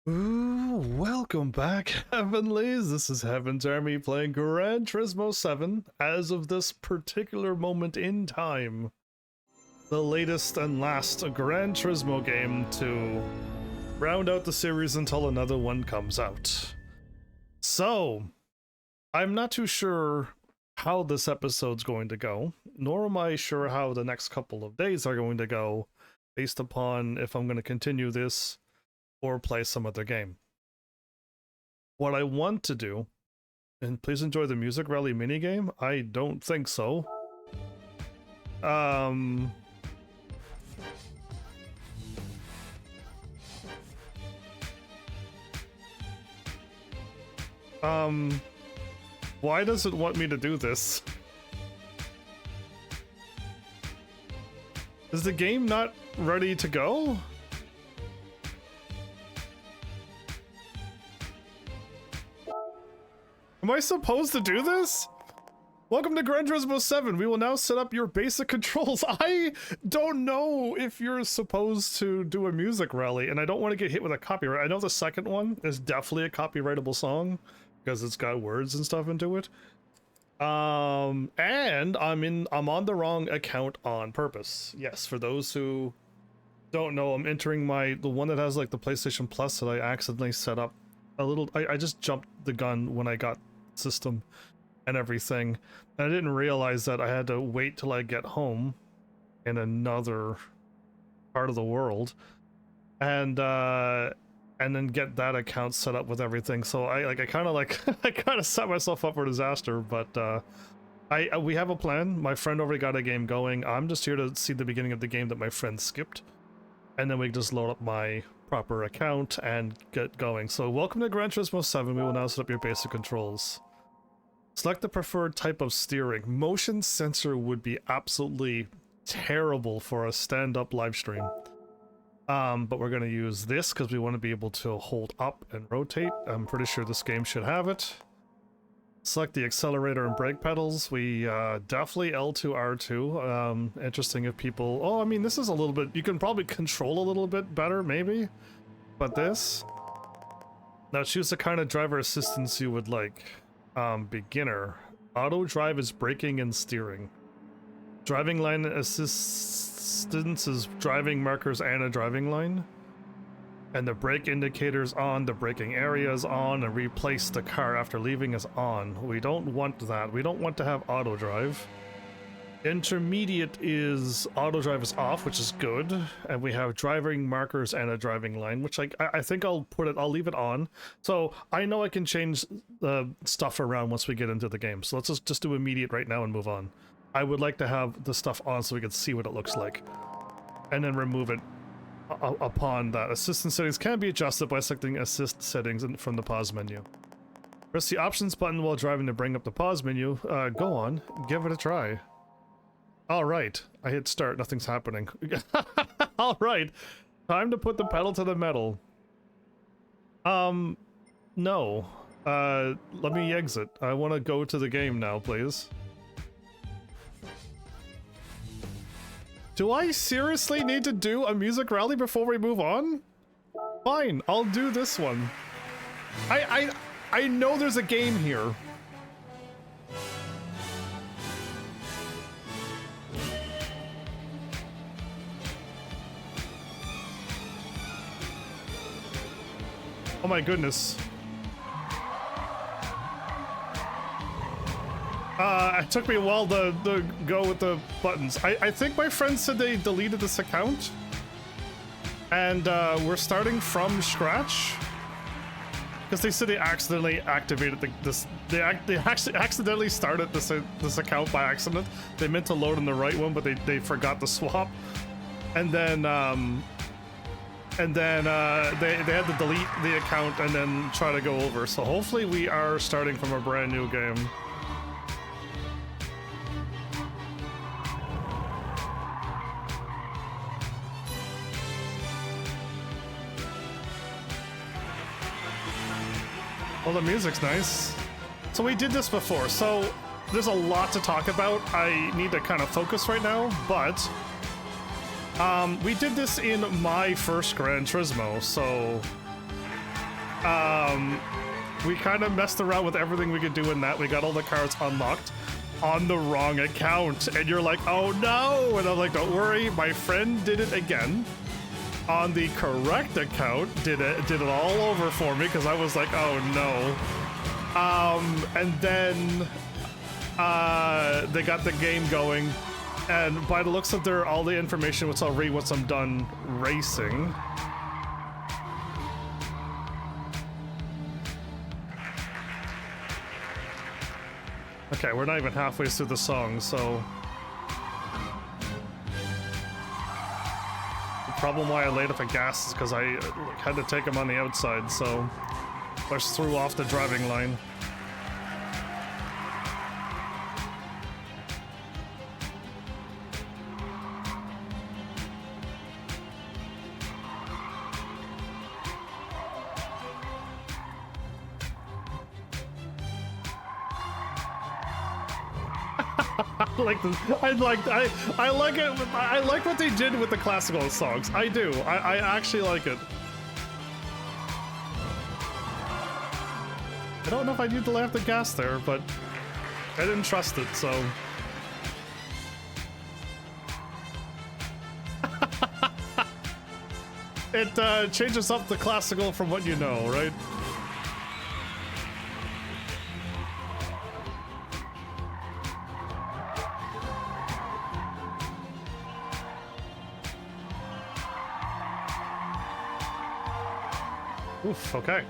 Ooh, welcome back, Heavenlies. This is Heaven's Army playing Gran Turismo 7 as of this particular moment in time. The latest and last Gran Turismo game to round out the series until another one comes out. So, I'm not too sure how this episode's going to go, nor am I sure how the next couple of days are going to go, based upon if I'm going to continue this or play some other game. What I want to do, and please enjoy the music rally minigame. I don't think so. Why does it want me to do this? Is the game not ready to go? Am I supposed to do this? Welcome to Gran Turismo 7. We will now set up your basic controls. I don't know if you're supposed to do a music rally, and I don't want to get hit with a copyright. I know the second one is definitely a copyrightable song because it's got words and stuff into it. And I'm on the wrong account on purpose. Yes, for those who don't know, I'm entering the one that has like the PlayStation Plus that I accidentally set up a little. I just jumped the gun when I got system and everything, and I didn't realize that I had to wait till I get home in another part of the world and then get that account set up with everything. So I kind of set myself up for disaster, but we have a plan. My friend already got a game going. I'm just here to see the beginning of the game that my friend skipped, and then we just load up my proper account and get going. So welcome to Gran Turismo 7. We will now set up your basic controls. Select the preferred type of steering. Motion sensor would be absolutely terrible for a stand-up live stream. But we're going to use this because we want to be able to hold up and rotate. I'm pretty sure this game should have it. Select the accelerator and brake pedals. We definitely L2, R2. Interesting if people... Oh, I mean, this is a little bit... You can probably control a little bit better, maybe. But this... Now choose the kind of driver assistance you would like. Beginner. Auto drive is braking and steering. Driving line assistance is driving markers and a driving line. And the brake indicators on, the braking area is on, and replace the car after leaving is on. We don't want that. We don't want to have auto drive. Intermediate is auto drive is off, which is good. And we have driving markers and a driving line, which I think I'll leave it on. So I know I can change the stuff around once we get into the game. So let's just do immediate right now and move on. I would like to have the stuff on so we can see what it looks like. And then remove it upon that. Assistance settings can be adjusted by selecting assist settings from the pause menu. Press the options button while driving to bring up the pause menu. Go on, give it a try. Alright, I hit start, nothing's happening. Alright, time to put the pedal to the metal. No. Let me exit. I want to go to the game now, please. Do I seriously need to do a music rally before we move on? Fine, I'll do this one. I know there's a game here. Oh my goodness. It took me a while to go with the buttons. I think my friend said they deleted this account. And we're starting from scratch. Because they said they accidentally activated they actually accidentally started this account by accident. They meant to load in the right one, but they forgot to swap. And then they had to delete the account and then try to go over. So hopefully we are starting from a brand new game. Well, the music's nice. So we did this before, so there's a lot to talk about. I need to kind of focus right now, but we did this in my first Gran Turismo, so we kind of messed around with everything we could do in that. We got all the cars unlocked on the wrong account, and you're like, oh no, and I'm like, don't worry, my friend did it again on the correct account, did it all over for me, because I was like, oh no. And then they got the game going, and by the looks of all the information, which I'll read once I'm done racing. Okay, we're not even halfway through the song, so... The problem why I laid up a gas is because I had to take him on the outside, so... Push through off the driving line. I like it. I like what they did with the classical songs. I do. I actually like it. I don't know if I need to lay off the gas there, but I didn't trust it, so. It changes up the classical from what you know, right? Oof, okay.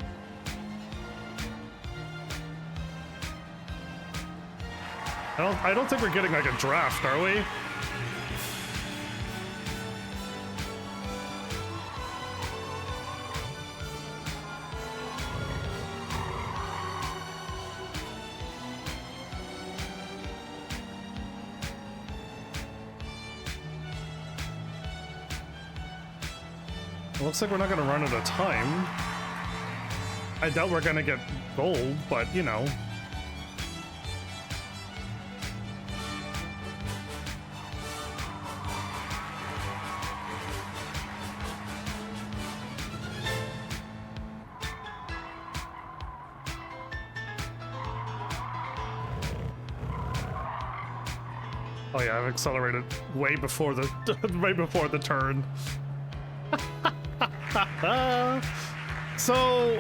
I don't think we're getting like a draft, are we? It looks like we're not gonna run out of time. I doubt we're gonna get gold, but you know. Oh yeah, I've accelerated way before the turn. So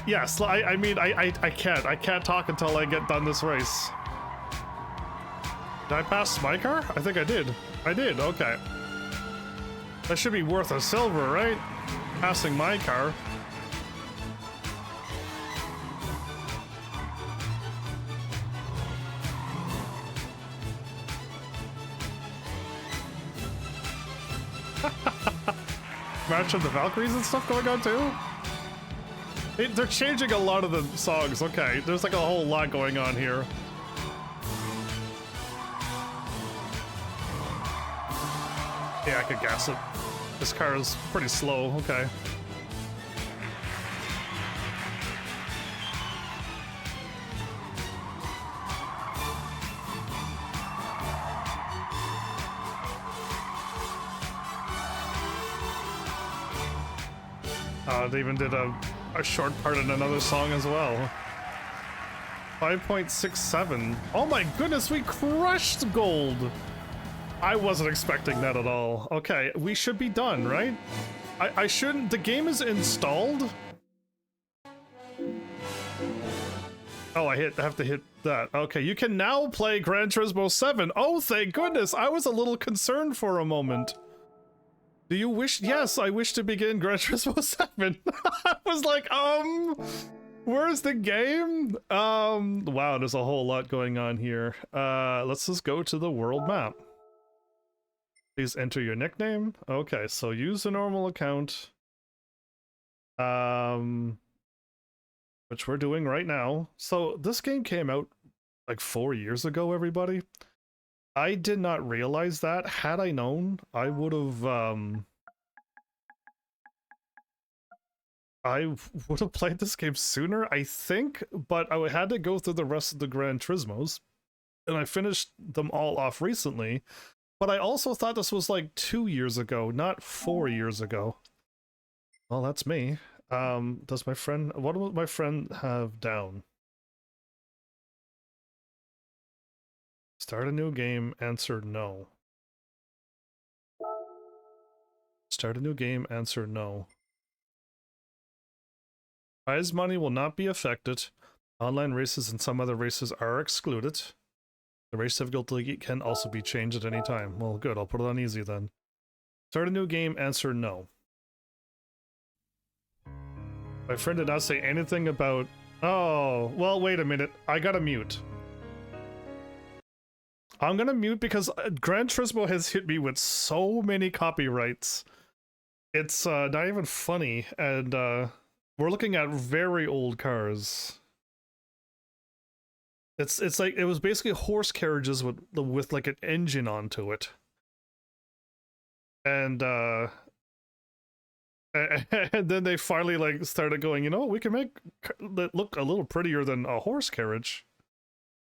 yes, I mean I can't talk until I get done this race. Did I pass my car? I think I did. I did, okay. That should be worth a silver, right? Passing my car. Match of the Valkyries and stuff going on too? They're changing a lot of the songs. Okay, there's like a whole lot going on here. Yeah, I could gas it. This car is pretty slow. Okay. They even did a short part in another song as well. 5.67. Oh my goodness, we crushed gold! I wasn't expecting that at all. Okay, we should be done, right? I shouldn't... The game is installed? Oh, I have to hit that. Okay, you can now play Gran Turismo 7. Oh, thank goodness! I was a little concerned for a moment. Do you wish? Yes, I wish to begin Gran Turismo 7. I was like, where's the game? Wow, there's a whole lot going on here. Let's just go to the world map. Please enter your nickname. Okay, so use a normal account. Which we're doing right now. So this game came out like 4 years ago, everybody. I did not realize that. Had I known, I would have played this game sooner, I think, but I had to go through the rest of the Gran Turismos, and I finished them all off recently, but I also thought this was like 2 years ago, not 4 years ago. Well, that's me. Does my friend, what will my friend have down? Start a new game, answer no. Start a new game, answer no. Prize money will not be affected. Online races and some other races are excluded. The race difficulty can also be changed at any time. Well, good, I'll put it on easy then. Start a new game, answer no. My friend did not say anything about... Oh, well, wait a minute. I gotta mute. I'm gonna mute because Gran Turismo has hit me with so many copyrights. It's not even funny, and we're looking at very old cars. It's like, it was basically horse carriages with like an engine onto it. And and then they finally like started going, you know, we can make it look a little prettier than a horse carriage.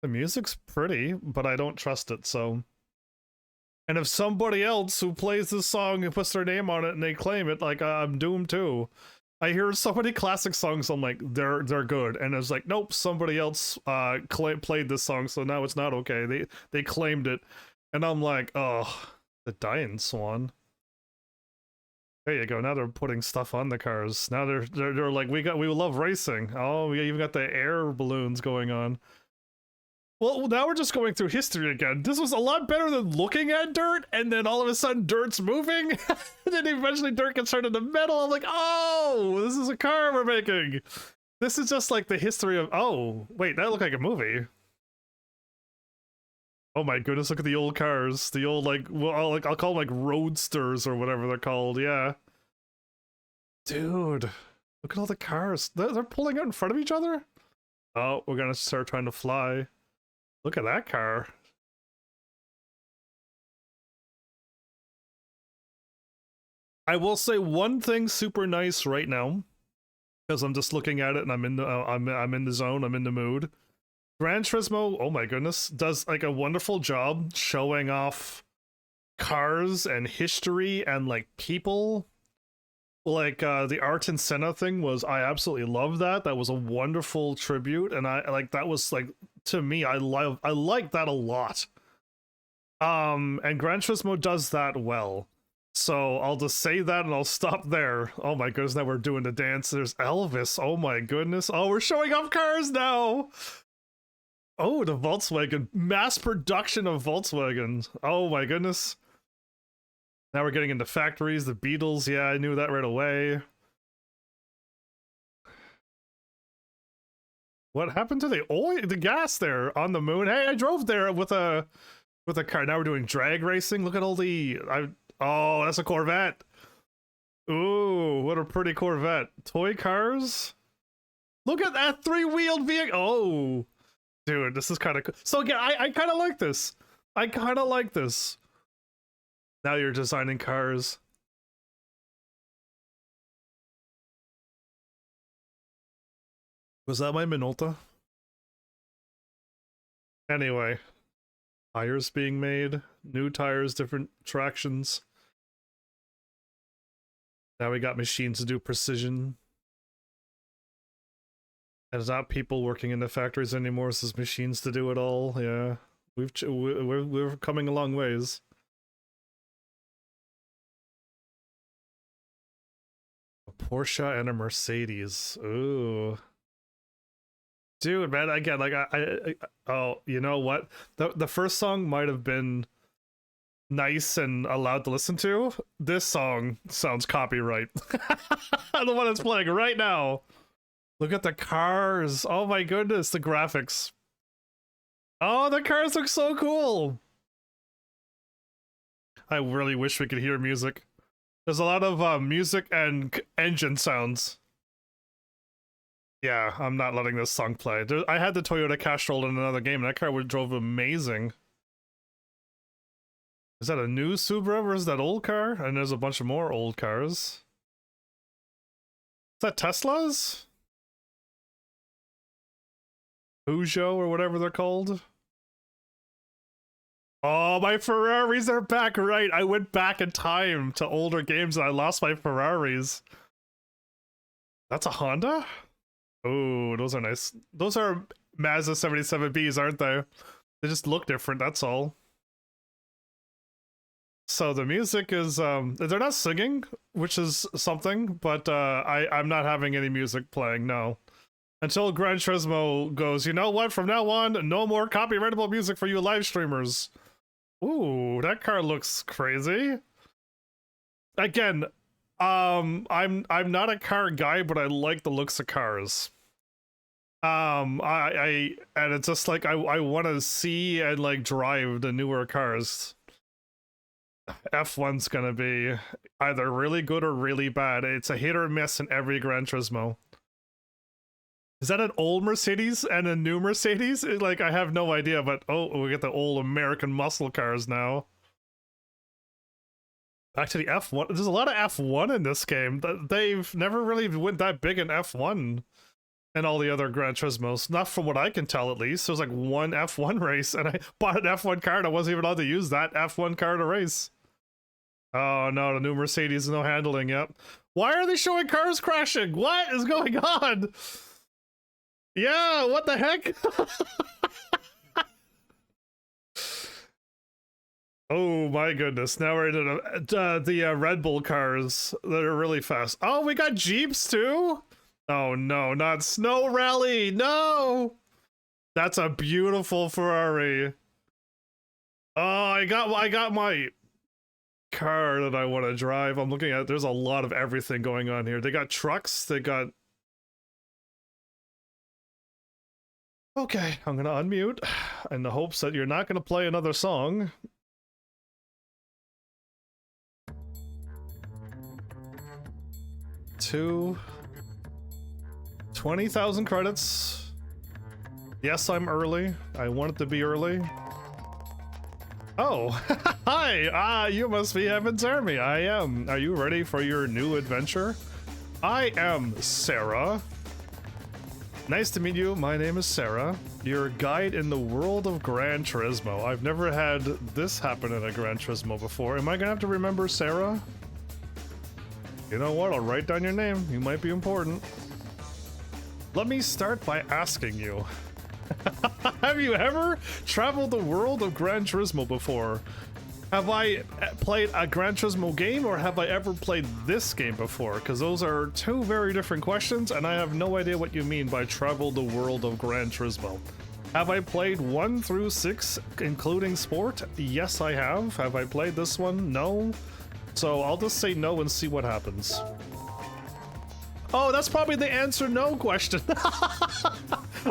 The music's pretty, but I don't trust it, so. And if somebody else who plays this song and puts their name on it and they claim it, like, I'm doomed too. I hear so many classic songs, I'm like, they're good. And it's like, nope, somebody else played this song, so now it's not okay. They claimed it. And I'm like, oh, the dying swan. There you go. Now they're putting stuff on the cars. Now they're like, we love racing. Oh, we even got the air balloons going on. Well, now we're just going through history again. This was a lot better than looking at dirt, and then all of a sudden dirt's moving, and then eventually dirt gets turned into metal. I'm like, oh, this is a car we're making. This is just like the history of, oh, wait, that looked like a movie. Oh my goodness, look at the old cars. The old, like, well, I'll call them like roadsters or whatever they're called, yeah. Dude, look at all the cars. They're pulling out in front of each other? Oh, we're gonna start trying to fly. Look at that car. I will say one thing super nice right now, because I'm just looking at it and I'm in the I'm in the zone, I'm in the mood. Gran Turismo, oh my goodness, does like a wonderful job showing off cars and history and like people. Like the Ayrton Senna thing was, I absolutely love that. That was a wonderful tribute, and I like that was like, to me, I like that a lot. And Gran Turismo does that well. So I'll just say that and I'll stop there. Oh my goodness, now we're doing the dance. There's Elvis. Oh my goodness. Oh, we're showing off cars now. Oh, the Volkswagen. Mass production of Volkswagens. Oh my goodness. Now we're getting into factories, the Beatles. Yeah, I knew that right away. What happened to the oil, the gas there on the moon? Hey, I drove there with a car. Now we're doing drag racing. Look at all the oh, that's a Corvette. Ooh, what a pretty Corvette. Toy cars? Look at that three-wheeled vehicle. Oh, dude, this is kind of cool. So again, I kind of like this. I kind of like this. Now you're designing cars. Was that my Minolta? Anyway. Tires being made. New tires, different tractions. Now we got machines to do precision. And it's not people working in the factories anymore, it's just machines to do it all. Yeah. We're coming a long ways. A Porsche and a Mercedes. Ooh. Dude, man, again, like oh, you know what? The first song might have been nice and allowed to listen to. This song sounds copyright. The one that's playing right now. Look at the cars. Oh my goodness, the graphics. Oh, the cars look so cool. I really wish we could hear music. There's a lot of music and engine sounds. Yeah, I'm not letting this song play. I had the Toyota Castrol in another game, and that car drove amazing. Is that a new Subaru, or is that old car? And there's a bunch of more old cars. Is that Teslas? Peugeot, or whatever they're called? Oh, my Ferraris are back, right. I went back in time to older games and I lost my Ferraris. That's a Honda? Oh, those are nice. Those are Mazda 77Bs, aren't they? They just look different, that's all. So the music is, they're not singing, which is something, but I'm not having any music playing, no. Until Gran Turismo goes, you know what, from now on, no more copyrightable music for you live streamers. Ooh, that car looks crazy. Again, I'm not a car guy, but I like the looks of cars. And it's just like I want to see and like drive the newer cars. F1's gonna be either really good or really bad. It's a hit or miss in every Gran Turismo. Is that an old Mercedes and a new Mercedes? Like, I have no idea, but oh, we get the old American muscle cars now. Back to the F1. There's a lot of F1 in this game. They've never really went that big in F1 and all the other Gran Turismos. Not from what I can tell, at least. There was like one F1 race, and I bought an F1 car, and I wasn't even allowed to use that F1 car to race. Oh no, the new Mercedes, no handling yet. Why are they showing cars crashing? What is going on? Yeah, what the heck? Oh my goodness, now we're into the Red Bull cars that are really fast. Oh, we got Jeeps too? Oh no, not Snow Rally, no! That's a beautiful Ferrari. Oh, I got my car that I want to drive. I'm looking at, there's a lot of everything going on here. They got trucks, they got... Okay, I'm gonna unmute in the hopes that you're not gonna play another song. To 20,000 credits. Yes, I'm early. I wanted to be early. Oh, hi! You must be HEAVENSARMY. I am. Are you ready for your new adventure? I am Sarah. Nice to meet you. My name is Sarah, your guide in the world of Gran Turismo. I've never had this happen in a Gran Turismo before. Am I gonna have to remember Sarah? You know what? I'll write down your name. You might be important. Let me start by asking you. Have you ever traveled the world of Gran Turismo before? Have I played a Gran Turismo game, or have I ever played this game before? Because those are two very different questions, and I have no idea what you mean by travel the world of Gran Turismo. Have I played 1 through 6, including Sport? Yes, I have. Have I played this one? No. So I'll just say no and see what happens. Oh, that's probably the answer no question.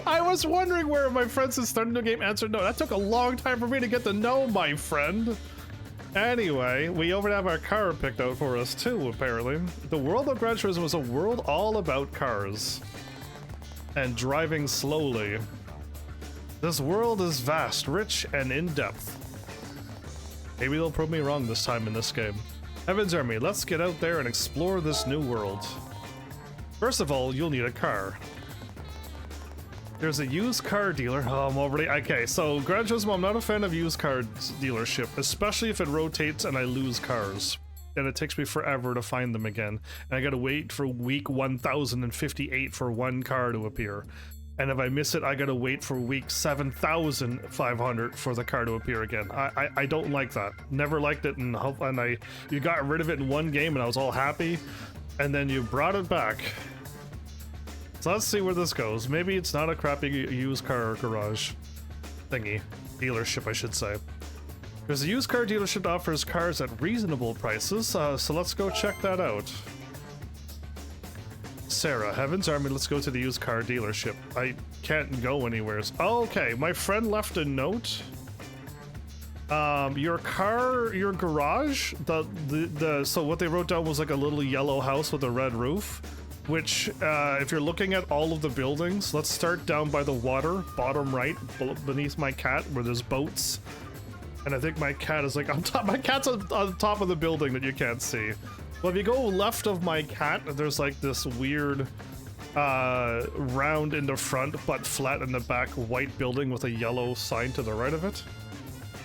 I was wondering where my friend said starting the game answered no. That took a long time for me to get the no, my friend. Anyway, we over have our car picked out for us too, apparently. The world of Gran Turismo is a world all about cars and driving slowly. This world is vast, rich, and in-depth. Maybe they'll prove me wrong this time in this game. HEAVENSARMY, let's get out there and explore this new world. First of all, you'll need a car. There's a used car dealer. Oh, I'm already... Okay, so Gran Turismo, I'm not a fan of used car dealership, especially if it rotates and I lose cars. And it takes me forever to find them again. And I gotta wait for week 1058 for one car to appear. And if I miss it, I gotta wait for week 7,500 for the car to appear again. I don't like that. Never liked it, and you got rid of it in one game and I was all happy. And then you brought it back. So let's see where this goes. Maybe it's not a crappy used car garage thingy. Dealership, I should say. There's a used car dealership that offers cars at reasonable prices, so let's go check that out. Sarah, HEAVENSARMY, let's go to the used car dealership. I can't go anywhere. Oh, okay, my friend left a note. Your garage, so what they wrote down was like a little yellow house with a red roof. Which, if you're looking at all of the buildings, let's start down by the water, bottom right, beneath my cat, where there's boats. And I think my cat is like on top. My cat's on top of the building that you can't see. Well, if you go left of my cat, there's like this weird, round in the front, but flat in the back, white building with a yellow sign to the right of it.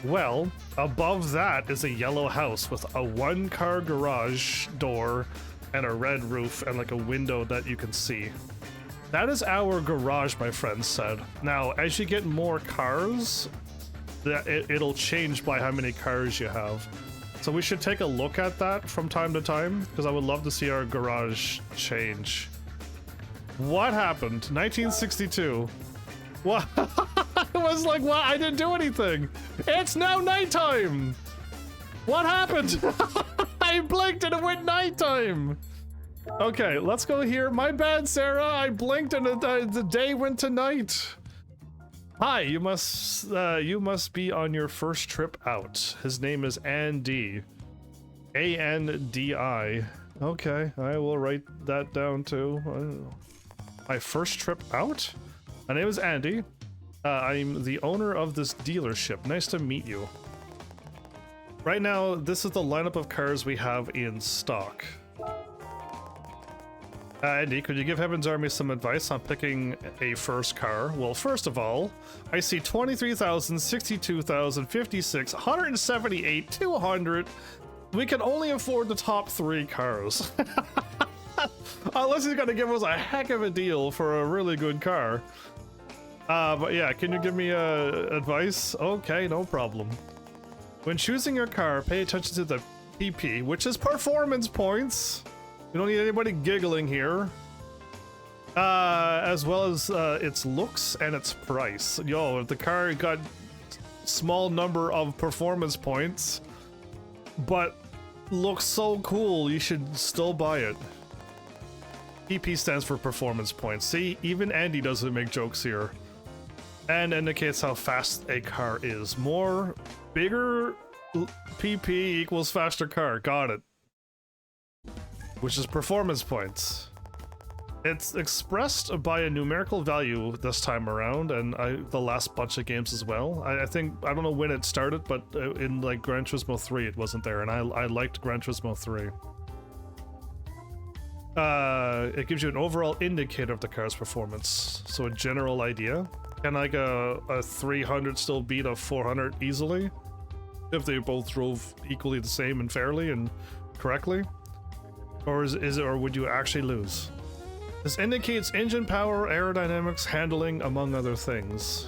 Well, above that is a yellow house with a one-car garage door and a red roof and like a window that you can see. That is our garage, my friend said. Now, as you get more cars, it'll change by how many cars you have. So we should take a look at that from time to time, because I would love to see our garage change. What happened? 1962. What? I was like, what? I didn't do anything. It's now nighttime. What happened? I blinked and it went nighttime. Okay, let's go here. My bad, Sarah. I blinked and the day went to night. Hi, you must be on your first trip out. His name is Andy. A-N-D-I. Okay, I will write that down too. My first trip out? My name is Andy. I'm the owner of this dealership. Nice to meet you. Right now, this is the lineup of cars we have in stock. Andy, could you give Heaven's Army some advice on picking a first car? Well, first of all, I see 23,000, 62,000, 56, 178, 200. We can only afford the top 3 cars. Unless he's gonna give us a heck of a deal for a really good car. But yeah, can you give me advice? Okay, no problem. When choosing your car, pay attention to the PP, which is performance points. We don't need anybody giggling here. As well as its looks and its price. Yo, if the car got small number of performance points, but looks so cool, you should still buy it. PP stands for performance points. See, even Andy doesn't make jokes here. And indicates how fast a car is. More, bigger PP equals faster car. Got it. Which is performance points. It's expressed by a numerical value this time around, and the last bunch of games as well. I think, I don't know when it started, but in like Gran Turismo 3 it wasn't there, and I liked Gran Turismo 3. It gives you an overall indicator of the car's performance, so a general idea. Can like a 300 still beat a 400 easily? If they both drove equally the same and fairly and correctly? Or or would you actually lose? This indicates engine power, aerodynamics, handling, among other things.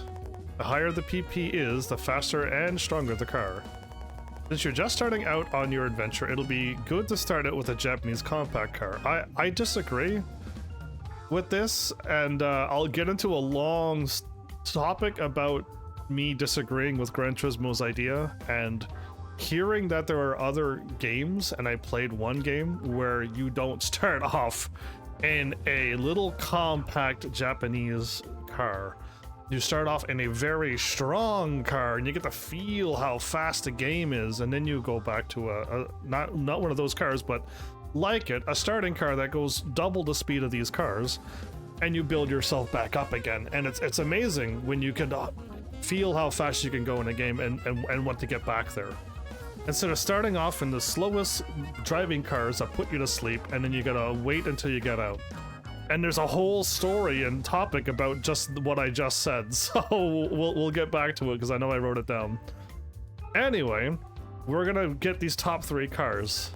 The higher the PP is, the faster and stronger the car. Since you're just starting out on your adventure, it'll be good to start out with a Japanese compact car. I disagree with this, and I'll get into a long topic about me disagreeing with Gran Turismo's idea, and hearing that there are other games, and I played one game where you don't start off in a little compact Japanese car. You start off in a very strong car, and you get to feel how fast the game is, and then you go back to a not one of those cars, but like it, a starting car that goes double the speed of these cars, and you build yourself back up again. And it's amazing when you can feel how fast you can go in a game and want to get back there. Instead of starting off in the slowest driving cars that put you to sleep, and then you gotta wait until you get out. And there's a whole story and topic about just what I just said, so we'll get back to it because I know I wrote it down. Anyway, we're gonna get these top 3 cars.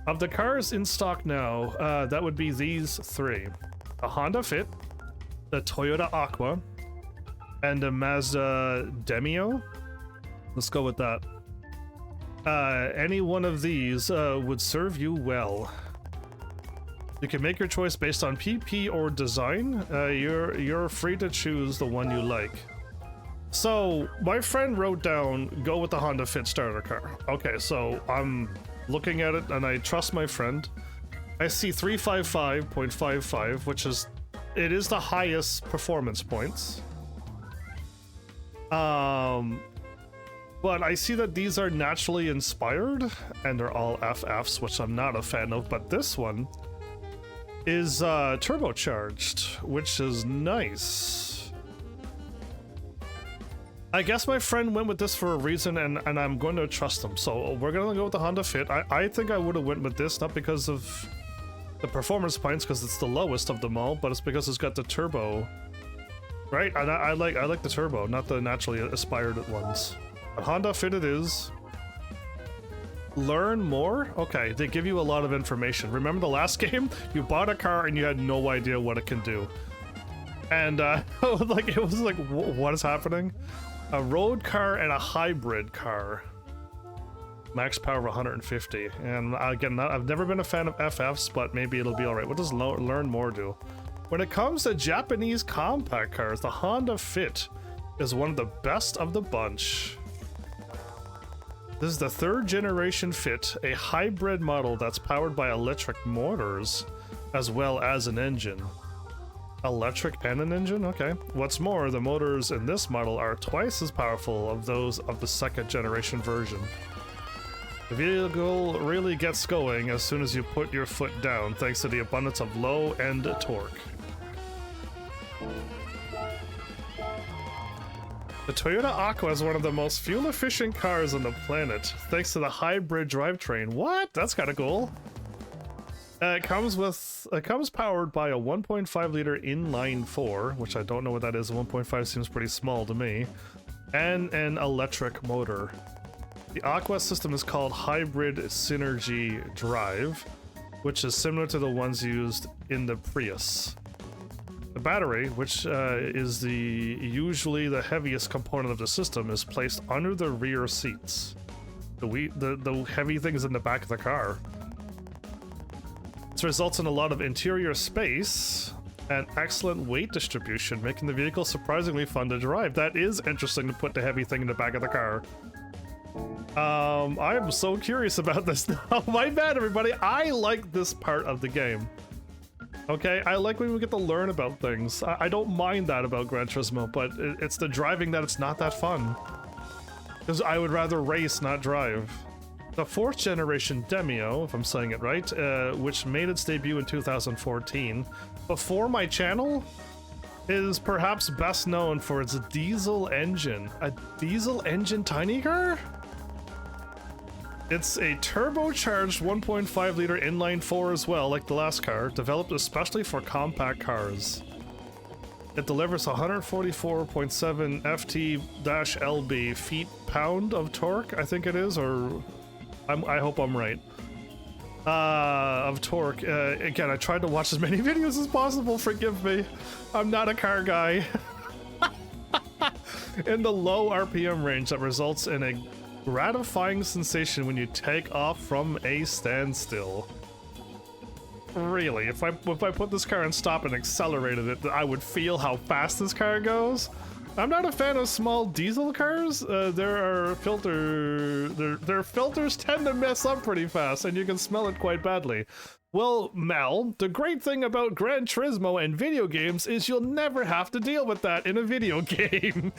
Of the cars in stock now, that would be these 3. A Honda Fit, the Toyota Aqua, and a Mazda Demio. Let's go with that. Any one of these would serve you well. You can make your choice based on PP or design. You're free to choose the one you like. So my friend wrote down, go with the Honda Fit starter car. Okay, so I'm looking at it and I trust my friend. I see 355.55, which is, it is the highest performance points. But I see that these are naturally inspired, and they're all FFs, which I'm not a fan of, but this one is turbocharged, which is nice. I guess my friend went with this for a reason, and I'm going to trust him. So we're going to go with the Honda Fit. I think I would have went with this, not because of the performance points, because it's the lowest of them all, but it's because it's got the turbo. Right? I like the turbo, not the naturally aspired ones. But Honda Fit it is. Learn more? Okay, they give you a lot of information. Remember the last game? You bought a car and you had no idea what it can do. And like it was like, what is happening? A road car and a hybrid car. Max power of 150. And again, I've never been a fan of FFs, but maybe it'll be alright. What does learn more do? When it comes to Japanese compact cars, the Honda Fit is one of the best of the bunch. This is the 3rd generation Fit, a hybrid model that's powered by electric motors as well as an engine. Electric and an engine? Okay. What's more, the motors in this model are twice as powerful of those of the 2nd generation version. The vehicle really gets going as soon as you put your foot down, thanks to the abundance of low-end torque. The Toyota Aqua is one of the most fuel-efficient cars on the planet, thanks to the hybrid drivetrain. What? That's kind of cool. It comes powered by a 1.5-liter inline-4, which I don't know what that is. 1.5 seems pretty small to me, and an electric motor. The Aqua system is called Hybrid Synergy Drive, which is similar to the ones used in the Prius. The battery, which is usually the heaviest component of the system, is placed under the rear seats. The heavy thing is in the back of the car. This results in a lot of interior space and excellent weight distribution, making the vehicle surprisingly fun to drive. That is interesting to put the heavy thing in the back of the car. I am so curious about this now. My bad, everybody. I like this part of the game. Okay, I like when we get to learn about things. I don't mind that about Gran Turismo, but it's the driving that it's not that fun. Because I would rather race, not drive. The 4th generation Demio, if I'm saying it right, which made its debut in 2014, before my channel, is perhaps best known for its diesel engine. A diesel engine tiny car? It's a turbocharged 1.5-liter inline-4 as well, like the last car, developed especially for compact cars. It delivers 144.7 ft-lb feet-pound of torque, I think it is, or I hope I'm right. Of torque. Again, I tried to watch as many videos as possible, forgive me. I'm not a car guy. In the low RPM range that results in a gratifying sensation when you take off from a standstill. Really, if I put this car in stop and accelerated it, I would feel how fast this car goes. I'm not a fan of small diesel cars. Their filters tend to mess up pretty fast, and you can smell it quite badly. Well, Mel, the great thing about Gran Turismo and video games is you'll never have to deal with that in a video game.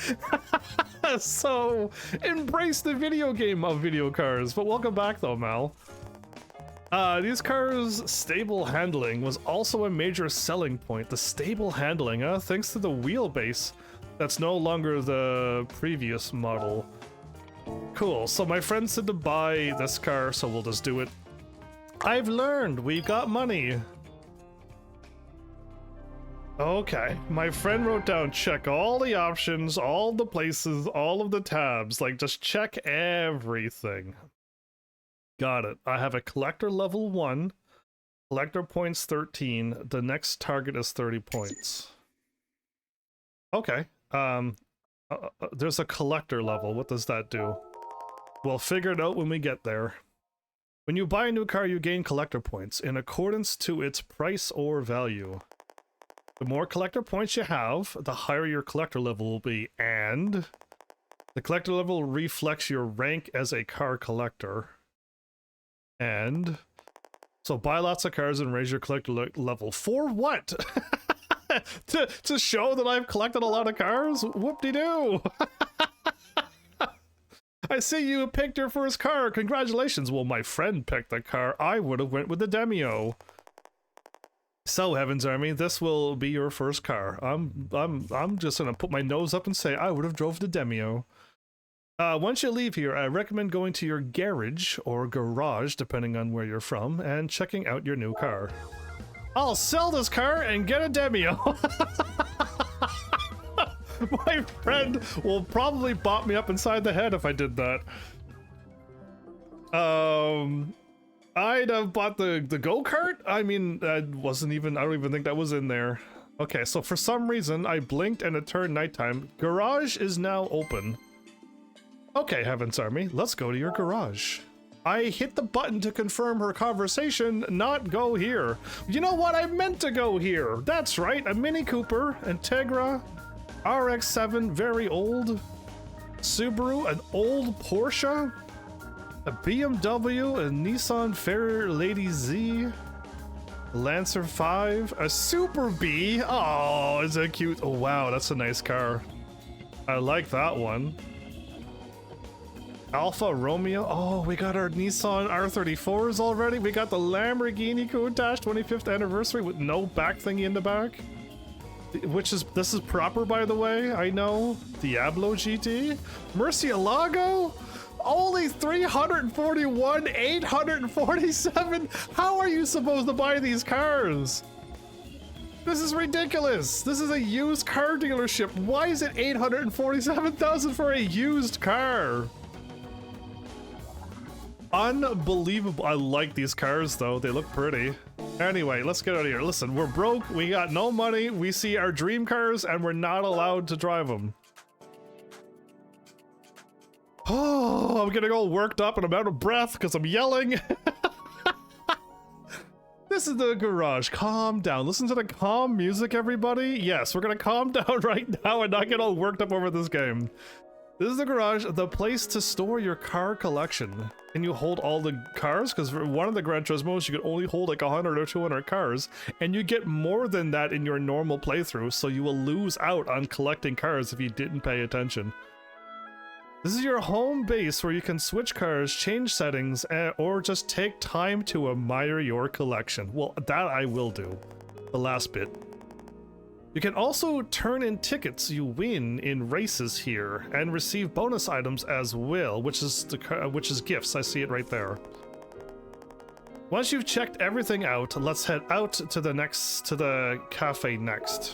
So, embrace the video game of video cars. But welcome back though, Mel. These cars' stable handling was also a major selling point. The stable handling, thanks to the wheelbase that's no longer the previous model. Cool, so my friend said to buy this car, so we'll just do it. I've learned, we got money. Okay, my friend wrote down, check all the options, all the places, all of the tabs, like just check everything. Got it. I have a collector level 1, collector points 13, the next target is 30 points. Okay, there's a collector level, what does that do? We'll figure it out when we get there. When you buy a new car, you gain collector points in accordance to its price or value. The more collector points you have, the higher your collector level will be, and the collector level reflects your rank as a car collector. And so buy lots of cars and raise your collector level. For what? to show that I've collected a lot of cars? Whoop-de-doo! I see you picked your first car. Congratulations. Well, my friend picked the car. I would have went with the Demio. So, Heaven's Army, this will be your first car. I'm just gonna put my nose up and say I would have drove the Demio. Once you leave here, I recommend going to your garage or garage, depending on where you're from, and checking out your new car. I'll sell this car and get a Demio. My friend will probably bop me up inside the head if I did that. I'd have bought the go-kart. I mean, I don't even think that was in there. Okay, so for some reason I blinked and it turned nighttime. Garage is now open. Okay, Heaven's Army, let's go to your garage. I hit the button to confirm her conversation, not go here. You know what? I meant to go here. That's right, a Mini Cooper, Integra, RX-7, very old, Subaru, an old Porsche, a BMW, a Nissan Fairlady Z, Lancer 5, a Super Bee. Oh, is that cute? Oh, wow, that's a nice car. I like that one. Alfa Romeo. Oh, we got our Nissan R34s already. We got the Lamborghini Countach 25th anniversary with no back thingy in the back. This is proper, by the way, I know. Diablo GT. Murcielago? Only 341, 847. How are you supposed to buy these cars? This is ridiculous. This is a used car dealership. Why is it 847,000 for a used car? Unbelievable. I like these cars though. They look pretty. Anyway, let's get out of here. Listen, we're broke. We got no money. We see our dream cars and we're not allowed to drive them. Oh, I'm getting all worked up and I'm out of breath because I'm yelling. This is the garage. Calm down. Listen to the calm music, everybody. Yes, we're gonna calm down right now and not get all worked up over this game. This is the garage, the place to store your car collection. Can you hold all the cars? Because for one of the Gran Turismos, you can only hold like 100 or 200 cars, and you get more than that in your normal playthrough, so you will lose out on collecting cars if you didn't pay attention. This is your home base where you can switch cars, change settings, or just take time to admire your collection. Well, that I will do. The last bit. You can also turn in tickets you win in races here and receive bonus items as well, which is gifts. I see it right there. Once you've checked everything out, let's head out to the cafe next.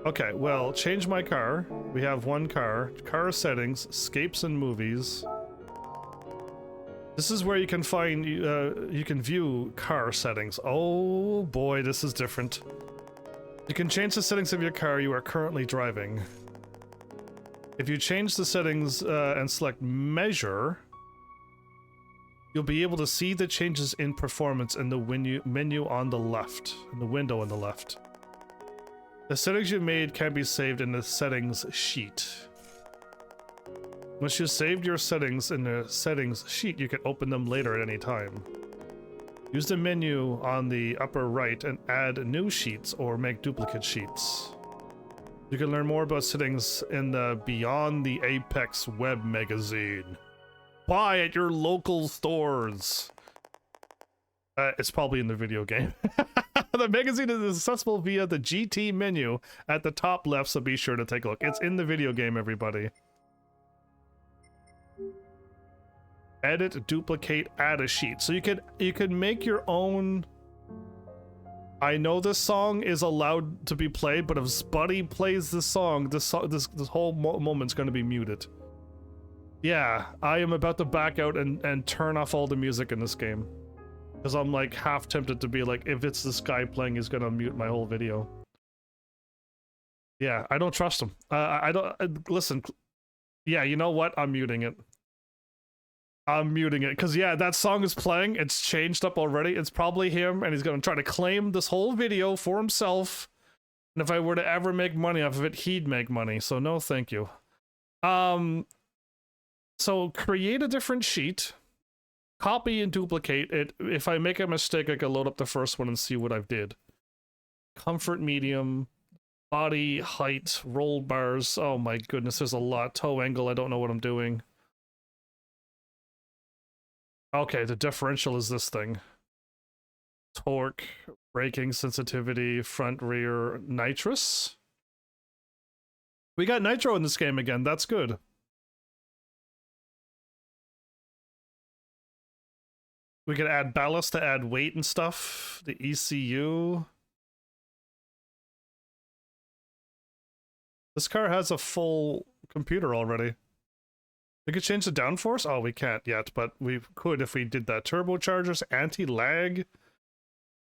Okay, well, change my car. We have one car. Car settings, escapes and movies. This is where you can find, you can view car settings. Oh boy, this is different. You can change the settings of your car you are currently driving. If you change the settings and select measure, you'll be able to see the changes in performance in the menu on the left, in the window on the left. The settings you made can be saved in the settings sheet. Once you've saved your settings in the settings sheet, you can open them later at any time. Use the menu on the upper right and add new sheets or make duplicate sheets. You can learn more about settings in the Beyond the Apex web magazine. Buy at your local stores. It's probably in the video game. The magazine is accessible via the GT menu at the top left, so be sure to take a look. It's in the video game, everybody. Edit, duplicate, add a sheet. So you could make your own. I know this song is allowed to be played, but if Spuddy plays this song, this whole moment's going to be muted. Yeah, I am about to back out and turn off all the music in this game. Because I'm like half tempted to be like, if it's this guy playing, he's gonna mute my whole video. Yeah, I don't trust him. I don't listen. Yeah, you know what? I'm muting it. I'm muting it because yeah, that song is playing. It's changed up already. It's probably him, and he's gonna try to claim this whole video for himself. And if I were to ever make money off of it, he'd make money. So no, thank you. So create a different sheet. Copy and duplicate it. If I make a mistake, I can load up the first one and see what I've did. Comfort medium, body height, roll bars. Oh my goodness, there's a lot. Toe angle, I don't know what I'm doing. Okay, the differential is this thing. Torque, braking sensitivity, front, rear, nitrous. We got nitro in this game again, that's good. We could add ballast to add weight and stuff. The ECU. This car has a full computer already. We could change the downforce? Oh, we can't yet, but we could if we did that. Turbochargers, anti-lag,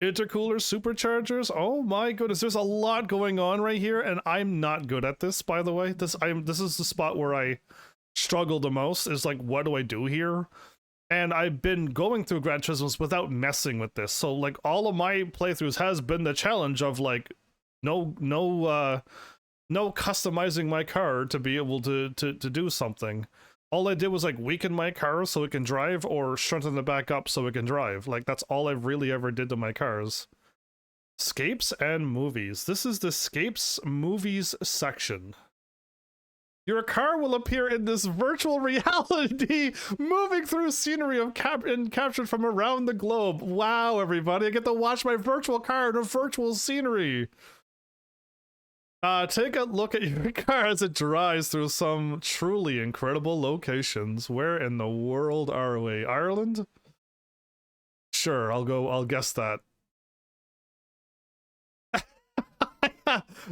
intercooler, superchargers. Oh my goodness, there's a lot going on right here, and I'm not good at this, by the way. This is the spot where I struggle the most, is like, what do I do here? And I've been going through Gran Turismos without messing with this. So like all of my playthroughs has been the challenge of like no customizing my car to be able to do something. All I did was like weaken my car so it can drive, or strengthen it back up so it can drive. Like that's all I really ever did to my cars. Scapes and movies. This is the Scapes movies section. Your car will appear in this virtual reality, moving through scenery captured from around the globe. Wow, everybody, I get to watch my virtual car in a virtual scenery. Take a look at your car as it drives through some truly incredible locations. Where in the world are we? Ireland? Sure, I'll guess that.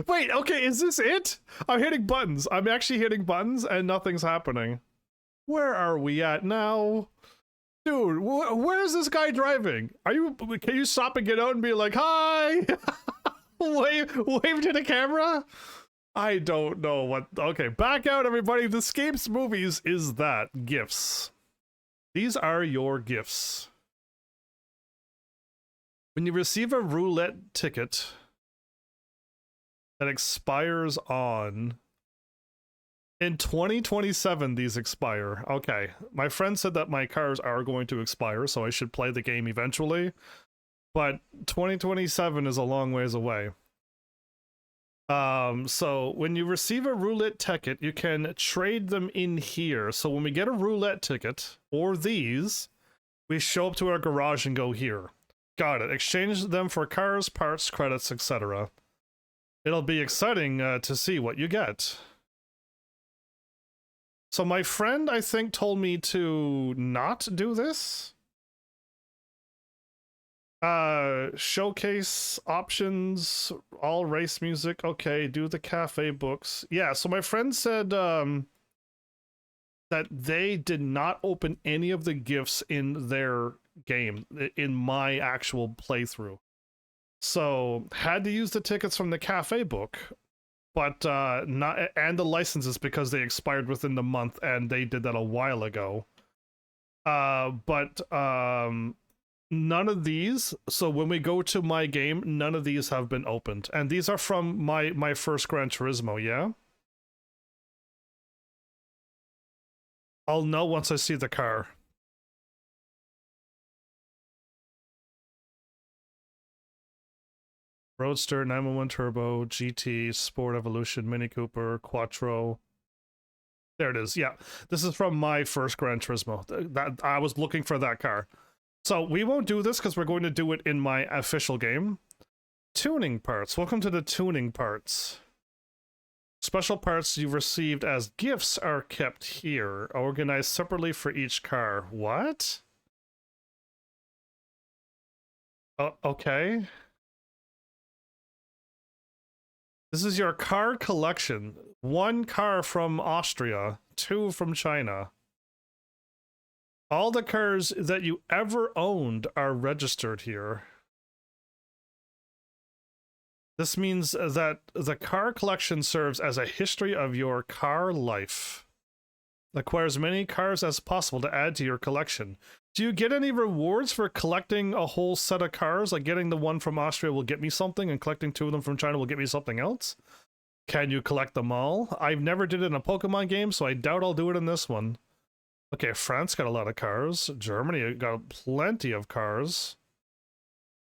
Wait, okay, is this it? I'm hitting buttons. I'm actually hitting buttons and nothing's happening. Where are we at now? Dude, where is this guy driving? Can you stop and get out and be like, hi? wave to the camera? I don't know what. Okay, back out, everybody. The Scapes movies is that. Gifts. These are your gifts. When you receive a roulette ticket that expires in 2027, these expire. Okay, my friend said that my cars are going to expire, so I should play the game eventually, but 2027 is a long ways away. So when you receive a roulette ticket, you can trade them in here. So when we get a roulette ticket, or these, we show up to our garage and go here. Got it. Exchange them for cars, parts, credits, etc. It'll be exciting to see what you get. So my friend, I think, told me to not do this. Showcase options, all race music. Okay, do the cafe books. Yeah, so my friend said that they did not open any of the gifts in their game, in my actual playthrough. So had to use the tickets from the cafe book, but not, and the licenses, because they expired within the month and they did that a while ago. But none of these, so when we go to my game, none of these have been opened, and these are from my first Gran Turismo. Yeah, I'll know once I see the car. Roadster, 911 Turbo, GT, Sport Evolution, Mini Cooper, Quattro. There it is. Yeah, this is from my first Gran Turismo. That I was looking for that car. So we won't do this because we're going to do it in my official game. Tuning parts. Welcome to the tuning parts. Special parts you've received as gifts are kept here, organized separately for each car. What? Okay. This is your car collection. 1 car from Austria, 2 from China. All the cars that you ever owned are registered here. This means that the car collection serves as a history of your car life. Acquire as many cars as possible to add to your collection. Do you get any rewards for collecting a whole set of cars? Like getting the 1 from Austria will get me something, and collecting 2 of them from China will get me something else? Can you collect them all? I've never did it in a Pokemon game, so I doubt I'll do it in this one. Okay, France got a lot of cars. Germany got plenty of cars.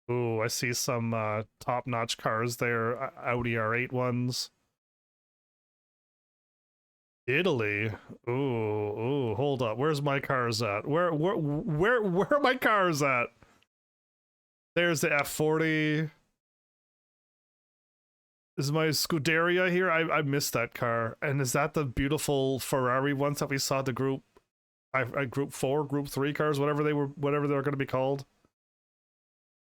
Ooh, I see some top-notch cars there. Audi R8 ones. Italy. Ooh, hold up. Where's my cars at? Where are my cars at? There's the F40. Is my Scuderia here? I missed that car. And is that the beautiful Ferrari ones that we saw at the group? Group 4, group 3 cars, whatever they're going to be called.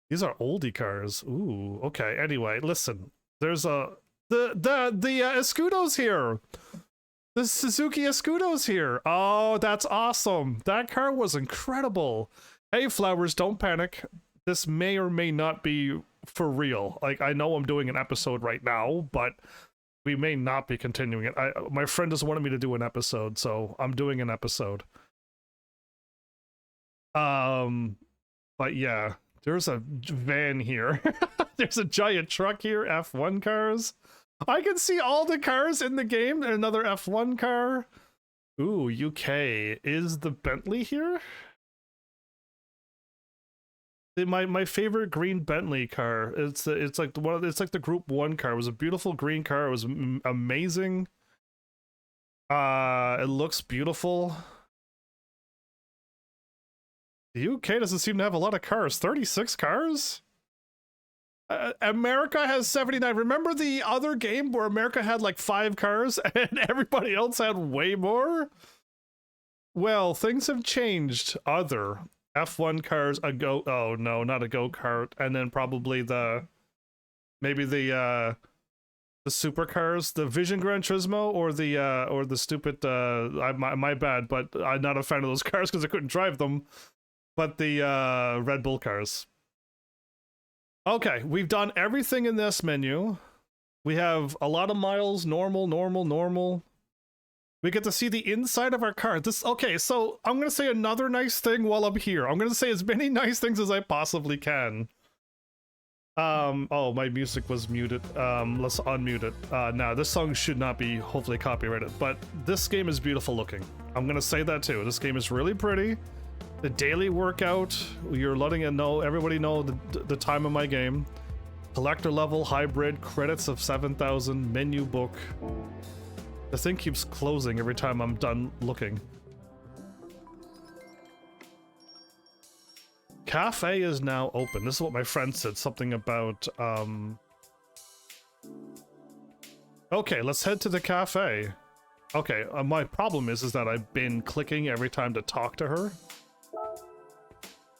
These are oldie cars. Ooh, okay. Anyway, listen. There's the Escudo's here. The Suzuki Escudo's here. Oh, that's awesome. That car was incredible. Hey, Flowers, don't panic. This may or may not be for real. Like, I know I'm doing an episode right now, but we may not be continuing it. My friend just wanted me to do an episode, so I'm doing an episode. But yeah, there's a van here. There's a giant truck here, F1 cars. I can see all the cars in the game. Another F1 car. Ooh, UK. Is the Bentley here? My favorite green Bentley car. It's like the Group 1 car. It was a beautiful green car. It was amazing. It looks beautiful. The UK doesn't seem to have a lot of cars. 36 cars? America has 79. Remember the other game where America had like 5 cars and everybody else had way more? Well, things have changed. Other F1 cars, oh no, not a go-kart, and then probably maybe the supercars, the Vision Gran Turismo, or the stupid my bad, but I'm not a fan of those cars because I couldn't drive them. But the Red Bull cars. Okay, we've done everything in this menu. We have a lot of miles, normal. We get to see the inside of our car. Okay, so I'm gonna say another nice thing while I'm here. I'm gonna say as many nice things as I possibly can. Oh, my music was muted. Let's unmute it. Now, this song should not be hopefully copyrighted, but this game is beautiful looking. I'm gonna say that too. This game is really pretty. The daily workout, you're letting everybody know the time of my game. Collector level, hybrid, credits of 7,000, menu book. The thing keeps closing every time I'm done looking. Cafe is now open. This is what my friend said, something about, Okay, let's head to the cafe. Okay, my problem is that I've been clicking every time to talk to her.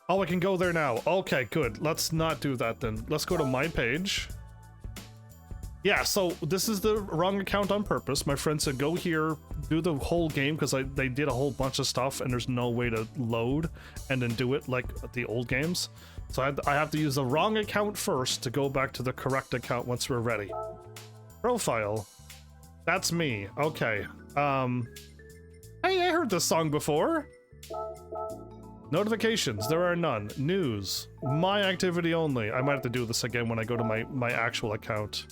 Oh, I can go there now. Okay, good. Let's not do that then. Let's go to my page. Yeah, so this is the wrong account on purpose. My friend said go here, do the whole game, because they did a whole bunch of stuff and there's no way to load and then do it like the old games. So I have to use the wrong account first to go back to the correct account once we're ready. Profile. That's me. Okay. Hey, I heard this song before. Notifications, there are none. News, my activity only. I might have to do this again when I go to my actual account.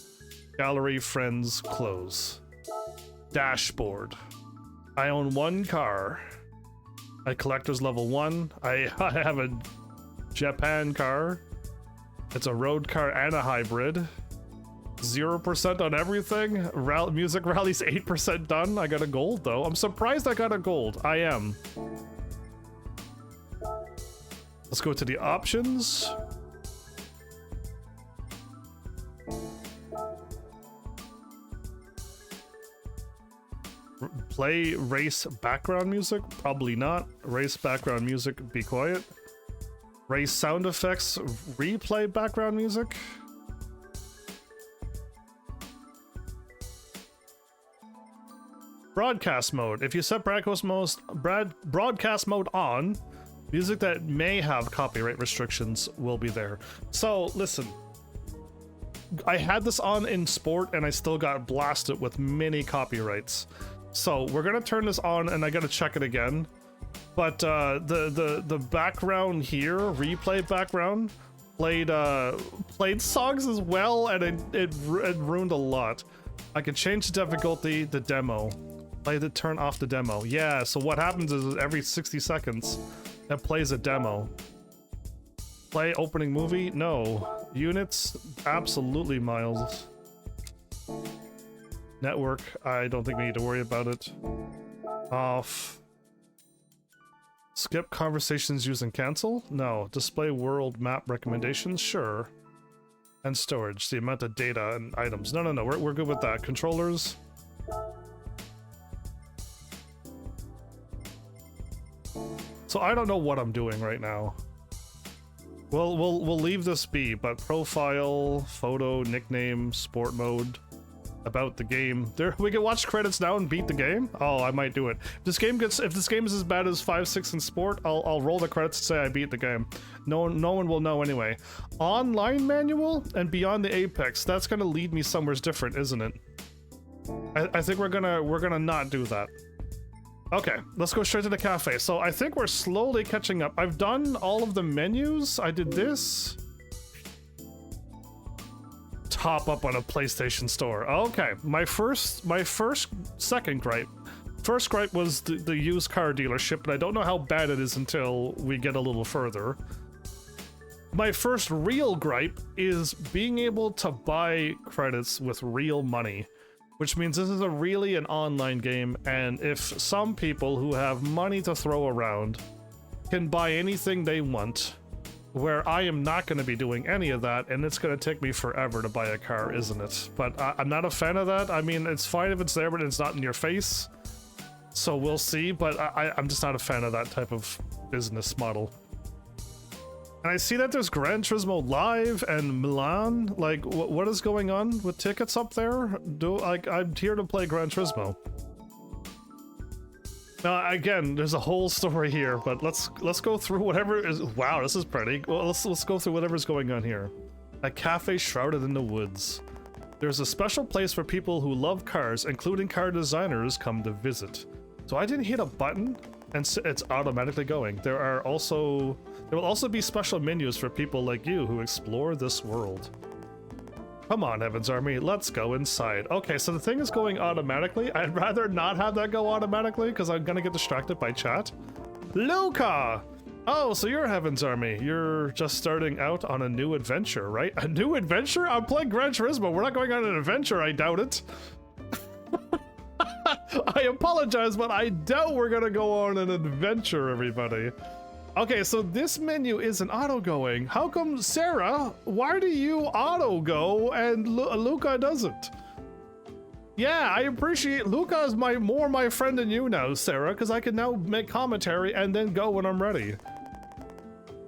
Gallery, friends, close. Dashboard. I own 1 car. I collector's level 1. I have a Japan car. It's a road car and a hybrid. 0% on everything. Music rally's 8% done. I got a gold though. I'm surprised I got a gold. I am. Let's go to the options. Play race background music? Probably not. Race background music, be quiet. Race sound effects, replay background music. Broadcast mode. If you set broadcast mode on, music that may have copyright restrictions will be there. So, listen. I had this on in sport and I still got blasted with many copyrights. So, we're gonna turn this on and I gotta check it again. But the background here, replay background, played songs as well, and it ruined a lot. I can change the difficulty, the demo. Turn off the demo. Yeah, so what happens is every 60 seconds, it plays a demo. Play opening movie? No. Units? Absolutely, Miles. Network? I don't think we need to worry about it. Off. Skip conversations using cancel? No. Display world map recommendations? Sure. And storage. The amount of data and items. No, we're good with that. Controllers? So I don't know what I'm doing right now. We'll leave this be, but profile, photo, nickname, sport mode. about the game. There, we can watch credits now and beat the game. Oh, I might do it. If this game is as bad as 5, 6 in sport, I'll roll the credits and say I beat the game. No one will know anyway. Online manual and beyond the apex. That's gonna lead me somewhere different, isn't it? I think we're gonna not do that. Okay, let's go straight to the cafe. So I think we're slowly catching up. I've done all of the menus. I did this. Top up on a PlayStation Store. Okay, my second gripe. First gripe was the used car dealership, but I don't know how bad it is until we get a little further. My first real gripe is being able to buy credits with real money, which means this is really an online game, and if some people who have money to throw around can buy anything they want, where I am not going to be doing any of that, and it's going to take me forever to buy a car, isn't it? But I'm not a fan of that. I mean, it's fine if it's there, but it's not in your face. So we'll see, but I'm just not a fan of that type of business model. And I see that there's Gran Turismo Live and Milan. Like, what is going on with tickets up there? I'm here to play Gran Turismo. Now, again, there's a whole story here, but let's go through whatever is. Wow, this is pretty. Well, let's go through whatever's going on here. A cafe shrouded in the woods. There's a special place where people who love cars, including car designers, come to visit. So I didn't hit a button, and it's automatically going. There will also be special menus for people like you who explore this world. Come on, Heaven's Army, let's go inside. Okay, so the thing is going automatically. I'd rather not have that go automatically because I'm gonna get distracted by chat. Luca! Oh, so you're Heaven's Army. You're just starting out on a new adventure, right? A new adventure? I'm playing Gran Turismo. We're not going on an adventure, I doubt it. I apologize, but I doubt we're gonna go on an adventure, everybody. Okay, so this menu isn't auto-going. How come, Sarah, why do you auto-go and Luca doesn't? Yeah, I appreciate, Luca is more my friend than you now, Sarah, because I can now make commentary and then go when I'm ready.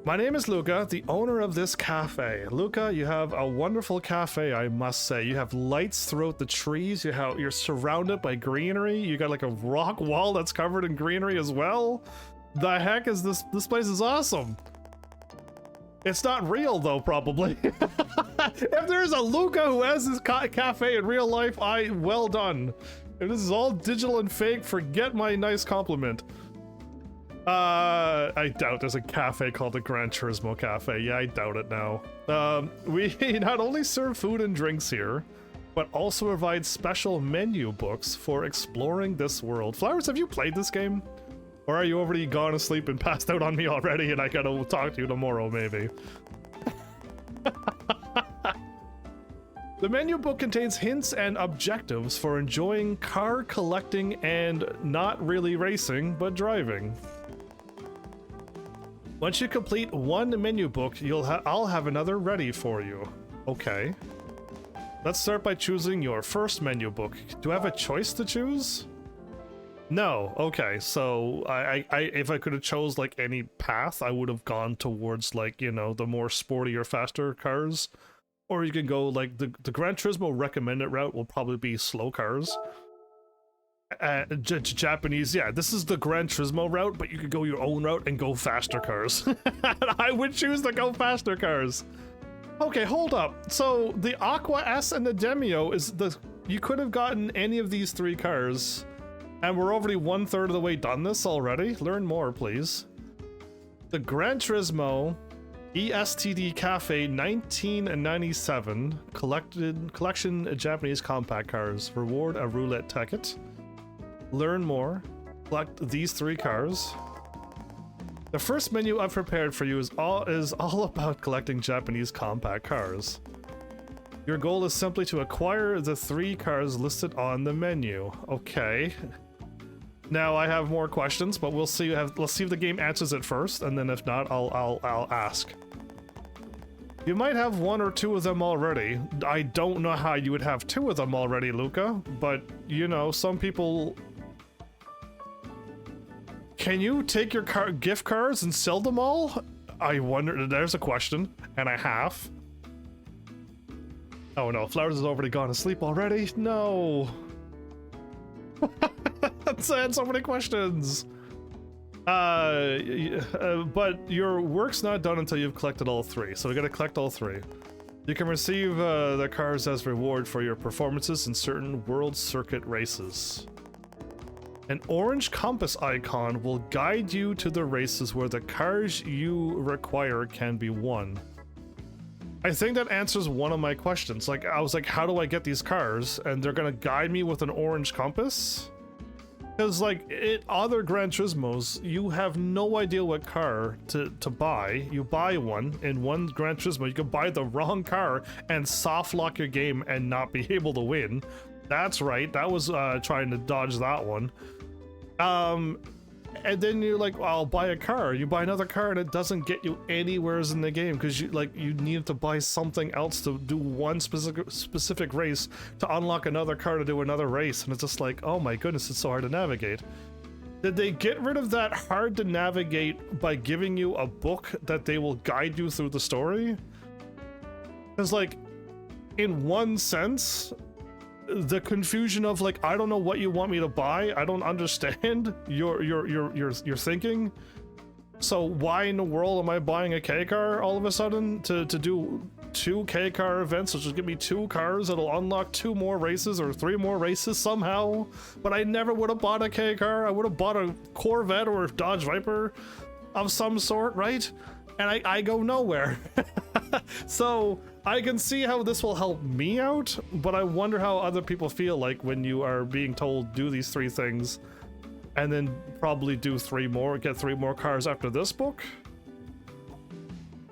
My name is Luca, the owner of this cafe. Luca, you have a wonderful cafe, I must say. You have lights throughout the trees, you're surrounded by greenery, you got like a rock wall that's covered in greenery as well. The heck is this? This place is awesome. It's not real though, probably. If there's a Luca who has this cafe in real life, well done. If this is all digital and fake, forget my nice compliment. I doubt there's a cafe called the Gran Turismo Cafe. Yeah, I doubt it now. We not only serve food and drinks here, but also provide special menu books for exploring this world. Flowers, have you played this game? Or are you already gone asleep and passed out on me already and I gotta talk to you tomorrow, maybe? The menu book contains hints and objectives for enjoying car collecting and not really racing, but driving. Once you complete one menu book, I'll have another ready for you. Okay. Let's start by choosing your first menu book. Do I have a choice to choose? No. Okay, so if I could have chose like any path, I would have gone towards like, you know, the more sporty or faster cars. Or you can go like the Gran Turismo recommended route will probably be slow cars. Japanese, yeah, this is the Gran Turismo route, but you could go your own route and go faster cars. I would choose to go faster cars. Okay, hold up. So the Aqua S and the Demio you could have gotten any of these three cars. And we're already 1/3 of the way done this already? Learn more, please. The Gran Turismo ESTD Cafe 1997 collection Japanese compact cars. Reward a roulette ticket. Learn more. Collect these three cars. The first menu I've prepared for you is all about collecting Japanese compact cars. Your goal is simply to acquire the three cars listed on the menu. Okay. Now I have more questions, but we'll see. Let's see if the game answers it first, and then if not, I'll ask. You might have one or two of them already. I don't know how you would have two of them already, Luca, but you know, some people. Can you take your gift cards and sell them all? I wonder. There's a question and a half. Oh no, Flowers has already gone to sleep already? No. That's so many questions. But your work's not done until you've collected all 3, so we gotta collect all 3. You can receive the cars as reward for your performances in certain world circuit races. An orange compass icon will guide you to the races where the cars you require can be won. I think that answers one of my questions. Like, I was like, how do I get these cars? And they're gonna guide me with an orange compass? Because, like, in other Gran Turismos, you have no idea what car to buy. You buy one in one Gran Turismo, you can buy the wrong car and soft lock your game and not be able to win. That's right, that was trying to dodge that one. And then you're like, well, I'll buy a car. You buy another car and it doesn't get you anywhere in the game because you need to buy something else to do one specific race to unlock another car to do another race, and it's just like, oh my goodness, it's so hard to navigate. Did they get rid of that hard to navigate by giving you a book that they will guide you through the story? Because, like, in one sense, the confusion of, like, I don't know what you want me to buy, I don't understand your thinking, so why in the world am I buying a K car all of a sudden to do 2 K car events, which will give me 2 cars that'll unlock 2 more races or 3 more races somehow? But I never would have bought a K car. I would have bought a Corvette or a Dodge Viper of some sort, right? And I go nowhere. So I can see how this will help me out, but I wonder how other people feel like when you are being told do these 3 things and then probably do 3 more, get 3 more cars after this book.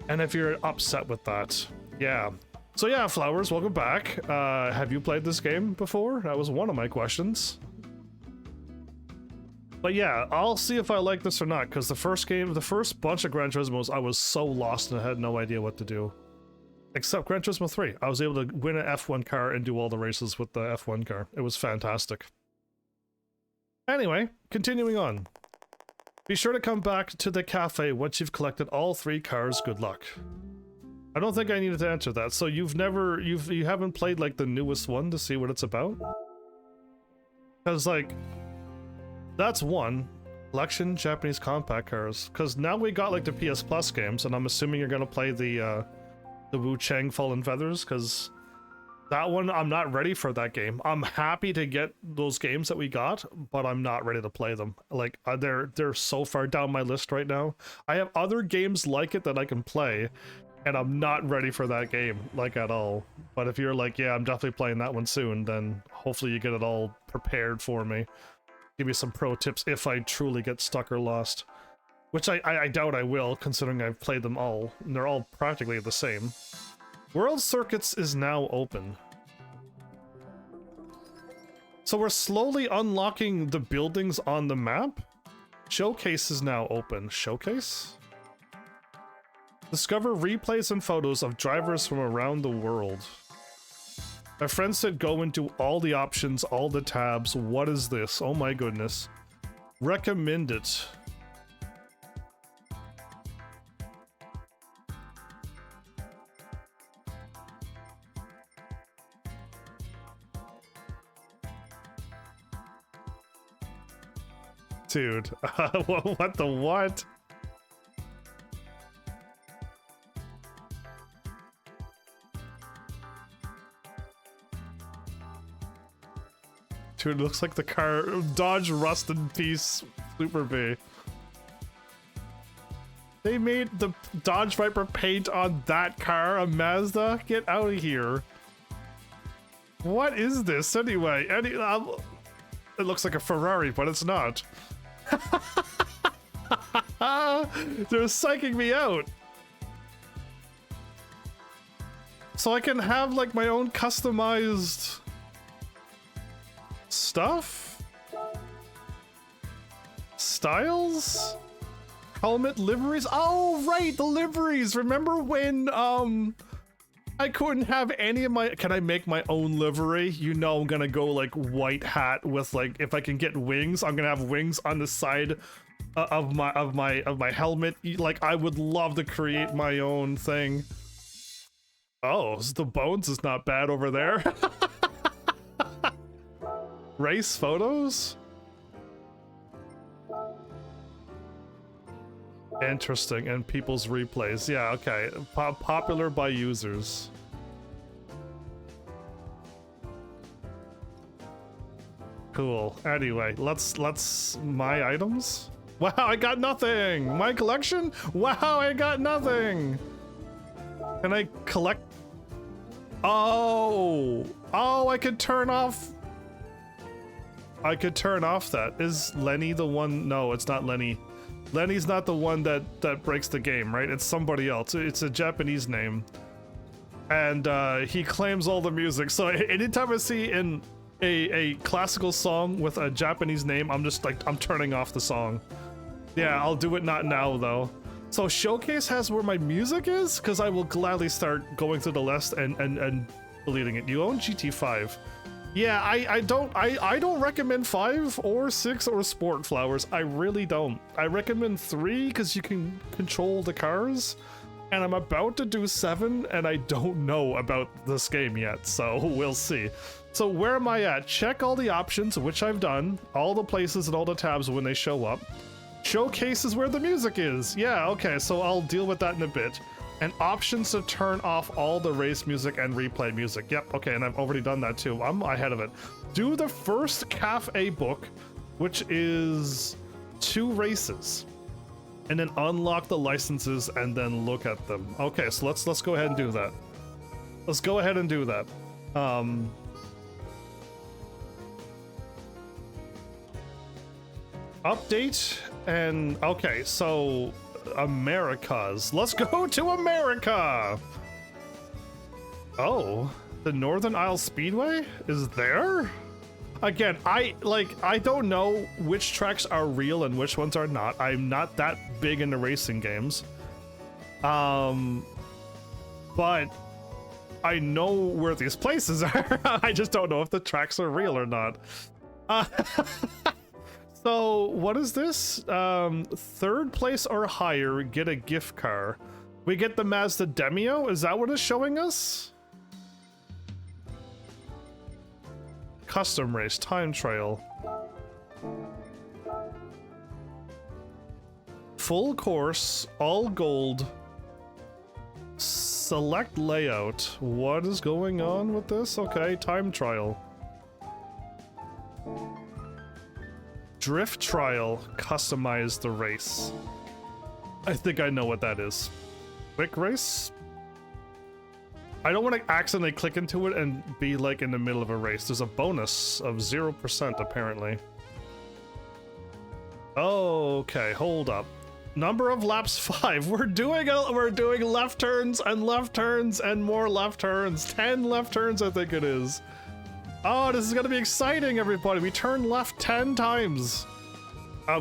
And if you're upset with that, yeah. So yeah, Flowers, welcome back. Have you played this game before? That was one of my questions. But yeah, I'll see if I like this or not, because the first bunch of Gran Turismos, I was so lost and I had no idea what to do. Except Gran Turismo 3. I was able to win an F1 car and do all the races with the F1 car. It was fantastic. Anyway, continuing on. Be sure to come back to the cafe once you've collected all 3 cars. Good luck. I don't think I needed to answer that. So you haven't played like the newest one to see what it's about? Because like, that's one. Collection Japanese compact cars. Because now we got like the PS Plus games, and I'm assuming you're gonna play the Wu Chang Fallen Feathers, because that one, I'm not ready for that game. I'm happy to get those games that we got, but I'm not ready to play them. Like, they're so far down my list right now. I have other games like it that I can play, and I'm not ready for that game, like, at all. But if you're like, yeah, I'm definitely playing that one soon, then hopefully you get it all prepared for me. Give me some pro tips if I truly get stuck or lost. Which I doubt I will, considering I've played them all, and they're all practically the same. World Circuits is now open. So we're slowly unlocking the buildings on the map? Showcase is now open. Showcase? Discover replays and photos of drivers from around the world. My friend said go into all the options, all the tabs. What is this? Oh my goodness. Recommend it. Dude, what the what? Dude, it looks like the car Dodge Rust in Peace Super B. They made the Dodge Viper paint on that car a Mazda? Get out of here. What is this anyway? It looks like a Ferrari, but it's not. They're psyching me out. So I can have like my own customized stuff? Styles? Helmet liveries? Oh, right, the liveries. Remember when I couldn't have any of my... Can I make my own livery? You know I'm gonna go like white hat with like, if I can get wings, I'm gonna have wings on the side of my helmet. Like, I would love to create my own thing. Oh, the bones is not bad over there. Race photos? Interesting, and people's replays. Yeah, okay. Popular by users. Cool. Anyway, let's my items. Wow, I got nothing. My collection? Wow, I got nothing. Can I collect? Oh, I could turn off. I could turn off that. Is Lenny the one? No, it's not Lenny. Lenny's not the one that breaks the game, right? It's somebody else. It's a Japanese name, and he claims all the music. So anytime I see in a classical song with a Japanese name, I'm just like, I'm turning off the song. Yeah, I'll do it not now though. So Showcase has where my music is, because I will gladly start going through the list and deleting it. You own GT5. Yeah, I don't recommend 5 or 6 or Sport Flowers. I really don't. I recommend 3 because you can control the cars, and I'm about to do 7 and I don't know about this game yet, so we'll see. So where am I at? Check all the options, which I've done, all the places and all the tabs when they show up. Showcase is where the music is. Yeah, okay, so I'll deal with that in a bit. And options to turn off all the race music and replay music. Yep, okay, and I've already done that too. I'm ahead of it. Do the first cafe book, which is 2 races. And then unlock the licenses and then look at them. Okay, so let's go ahead and do that. Let's go ahead and do that. Update and okay, so Americas. Let's go to America. Oh, the Northern Isle Speedway is there? Again, I don't know which tracks are real and which ones are not. I'm not that big into racing games. But I know where these places are. I just don't know if the tracks are real or not. So what is this? 3rd place or higher, get a gift car. We get the Mazda Demio? Is that what it's showing us? Custom race, time trial. Full course, all gold. Select layout. What is going on with this? Okay, time trial. Drift trial, customize the race. I think I know what that is. Quick race? I don't want to accidentally click into it and be like in the middle of a race. There's a bonus of 0% apparently. Okay, hold up. Number of laps 5. We're doing left turns and more left turns. 10 left turns, I think it is. Oh, this is gonna be exciting, everybody. We turn left 10 times.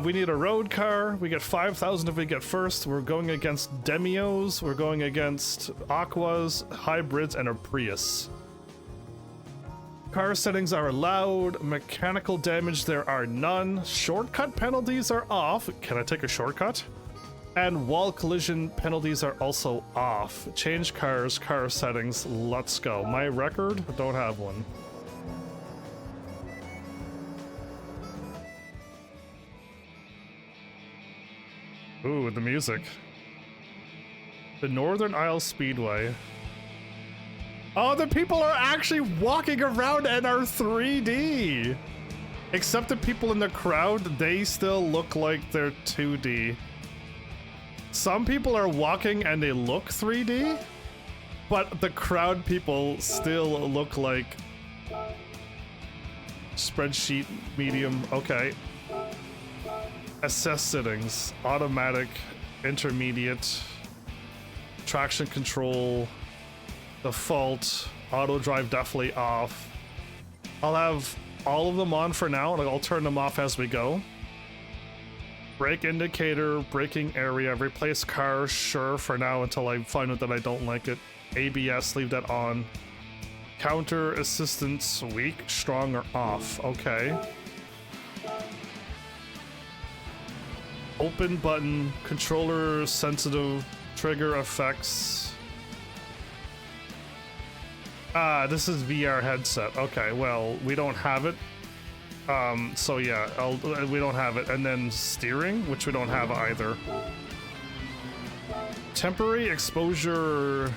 We need a road car. We get 5,000 if we get first. We're going against Demios. We're going against Aquas, hybrids, and a Prius. Car settings are allowed. Mechanical damage, there are none. Shortcut penalties are off. Can I take a shortcut? And wall collision penalties are also off. Change cars, car settings. Let's go. My record? Don't have one. Ooh, the music. The Northern Isle Speedway. Oh, the people are actually walking around and are 3D. Except the people in the crowd, they still look like they're 2D. Some people are walking and they look 3D, but the crowd people still look like spreadsheet medium. Okay. Assess settings, automatic, intermediate, traction control, default, auto drive definitely off. I'll have all of them on for now, and I'll turn them off as we go. Brake indicator, braking area, replace car, sure for now until I find out that I don't like it. ABS, leave that on. Counter assistance, weak, strong, or off. Okay. Open button, controller sensitive, trigger effects. This is VR headset. Okay, well, we don't have it. So yeah, we don't have it. And then steering, which we don't have either. Temporary exposure.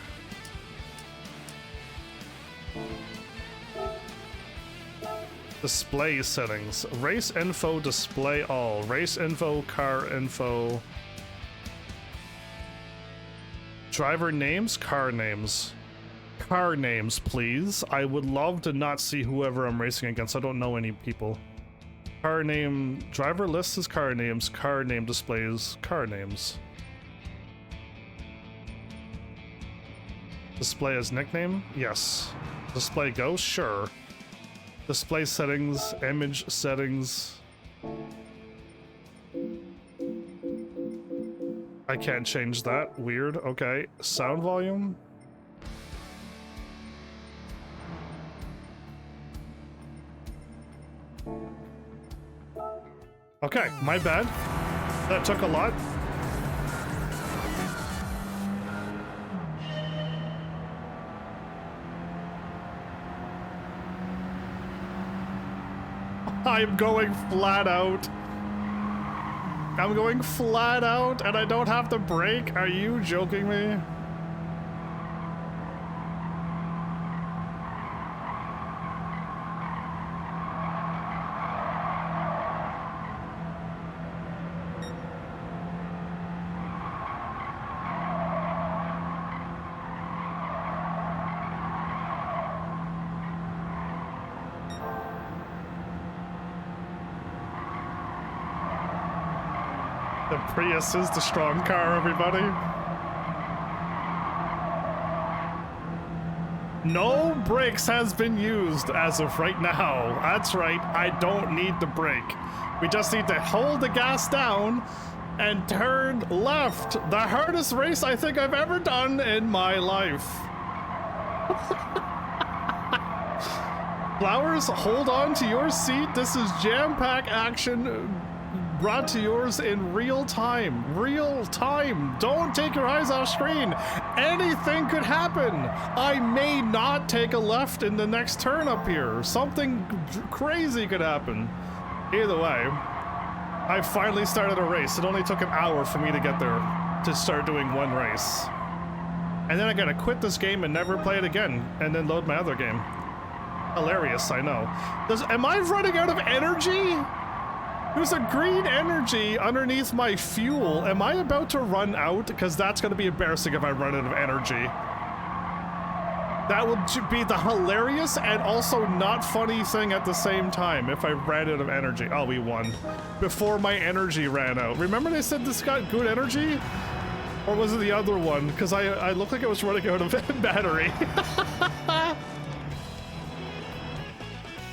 Display settings. Race info, display all. Race info, car info. Driver names, car names. Car names, please. I would love to not see whoever I'm racing against. I don't know any people. Car name. Driver list is car names. Car name displays car names. Display as nickname? Yes. Display ghost? Sure. Display settings, image settings. I can't change that. Weird. Okay. Sound volume. Okay, my bad. That took a lot. I'm going flat out. I'm going flat out and I don't have to brake? Are you joking me? The Prius is the strong car, everybody. No brakes has been used as of right now. That's right, I don't need to brake. We just need to hold the gas down and turn left. The hardest race I think I've ever done in my life. Flowers, hold on to your seat. This is jam-pack action brought to yours in real time. Real time. Don't take your eyes off screen. Anything could happen. I may not take a left in the next turn up here. Something crazy could happen. Either way, I finally started a race. It only took an hour for me to get there to start doing one race. And then I gotta quit this game and never play it again and then load my other game. Hilarious, I know. Am I running out of energy? There's a green energy underneath my fuel. Am I about to run out? Because that's going to be embarrassing if I run out of energy. That would be the hilarious and also not funny thing at the same time if I ran out of energy. Oh, we won. Before my energy ran out. Remember they said this got good energy? Or was it the other one? Because I looked like I was running out of battery.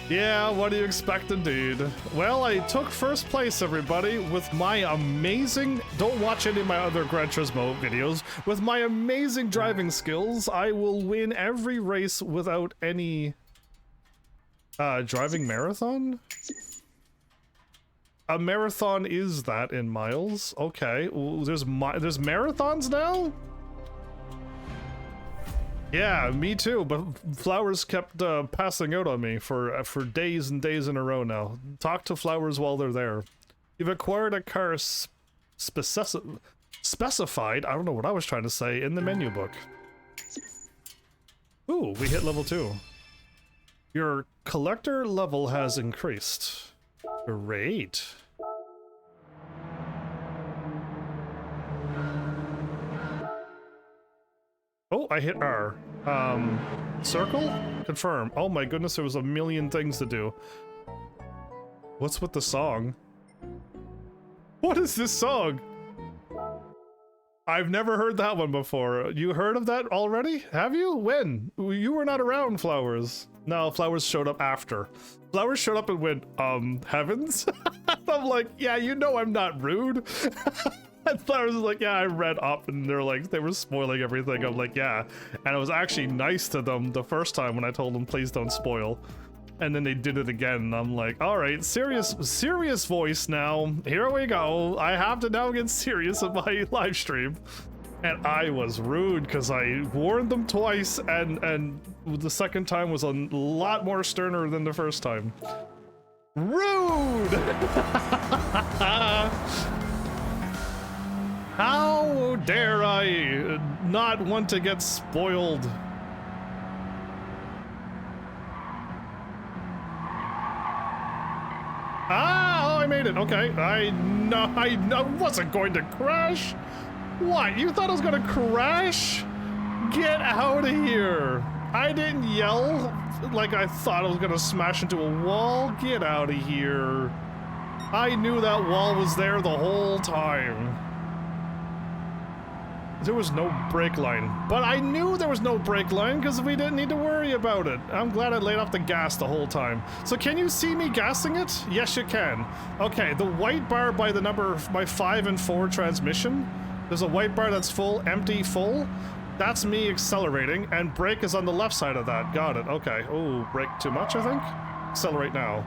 Yeah, what do you expect indeed? Well, I took first place, everybody, with my amazing... Don't watch any of my other Gran Turismo videos. With my amazing driving skills, I will win every race without any... driving marathon? A marathon is that in miles? Okay, well, there's marathons now? Yeah, me too, but Flowers kept passing out on me for days and days in a row now. Talk to Flowers while they're there. You've acquired a car specified, I don't know what I was trying to say, in the menu book. Ooh, we hit level 2. Your collector level has increased. Great. Oh, I hit R. Circle? Confirm. Oh my goodness, there was a million things to do. What's with the song? What is this song? I've never heard that one before. You heard of that already? Have you? When? You were not around, Flowers. No, Flowers showed up after. Flowers showed up and went, heavens? I'm like, yeah, you know I'm not rude. And Flowers was like, yeah, I read up, and they're like, they were spoiling everything. I'm like, yeah. And I was actually nice to them the first time when I told them, please don't spoil. And then they did it again, and I'm like, all right, serious voice now. Here we go. I have to now get serious in my live stream. And I was rude because I warned them twice, and the second time was a lot more sterner than the first time. Rude! How dare I not want to get spoiled? Ah, oh, I made it. Okay, I wasn't going to crash. What? You thought I was gonna crash? Get out of here. I didn't yell like I thought I was gonna smash into a wall. Get out of here. I knew that wall was there the whole time. There was no brake line, but I knew there was no brake line because we didn't need to worry about it. I'm glad I laid off the gas the whole time. So can you see me gassing it? Yes, you can. Okay, the white bar by the number, by 5 and 4 transmission, there's a white bar that's full, empty, full. That's me accelerating, and brake is on the left side of that. Got it, okay. Oh, brake too much, I think? Accelerate now.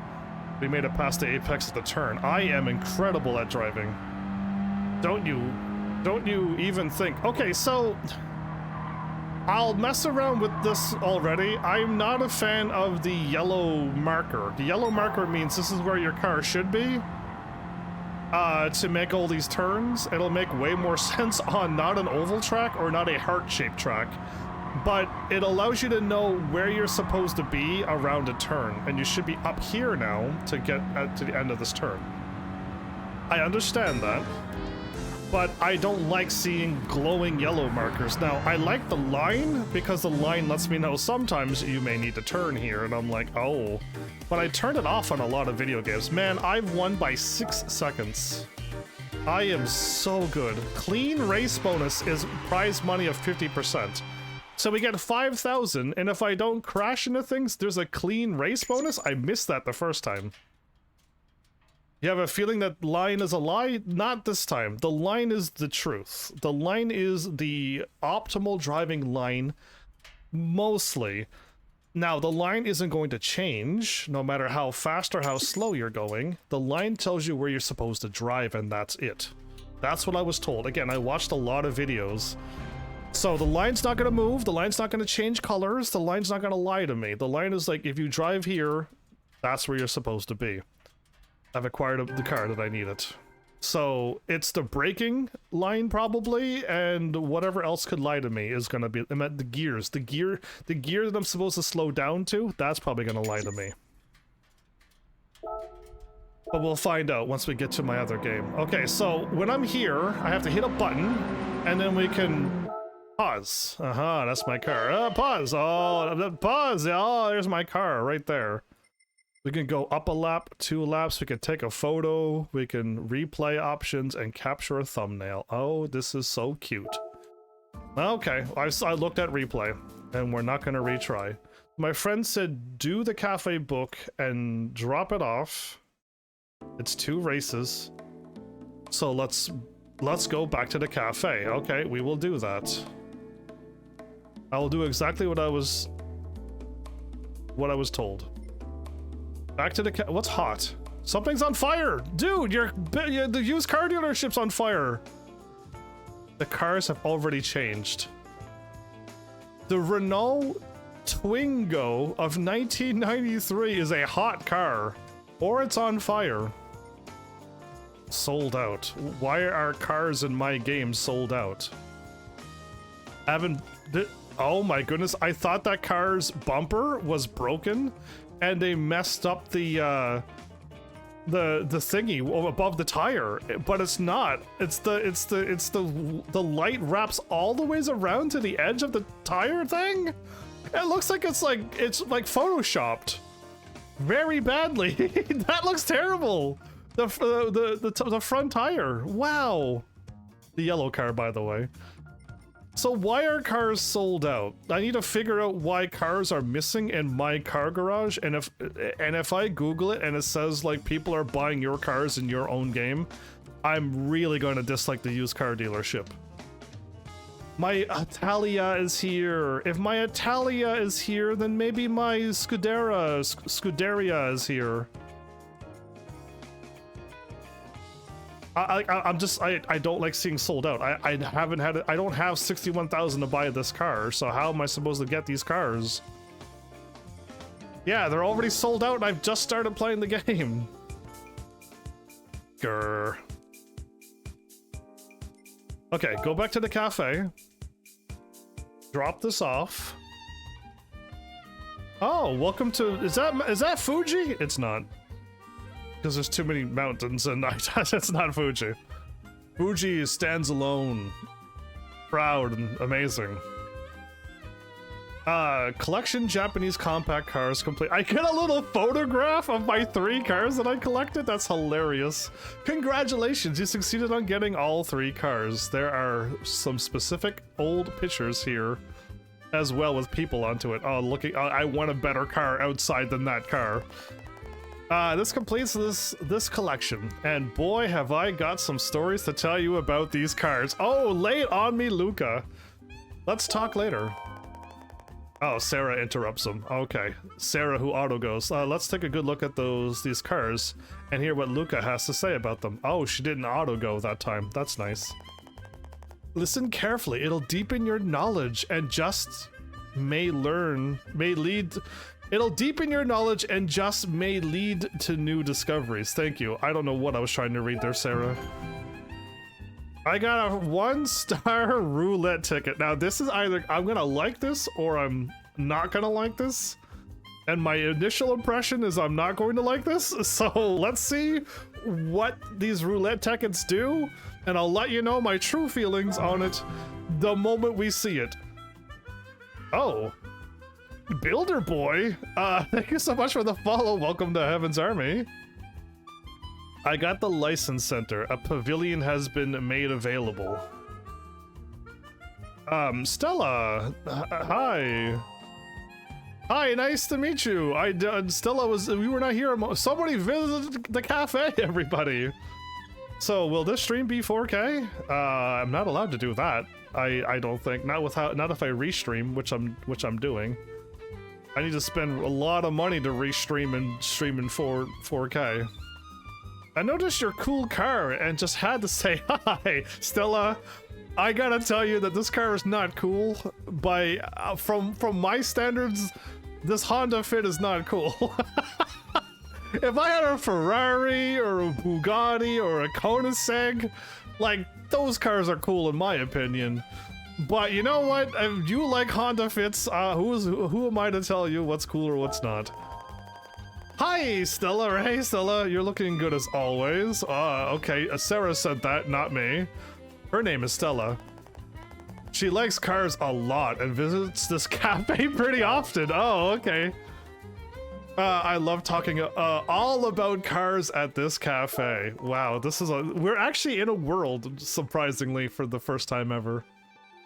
We made it past the apex of the turn. I am incredible at driving. Don't you even think. Okay, so I'll mess around with this already. I'm not a fan of the yellow marker. The yellow marker means this is where your car should be to make all these turns. It'll make way more sense on not an oval track or not a heart-shaped track, but it allows you to know where you're supposed to be around a turn, and you should be up here now to get to the end of this turn. I understand that, but I don't like seeing glowing yellow markers. Now, I like the line because the line lets me know sometimes you may need to turn here, and I'm like, oh. But I turned it off on a lot of video games. Man, I've won by 6 seconds. I am so good. Clean race bonus is prize money of 50%. So we get 5,000, and if I don't crash into things, there's a clean race bonus? I missed that the first time. You have a feeling that line is a lie? Not this time. The line is the truth. The line is the optimal driving line, mostly. Now, the line isn't going to change, no matter how fast or how slow you're going. The line tells you where you're supposed to drive, and that's it. That's what I was told. Again, I watched a lot of videos. So the line's not going to move, the line's not going to change colors, the line's not going to lie to me. The line is like, if you drive here, that's where you're supposed to be. I've acquired the car that I needed. So it's the braking line probably, and whatever else could lie to me is gonna be, I meant the gears. The gear that I'm supposed to slow down to, that's probably gonna lie to me. But we'll find out once we get to my other game. Okay, so when I'm here, I have to hit a button, and then we can pause. That's my car. Pause. Oh, pause. Oh, there's my car right there. We can go up a lap, 2 laps, we can take a photo, we can replay options, and capture a thumbnail. Oh, this is so cute. Okay, I looked at replay, and we're not going to retry. My friend said do the cafe book and drop it off. It's 2 races. So let's go back to the cafe. Okay, we will do that. I will do exactly what I was told. Back to the what's hot? Something's on fire! Dude, the used car dealership's on fire! The cars have already changed. The Renault Twingo of 1993 is a hot car. Or it's on fire. Sold out. Why are cars in my game sold out? Oh my goodness, I thought that car's bumper was broken. And they messed up the thingy above the tire, but it's not. It's the light wraps all the ways around to the edge of the tire thing. It looks like it's like photoshopped very badly. That looks terrible. The front tire. Wow. The yellow car, by the way. So why are cars sold out? I need to figure out why cars are missing in my car garage, and if I Google it and it says like people are buying your cars in your own game, I'm really going to dislike the used car dealership. My Italia is here. If my Italia is here, then maybe my Scuderia is here. I don't like seeing sold out. I haven't had it. I don't have 61,000 to buy this car, so how am I supposed to get these cars? Yeah, they're already sold out and I've just started playing the game. Grr. Okay, go back to the cafe. Drop this off. Oh, welcome to, is that Fuji? It's not. Because there's too many mountains and it's not Fuji. Fuji stands alone. Proud and amazing. Collection Japanese compact cars complete. I get a little photograph of my 3 cars that I collected? That's hilarious. Congratulations, you succeeded on getting all 3 cars. There are some specific old pictures here as well with people onto it. Oh, looking, I want a better car outside than that car. This completes this collection, and boy have I got some stories to tell you about these cars. Oh, lay it on me, Luca. Let's talk later. Oh, Sarah interrupts him. Okay, Sarah who auto goes. Let's take a good look at these cars and hear what Luca has to say about them. Oh, she didn't auto go that time. That's nice. Listen carefully. It'll deepen your knowledge and just may lead. It'll deepen your knowledge and just may lead to new discoveries. Thank you. I don't know what I was trying to read there, Sarah. I got a 1-star roulette ticket. Now, this is either I'm gonna like this or I'm not gonna like this. And my initial impression is I'm not going to like this. So let's see what these roulette tickets do. And I'll let you know my true feelings on it the moment we see it. Oh. Builder Boy, thank you so much for the follow. Welcome to Heaven's Army. I got the license center. A pavilion has been made available. Stella, hi. Hi, nice to meet you. Stella we were not here. Somebody visited the cafe, everybody. So will this stream be 4K? I'm not allowed to do that. I don't think. Not if I restream, which I'm doing. I need to spend a lot of money to restream and stream in 4K. I noticed your cool car and just had to say hi, Stella. I gotta tell you that this car is not cool. From my standards, this Honda Fit is not cool. If I had a Ferrari or a Bugatti or a Koenigsegg, like, those cars are cool in my opinion. But you know what? If you like Honda Fits, who am I to tell you what's cool or what's not? Hi, Stella. Hey, Stella. You're looking good as always. Okay. Sarah said that, not me. Her name is Stella. She likes cars a lot and visits this cafe pretty often. Oh, okay. I love talking all about cars at this cafe. Wow, we're actually in a world, surprisingly, for the first time ever.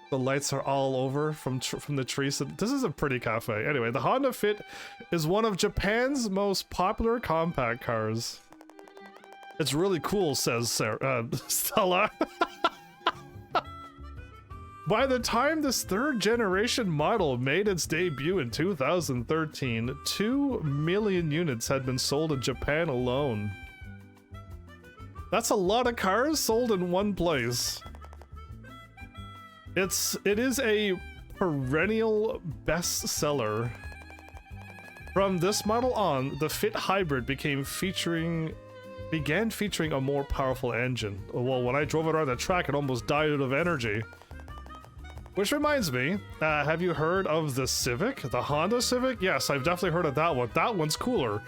The lights are all over from the trees. This is a pretty cafe. Anyway, the Honda Fit is one of Japan's most popular compact cars. It's really cool, says Stella. By the time this 3rd generation model made its debut in 2013, 2 million units had been sold in Japan alone. That's a lot of cars sold in one place. It is a perennial bestseller. From this model on, the Fit Hybrid began featuring a more powerful engine. Well, when I drove it around the track, it almost died out of energy. Which reminds me, have you heard of the Civic? The Honda Civic? Yes, I've definitely heard of that one. That one's cooler.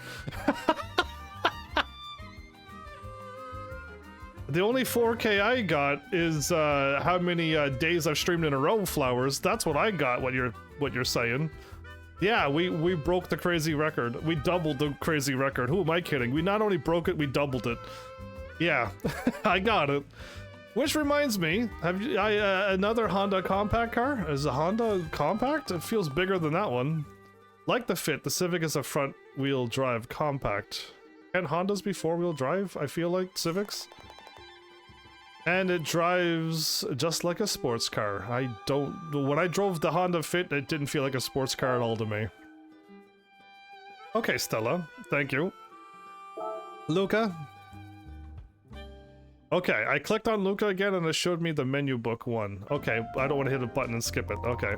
The only 4K I got is how many days I've streamed in a row, Flowers. That's what I got, what you're saying. Yeah, we broke the crazy record. We doubled the crazy record. Who am I kidding? We not only broke it, we doubled it. Yeah, I got it. Which reminds me, another Honda compact car? Is a Honda compact? It feels bigger than that one. Like the Fit, the Civic is a front-wheel drive compact. Can Hondas be four-wheel drive? I feel like Civics. And it drives just like a sports car. When I drove the Honda Fit, it didn't feel like a sports car at all to me. Okay, Stella, thank you. Luca? Okay, I clicked on Luca again and it showed me the menu book one. Okay, I don't want to hit a button and skip it. Okay.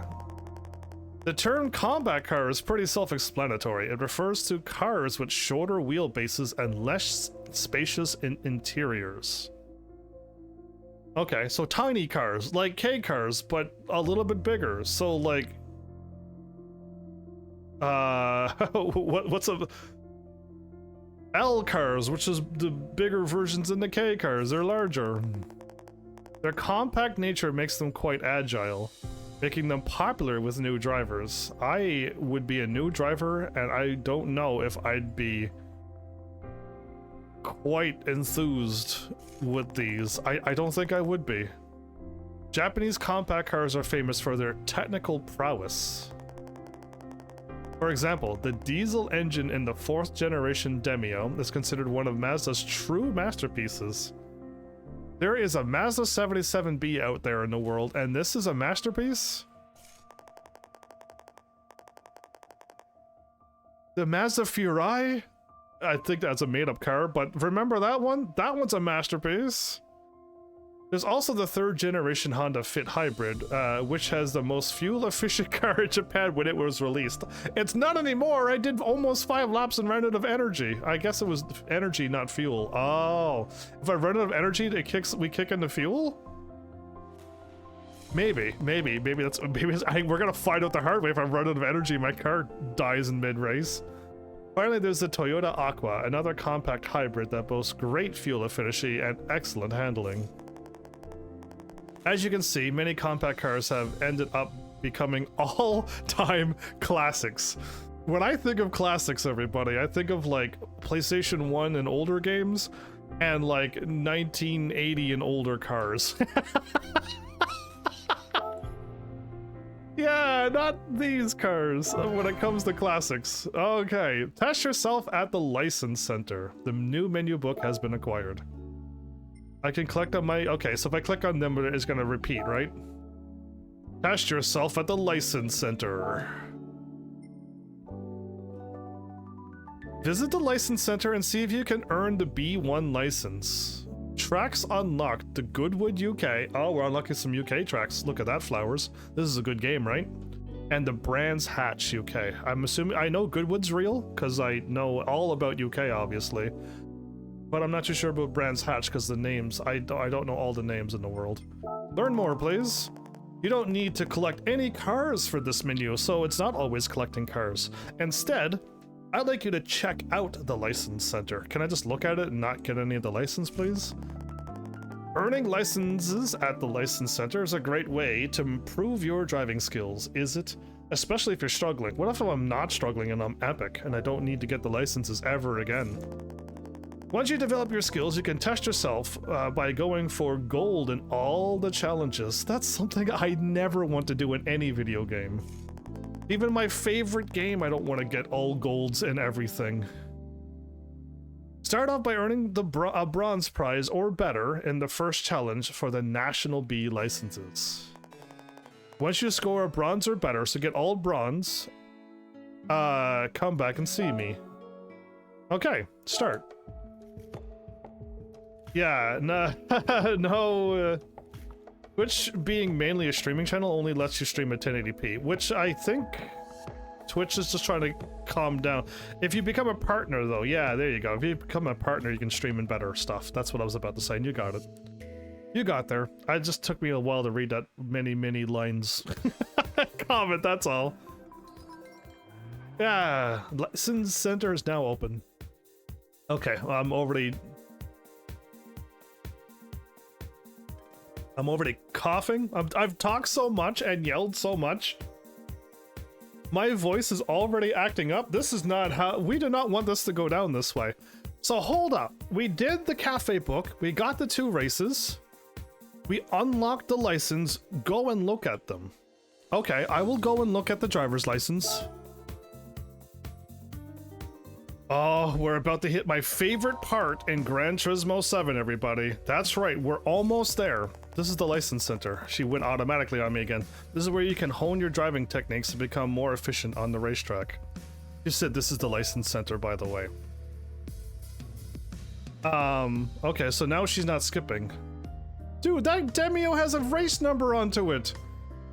The term combat car is pretty self-explanatory. It refers to cars with shorter wheelbases and less spacious interiors. Okay, so tiny cars, like K cars, but a little bit bigger. So like, what's a L cars, which is the bigger versions than the K cars. They're larger. Their compact nature makes them quite agile, making them popular with new drivers. I would be a new driver, and I don't know if I'd be quite enthused with these. I don't think I would be. Japanese compact cars are famous for their technical prowess. For example, the diesel engine in the 4th generation Demio is considered one of Mazda's true masterpieces. There is a Mazda 77B out there in the world, and this is a masterpiece? The Mazda Furai? I think that's a made-up car, but remember that one? That one's a masterpiece. There's also the 3rd generation Honda Fit Hybrid, which has the most fuel-efficient car in Japan when it was released. It's not anymore! I did almost 5 laps and ran out of energy. I guess it was energy, not fuel. Oh, if I run out of energy, we kick into fuel? Maybe that's, we're gonna find out the hard way. If I run out of energy, my car dies in mid-race. Finally, there's the Toyota Aqua, another compact hybrid that boasts great fuel efficiency and excellent handling. As you can see, many compact cars have ended up becoming all-time classics. When I think of classics, everybody, I think of like PlayStation 1 and older games, and like 1980 and older cars. Yeah, not these cars when it comes to classics. Okay, test yourself at the License Center. The new menu book has been acquired. I can click on my... Okay, so if I click on them, it's going to repeat, right? Test yourself at the License Center. Visit the License Center and see if you can earn the B1 license. Tracks unlocked. The Goodwood UK. Oh, we're unlocking some UK tracks. Look at that, flowers. This is a good game, right? And the Brands Hatch UK. I'm assuming... I know Goodwood's real, because I know all about UK, obviously. But I'm not too sure about Brands Hatch because the names, I don't know all the names in the world. Learn more, please. You don't need to collect any cars for this menu, so it's not always collecting cars. Instead, I'd like you to check out the License Center. Can I just look at it and not get any of the license, please? Earning licenses at the License Center is a great way to improve your driving skills, is it? Especially if you're struggling. What if I'm not struggling and I'm epic and I don't need to get the licenses ever again? Once you develop your skills, you can test yourself by going for gold in all the challenges. That's something I never want to do in any video game. Even my favorite game, I don't want to get all golds in everything. Start off by earning a bronze prize or better in the first challenge for the National B licenses. Once you score a bronze or better, so get all bronze, come back and see me. Okay, start. Yeah, no, no. Twitch being mainly a streaming channel only lets you stream at 1080p, which I think Twitch is just trying to calm down. If you become a partner, though, yeah, there you go. If you become a partner, you can stream in better stuff. That's what I was about to say, and you got it. You got there. It just took me a while to read that many lines comment, that's all. Yeah, License Center is now open. Okay, I'm already coughing. I've talked so much and yelled so much. My voice is already acting up. This is not how... We do not want this to go down this way. So hold up. We did the cafe book. We got the 2 races. We unlocked the license. Go and look at them. Okay, I will go and look at the driver's license. Oh, we're about to hit my favorite part in Gran Turismo 7, everybody. That's right, we're almost there. This is the License Center. She went automatically on me again. This is where you can hone your driving techniques to become more efficient on the racetrack. You said this is the License Center, by the way. Okay, so now she's not skipping. Dude, that Demio has a race number onto it!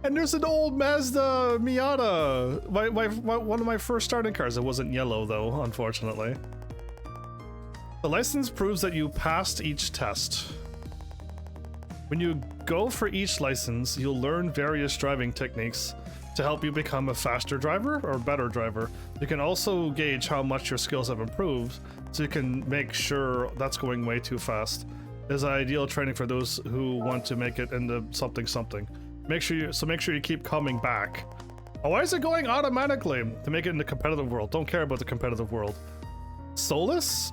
And there's an old Mazda Miata! One of my first starting cars. It wasn't yellow, though, unfortunately. The license proves that you passed each test. When you go for each license, you'll learn various driving techniques to help you become a faster driver or better driver. You can also gauge how much your skills have improved, so you can make sure that's going way too fast. Is ideal training for those who want to make it into something. Make sure you keep coming back. Oh, why is it going automatically to make it in the competitive world? Don't care about the competitive world. Solus?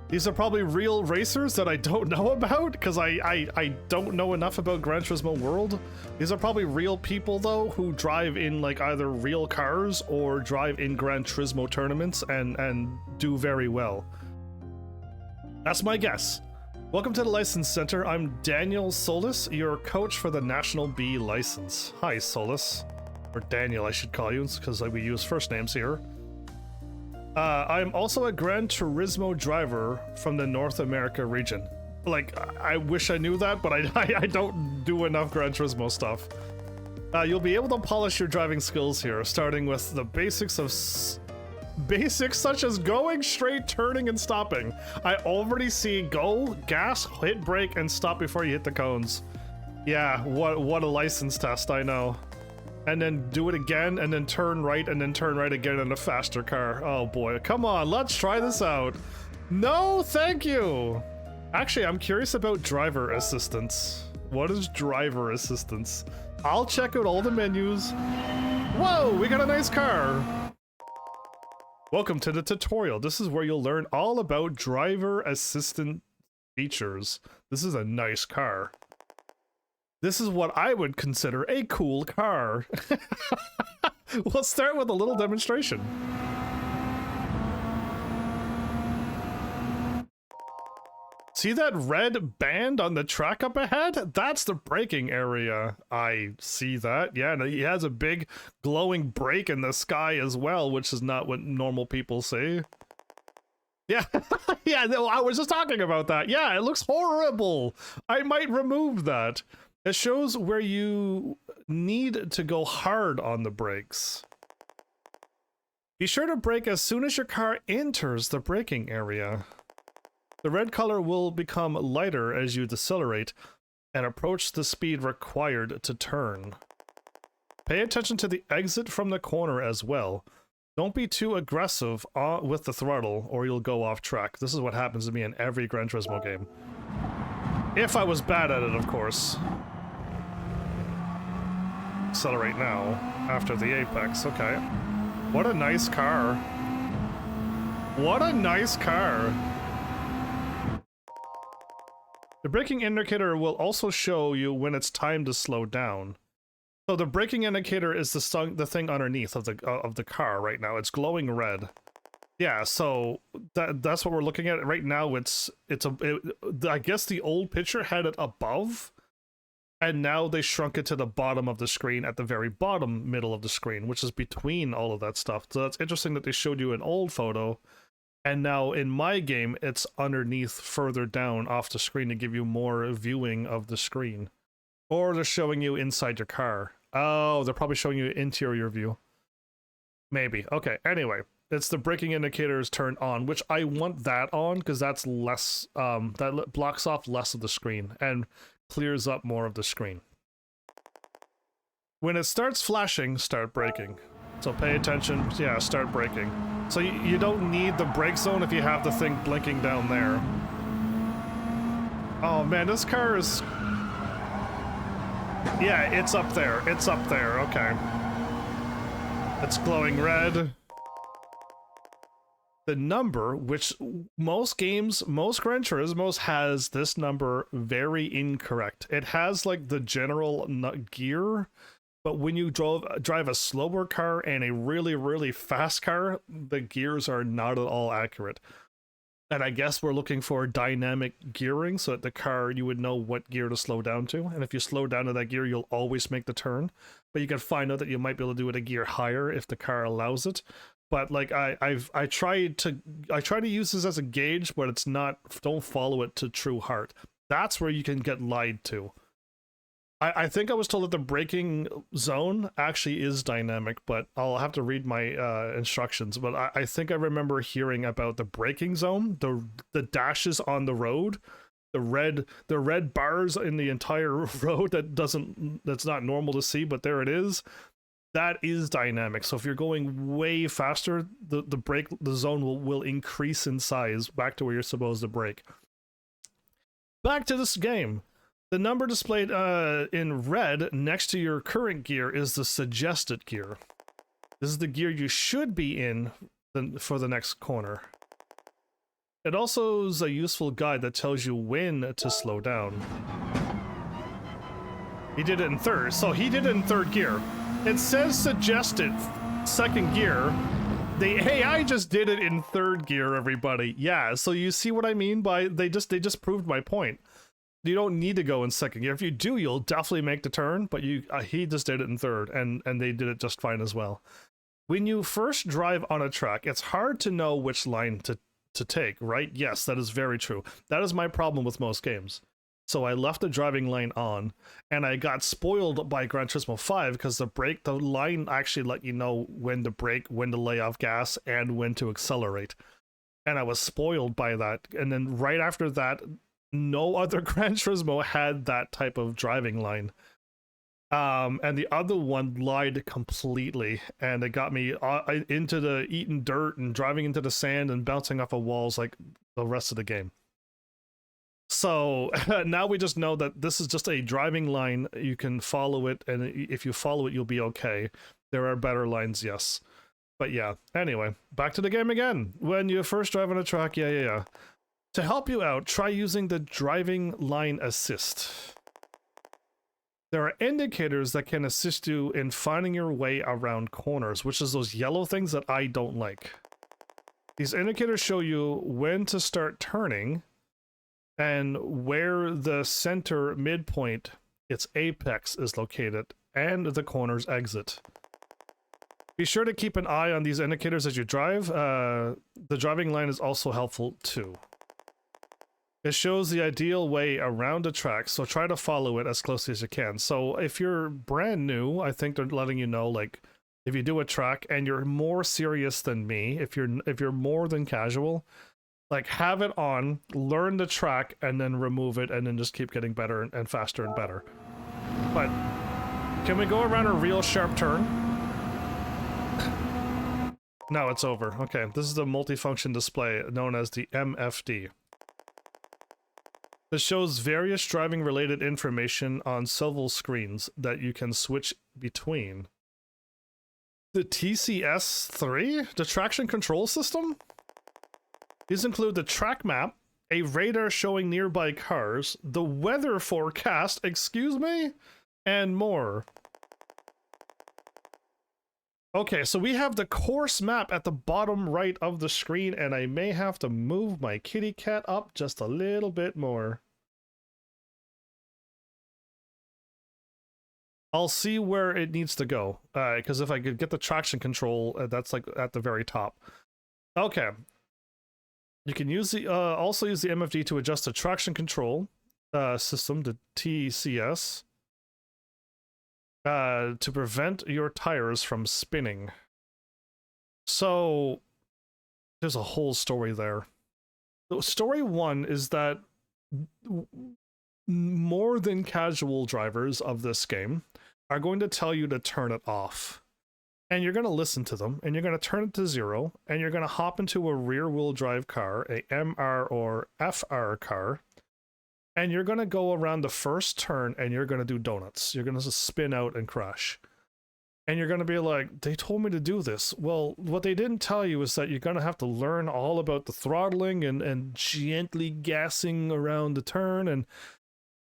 These are probably real racers that I don't know about because I don't know enough about Gran Turismo World. These are probably real people though who drive in like either real cars or drive in Gran Turismo tournaments and do very well. That's my guess. Welcome to the License Center. I'm Daniel Solis, your coach for the National B license. Hi, Solis. Or Daniel, I should call you, because we use first names here. I'm also a Gran Turismo driver from the North America region. Like, I wish I knew that, but I don't do enough Gran Turismo stuff. You'll be able to polish your driving skills here, starting with the basics of basics such as going straight, turning, and stopping. I already see go, gas, hit brake, and stop before you hit the cones. Yeah, what a license test, I know. And then do it again, and then turn right, and then turn right again in a faster car. Oh boy, come on, let's try this out. No, thank you! Actually, I'm curious about driver assistance. What is driver assistance? I'll check out all the menus. Whoa, we got a nice car! Welcome to the tutorial. This is where you'll learn all about driver assistant features. This is a nice car. This is what I would consider a cool car. We'll start with a little demonstration. See that red band on the track up ahead? That's the braking area. I see that. Yeah, and he has a big glowing brake in the sky as well, which is not what normal people see. Yeah, yeah, I was just talking about that. Yeah, it looks horrible. I might remove that. It shows where you need to go hard on the brakes. Be sure to brake as soon as your car enters the braking area. The red color will become lighter as you decelerate and approach the speed required to turn. Pay attention to the exit from the corner as well. Don't be too aggressive with the throttle or you'll go off track. This is what happens to me in every Gran Turismo game. If I was bad at it, of course. Accelerate now, after the apex, okay. What a nice car. What a nice car. The braking indicator will also show you when it's time to slow down. So the braking indicator is the thing underneath of the car right now. It's glowing red. Yeah, so that's what we're looking at right now. I guess the old picture had it above. And now they shrunk it to the bottom of the screen at the very bottom middle of the screen, which is between all of that stuff. So that's interesting that they showed you an old photo. And now in my game, it's underneath further down off the screen to give you more viewing of the screen. Or they're showing you inside your car. Oh, they're probably showing you interior view. Maybe. Okay, anyway. It's the braking indicators turned on, which I want that on because that's less, that blocks off less of the screen. And clears up more of the screen. When it starts flashing, start braking. So pay attention, yeah, start braking. So you don't need the brake zone if you have the thing blinking down there. Oh man, this car is... Yeah, it's up there, okay. It's glowing red. The number, which most games, most Gran Turismos has this number very incorrect. It has like the general gear, but when you drive a slower car and a really, really fast car, the gears are not at all accurate. And I guess we're looking for dynamic gearing so that the car, you would know what gear to slow down to. And if you slow down to that gear, you'll always make the turn. But you can find out that you might be able to do it a gear higher if the car allows it. but like I try to use this as a gauge, but it's not. Don't follow it to true heart. That's where you can get lied to. I think I was told that the braking zone actually is dynamic, but I'll have to read my instructions. But I think I remember hearing about the braking zone, the dashes on the road, the red bars in the entire road that's not normal to see, but there it is. That is dynamic. So if you're going way faster, the zone will increase in size back to where you're supposed to brake. Back to this game. The number displayed in red next to your current gear is the suggested gear. This is the gear you should be in for the next corner. It also is a useful guide that tells you when to slow down. He did it in third, so he did it in third gear. It says suggested second gear. The AI just did it in third gear, everybody. Yeah, so you see what I mean by they just proved my point. You don't need to go in second gear. If you do, you'll definitely make the turn, but he just did it in third, and they did it just fine as well. When you first drive on a track, it's hard to know which line to take, right? Yes, that is very true. That is my problem with most games. So I left the driving line on, and I got spoiled by Gran Turismo 5 because the line actually let you know when to brake, when to lay off gas, and when to accelerate. And I was spoiled by that. And then right after that, no other Gran Turismo had that type of driving line. And the other one lied completely, and it got me into the eating dirt and driving into the sand and bouncing off of walls like the rest of the game. So now we just know that this is just a driving line. You can follow it, and if you follow it, you'll be okay. There are better lines, yes. But yeah, anyway, back to the game again. When you first drive on a track, yeah. To help you out, try using the driving line assist. There are indicators that can assist you in finding your way around corners, which is those yellow things that I don't like. These indicators show you when to start turning and where the center midpoint, its apex, is located, and the corner's exit. Be sure to keep an eye on these indicators as you drive. The driving line is also helpful too. It shows the ideal way around a track, so try to follow it as closely as you can. So if you're brand new, I think they're letting you know, like, if you do a track and you're more serious than me, if you're more than casual, like, have it on, learn the track, and then remove it, and then just keep getting better and faster and better. But can we go around a real sharp turn? No, it's over. Okay, this is the multifunction display known as the MFD. This shows various driving-related information on several screens that you can switch between. The TCS3? The traction control system? These include the track map, a radar showing nearby cars, the weather forecast, excuse me, and more. Okay, so we have the course map at the bottom right of the screen, and I may have to move my kitty cat up just a little bit more. I'll see where it needs to go, because if I could get the traction control, that's like at the very top. Okay. You can use the also use the MFD to adjust the traction control system, the TCS, to prevent your tires from spinning. So there's a whole story there. So story one is that more than casual drivers of this game are going to tell you to turn it off. And you're going to listen to them, and you're going to turn it to 0, and you're going to hop into a rear-wheel drive car, a MR or FR car, and you're going to go around the first turn, and you're going to do donuts. You're going to just spin out and crash. And you're going to be like, they told me to do this. Well, what they didn't tell you is that you're going to have to learn all about the throttling and gently gassing around the turn, and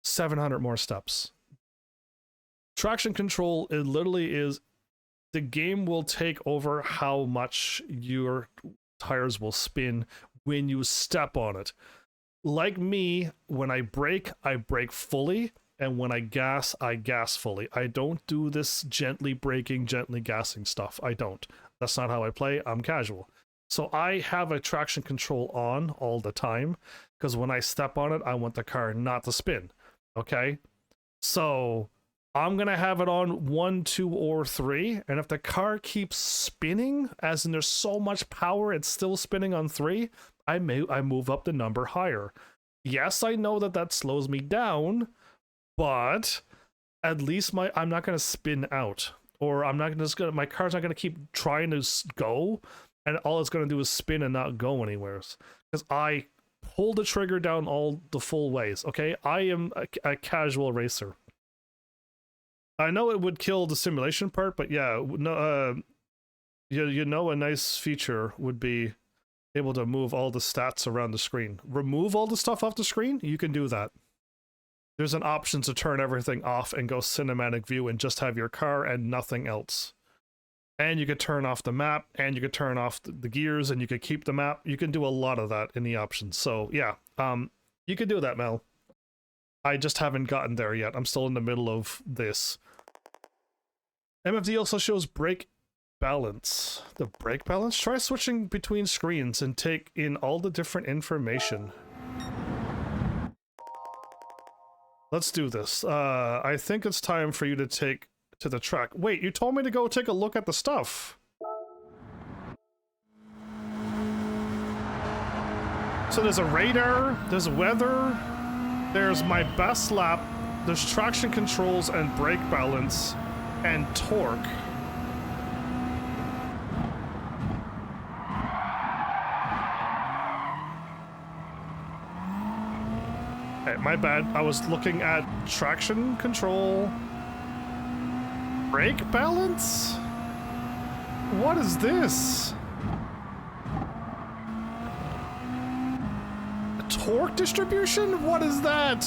700 more steps. Traction control, it literally is, the game will take over how much your tires will spin when you step on it. Like me, when I brake fully, and when I gas fully. I don't do this gently braking, gently gassing stuff. I don't. That's not how I play. I'm casual. So I have a traction control on all the time because when I step on it, I want the car not to spin. Okay? So I'm going to have it on 1, 2, or 3. And if the car keeps spinning, as in there's so much power, it's still spinning on 3, I move up the number higher. Yes, I know that slows me down, but at least I'm not going to spin out. Or I'm not just gonna, my car's not going to keep trying to go, and all it's going to do is spin and not go anywhere. Because I pull the trigger down all the full ways, okay? I am a casual racer. I know it would kill the simulation part, but yeah, no, you know, a nice feature would be able to move all the stats around the screen. Remove all the stuff off the screen? You can do that. There's an option to turn everything off and go cinematic view and just have your car and nothing else. And you could turn off the map, and you could turn off the gears, and you could keep the map. You can do a lot of that in the options. So yeah, you can do that, Mel. I just haven't gotten there yet. I'm still in the middle of this. MFD also shows brake balance. The brake balance? Try switching between screens and take in all the different information. Let's do this. I think it's time for you to take to the track. Wait, you told me to go take a look at the stuff. So there's a radar, there's weather, there's my best lap, there's traction controls and brake balance, and torque. Hey, my bad. I was looking at traction control. Brake balance? What is this? A torque distribution? What is that?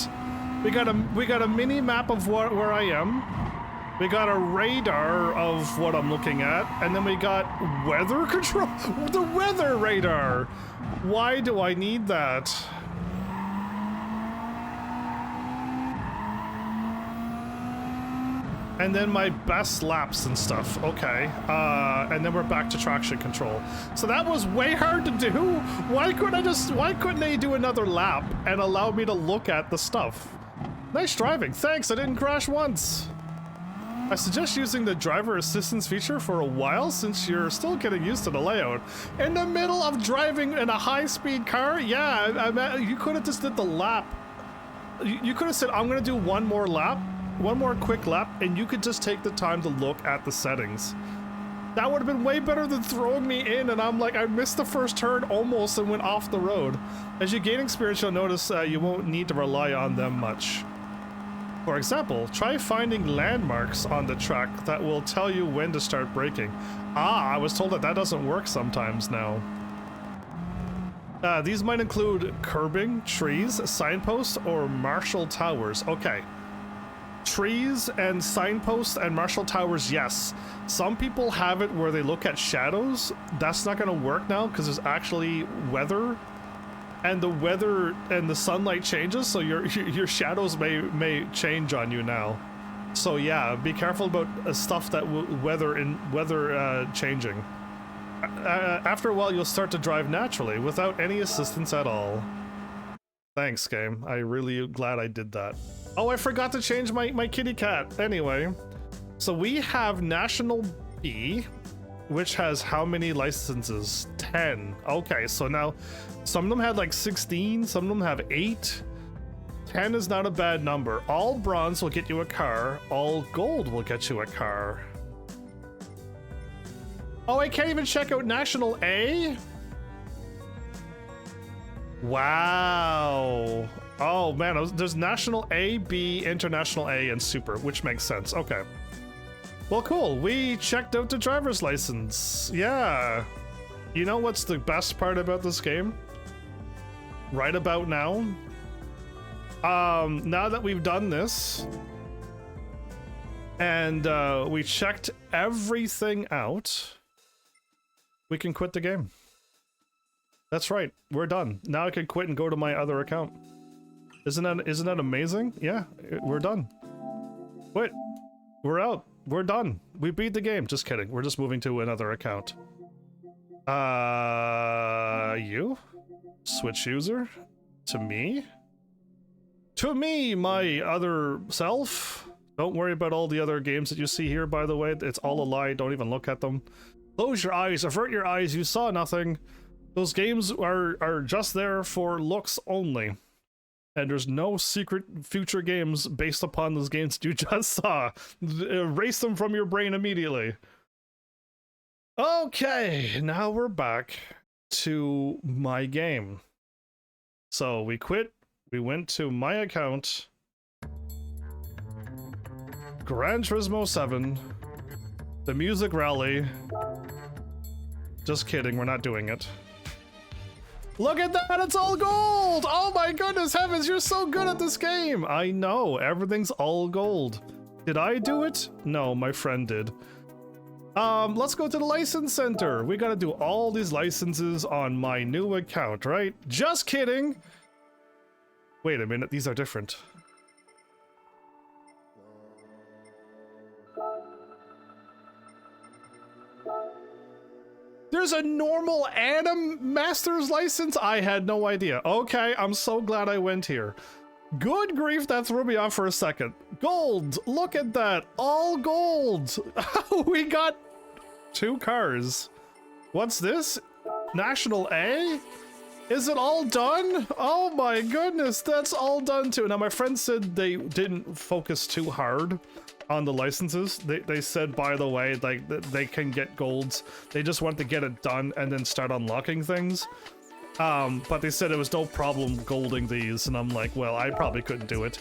We got a mini map of where I am. We got a radar of what I'm looking at, and then we got weather control. The weather radar. Why do I need that? And then my best laps and stuff. Okay. And then we're back to traction control. So that was way hard to do. Why couldn't they do another lap and allow me to look at the stuff? Nice driving. Thanks, I didn't crash once. I suggest using the driver assistance feature for a while since you're still getting used to the layout. In the middle of driving in a high-speed car? Yeah, you could have just did the lap. You could have said, I'm gonna do one more lap. One more quick lap, and you could just take the time to look at the settings. That would have been way better than throwing me in, and I'm like, I missed the first turn almost and went off the road. As you gain experience, you'll notice you won't need to rely on them much. For example, try finding landmarks on the track that will tell you when to start braking. Ah, I was told that doesn't work sometimes now. These might include curbing, trees, signposts, or Marshall Towers. Okay. Trees and signposts and Marshall Towers, yes. Some people have it where they look at shadows. That's not going to work now because there's actually weather, and the weather and the sunlight changes, so your shadows may change on you now. So yeah, be careful about stuff that weather changing. After a while, you'll start to drive naturally without any assistance at all. Thanks, game. I really glad I did that. Oh, I forgot to change my kitty cat. Anyway, so we have National B, which has how many licenses? 10. Okay, so now some of them had like 16, some of them have 8. 10 is not a bad number. All bronze will get you a car. All gold will get you a car. Oh, I can't even check out National A? Wow. Oh man, there's National A, B, International A, and Super, which makes sense. Okay. Well, cool. We checked out the driver's license. Yeah. You know what's the best part about this game? Right about now? Now that we've done this, and we checked everything out, we can quit the game. That's right. We're done. Now I can quit and go to my other account. Isn't that amazing? Yeah, we're done. Quit. We're out. we're done. We beat the game. Just kidding. We're just moving to another account. You? Switch user? To me? To me, my other self? Don't worry about all the other games that you see here, by the way. It's all a lie. Don't even look at them. Close your eyes. Avert your eyes. You saw nothing. Those games are just there for looks only. And there's no secret future games based upon those games you just saw. Erase them from your brain immediately. Okay, now we're back to my game. So we quit. We went to my account. Gran Turismo 7. The music rally. Just kidding, we're not doing it. Look at that, it's all gold! Oh my goodness heavens, you're so good at this game! I know, everything's all gold. Did I do it? No, my friend did. Let's go to the license center. We gotta do all these licenses on my new account, right? Just kidding! Wait a minute, these are different. There's a normal Anim Master's license? I had no idea. Okay, I'm so glad I went here. Good grief, that threw me off for a second. Gold, look at that, all gold. We got 2 cars. What's this? National A? Is it all done? Oh my goodness, that's all done too. Now my friend said they didn't focus too hard on the licenses. They said, by the way, like they can get golds. They just want to get it done and then start unlocking things. But they said it was no problem golding these, and I'm like, well, I probably couldn't do it.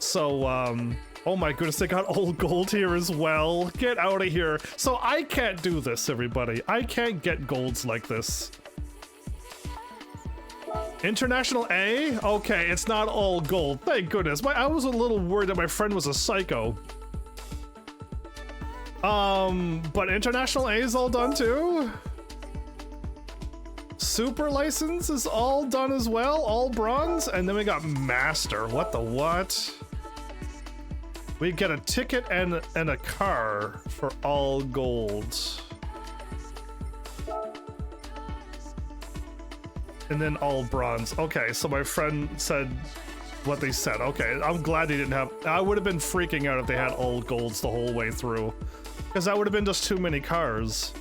So, oh my goodness, they got all gold here as well. Get out of here. So I can't do this, everybody. I can't get golds like this. International A? Okay, it's not all gold. Thank goodness. I was a little worried that my friend was a psycho. But International A is all done too? Super license is all done as well, all bronze, and then we got Master. What the what? We get a ticket and a car for all gold. And then all bronze. Okay, so my friend said what they said. Okay, I'm glad they didn't have... I would have been freaking out if they had all golds the whole way through. Because that would have been just too many cars.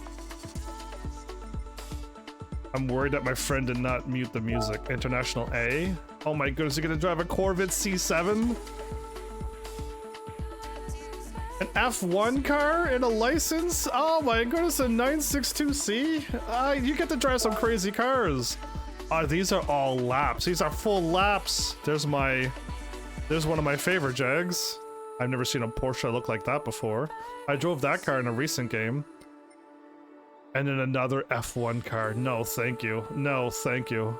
I'm worried that my friend did not mute the music. International A? Oh my goodness, you're gonna drive a Corvette C7? An F1 car and a license? Oh my goodness, a 962C? You get to drive some crazy cars. These are all laps. These are full laps. There's one of my favorite Jags. I've never seen a Porsche look like that before. I drove that car in a recent game. And then another F1 car. No, thank you. No, thank you.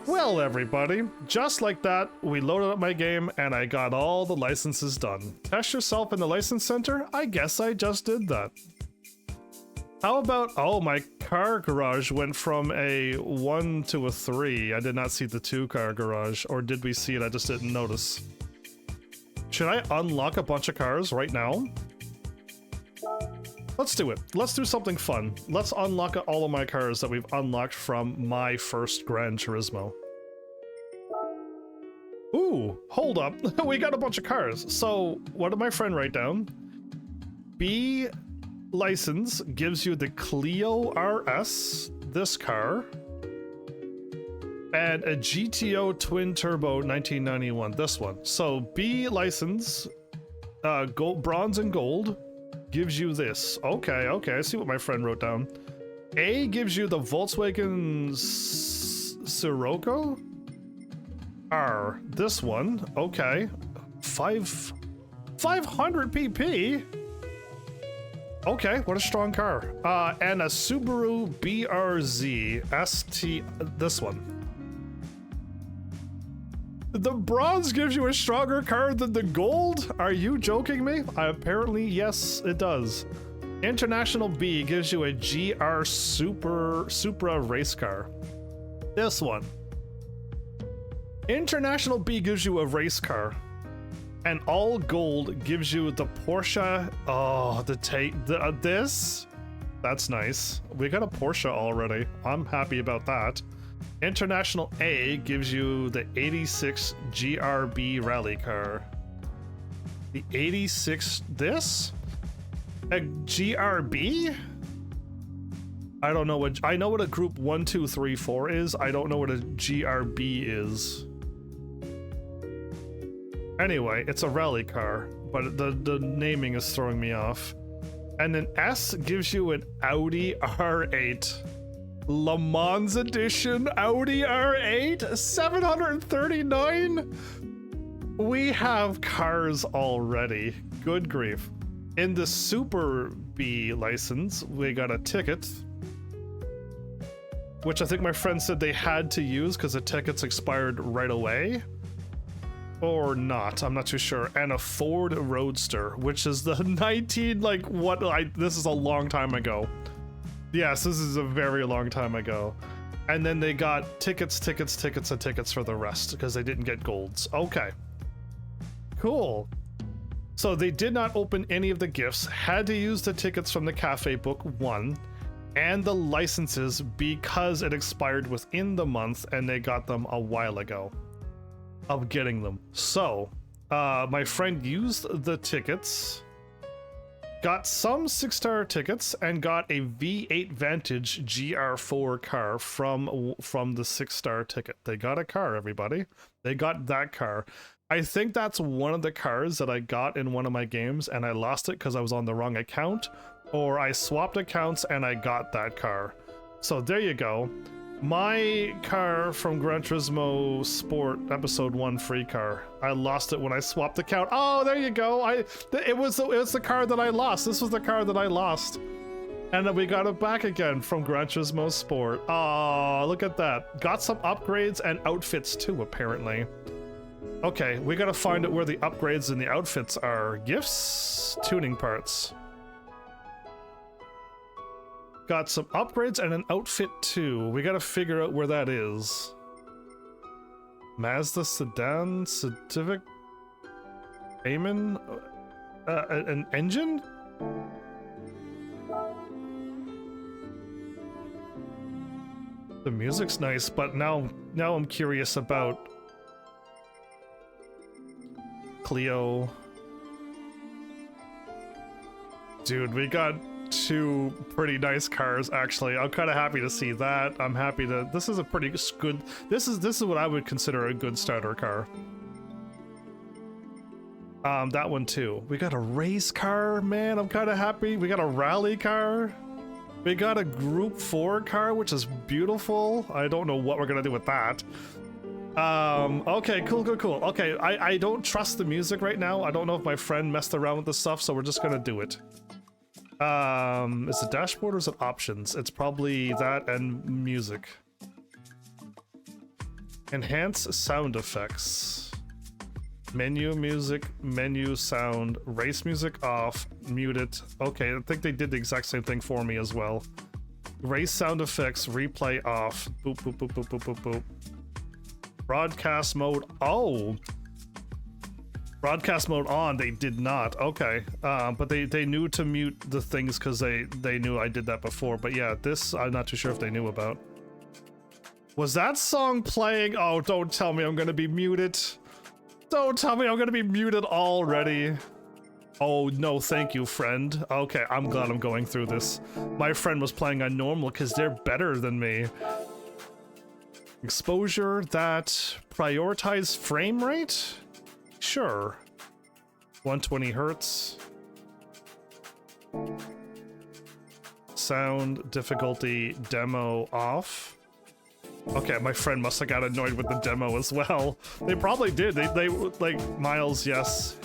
Well, everybody, just like that, we loaded up my game and I got all the licenses done. Test yourself in the license center? I guess I just did that. How about, oh, my car garage went from a 1 to a 3. I did not see the 2-car garage, or did we see it? I just didn't notice. Should I unlock a bunch of cars right now? Let's do it. Let's do something fun. Let's unlock all of my cars that we've unlocked from my first Gran Turismo. Ooh, hold up. We got a bunch of cars. So, what did my friend write down? B license gives you the Clio RS, this car, and a GTO twin turbo 1991, this one. So B license, gold, bronze and gold, gives you this. Okay, I see what my friend wrote down. A gives you the Volkswagen Sirocco. R, this one, okay. 500 PP? Okay, what a strong car. And a Subaru BRZ ST, this one. The bronze gives you a stronger car than the gold? Are you joking me? Apparently, yes, it does. International B gives you a GR Supra race car. This one. International B gives you a race car. And all gold gives you the Porsche. Oh, this? That's nice. We got a Porsche already. I'm happy about that. International A gives you the 86 GRB rally car. The 86, this? A GRB? I don't know what, I know what a group 1, 2, 3, 4 is. I don't know what a GRB is. Anyway, it's a rally car, but the naming is throwing me off. And then S gives you an Audi R8. Le Mans edition Audi R8, 739. We have cars already. Good grief. In the Super B license, we got a ticket, which I think my friend said they had to use because the tickets expired right away. Or not, I'm not too sure. And a Ford Roadster, which is the 19, like, what, this is a long time ago. Yes, this is a very long time ago. And then they got tickets, and tickets for the rest, because they didn't get golds. Okay. Cool. So they did not open any of the gifts, had to use the tickets from the cafe book 1, and the licenses because it expired within the month, and they got them a while ago of getting them. So my friend used the tickets, got some 6-star tickets, and got a V8 Vantage GR4 car from the 6-star ticket. They got a car, everybody. They got that car. I think that's one of the cars that I got in one of my games and I lost it because I was on the wrong account, or I swapped accounts and I got that car. So there you go. My car from Gran Turismo Sport Episode 1 free car. I lost it when I swapped the account. Oh, there you go. It was the car that I lost. This was the car that I lost. And then we got it back again from Gran Turismo Sport. Oh, look at that. Got some upgrades and outfits too, apparently. Okay, we gotta find out where the upgrades and the outfits are. Gifts, tuning parts. Got some upgrades and an outfit too. We gotta figure out where that is. Mazda sedan, Civic, Cayman, an engine? The music's nice, but now I'm curious about Clio. Dude, we got 2 pretty nice cars, actually. I'm kind of happy to see that. I'm happy to, this is a pretty good, this is what I would consider a good starter car. That one too. We got a race car, man. I'm kind of happy. We got a rally car. We got a group 4 car, which is beautiful. I don't know what we're gonna do with that. Okay, cool. Okay, I don't trust the music right now. I don't know if my friend messed around with the stuff, so we're just gonna do it. Is it dashboard or is it options? It's probably that and music. Enhance sound effects. Menu music, menu sound, race music off, mute it. Okay, I think they did the exact same thing for me as well. Race sound effects, replay off. Boop, boop, boop, boop, boop, boop, boop. Broadcast mode, oh! Broadcast mode on, they did not. Okay, but they knew to mute the things because they knew I did that before. But yeah, this I'm not too sure if they knew about. Was that song playing? Oh, don't tell me I'm gonna be muted. Don't tell me I'm gonna be muted already. Oh no, thank you, friend. Okay, I'm glad I'm going through this. My friend was playing on normal because they're better than me. Exposure, that. Prioritize frame rate? Sure. 120 hertz. Sound difficulty demo off. Okay, my friend must have got annoyed with the demo as well. They probably did. They like, Miles, yes.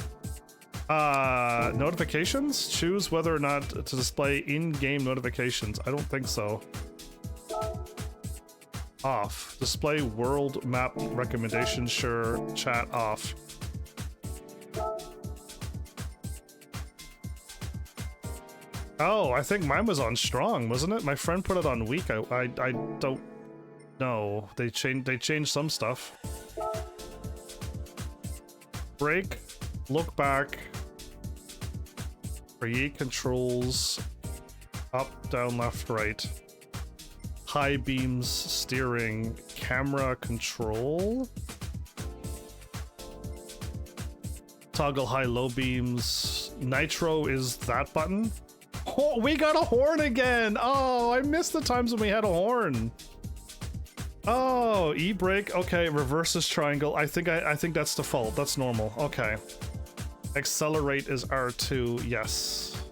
Notifications? Choose whether or not to display in-game notifications. I don't think so. Off. Display world map recommendations. Sure. Chat off. Oh, I think mine was on strong, wasn't it? My friend put it on weak. I don't know. They changed some stuff. Brake, Look back. Create controls. Up, down, left, right. High beams, steering, camera control. Toggle high, low beams. Nitro is that button. Oh, we got a horn again. Oh, I missed the times when we had a horn. Oh, E-brake. Okay, reverse is triangle. I think that's default. That's normal. Okay. Accelerate is R2. Yes.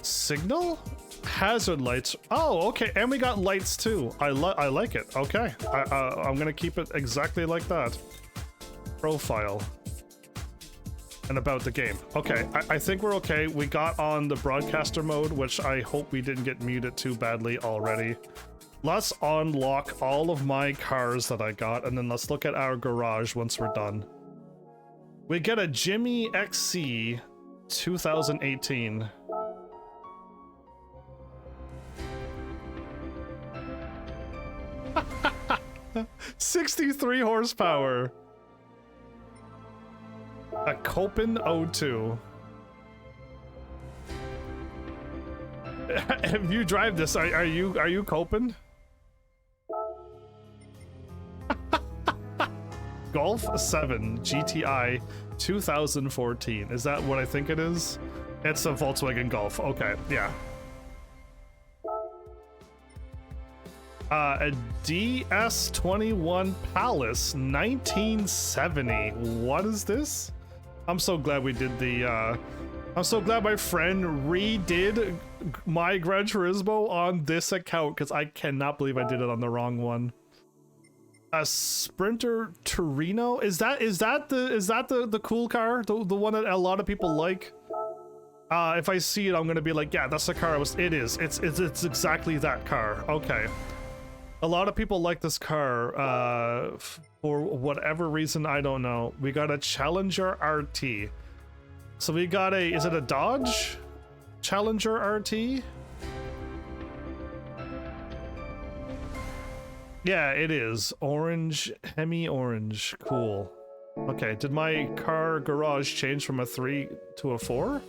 Signal? Hazard lights. Oh, okay. And we got lights too. I like it. Okay. I'm gonna keep it exactly like that. Profile. And about the game. Okay, I think we're okay. We got on the broadcaster mode, which I hope we didn't get muted too badly already. Let's unlock all of my cars that I got, and then let's look at our garage once we're done. We get a Jimmy XC 2018. $63 horsepower. A Copen 02. If you drive this, are you Copen? Golf 7 GTI 2014. Is that what I think it is? It's a Volkswagen Golf. Okay, yeah. A DS21 Palace 1970. What is this? I'm so glad we did the I'm so glad my friend redid my Gran Turismo on this account, because I cannot believe I did it on the wrong one. A Sprinter Torino? Is that the cool car? The one that a lot of people like? If I see it, I'm gonna be like, yeah, that's the car it is. It's exactly that car. Okay. A lot of people like this car, for whatever reason, I don't know. We got a Challenger RT. So we got is it a Dodge Challenger RT? Yeah, it is. Orange, Hemi orange. Cool. Okay, did my car garage change from a 3 to a 4?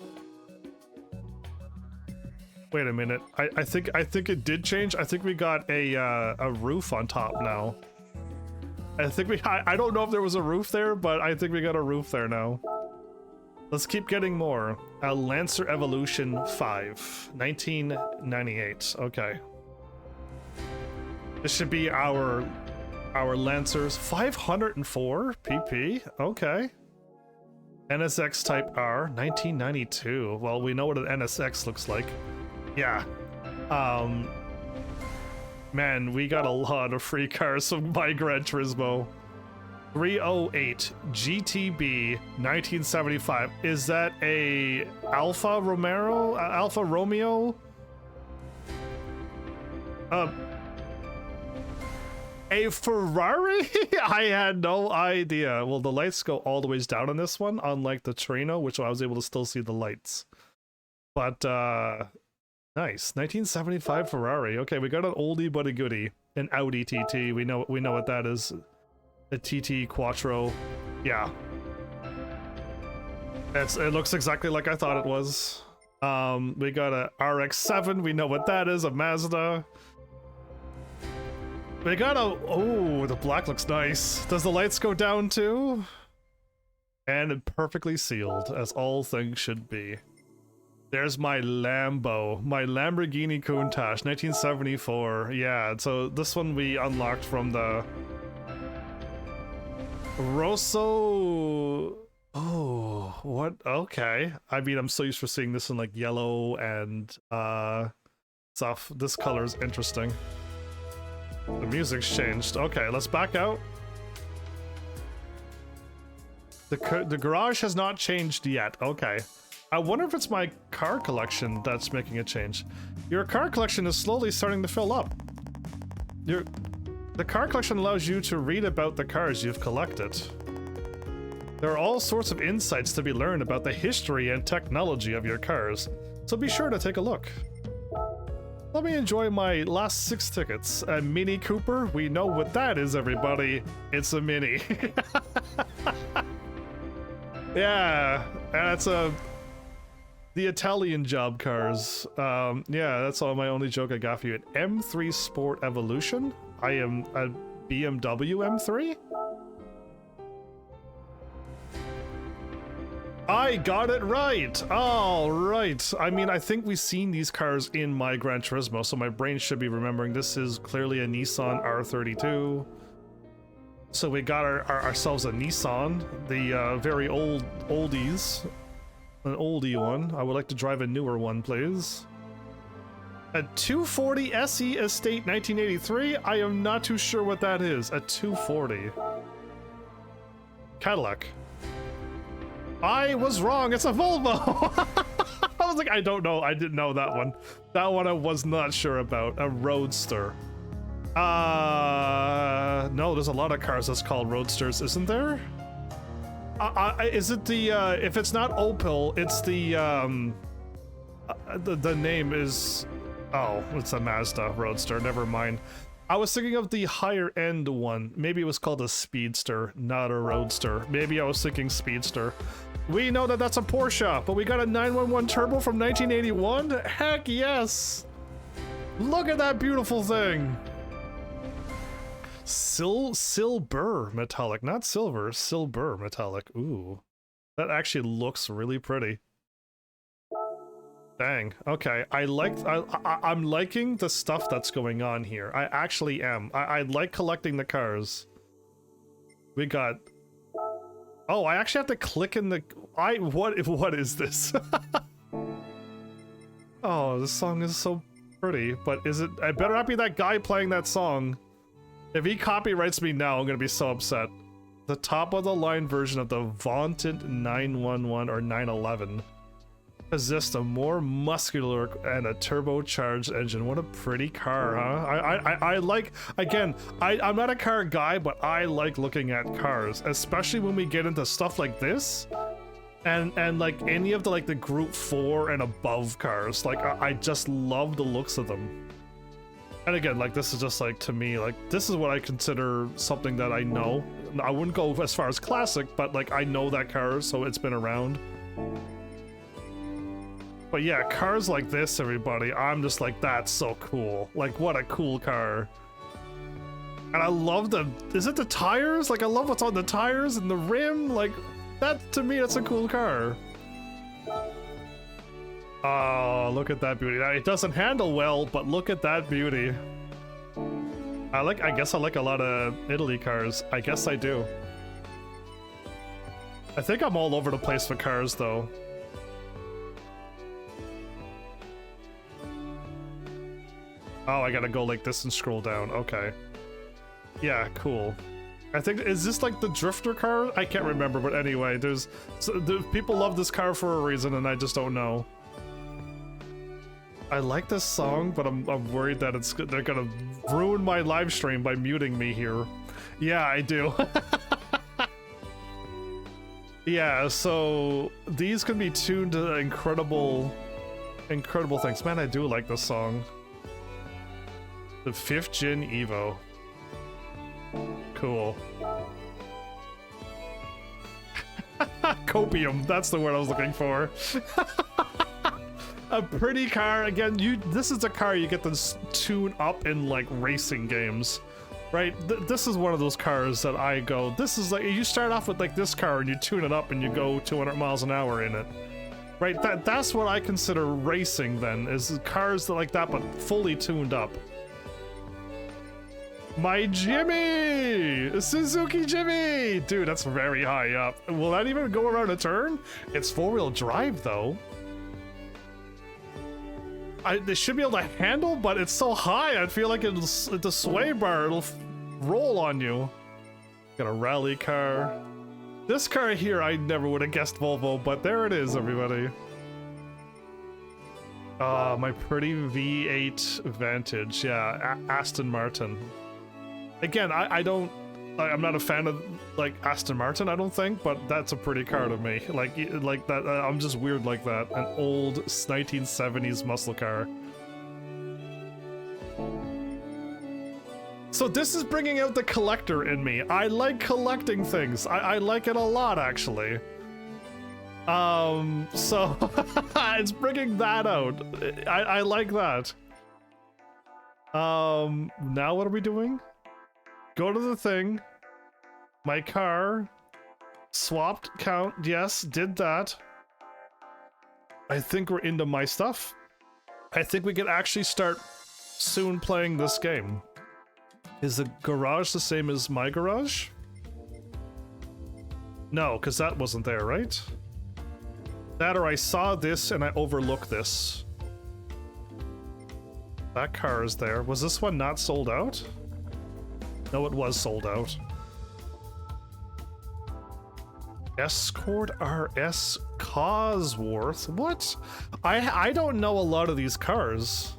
Wait a minute. I think it did change. I think we got a roof on top now. I don't know if there was a roof there, but I think we got a roof there now. Let's keep getting more. A Lancer Evolution 5, 1998. Okay. This should be our Lancers. 504 PP. Okay. NSX Type R, 1992. Well, we know what an NSX looks like. Yeah. Man, we got a lot of free cars from my Gran Turismo. 308 GTB 1975. Is that a Alfa Romeo? A Ferrari? I had no idea. Well, the lights go all the ways down on this one, unlike the Torino, which I was able to still see the lights. But, nice. 1975 Ferrari. Okay, we got an oldie but a goodie. An Audi TT. We know what that is. A TT Quattro. Yeah. It looks exactly like I thought it was. We got a RX-7. We know what that is. A Mazda. We got a... Oh, the black looks nice. Does the lights go down too? And perfectly sealed, as all things should be. There's my Lambo. My Lamborghini Countach, 1974. Yeah, so this one we unlocked from the... Rosso... Oh, what? Okay. I mean, I'm so used to seeing this in like yellow and stuff. This color is interesting. The music's changed. Okay, let's back out. The garage has not changed yet. Okay. I wonder if it's my car collection that's making a change. Your car collection is slowly starting to fill up. The car collection allows you to read about the cars you've collected. There are all sorts of insights to be learned about the history and technology of your cars, so be sure to take a look. Let me enjoy my last 6 tickets. A Mini Cooper? We know what that is, everybody. It's a Mini. Yeah, that's the Italian job cars. Yeah, that's all my only joke I got for you. An M3 Sport Evolution? I am a BMW M3? I got it right! All right. I mean, I think we've seen these cars in my Gran Turismo, so my brain should be remembering this is clearly a Nissan R32. So we got ourselves a Nissan, the very oldies. An oldie one. I would like to drive a newer one, please. A 240 SE Estate 1983? I am not too sure what that is. A 240. Cadillac. I was wrong, it's a Volvo! I was like, I don't know, I didn't know that one. That one I was not sure about. A Roadster. No, there's a lot of cars that's called Roadsters, isn't there? Is it the, if it's not Opel, it's the name is, oh, it's a Mazda Roadster, never mind. I was thinking of the higher end one. Maybe it was called a Speedster, not a Roadster. Maybe I was thinking Speedster. We know that that's a Porsche, but we got a 911 Turbo from 1981? Heck yes! Look at that beautiful thing! Silver metallic, not silver, silver metallic. Ooh, that actually looks really pretty. Dang. Okay, I'm liking the stuff that's going on here. I actually am. I like collecting the cars. We got. Oh, I actually have to click in the. What is this? Oh, this song is so pretty, but is it? I better not be that guy playing that song. If he copyrights me now, I'm gonna be so upset. The top of the line version of the vaunted 911 or 911 possessed a more muscular and a turbocharged engine. What a pretty car, huh? I like, again, I'm not a car guy, but I like looking at cars, especially when we get into stuff like this. And like any of the group 4 and above cars. Like I just love the looks of them. And again, like, this is just, like, to me, like, this is what I consider something that I know. I wouldn't go as far as classic, but, like, I know that car, so it's been around. But yeah, cars like this, everybody, I'm just like, that's so cool. Like, what a cool car. And I love is it the tires? Like, I love what's on the tires and the rim. Like, that, to me, that's a cool car. Oh, look at that beauty. Now, it doesn't handle well, but look at that beauty. I guess I like a lot of Italy cars. I guess I do. I think I'm all over the place for cars, though. Oh, I gotta go like this and scroll down. Okay. Yeah, cool. I think, is this like the drifter car? I can't remember, but anyway, people love this car for a reason, and I just don't know. I like this song, but I'm worried that they're gonna ruin my live stream by muting me here. Yeah, I do. Yeah, so these can be tuned to incredible things. Man, I do like this song. The 5th Gen Evo. Cool. Copium, that's the word I was looking for. A pretty car. Again, this is a car you get to tune up in, like, racing games, right? This is one of those cars that I go, this is like, you start off with like this car and you tune it up and you go 200 miles an hour in it, right? That's what I consider racing then, is cars like that but fully tuned up. My Jimmy! Suzuki Jimmy! Dude, that's very high up. Will that even go around a turn? It's 4-wheel drive though. They should be able to handle, but it's so high, I feel like the sway bar, it'll roll on you. Got a rally car. This car here, I never would have guessed Volvo, but there it is, everybody. My pretty V8 Vantage, yeah, Aston Martin. Again, I'm not a fan of, like, Aston Martin, I don't think, but that's a pretty car to me. Like that, I'm just weird like that. An old 1970s muscle car. So this is bringing out the collector in me. I like collecting things. I like it a lot, actually. So it's bringing that out. I like that. Now what are we doing? Go to the thing. My car. Swapped count. Yes, did that. I think we're into my stuff. I think we can actually start soon playing this game. Is the garage the same as my garage? No, because that wasn't there, right? That, or I saw this and I overlooked this. That car is there. Was this one not sold out? No, it was sold out. Escort RS Cosworth? What? I don't know a lot of these cars.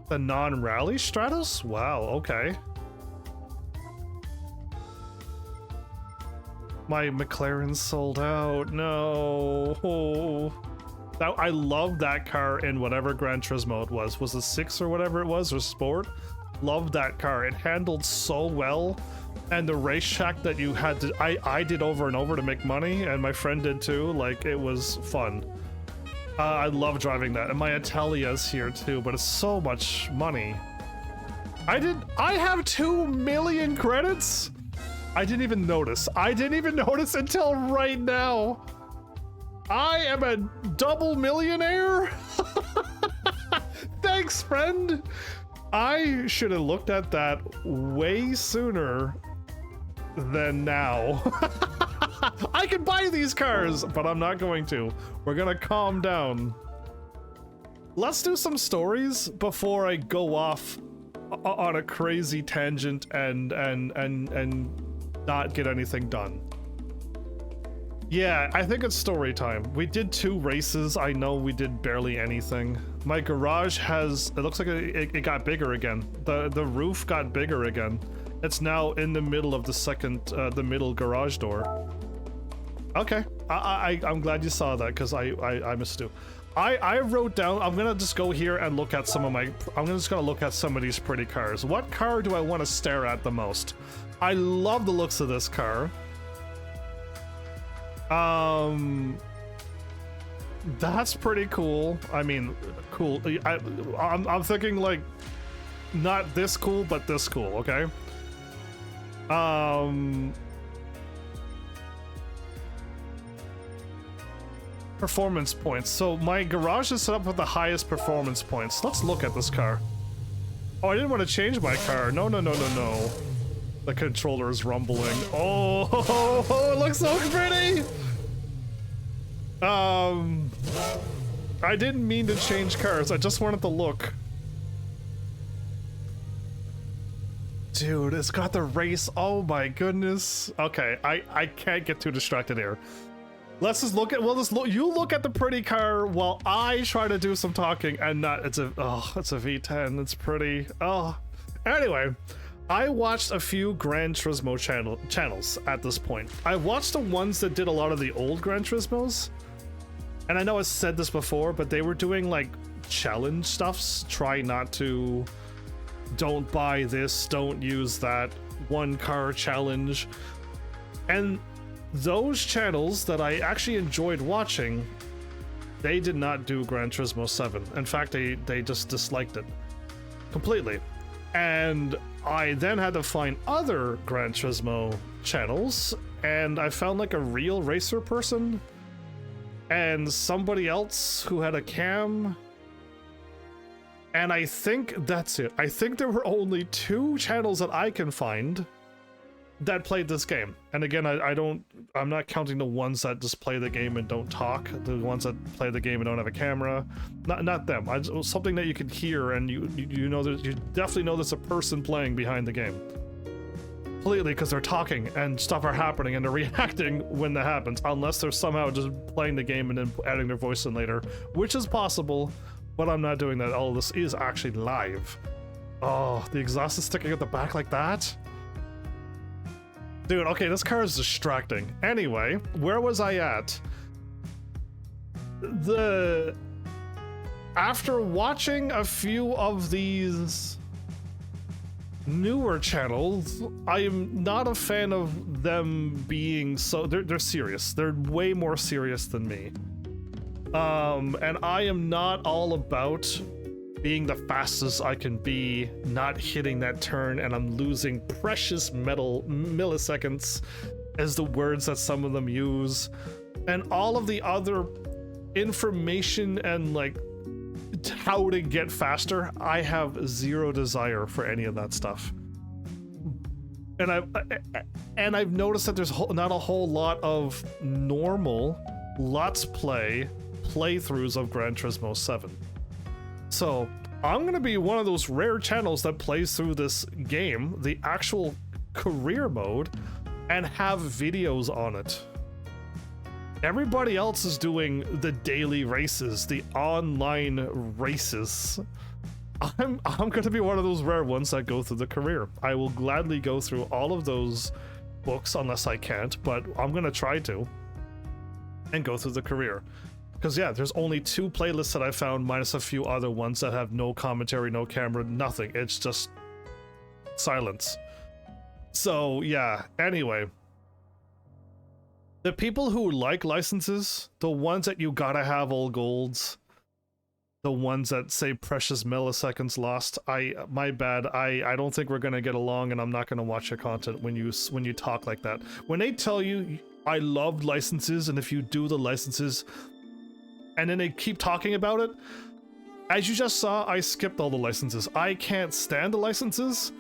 The non-rally Stratos? Wow, okay. My McLaren sold out. No. Oh. I love that car in whatever Gran Turismo it was. Was it 6 or whatever it was, or Sport? Loved that car. It handled so well. And the racetrack that you had to... I did over and over to make money, and my friend did too. Like, it was fun. I love driving that. And my Italia's here too, but it's so much money. I have 2 million credits? I didn't even notice. I didn't even notice until right now. I am a double millionaire? Thanks, friend. I should have looked at that way sooner than now. I can buy these cars, but I'm not going to. We're gonna calm down. Let's do some stories before I go off on a crazy tangent and not get anything done. Yeah, I think it's story time. We did 2 races. I know we did barely anything. My garage has, it looks like it got bigger again. The roof got bigger again. It's now in the middle of the middle garage door. Okay, I'm glad you saw that, because I missed you. I wrote down, I'm gonna just go here and look at some of my, I'm just gonna look at some of these pretty cars. What car do I want to stare at the most? I love the looks of this car. That's pretty cool. I mean, cool. I'm thinking like, not this cool, but this cool, okay? Performance points. So my garage is set up with the highest performance points. Let's look at this car. Oh, I didn't want to change my car. No. The controller is rumbling. Oh, it looks so pretty. I didn't mean to change cars. I just wanted to look. Dude, it's got the race. Oh my goodness. Okay, I can't get too distracted here. Let's just look at, you look at the pretty car while I try to do some talking and not, it's a V10, it's pretty, Anyway, I watched a few Gran Turismo channels at this point. I watched the ones that did a lot of the old Gran Turismos, and I know I said this before, but they were doing like challenge stuffs, try not to, don't buy this, don't use that, 1 car challenge, and those channels that I actually enjoyed watching, they did not do Gran Turismo 7. In fact, they just disliked it completely. And I then had to find other Gran Turismo channels, and I found like a real racer person and somebody else who had a cam. And I think that's it. I think there were only 2 channels that I can find that played this game. And again, I'm not counting the ones that just play the game and don't talk, the ones that play the game and don't have a camera, not them. Something that you can hear and you know that you definitely know there's a person playing behind the game completely, because they're talking and stuff are happening and they're reacting when that happens, unless they're somehow just playing the game and then adding their voice in later, which is possible, but I'm not doing that. All of this is actually live. Oh, the exhaust is sticking at the back like that. Dude, okay, this car is distracting. Anyway, where was I at? After watching a few of these newer channels, I am not a fan of them being so... They're serious. They're way more serious than me. And I am not all about being the fastest I can be, not hitting that turn, and I'm losing precious milliseconds as the words that some of them use. And all of the other information and like how to get faster, I have zero desire for any of that stuff. And I've noticed that there's not a whole lot of normal Let's Play playthroughs of Gran Turismo 7. So I'm gonna be one of those rare channels that plays through this game, the actual career mode, and have videos on it. Everybody else is doing the daily races, the online races. I'm gonna be one of those rare ones that go through the career. I will gladly go through all of those books unless I can't, but I'm gonna try to and go through the career. Because yeah, there's only 2 playlists that I found, minus a few other ones that have no commentary, no camera, nothing. It's just silence. So yeah, anyway. The people who like licenses, the ones that you gotta have all golds, the ones that say precious milliseconds lost, my bad, I don't think we're gonna get along, and I'm not gonna watch your content when you talk like that. When they tell you, I love licenses, and if you do the licenses, and then they keep talking about it, as you just saw, I skipped all the licenses. I can't stand the licenses.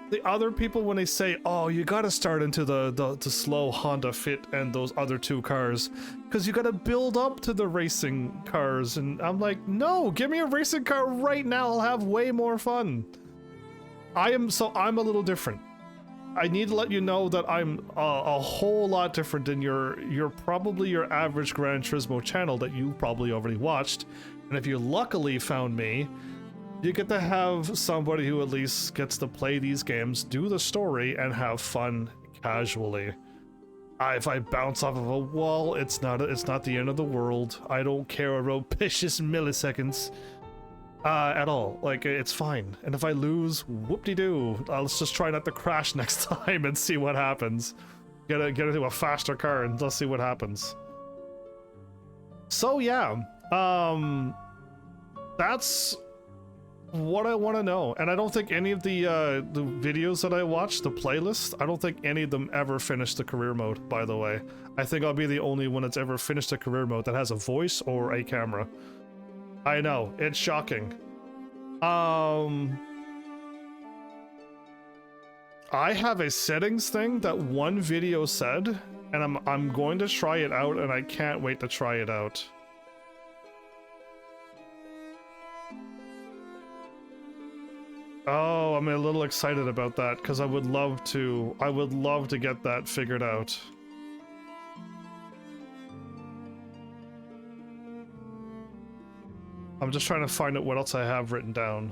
The other people, when they say, oh, you gotta start into the slow Honda Fit and those other 2 cars, because you gotta build up to the racing cars, and I'm like, no, give me a racing car right now, I'll have way more fun. I'm a little different. I need to let you know that I'm a whole lot different than your probably your average Gran Turismo channel that you probably already watched, and if you luckily found me, you get to have somebody who at least gets to play these games, do the story, and have fun casually. If I bounce off of a wall, it's not the end of the world. I don't care about precious milliseconds at all. Like, it's fine. And if I lose, whoop-de-doo. Let's just try not to crash next time and see what happens. Get into a faster car and let's see what happens. So yeah, that's what I want to know. And I don't think any of the videos that I watched, the playlist, I don't think any of them ever finished the career mode, by the way. I think I'll be the only one that's ever finished the career mode that has a voice or a camera. I know, it's shocking. I have a settings thing that one video said, and I'm going to try it out, and I can't wait to try it out. Oh, I'm a little excited about that because I would love to get that figured out. I'm just trying to find out what else I have written down.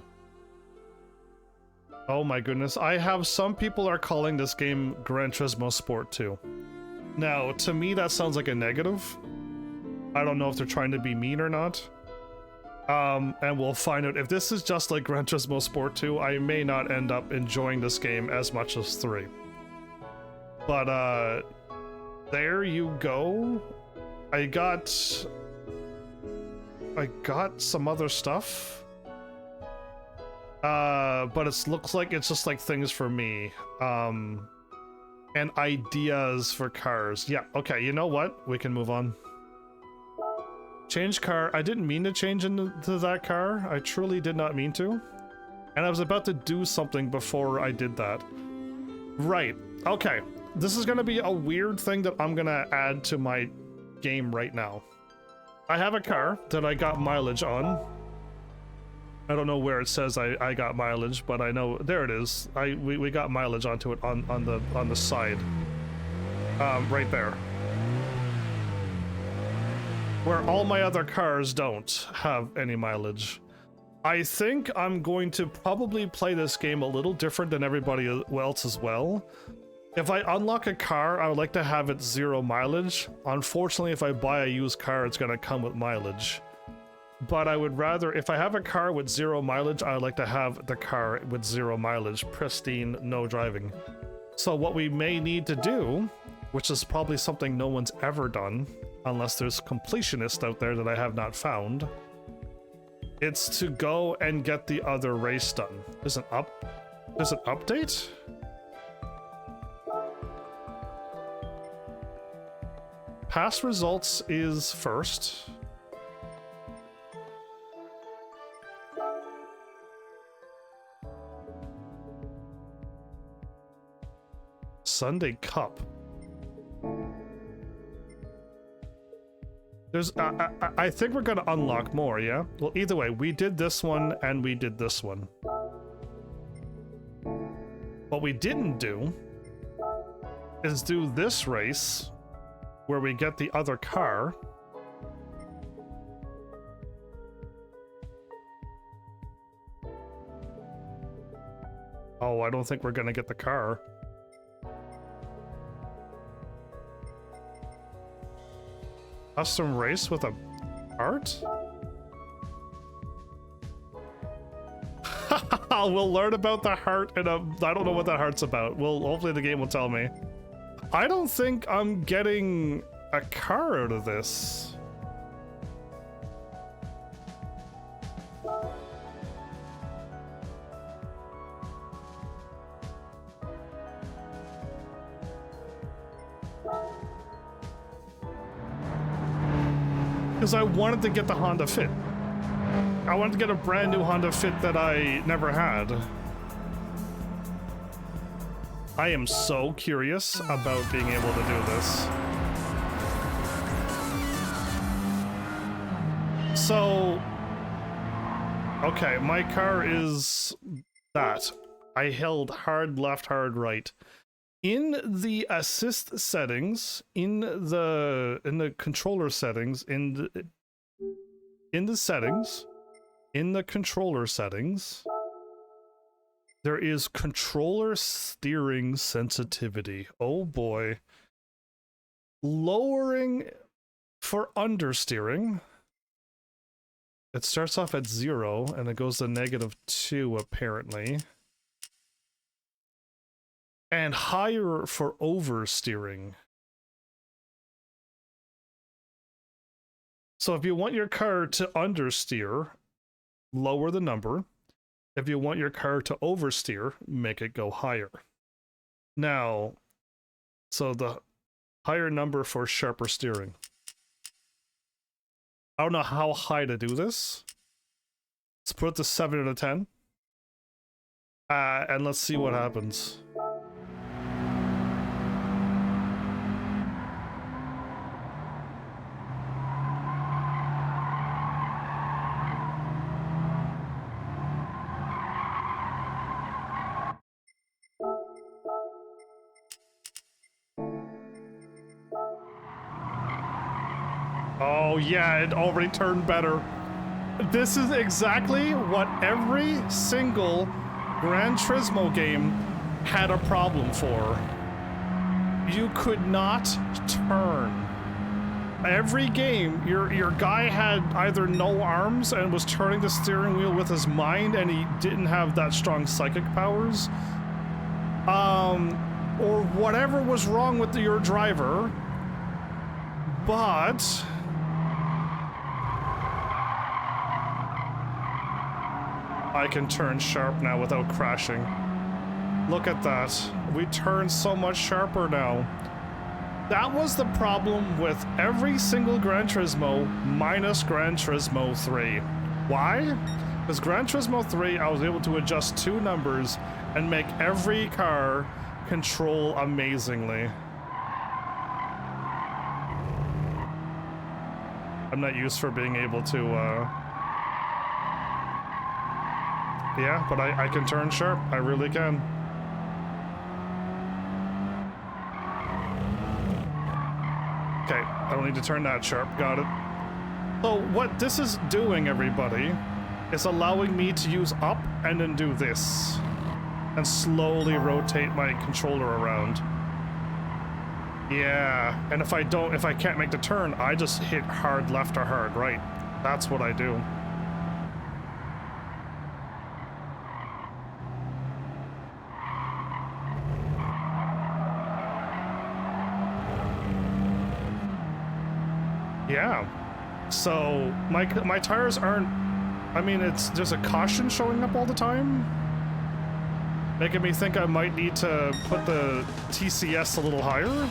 Oh my goodness, I have some people are calling this game Gran Turismo Sport 2. Now, to me that sounds like a negative. I don't know if they're trying to be mean or not. And we'll find out. If this is just like Gran Turismo Sport 2, I may not end up enjoying this game as much as 3. But, there you go. I got some other stuff. But it looks like it's just like things for me. And ideas for cars. Yeah, okay, you know what? We can move on. Change car. I didn't mean to change into that car. I truly did not mean to. And I was about to do something before I did that. Right. Okay. This is gonna be a weird thing that I'm gonna add to my game right now. I have a car that I got mileage on. I don't know where it says I got mileage, but I know there it is. We got mileage onto it on the side. Right there. Where all my other cars don't have any mileage. I think I'm going to probably play this game a little different than everybody else as well. If I unlock a car, I would like to have it 0 mileage. Unfortunately, if I buy a used car, it's going to come with mileage. but I would rather, if I have a car with 0 mileage, I would like to have the car with 0 mileage, pristine, no driving. So what we may need to do, which is probably something no one's ever done, unless there's completionists out there that I have not found, it's to go and get the other race done. There's an update? Past results is first. Sunday Cup. There's, I think we're gonna unlock more, yeah? Well, either way, we did this one and we did this one. What we didn't do is do this race where we get the other car. Oh, I don't think we're gonna get the car. Custom race with a heart? We'll learn about the heart in a... I don't know what that heart's about. Well, hopefully the game will tell me. I don't think I'm getting a car out of this. Because I wanted to get the Honda Fit. I wanted to get a brand new Honda Fit that I never had. I am so curious about being able to do this. So, okay, my car is that. I held hard left, hard right. In the assist settings, in the controller settings, in the controller settings, there is controller steering sensitivity. Oh boy. Lowering for understeering. It starts off at 0 and it goes to -2 apparently. And higher for oversteering. So if you want your car to understeer, lower the number. If you want your car to oversteer, make it go higher. Now, so the higher number for sharper steering. I don't know how high to do this. Let's put it to 7 out of 10. And let's see what happens. Oh yeah, it already turned better. This is exactly what every single Gran Turismo game had a problem for. You could not turn. Every game, your guy had either no arms and was turning the steering wheel with his mind and he didn't have that strong psychic powers. Or whatever was wrong with your driver. But I can turn sharp now without crashing. Look at that. We turn so much sharper now. That was the problem with every single Gran Turismo minus Gran Turismo 3. Why? Because Gran Turismo 3, I was able to adjust 2 numbers and make every car control amazingly. I'm not used for being able to, yeah, but I can turn sharp. I really can. Okay, I don't need to turn that sharp. Got it. So what this is doing, everybody, is allowing me to use up and then do this. And slowly rotate my controller around. Yeah, and if I can't make the turn, I just hit hard left or hard right. That's what I do. Yeah. So my tires aren't, I mean, there's a caution showing up all the time, making me think I might need to put the TCS a little higher.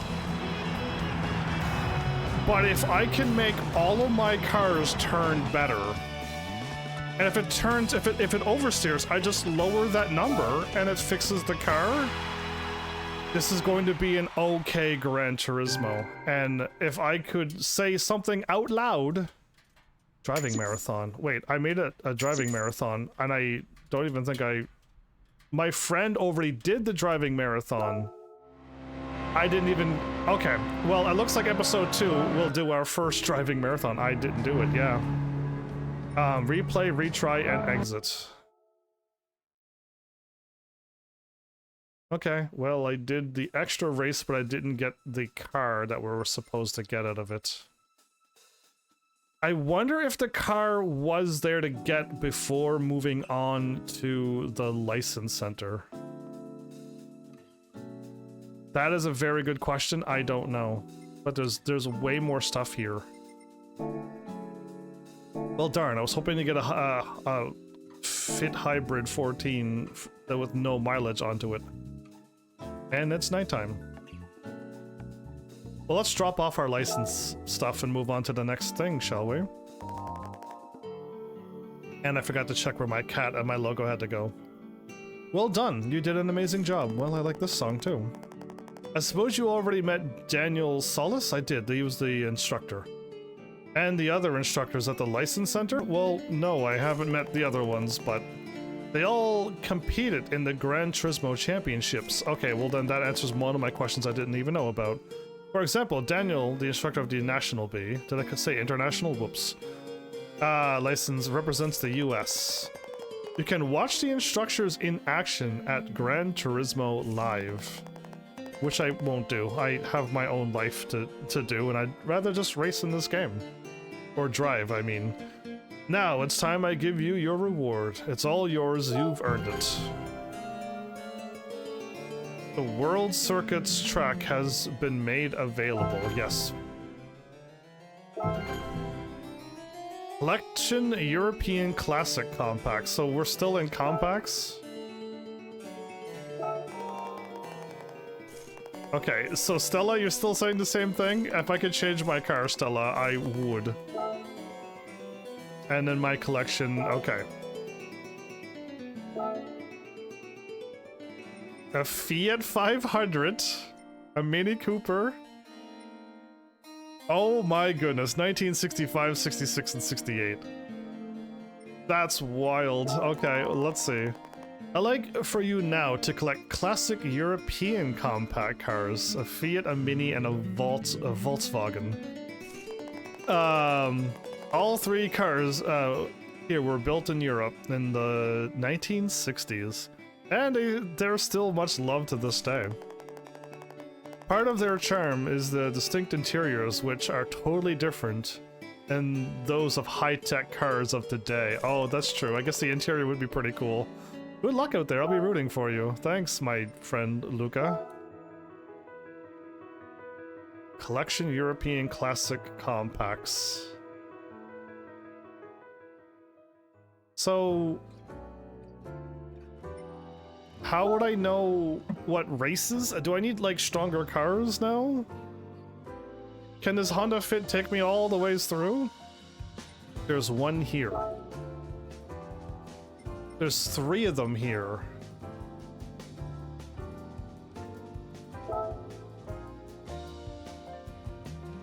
But if I can make all of my cars turn better, and if it oversteers, I just lower that number and it fixes the car. This is going to be an okay Gran Turismo. And if I could say something out loud, driving marathon. Wait, I made a driving marathon, and I don't even think my friend already did the driving marathon. I didn't even, okay. Well, it looks like episode 2 will do our first driving marathon. I didn't do it, yeah. Replay, retry, and exit. Okay, well, I did the extra race, but I didn't get the car that we were supposed to get out of it. I wonder if the car was there to get before moving on to the license center. That is a very good question. I don't know. But there's way more stuff here. Well, darn, I was hoping to get a Fit Hybrid 14 with no mileage onto it. And it's nighttime. Well, let's drop off our license stuff and move on to the next thing, shall we? And I forgot to check where my cat and my logo had to go. Well done, you did an amazing job. Well, I like this song too. I suppose you already met Daniel Solis? I did, he was the instructor. And the other instructors at the license center? Well, no, I haven't met the other ones, but they all competed in the Gran Turismo championships. Okay, well then that answers one of my questions I didn't even know about. For example, Daniel, the instructor of the National B, did I say international? Whoops. License represents the US. You can watch the instructors in action at Gran Turismo Live. Which I won't do. I have my own life to do, and I'd rather just race in this game. Or drive, I mean. Now, it's time I give you your reward. It's all yours, you've earned it. The World Circuits track has been made available, yes. Collection European Classic Compacts. So we're still in compacts? Okay, so Stella, you're still saying the same thing? If I could change my car, Stella, I would. And then my collection, okay. A Fiat 500, a Mini Cooper. Oh my goodness, 1965, 66, and 68. That's wild. Okay, let's see. I like for you now to collect classic European compact cars, a Fiat, a Mini, and a Volkswagen. All three cars here were built in Europe in the 1960s, and they're still much loved to this day. Part of their charm is the distinct interiors, which are totally different than those of high-tech cars of today. Oh, that's true. I guess the interior would be pretty cool. Good luck out there, I'll be rooting for you. Thanks, my friend Luca. Collection European Classic Compacts. So, how would I know what races? Do I need, like, stronger cars now? Can this Honda Fit take me all the ways through? There's one here. There's 3 of them here.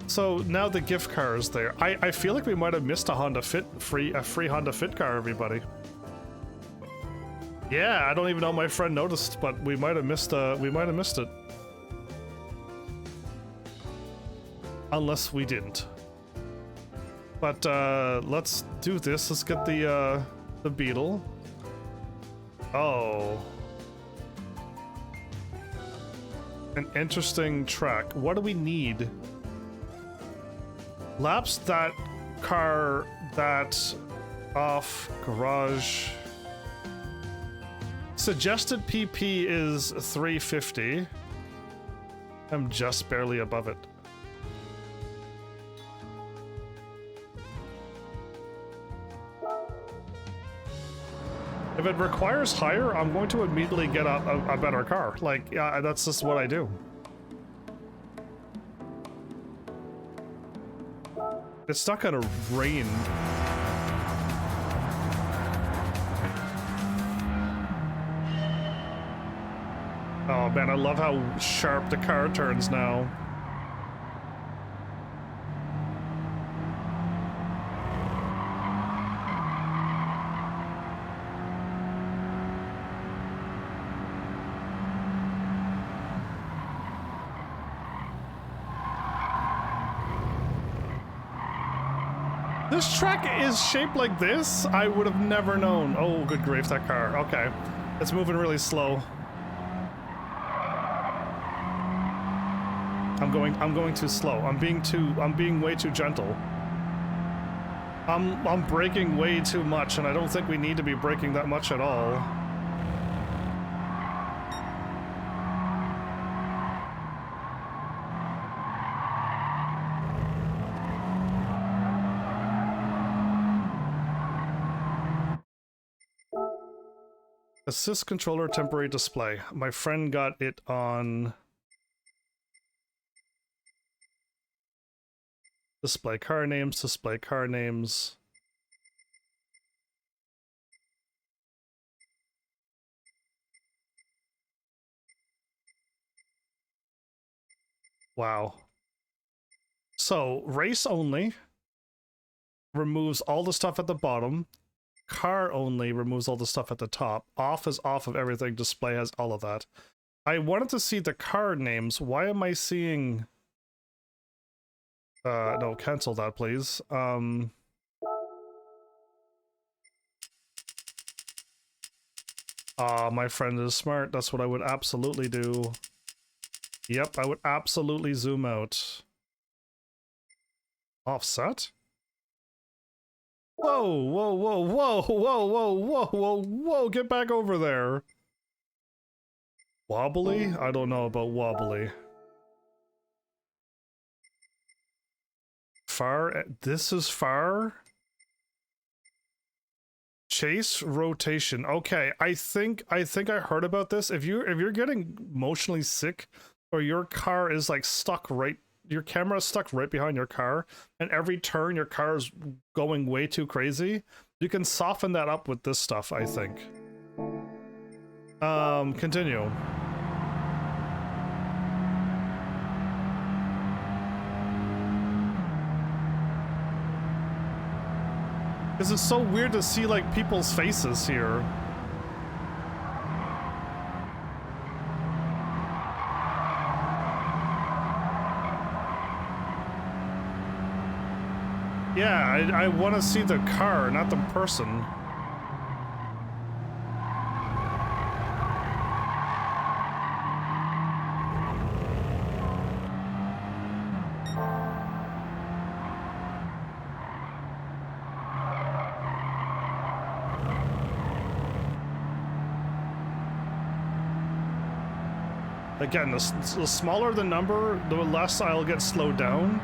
So now the gift car is there. I feel like we might have missed a Honda Fit a free Honda Fit car, everybody. Yeah, I don't even know my friend noticed, but we might have missed it. Unless we didn't. But let's do this. Let's get the Beetle. Oh. An interesting track. What do we need? Laps that car that off garage. Suggested PP is 350. I'm just barely above it. If it requires higher, I'm going to immediately get a better car. Like, yeah, that's just what I do. It's not gonna rain. Oh man, I love how sharp the car turns now. This track is shaped like this? I would have never known. Oh, good grief, that car. Okay. It's moving really slow. I'm going too slow. I'm being way too gentle. I'm braking way too much, and I don't think we need to be braking that much at all. Assist controller temporary display. My friend got it on display car names, display car names. Wow. So, race only removes all the stuff at the bottom. Car only removes all the stuff at the top. Off is off of everything. Display has all of that. I wanted to see the car names. Why am I seeing... no, cancel that, please. My friend is smart. That's what I would absolutely do. Yep, I would absolutely zoom out. Offset? Whoa, whoa, whoa, whoa, whoa, whoa, whoa, whoa, whoa, get back over there. Wobbly? I don't know about wobbly. Far? This is far? Chase rotation. Okay, I think I heard about this. If you're getting emotionally sick, or your car is like stuck right, your camera is stuck right behind your car, and every turn your car is going way too crazy, you can soften that up with this stuff, I think. Continue. Because it's so weird to see, like, people's faces here. Yeah, I want to see the car, not the person. Again, the smaller the number, the less I'll get slowed down.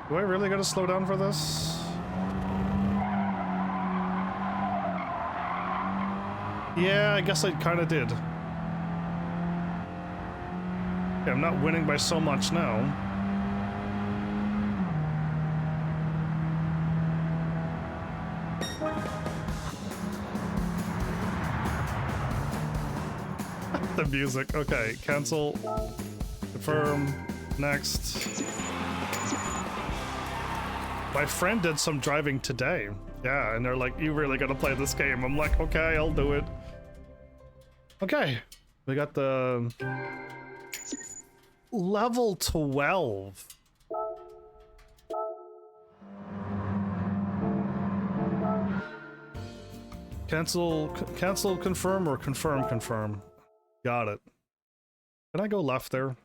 Do I really gotta slow down for this? Yeah, I guess I kinda did. Yeah, I'm not winning by so much now. The music. Okay, cancel. Confirm. Next. My friend did some driving today. Yeah, and they're like, you really gotta play this game. I'm like, okay, I'll do it. Okay. We got the... level 12. Cancel, confirm, or confirm. Got it. Can I go left there?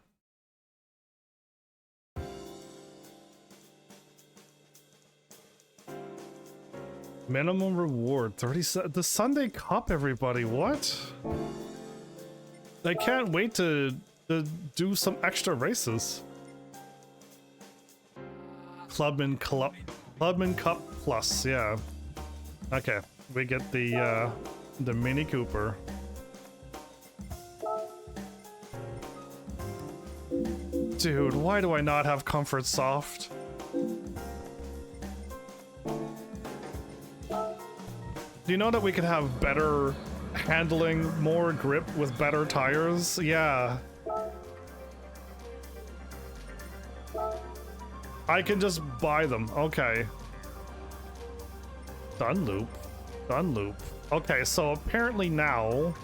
Minimum reward, 30 the Sunday Cup, everybody, what? I can't wait to do some extra races. Clubman Cup Plus, yeah. Okay, we get the Mini Cooper. Dude, why do I not have Comfort Soft? Do you know that we could have better handling, more grip with better tires? Yeah. I can just buy them. Okay. Dunloop. Dunloop. Okay, so apparently now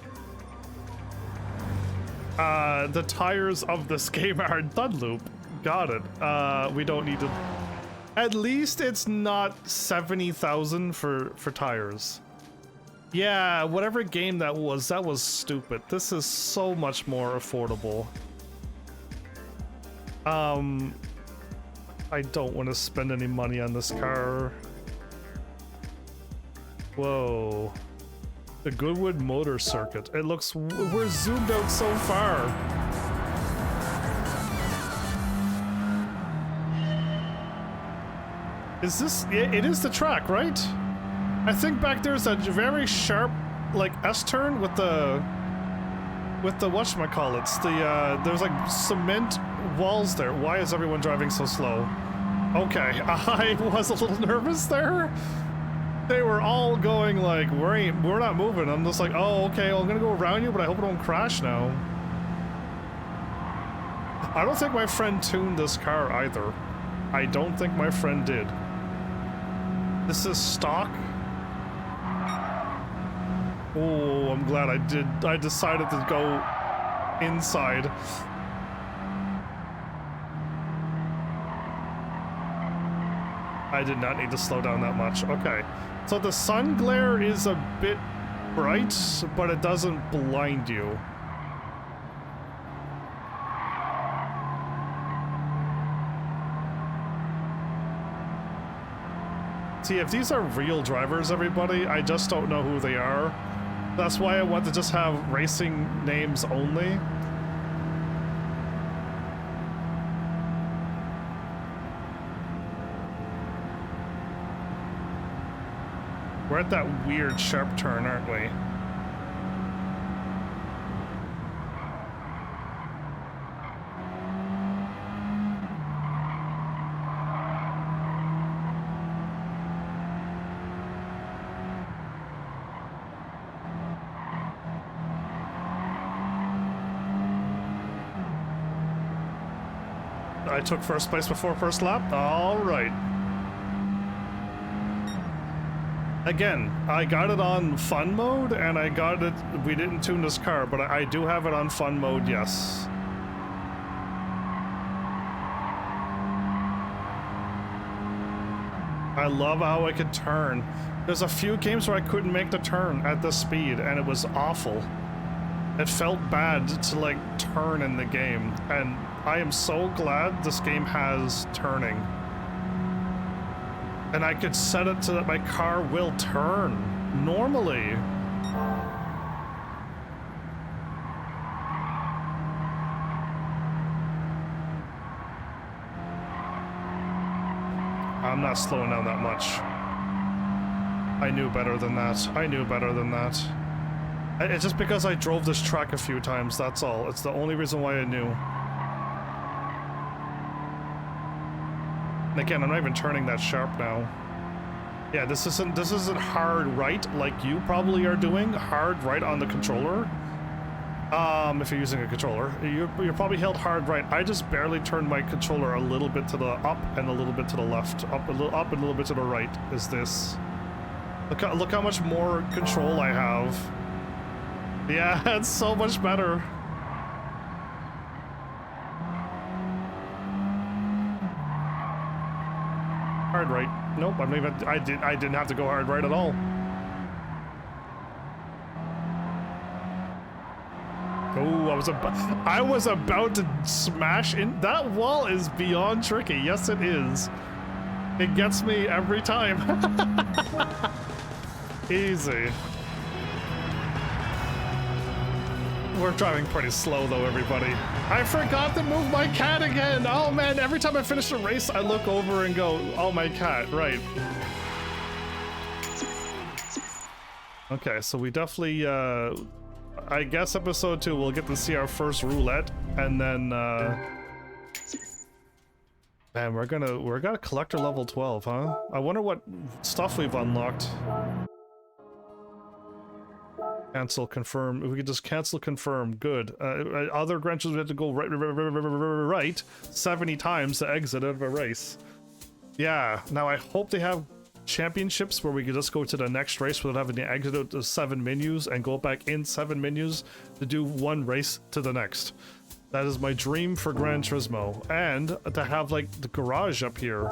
the tires of this game are Dunloop. Got it. We don't need to. At least it's not 70,000 for tires. Yeah, whatever game that was stupid. This is so much more affordable. I don't want to spend any money on this car. Whoa. The Goodwood Motor Circuit. It looks... We're zoomed out so far. Is this... It is the track, right? I think back there's a very sharp, like, S-turn with the whatchamacallits. There's like cement walls there. Why is everyone driving so slow? Okay, I was a little nervous there. They were all going like, we're not moving. I'm just like, oh, okay, well, I'm gonna go around you, but I hope I don't crash now. I don't think my friend tuned this car either. I don't think my friend did. This is stock. Oh, I'm glad I did. I decided to go inside. I did not need to slow down that much. Okay. So the sun glare is a bit bright, but it doesn't blind you. See, if these are real drivers, everybody, I just don't know who they are. That's why I want to just have racing names only. We're at that weird sharp turn, aren't we? I took first place before first lap. All right. Again, I got it on fun mode, and I got it. We didn't tune this car, but I do have it on fun mode, yes. I love how I could turn. There's a few games where I couldn't make the turn at this speed, and it was awful. It felt bad to, like, turn in the game, and I am so glad this game has turning. And I could set it so that my car will turn normally. I'm not slowing down that much. I knew better than that. I knew better than that. It's just because I drove this track a few times, that's all. It's the only reason why I knew. And again, I'm not even turning that sharp now. Yeah, this isn't hard right like you probably are doing. Hard right on the controller. If you're using a controller, you're probably held hard right. I just barely turned my controller a little bit to the up and a little bit to the left. Up and a little bit to the right is this. Look how much more control I have. Yeah, it's so much better. Hard right. Nope, I didn't have to go hard right at all. Oh, I was about to smash in. That wall is beyond tricky. Yes, it is. It gets me every time. Easy. We're driving pretty slow though, everybody. I forgot to move my cat again. Oh man, every time I finish a race, I look over and go, oh, my cat, right. Okay, so we definitely, I guess episode 2, we'll get to see our first roulette, and then, man, we're gonna collector level 12, huh? I wonder what stuff we've unlocked. Cancel, confirm. If we could just cancel, confirm. Good. Other Gran Turismo, we have to go right 70 times to exit out of a race. Yeah. Now I hope they have championships where we could just go to the next race without having to exit out the 7 menus and go back in 7 menus to do one race to the next. That is my dream for Gran Turismo. And to have like the garage up here.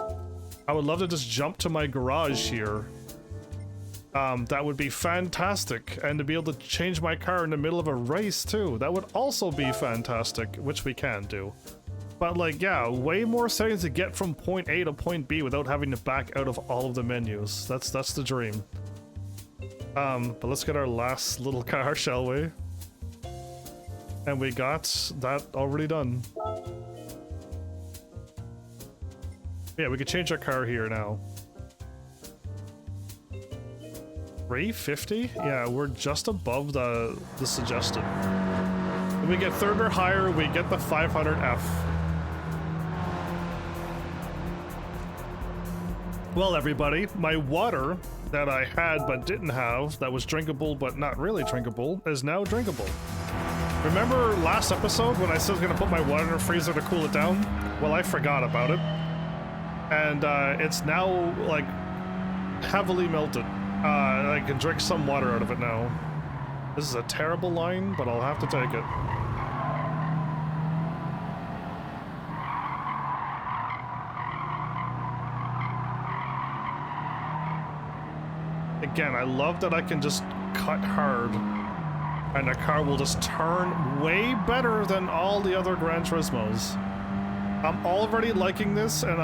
I would love to just jump to my garage here. That would be fantastic, and to be able to change my car in the middle of a race too, that would also be fantastic, which we can do. But like, yeah, way more settings to get from point A to point B without having to back out of all of the menus. That's the dream. But let's get our last little car, shall we? And we got that already done. Yeah, we could change our car here now. 350? Yeah, we're just above the suggested. When we get 3rd or higher, we get the 500F. Well, everybody, my water that I had but didn't have, that was drinkable but not really drinkable, is now drinkable. Remember last episode when I said I was going to put my water in the freezer to cool it down? Well, I forgot about it. And it's now, like, heavily melted. I can drink some water out of it now. This is a terrible line, but I'll have to take it. Again, I love that I can just cut hard, and the car will just turn way better than all the other Gran Turismos. I'm already liking this, and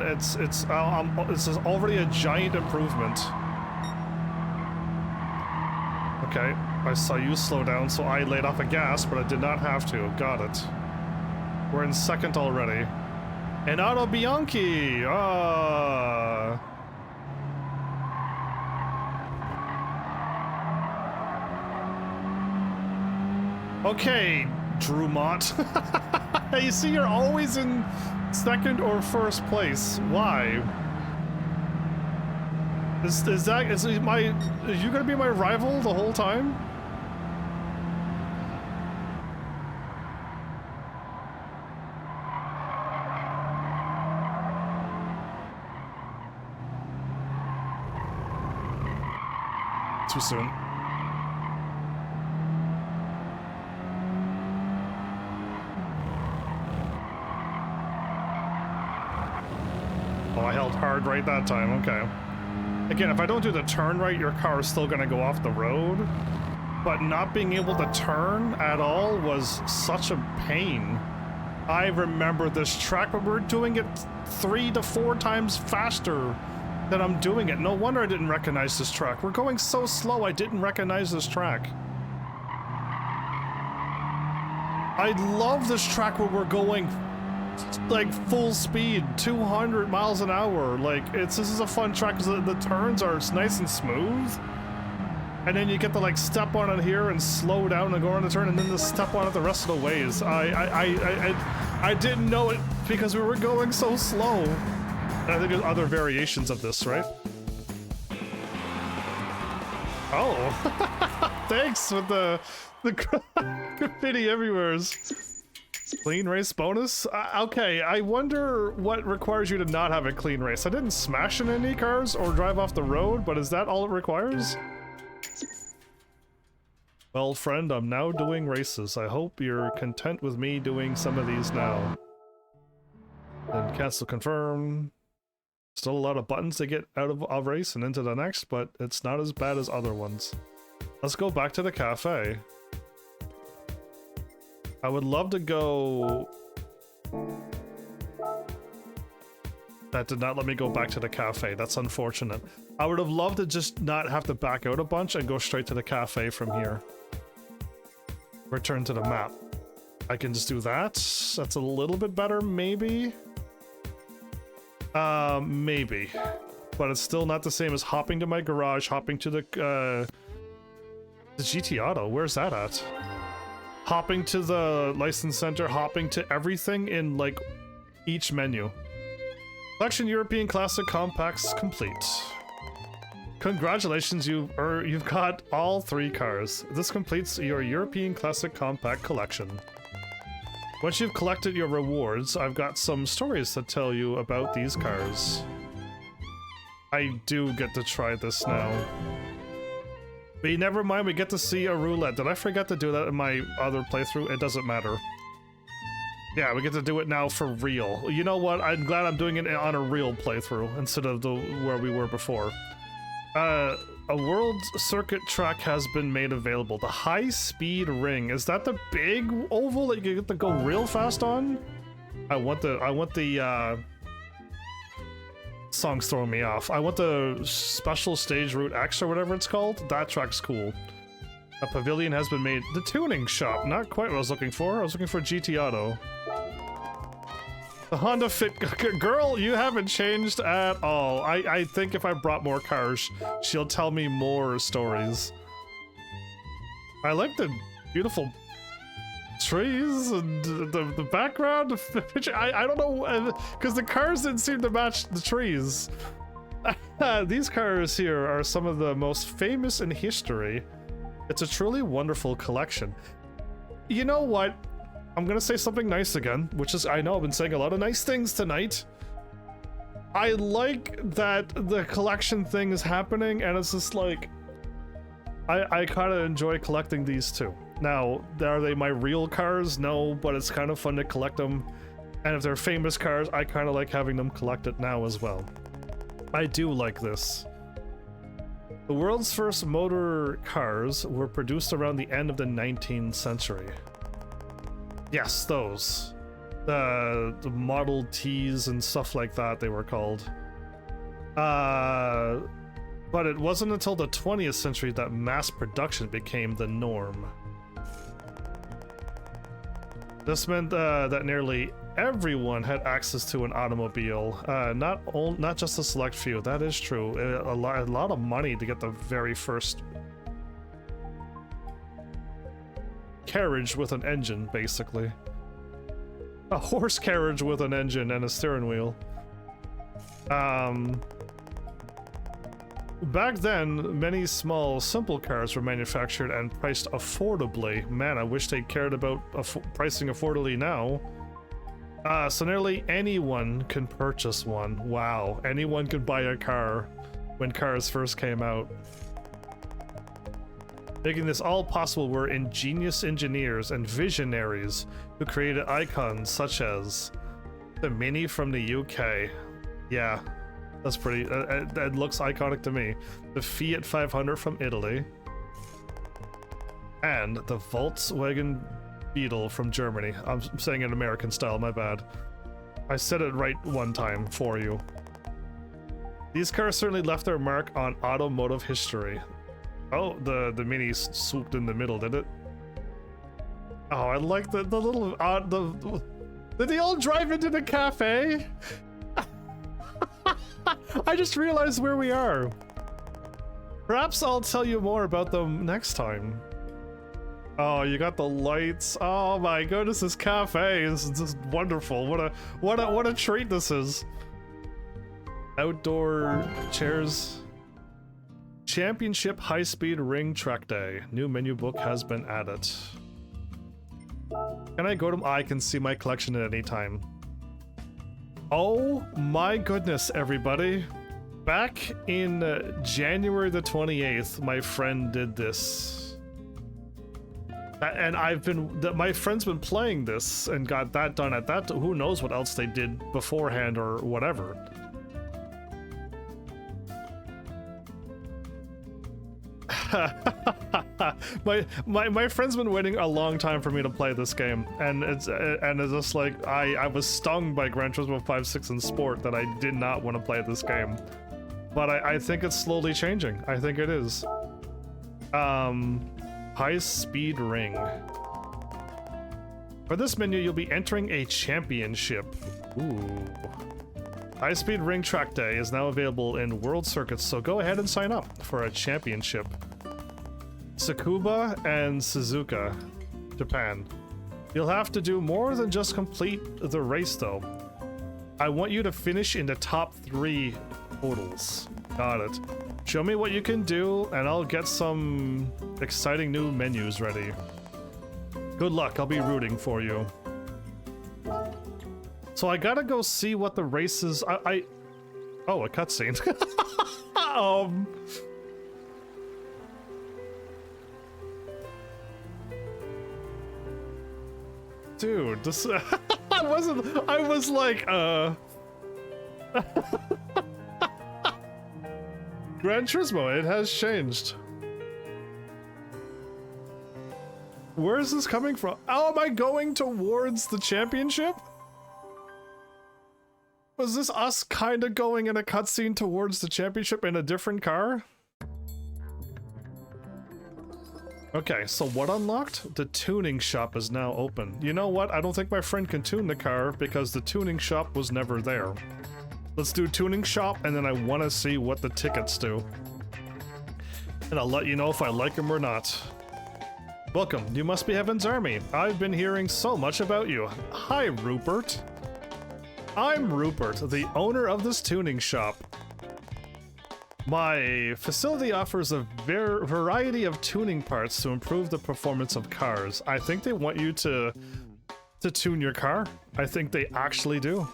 it's already a giant improvement. Okay, I saw you slow down, so I laid off a gas, but I did not have to. Got it. We're in 2nd already. And Auto Bianchi! Ah. Okay, Drew Mott. You see, you're always in 2nd or 1st place. Why? Is you gonna be my rival the whole time? Too soon. Oh, I held hard right that time, okay. Again, if I don't do the turn right, your car is still gonna go off the road. But not being able to turn at all was such a pain. I remember this track, but we're doing it 3 to 4 times faster than I'm doing it. No wonder I didn't recognize this track. We're going so slow, I didn't recognize this track. I love this track where we're going like full speed, 200 miles an hour. Like, this is a fun track because the turns are nice and smooth, and then you get to like step on it here and slow down and go on the turn, and then just step on it the rest of the ways. I didn't know it because we were going so slow. And I think there's other variations of this, right? Oh, thanks with the graffiti everywhere. Clean race bonus? Okay, I wonder what requires you to not have a clean race. I didn't smash in any cars or drive off the road, but is that all it requires? Well, friend, I'm now doing races. I hope you're content with me doing some of these now. Then cancel, confirm. Still a lot of buttons to get out of a race and into the next, but it's not as bad as other ones. Let's go back to the cafe. I would love to go... That did not let me go back to the cafe. That's unfortunate. I would have loved to just not have to back out a bunch and go straight to the cafe from here. Return to the map. I can just do that. That's a little bit better, maybe. Maybe. But it's still not the same as hopping to my garage, hopping to the GT Auto. Where's that at? Hopping to the license center, hopping to everything in, like, each menu. Collection European Classic Compacts complete. Congratulations, you've got all 3 cars. This completes your European Classic Compact collection. Once you've collected your rewards, I've got some stories to tell you about these cars. I do get to try this now. But never mind, we get to see a roulette. Did I forget to do that in my other playthrough? It doesn't matter. Yeah, we get to do it now for real. You know what? I'm glad I'm doing it on a real playthrough instead of where we were before. A world circuit track has been made available. The high-speed ring. Is that the big oval that you get to go real fast on? I want the song's throwing me off. I want the special stage route X or whatever it's called. That track's cool. A pavilion has been made. The tuning shop. Not quite what I was looking for. I was looking for GT Auto. The Honda Fit girl, you haven't changed at all. I think if I brought more cars, she'll tell me more stories. I like the beautiful trees and the background of the picture. I don't know, because the cars didn't seem to match the trees. These cars here are some of the most famous in history. It's a truly wonderful collection. You know what? I'm gonna say something nice again, which is, I know I've been saying a lot of nice things tonight. I like that the collection thing is happening, and it's just like, I kind of enjoy collecting these too. Now, are they my real cars? No, but it's kind of fun to collect them. And if they're famous cars, I kind of like having them collected now as well. I do like this. The world's first motor cars were produced around the end of the 19th century. Yes, those. The Model Ts and stuff like that, they were called. But it wasn't until the 20th century that mass production became the norm. This meant that nearly everyone had access to an automobile, not just a select few. That is true. A lot of money to get the very first carriage with an engine, basically. A horse carriage with an engine and a steering wheel. Back then, many small, simple cars were manufactured and priced affordably. Man, I wish they cared about pricing affordably now. So nearly anyone can purchase one. Wow, anyone could buy a car when cars first came out. Making this all possible were ingenious engineers and visionaries who created icons such as the Mini from the UK. Yeah, that's pretty, that looks iconic to me. The Fiat 500 from Italy. And the Volkswagen Beetle from Germany. I'm saying it American style, my bad. I said it right one time for you. These cars certainly left their mark on automotive history. Oh, the Mini swooped in the middle, did it? Oh, I like the little did they all drive into the cafe? I just realized where we are. Perhaps I'll tell you more about them next time. Oh, you got the lights. Oh my goodness, this cafe is just wonderful. What a treat this is. Outdoor chairs. Championship high-speed ring track day. New menu book has been added. Can I go to... I can see my collection at any time. Oh my goodness, everybody. Back in January the 28th, my friend did this. And my friend's been playing this and got that done at that. Who knows what else they did beforehand or whatever. my friend's been waiting a long time for me to play this game, and it's just like I was stung by Gran Turismo 5, 6, and Sport that I did not want to play this game, but I think it's slowly changing. I think it is. High speed ring. For this menu, you'll be entering a championship. Ooh. High speed ring track day is now available in World Circuits, so go ahead and sign up for a championship. Tsukuba and Suzuka, Japan. You'll have to do more than just complete the race though. I want you to finish in the top 3 totals. Got it. Show me what you can do and I'll get some exciting new menus ready. Good luck, I'll be rooting for you. So I gotta go see what the races oh, a cutscene. Dude, this I was like, Gran Turismo, it has changed. Where is this coming from? Oh, am I going towards the championship? Was this us kind of going in a cutscene towards the championship in a different car? Okay, so what unlocked? The tuning shop is now open. You know what? I don't think my friend can tune the car because the tuning shop was never there. Let's do tuning shop and then I want to see what the tickets do. And I'll let you know if I like them or not. Welcome, you must be Heaven's Army. I've been hearing so much about you. Hi, Rupert. I'm Rupert, the owner of this tuning shop. My facility offers a variety of tuning parts to improve the performance of cars. I think they want you to tune your car. I think they actually do.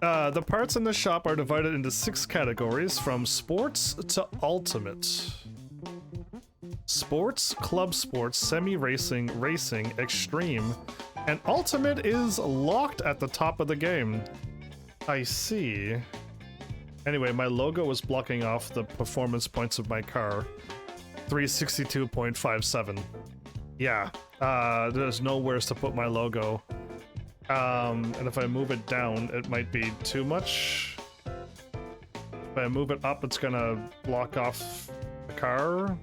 The parts in the shop are divided into 6 categories, from sports to ultimate. Sports, club sports, semi-racing, racing, extreme, and ultimate is locked at the top of the game. I see. Anyway, my logo is blocking off the performance points of my car. 362.57. Yeah, there's nowhere to put my logo. And if I move it down, it might be too much. If I move it up, it's gonna block off the car.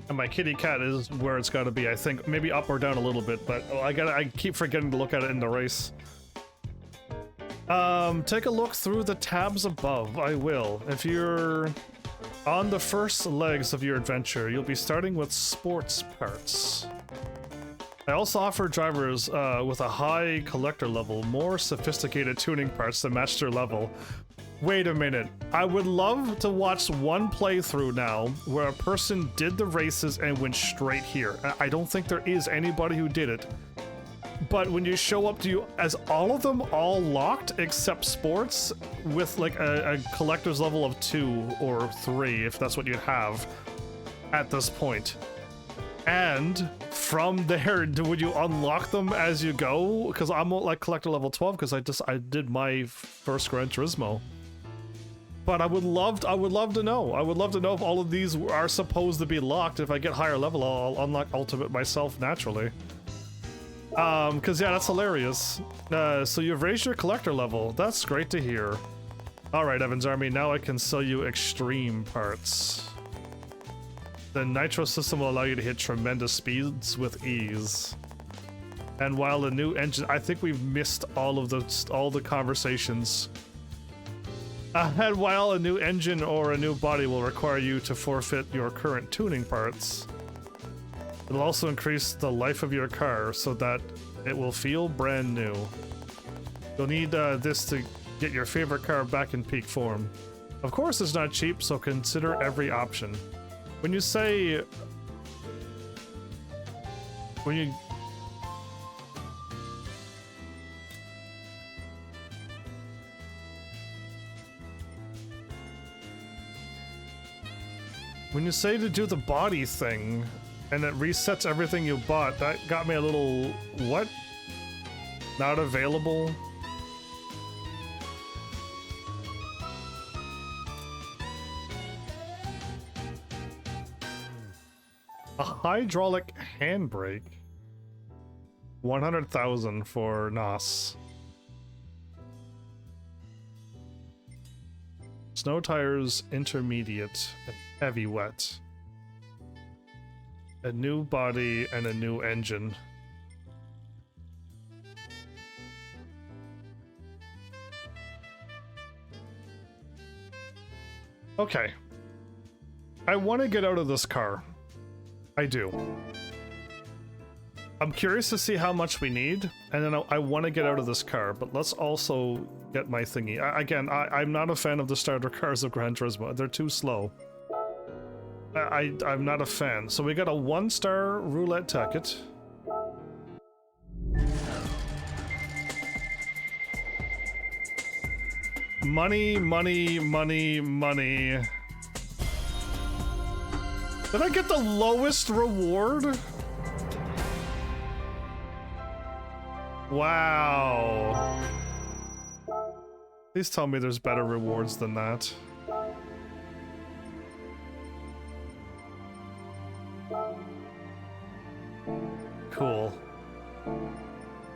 And my kitty cat is where it's got to be, I think. Maybe up or down a little bit, but I keep forgetting to look at it in the race. Take a look through the tabs above. I will. If you're on the first legs of your adventure, you'll be starting with sports parts. I also offer drivers with a high collector level more sophisticated tuning parts to match their level. Wait a minute. I would love to watch one playthrough now where a person did the races and went straight here. I don't think there is anybody who did it. But when you show up, as all of them all locked except sports with like a collector's level of 2 or 3, if that's what you'd have at this point. And from there, would you unlock them as you go? Because I'm like collector level 12 because I did my first Gran Turismo. But I would love to know. I would love to know if all of these are supposed to be locked. If I get higher level, I'll unlock Ultimate myself naturally. Because yeah, that's hilarious. So you've raised your collector level. That's great to hear. Alright, Heaven's Army, now I can sell you extreme parts. The Nitro system will allow you to hit tremendous speeds with ease. And while the new engine... I think we've missed all the conversations. And while a new engine or a new body will require you to forfeit your current tuning parts, it'll also increase the life of your car so that it will feel brand new. You'll need this to get your favorite car back in peak form. Of course, it's not cheap, so consider every option. When you say... When you... When you say to do the body thing, and it resets everything you bought, that got me a little... What? Not available. A hydraulic handbrake. 100,000 for NOS. Snow tires, intermediate, and heavy wet. A new body and a new engine. Okay. I want to get out of this car. I do. I'm curious to see how much we need, and then I want to get out of this car, but let's also get my thingy. I'm not a fan of the starter cars of Gran Turismo. They're too slow. I'm not a fan. So we got a 1-star roulette ticket. Money, money, money, money. Did I get the lowest reward? Wow. Please tell me there's better rewards than that. Cool.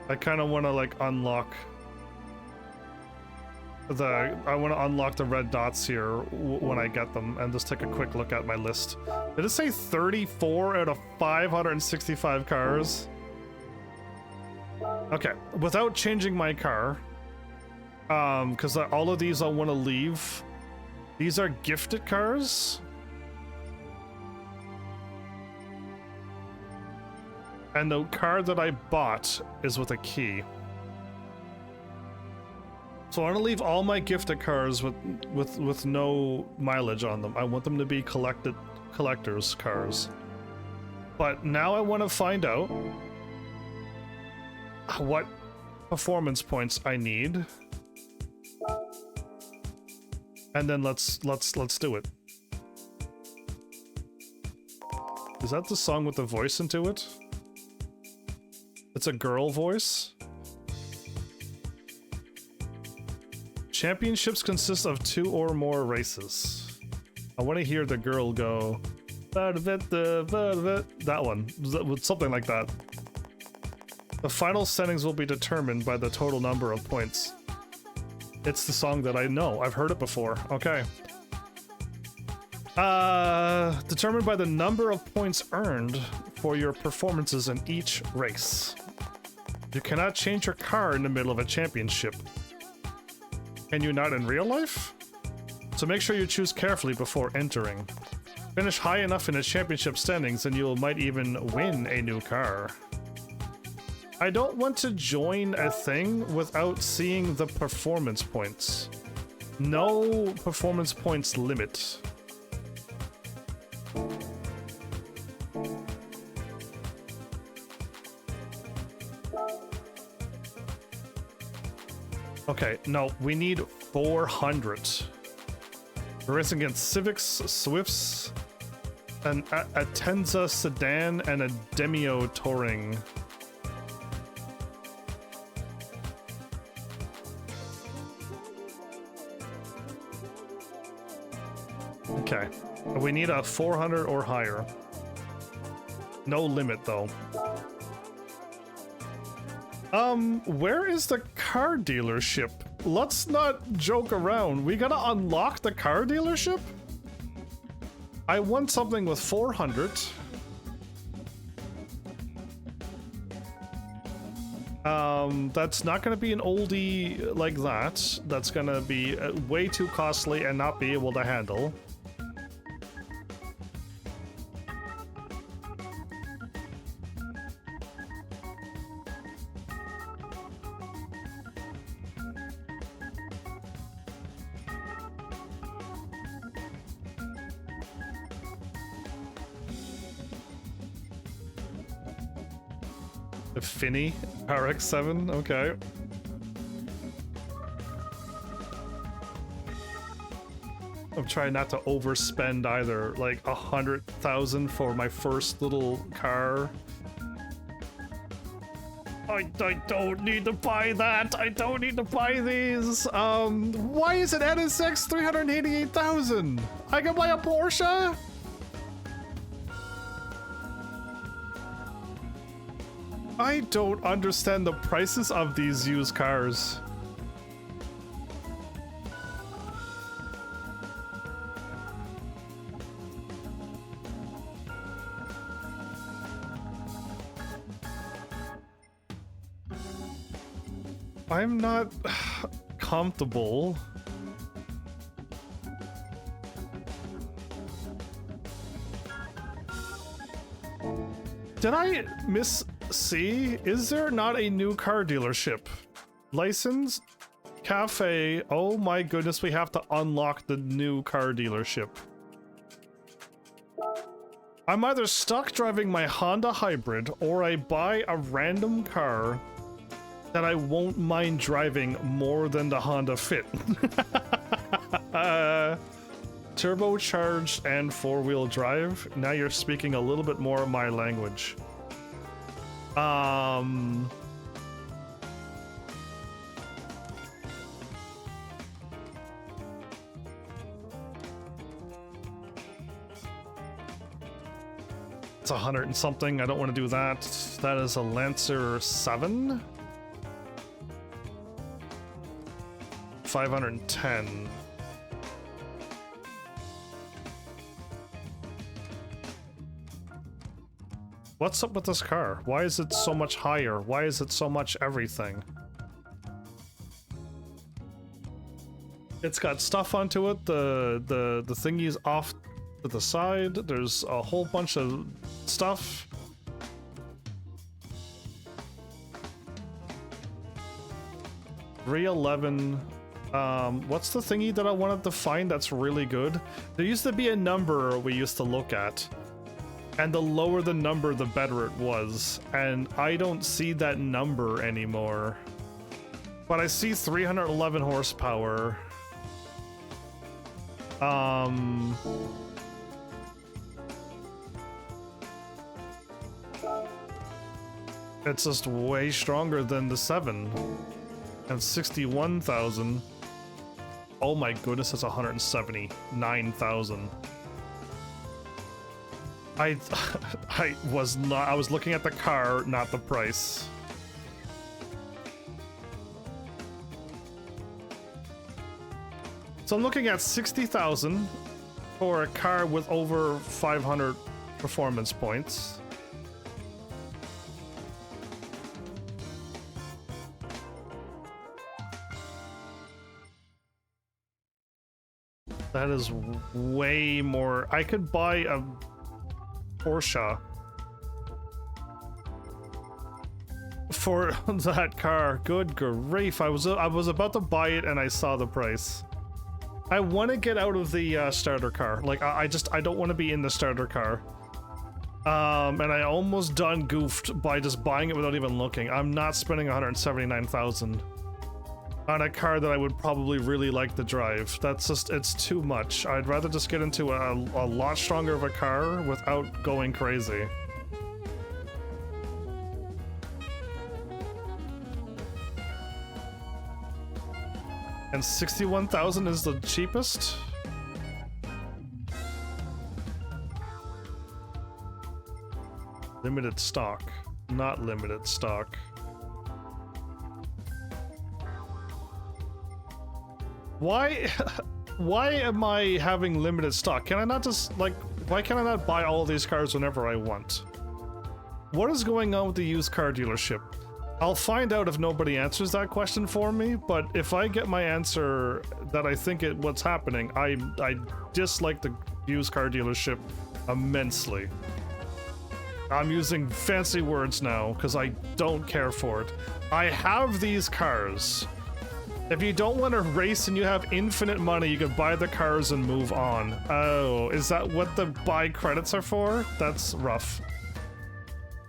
I kind of want to like unlock I want to unlock the red dots here when I get them and just take a quick look at my list. Did it say 34 out of 565 cars? Okay, without changing my car, because all of these I want to leave. These are gifted cars. And the car that I bought is with a key. So I want to leave all my gifted cars with no mileage on them. I want them to be collector's cars. But now I want to find out what performance points I need. And then let's do it. Is that the song with the voice into it? It's a girl voice. Championships consist of 2 or more races. I want to hear the girl go, that one, something like that. The final standings will be determined by the total number of points. It's the song that I know. I've heard it before. Okay. Determined by the number of points earned for your performances in each race. You cannot change your car in the middle of a championship. Can you not in real life? So make sure you choose carefully before entering. Finish high enough in the championship standings and you might even win a new car. I don't want to join a thing without seeing the performance points. No performance points limit. Okay, no, we need 400. We're racing against Civics, Swifts, a Tenza sedan, and a Demio touring. Okay, we need a 400 or higher. No limit, though. Where is the car dealership? Let's not joke around. We gotta unlock the car dealership? I want something with 400. That's not gonna be an oldie like that. That's gonna be way too costly and not be able to handle. The Finny RX-7, okay. I'm trying not to overspend either, like 100,000 for my first little car. I don't need to buy that. I don't need to buy these. Why is it NSX 388,000? I can buy a Porsche? I don't understand the prices of these used cars. I'm not comfortable. Did I miss see? Is there not a new car dealership? License? Cafe? Oh my goodness, we have to unlock the new car dealership. I'm either stuck driving my Honda Hybrid or I buy a random car that I won't mind driving more than the Honda Fit. Turbocharged and four-wheel drive. Now you're speaking a little bit more of my language. It's 100 and something. I don't want to do that. That is a Lancer 7. 510. What's up with this car? Why is it so much higher? Why is it so much everything? It's got stuff onto it. The thingy's off to the side. There's a whole bunch of stuff. $311. What's the thingy that I wanted to find that's really good? There used to be a number we used to look at, and the lower the number, the better it was. And I don't see that number anymore. But I see 311 horsepower. It's just way stronger than the 7. And 61,000. Oh my goodness, it's 179,000. I was looking at the car, not the price. So I'm looking at 60,000 for a car with over 500 performance points. That is way more. I could buy a Porsche for that car. Good grief. I was about to buy it and I saw the price. I want to get out of the starter car. Like, I don't want to be in the starter car. And I almost done goofed by just buying it without even looking. I'm not spending 179,000 on a car that I would probably really like to drive. That's just, it's too much. I'd rather just get into a lot stronger of a car without going crazy. And 61,000 is the cheapest? Limited stock. Not limited stock. Why am I having limited stock? Can I not just, like, why can I not buy all of these cars whenever I want? What is going on with the used car dealership? I'll find out if nobody answers that question for me, but if I get my answer that I think what's happening, I dislike the used car dealership immensely. I'm using fancy words now because I don't care for it. I have these cars. If you don't want to race and you have infinite money, you can buy the cars and move on. Oh, is that what the buy credits are for? That's rough.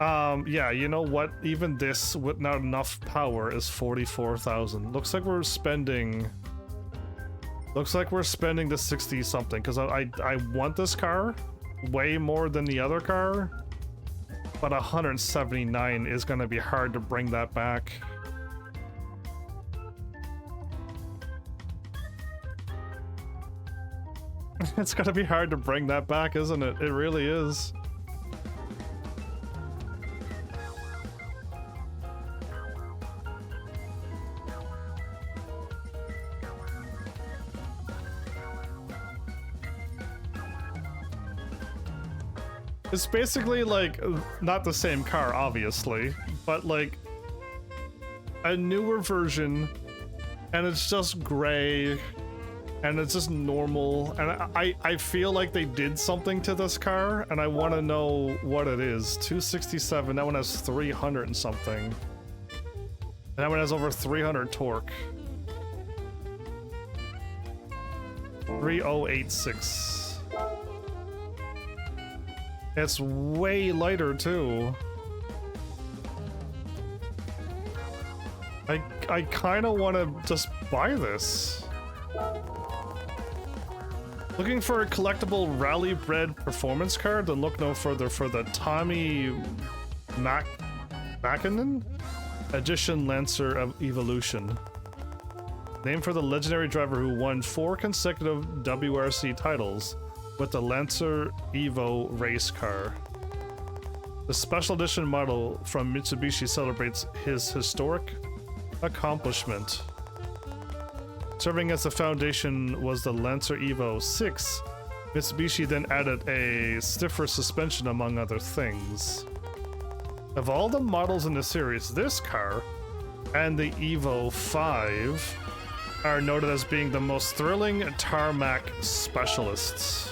Yeah, you know what? Even this with not enough power is 44,000. Looks like we're spending the 60 something because I want this car way more than the other car. but 179 is going to be hard to bring that back. It's going to be hard to bring that back, isn't it? It really is. It's basically like, not the same car, obviously, but like a newer version, and it's just gray, and it's just normal, and I feel like they did something to this car, and I want to know what it is. 267, that one has 300 and something. And that one has over 300 torque. 3086. It's way lighter too. I kind of want to just buy this. Looking for a collectible rally bred performance card? Then look no further for the Tommy Mackinnon Edition Lancer of Evolution. Named for the legendary driver who won 4 consecutive WRC titles with the Lancer Evo race car. The special edition model from Mitsubishi celebrates his historic accomplishment. Serving as the foundation was the Lancer Evo 6. Mitsubishi then added a stiffer suspension among other things. Of all the models in the series, this car and the Evo 5 are noted as being the most thrilling tarmac specialists.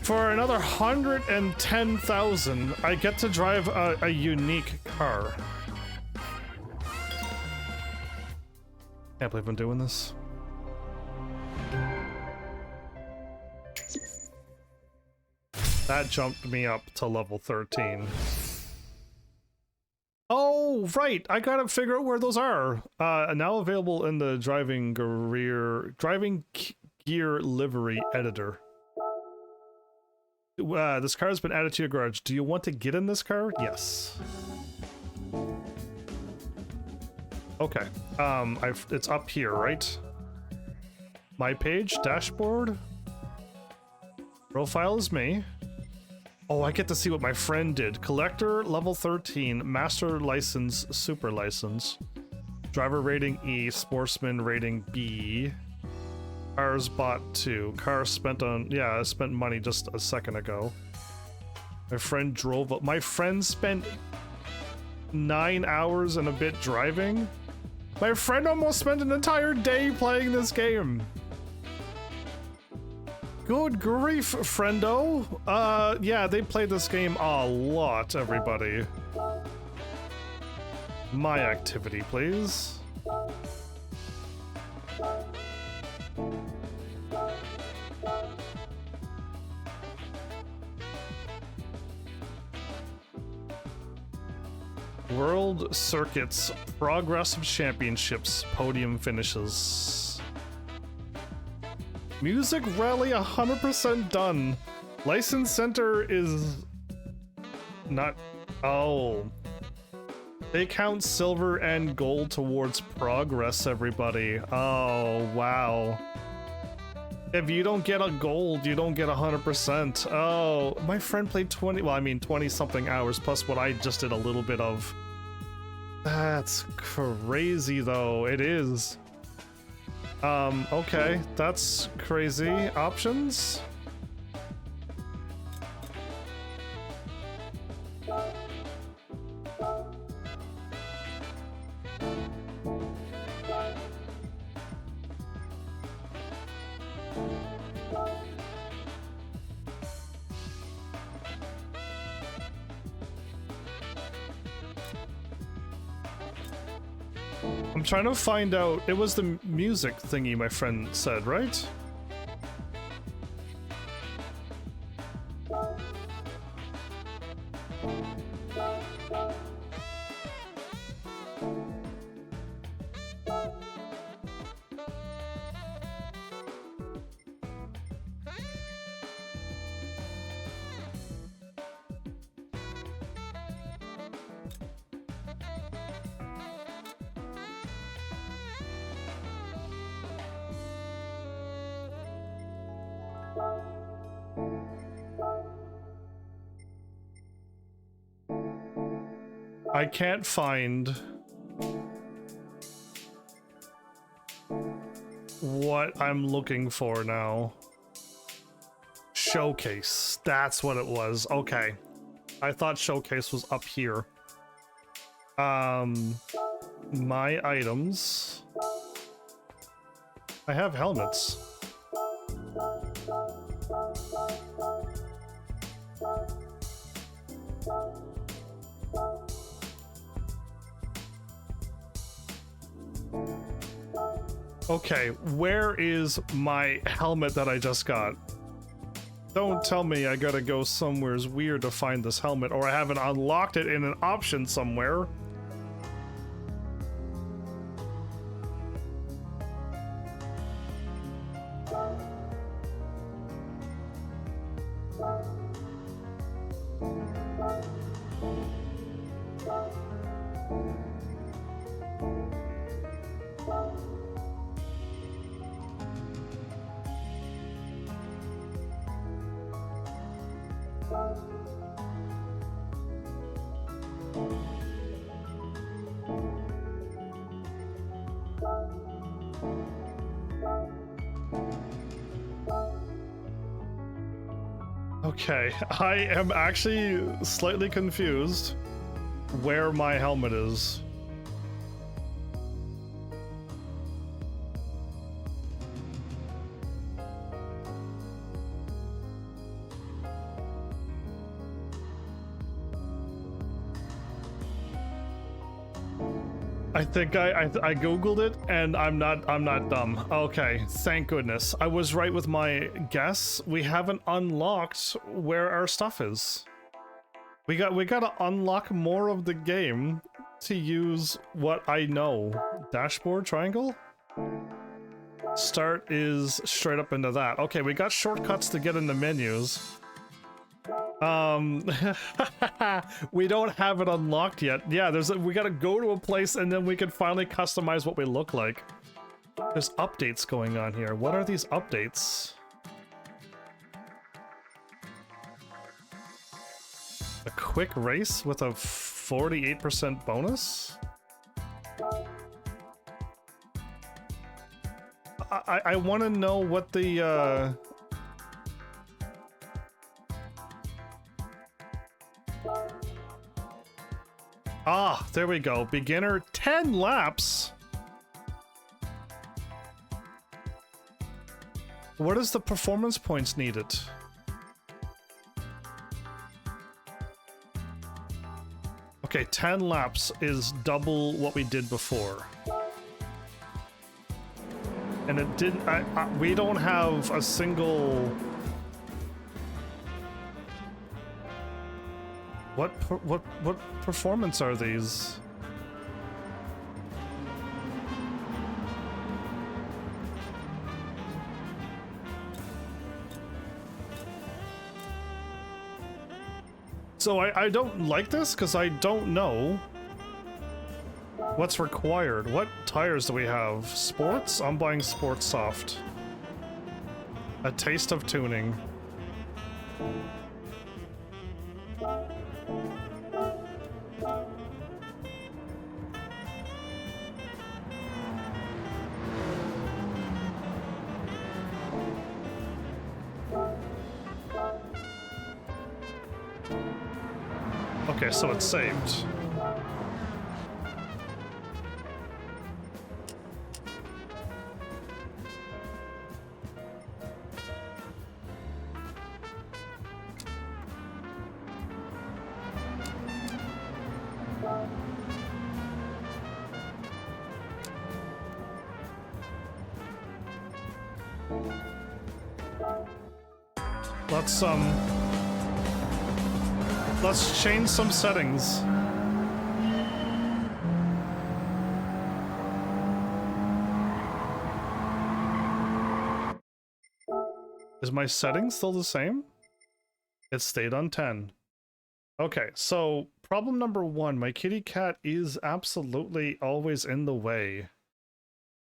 For another 110,000, I get to drive a unique car. Can't believe I'm doing this. That jumped me up to level 13. Oh, right! I gotta figure out where those are. Now available in the driving gear livery editor. This car has been added to your garage. Do you want to get in this car? Yes. Okay. It's up here, right? My page, dashboard. Profile is me. Oh, I get to see what my friend did. Collector, level 13, master license, super license. Driver rating E, sportsman rating B. Cars bought 2. Cars spent on... Yeah, I spent money just a second ago. My friend drove... My friend spent 9 hours and a bit driving? My friend almost spent an entire day playing this game! Good grief, friendo! Yeah, they played this game a lot, everybody. My activity, please. World Circuits, Progressive Championships, Podium Finishes. Music Rally 100% done. License Center is not... Oh. They count silver and gold towards progress, everybody. Oh, wow. If you don't get a gold, you don't get 100%. Oh, my friend played 20 something hours plus what I just did a little bit of. That's crazy though, it is. Okay, that's crazy. Options? I'm trying to find out. It was the music thingy my friend said, right? I can't find what I'm looking for now. Showcase. That's what it was. Okay. I thought showcase was up here. My items. I have helmets. Okay, where is my helmet that I just got? Don't tell me I gotta go somewhere weird to find this helmet, or I haven't unlocked it in an option somewhere. Okay, I am actually slightly confused where my helmet is. I think I googled it and I'm not dumb. Okay, thank goodness. I was right with my guess. We haven't unlocked where our stuff is. We gotta unlock more of the game to use what I know. Dashboard triangle? Start is straight up into that. Okay, we got shortcuts to get into menus. We don't have it unlocked yet. Yeah, we gotta go to a place and then we can finally customize what we look like. There's updates going on here. What are these updates? A quick race with a 48% bonus? I want to know what the Ah, there we go. Beginner 10 laps. What is the performance points needed? Okay, 10 laps is double what we did before. And it didn't... we don't have a single... What performance are these? So I don't like this because I don't know what's required. What tires do we have? Sports? I'm buying Sports Soft. A taste of tuning. Okay, so it's saved. Let's change some settings. Is my setting still the same? It stayed on 10. Okay, so problem number 1, my kitty cat is absolutely always in the way.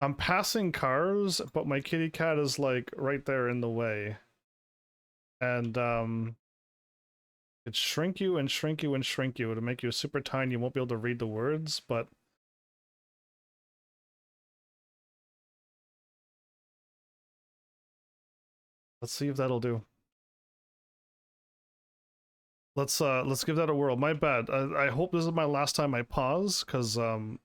I'm passing cars, but my kitty cat is like right there in the way. And It shrink you and shrink you and shrink you to make you super tiny. You won't be able to read the words, but let's see if that'll do. Let's give that a whirl. My bad. I hope this is my last time I pause, because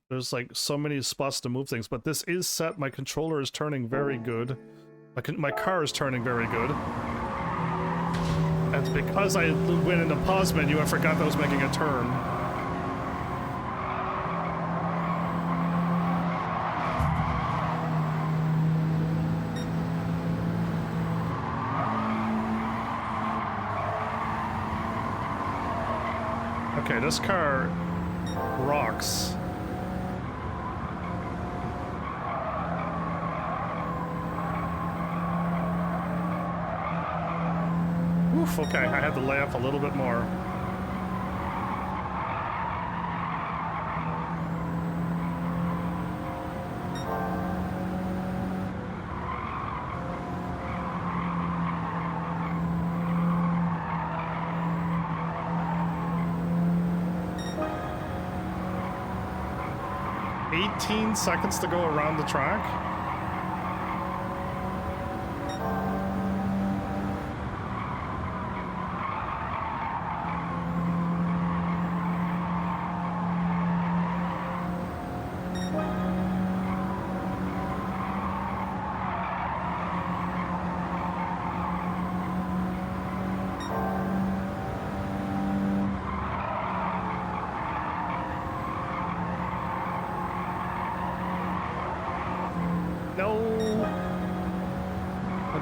there's like so many spots to move things, but this is set. My controller is turning very good. My car is turning very good. And because I went into pause menu, I forgot that I was making a turn. Okay, this car rocks. Oof, okay, I had to lay up a little bit more. $18 seconds to go around the track.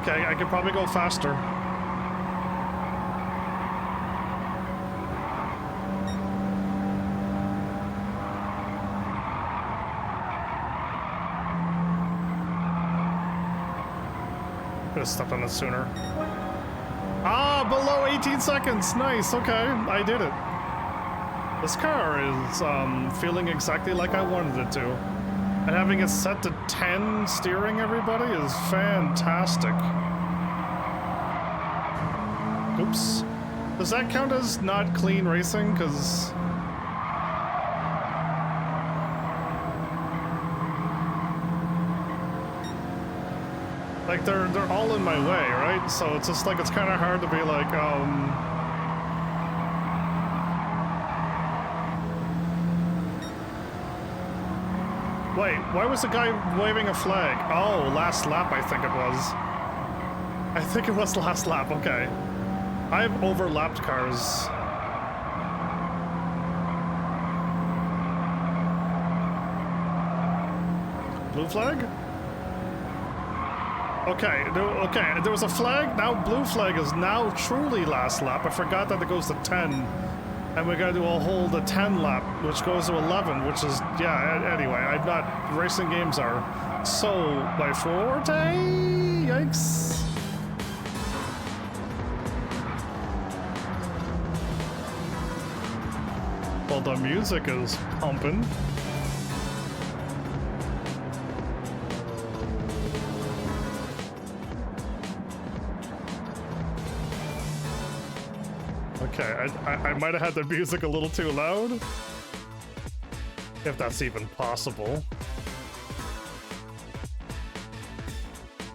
Okay, I could probably go faster. Could have stepped on it sooner. Ah, below 18 seconds. Nice. Okay, I did it. This car is feeling exactly like I wanted it to. And having it set to 10 steering, everybody, is fantastic. Oops. Does that count as not clean racing? Because... like, they're all in my way, right? So it's just like, it's kind of hard to be like, wait, why was the guy waving a flag? Oh, last lap, I think it was. I think it was last lap, okay. I've overlapped cars. Blue flag? Okay, okay, there was a flag, now blue flag is now truly last lap. I forgot that it goes to 10. And we gotta do a whole the 10 lap, which goes to 11, which is, yeah, anyway, I'm not, racing games are so my forte, yikes. Well, the music is pumping. Okay, I might have had the music a little too loud. If that's even possible.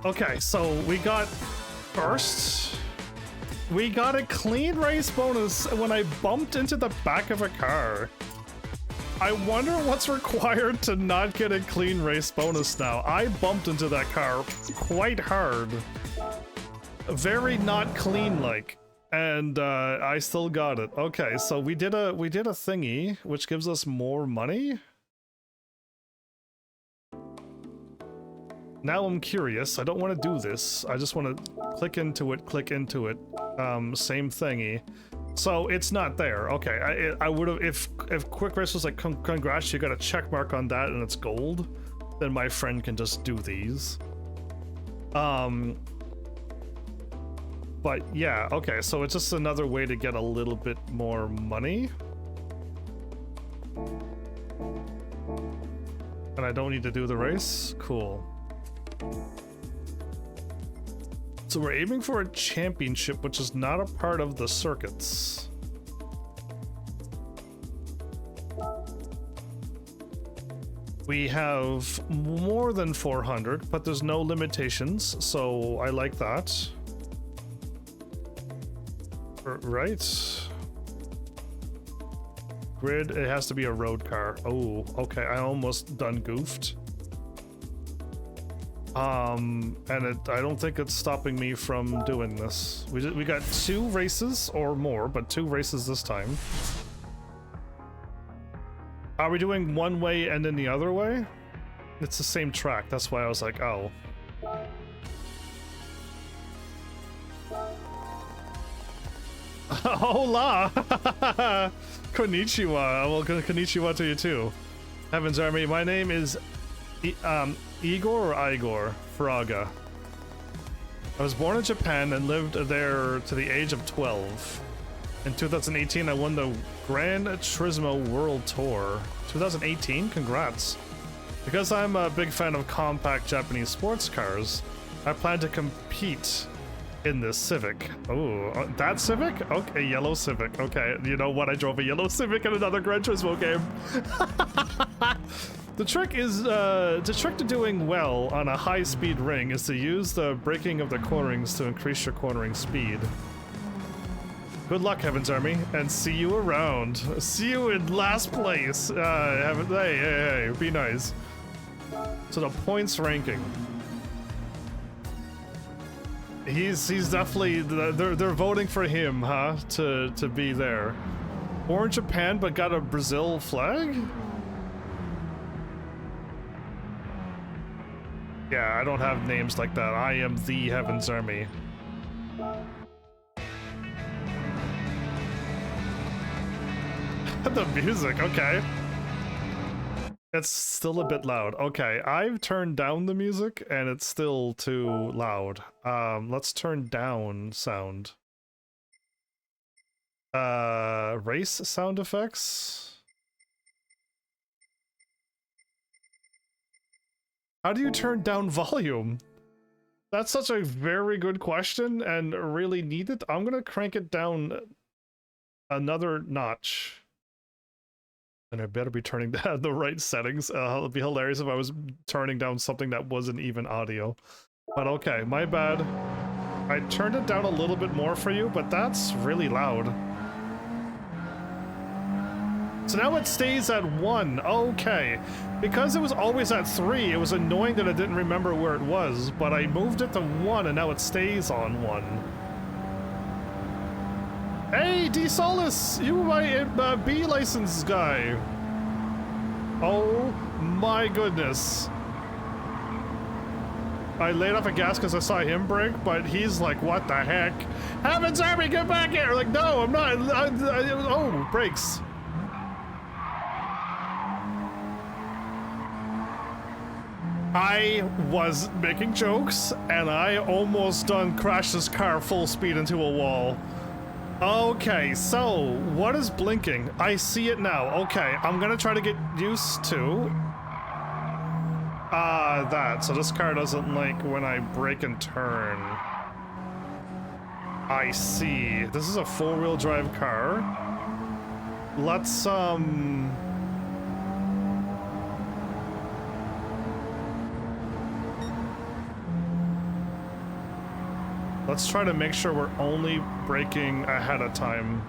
Okay, so we got first. We got a clean race bonus when I bumped into the back of a car. I wonder what's required to not get a clean race bonus now. I bumped into that car quite hard. Very not clean like. And I still got it. Okay, so we did a thingy which gives us more money. Now I'm curious. I don't want to do this. I just want to click into it, same thingy. So it's not there. Okay, I would have, if Quick Race was like, congrats, you got a check mark on that and it's gold, then my friend can just do these. But yeah, okay, so it's just another way to get a little bit more money. And I don't need to do the race? Cool. So we're aiming for a championship, which is not a part of the circuits. We have more than 400, but there's no limitations, so I like that. Right. Grid, it has to be a road car. Oh, okay, I almost done goofed. And I don't think it's stopping me from doing this. We got 2 races or more, but 2 races this time. Are we doing one way and then the other way? It's the same track, that's why I was like, oh. Hola! Konnichiwa. Well, konnichiwa to you too. Heaven's Army, my name is Igor or Igor Fraga. I was born in Japan and lived there to the age of 12. In 2018, I won the Gran Turismo World Tour. 2018? Congrats. Because I'm a big fan of compact Japanese sports cars, I plan to compete in this Civic. Oh, that Civic? Okay, yellow Civic. Okay, you know what? I drove a yellow Civic in another Gran Turismo game. The trick to doing well on a high-speed ring is to use the braking of the cornerings to increase your cornering speed. Good luck, Heaven's Army, and see you around. See you in last place. Hey, be nice. So the points ranking. He's definitely, they're voting for him, huh? To be there. Born in Japan, but got a Brazil flag? Yeah, I don't have names like that. I am the Heaven's Army. The music, okay. It's still a bit loud. Okay, I've turned down the music and it's still too loud. Let's turn down sound. Race sound effects? How do you turn down volume? That's such a very good question and really needed. I'm gonna crank it down another notch. And I better be turning down the right settings. It'd be hilarious if I was turning down something that wasn't even audio. But okay, my bad. I turned it down a little bit more for you, but that's really loud. So now it stays at 1. Okay. Because it was always at 3, it was annoying that I didn't remember where it was, but I moved it to 1 and now it stays on 1. Hey, D Solis, you my B license guy. Oh my goodness. I laid off a gas because I saw him brake, but he's like, what the heck? Heaven's Army, get back here! Like, no, I'm not. Oh, brakes. I was making jokes, and I almost done crashed this car full speed into a wall. Okay, so what is blinking? I see it now. Okay, I'm gonna try to get used to that. So this car doesn't like when I brake and turn. I see. This is a 4-wheel drive car. Let's let's try to make sure we're only braking ahead of time.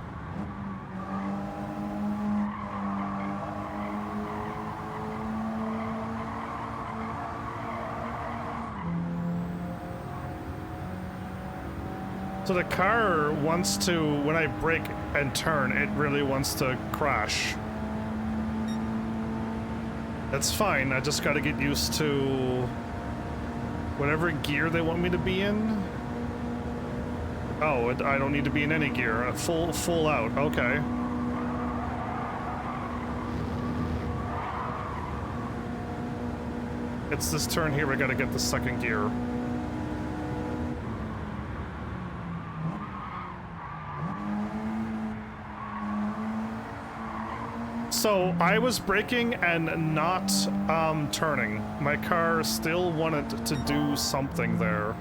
So the car wants to, when I brake and turn, it really wants to crash. That's fine, I just gotta get used to whatever gear they want me to be in. Oh, I don't need to be in any gear. Full out. Okay. It's this turn here. We gotta get the second gear. So I was braking and not turning. My car still wanted to do something there.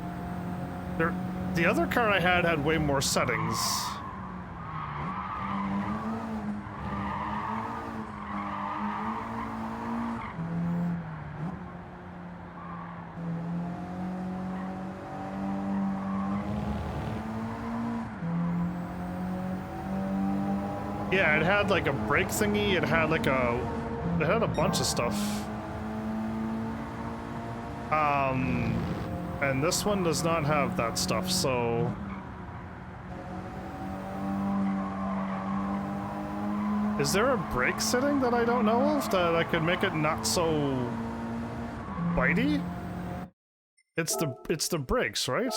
The other car I had way more settings. Yeah, it had like a brake thingy, it had like a bunch of stuff. And this one does not have that stuff, so... Is there a brake setting that I don't know of that I could make it not so... bitey? It's the brakes, right?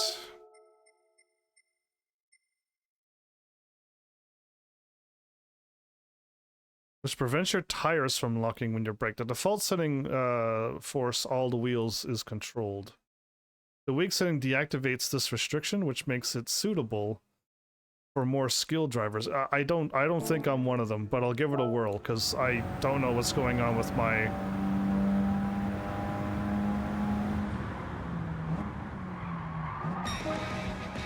Which prevents your tires from locking when you brake. The default setting force all the wheels is controlled. The weak setting deactivates this restriction, which makes it suitable for more skilled drivers. I don't think I'm one of them, but I'll give it a whirl because I don't know what's going on with my...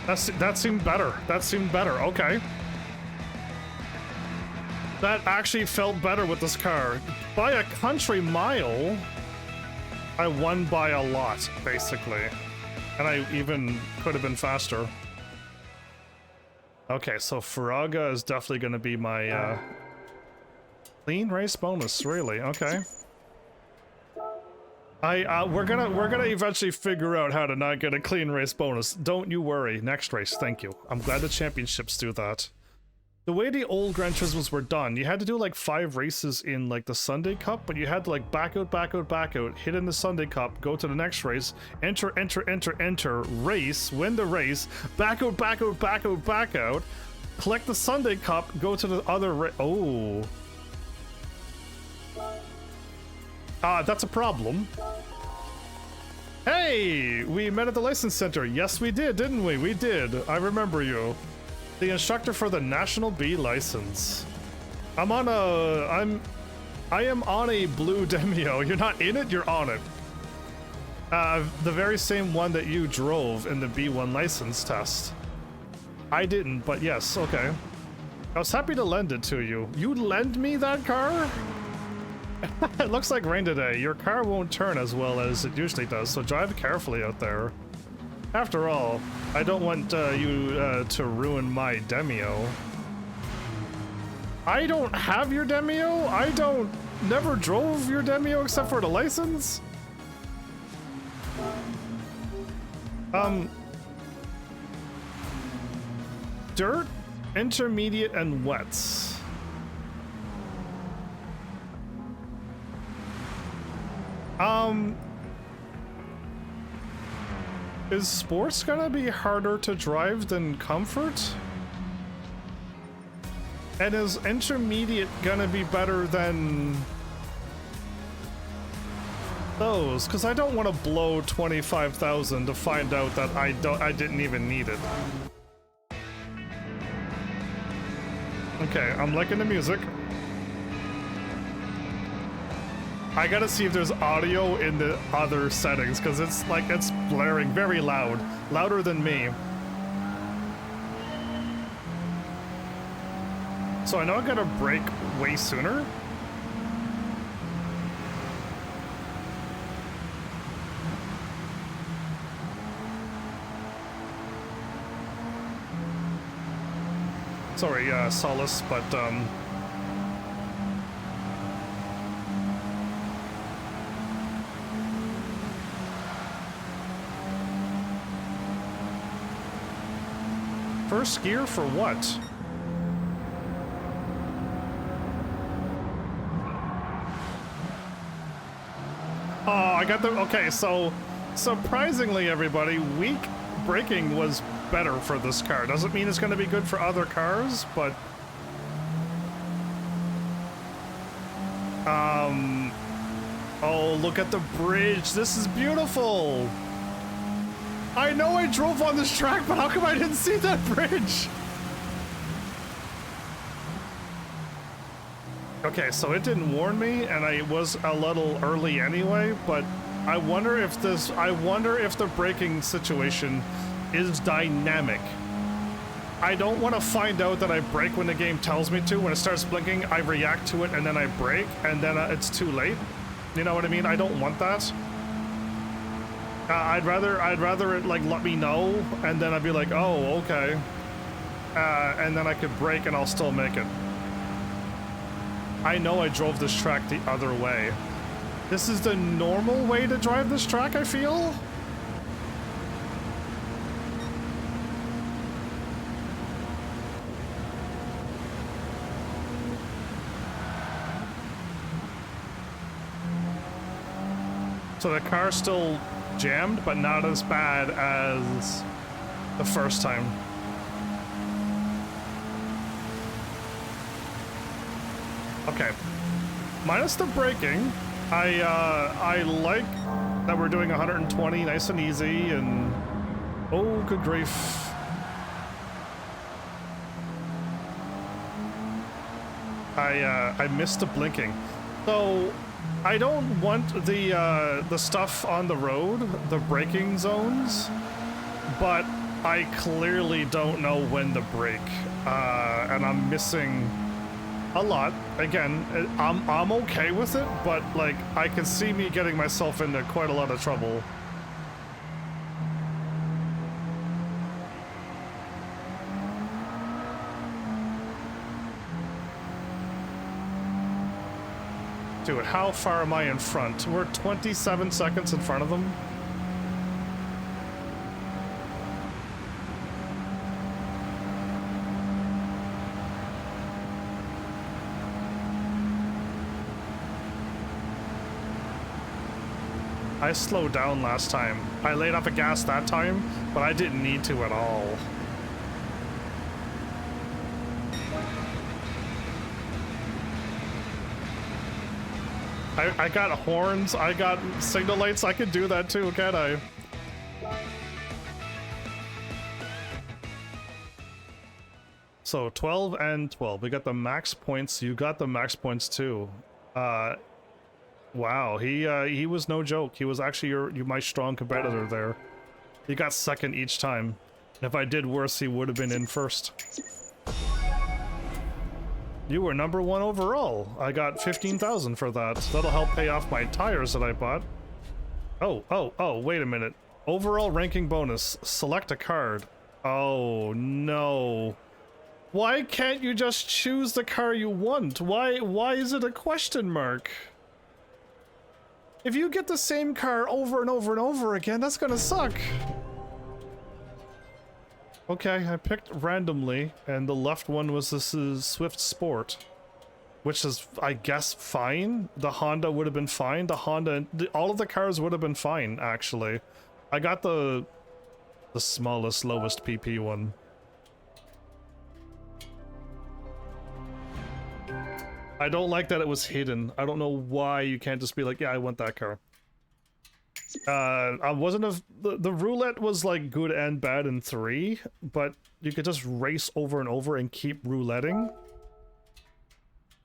That seemed better. That seemed better. Okay. That actually felt better with this car. By a country mile, I won by a lot, basically. And I even could have been faster. Okay, so Faraga is definitely going to be my clean race bonus, really. Okay. We're gonna eventually figure out how to not get a clean race bonus. Don't you worry. Next race, thank you. I'm glad the championships do that. The way the old Gran Turismos were done, you had to do like 5 races in like the Sunday Cup, but you had to like back out, hit in the Sunday Cup, go to the next race, enter, race, win the race, back out, collect the Sunday Cup, go to the other race. Oh. That's a problem. Hey, we met at the license center. Yes, we did, didn't we? We did. I remember you. The instructor for the National B license. I am on a blue Demio. You're not in it, you're on it. The very same one that you drove in the B1 license test. I didn't, but yes, okay. I was happy to lend it to you. You lend me that car? It looks like rain today. Your car won't turn as well as it usually does, so drive carefully out there. After all, I don't want you to ruin my Demio. I don't have your Demio? Never drove your Demio except for the license? Dirt, intermediate, and wets. Is sports gonna be harder to drive than comfort? And is intermediate gonna be better than those? Because I don't want to blow 25,000 to find out that I didn't even need it. Okay, I'm liking the music. I gotta see if there's audio in the other settings, because it's blaring very loud. Louder than me. So I know I gotta brake way sooner. Sorry, Solace, but first gear for what? Oh, I got the... Okay, so surprisingly, everybody, weak braking was better for this car. Doesn't mean it's going to be good for other cars, but... Oh, look at the bridge. This is beautiful. I know I drove on this track, but how come I didn't see that bridge? Okay, so it didn't warn me, and I was a little early anyway, but I wonder if the braking situation is dynamic. I don't want to find out that I brake when the game tells me to. When it starts blinking, I react to it, and then I brake, and then it's too late. You know what I mean? I don't want that. I'd rather it like let me know, and then I'd be like, oh, okay, and then I could brake and I'll still make it. I know I drove this track the other way. This is the normal way to drive this track, I feel? So the car's still jammed, but not as bad as the first time. Okay. Minus the braking, I like that we're doing 120 nice and easy, and oh, good grief. I missed the blinking. So I don't want the stuff on the road, the braking zones, but I clearly don't know when to brake, and I'm missing a lot. Again, I'm okay with it, but like I can see me getting myself into quite a lot of trouble. Dude, how far am I in front? We're 27 seconds in front of them. I slowed down last time. I laid off the gas that time, but I didn't need to at all. I got horns, I got signal lights, I could do that too, can't I? So 12 and 12, we got the max points, you got the max points too. Wow, he was no joke, he was actually my strong competitor there. He got second each time. If I did worse, he would have been in first. You were number 1 overall. I got 15,000 for that. That'll help pay off my tires that I bought. Oh, wait a minute. Overall ranking bonus. Select a card. Oh, no. Why can't you just choose the car you want? Why is it a question mark? If you get the same car over and over and over again, that's gonna suck. Okay, I picked randomly, and the left one was this Swift Sport, which is, I guess, fine. The Honda would have been fine. The Honda, all of the cars would have been fine, actually. I got the smallest, lowest PP one. I don't like that it was hidden. I don't know why you can't just be like, yeah, I want that car. I wasn't the roulette was like good and bad in 3, but you could just race over and over and keep rouletting.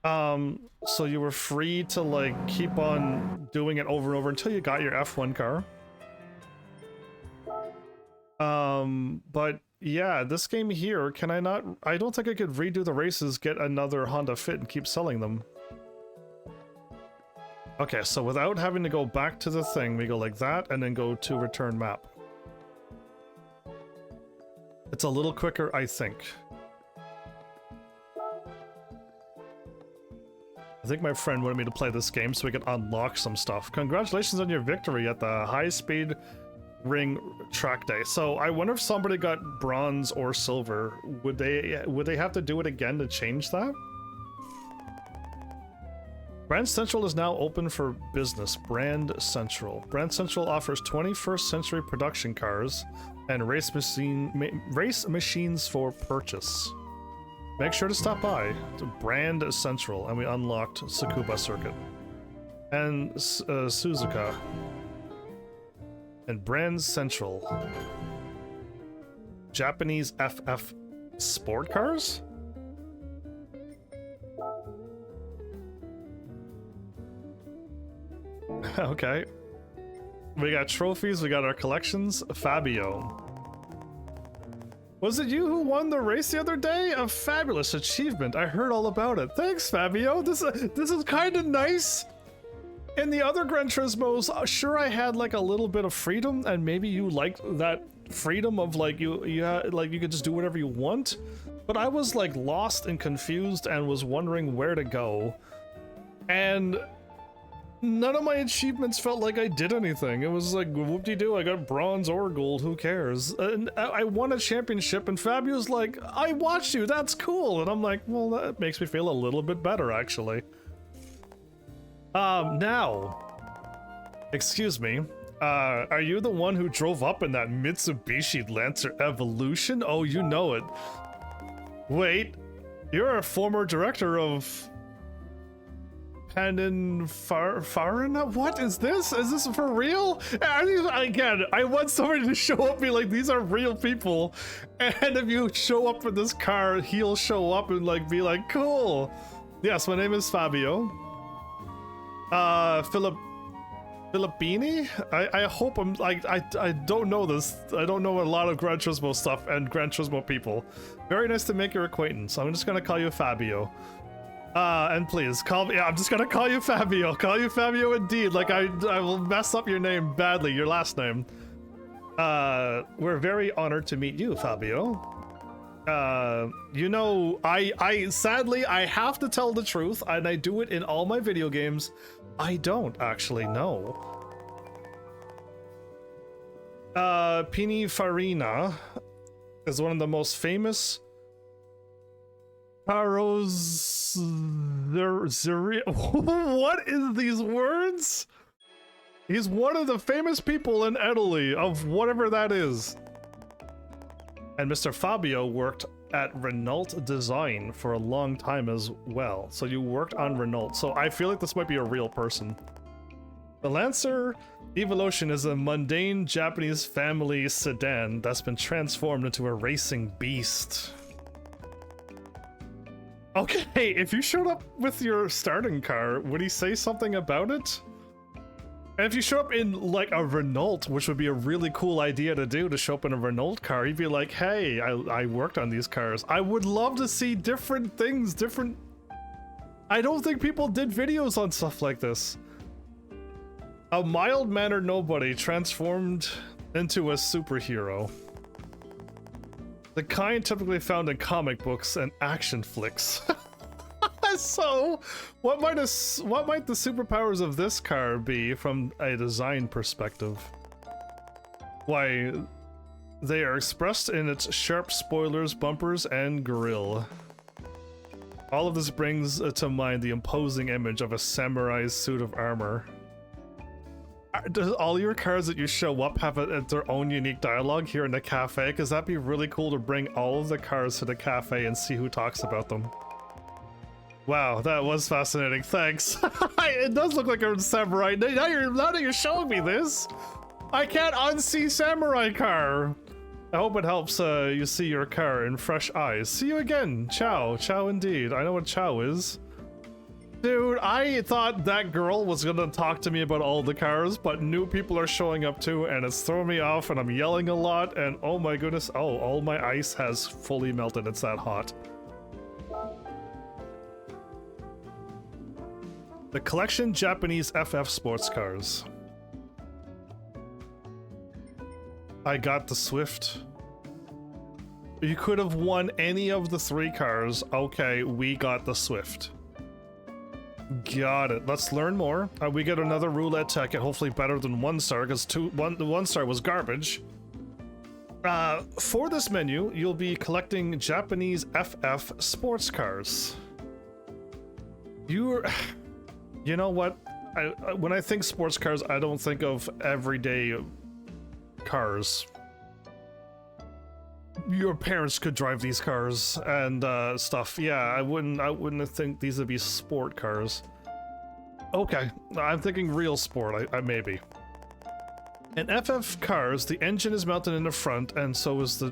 So you were free to like keep on doing it over and over until you got your F1 car. But yeah, this game here, can I not? I don't think I could redo the races, get another Honda Fit, and keep selling them. Okay, so without having to go back to the thing, we go like that, and then go to return map. It's a little quicker, I think. I think my friend wanted me to play this game so we could unlock some stuff. Congratulations on your victory at the high-speed ring track day. So I wonder if somebody got bronze or silver. Would they have to do it again to change that? Brand Central is now open for business. Brand Central. Brand Central offers 21st century production cars and race machines for purchase. Make sure to stop by to Brand Central, and we unlocked Tsukuba Circuit and Suzuka and Brand Central. Japanese FF sport cars? Okay. We got trophies, we got our collections. Fabio. Was it you who won the race the other day? A fabulous achievement. I heard all about it. Thanks, Fabio. This is kind of nice. In the other Gran Turismos, sure, I had like a little bit of freedom, and maybe you liked that freedom of like you could just do whatever you want. But I was like lost and confused and was wondering where to go. And none of my achievements felt like I did anything. It was like, whoop-de-doo, I got bronze or gold, who cares? And I won a championship, and Fabio's like, I watched you, that's cool. And I'm like, well, that makes me feel a little bit better, actually. Now, excuse me, are you the one who drove up in that Mitsubishi Lancer Evolution? Oh, you know it. Wait, you're a former director of Farina? What is this? Is this for real? Again, I want somebody to show up and be like, these are real people. And if you show up in this car, he'll show up and like be like, cool. Yes, my name is Fabio. Filippini? I hope I'm like, I don't know this. I don't know a lot of Gran Turismo stuff and Gran Turismo people. Very nice to make your acquaintance. I'm just gonna call you Fabio. And please call me. Yeah, I'm just gonna call you Fabio. Call you Fabio indeed. Like I will mess up your name badly. Your last name. We're very honored to meet you, Fabio. You know, I sadly I have to tell the truth, and I do it in all my video games. I don't actually know. Pininfarina is one of the most famous Paros. What is these words? He's one of the famous people in Italy of whatever that is. And Mr. Fabio worked at Renault Design for a long time as well. So you worked on Renault. So I feel like this might be a real person. The Lancer Evolution is a mundane Japanese family sedan that's been transformed into a racing beast. Okay, if you showed up with your starting car, would he say something about it? And if you show up in like a Renault, which would be a really cool idea to do, to show up in a Renault car, he'd be like, hey, I worked on these cars. I would love to see different things, different... I don't think people did videos on stuff like this. A mild-mannered nobody transformed into a superhero. The kind typically found in comic books and action flicks. So, what might the superpowers of this car be from a design perspective? Why, they are expressed in its sharp spoilers, bumpers, and grille. All of this brings to mind the imposing image of a samurai's suit of armor. Does all your cars that you show up have their own unique dialogue here in the cafe? Because that'd be really cool to bring all of the cars to the cafe and see who talks about them. Wow, that was fascinating. Thanks. It does look like a samurai. Now that you're showing me this, I can't unsee samurai car. I hope it helps you see your car in fresh eyes. See you again. Ciao. Ciao indeed. I know what ciao is. Dude, I thought that girl was gonna talk to me about all the cars, but new people are showing up too, and it's throwing me off, and I'm yelling a lot, and oh my goodness, oh, all my ice has fully melted. It's that hot. The collection Japanese FF sports cars. I got the Swift. You could have won any of the 3 cars. Okay, we got the Swift. Got it. Let's learn more. We get another roulette ticket, hopefully better than 1 star, because the 1 star was garbage. For this menu, you'll be collecting Japanese FF sports cars. You know what? When I think sports cars, I don't think of everyday cars. Your parents could drive these cars and stuff. Yeah, I wouldn't think these would be sport cars. Okay, I'm thinking real sport. I maybe. In FF cars, the engine is mounted in the front, and so is the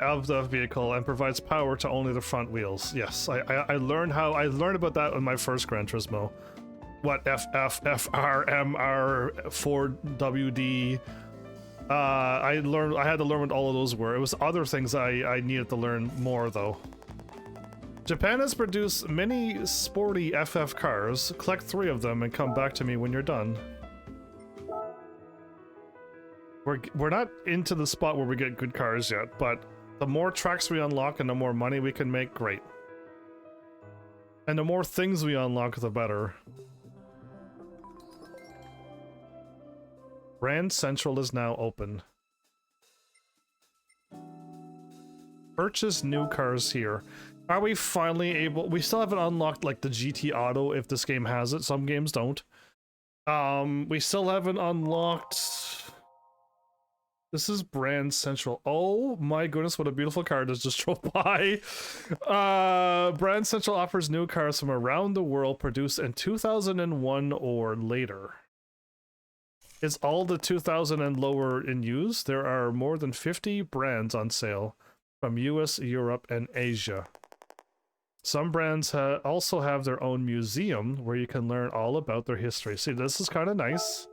of the vehicle, and provides power to only the front wheels. Yes, I learned about that in my first Gran Turismo. What FF, FR, MR, 4WD. I had to learn what all of those were. It was other things I needed to learn more though. Japan has produced many sporty FF cars. Collect 3 of them and come back to me when you're done. We're not into the spot where we get good cars yet, but the more tracks we unlock and the more money we can make, great. And the more things we unlock, the better. Brand Central is now open. Purchase new cars here. Are we finally able? We still haven't unlocked like the GT Auto if this game has it. Some games don't. We still haven't unlocked. This is Brand Central. Oh my goodness, what a beautiful car just drove by. Brand Central offers new cars from around the world produced in 2001 or later. Is all the 2000 and lower in use? There are more than 50 brands on sale from US, Europe, and Asia. Some brands also have their own museum where you can learn all about their history. See, this is kind of nice.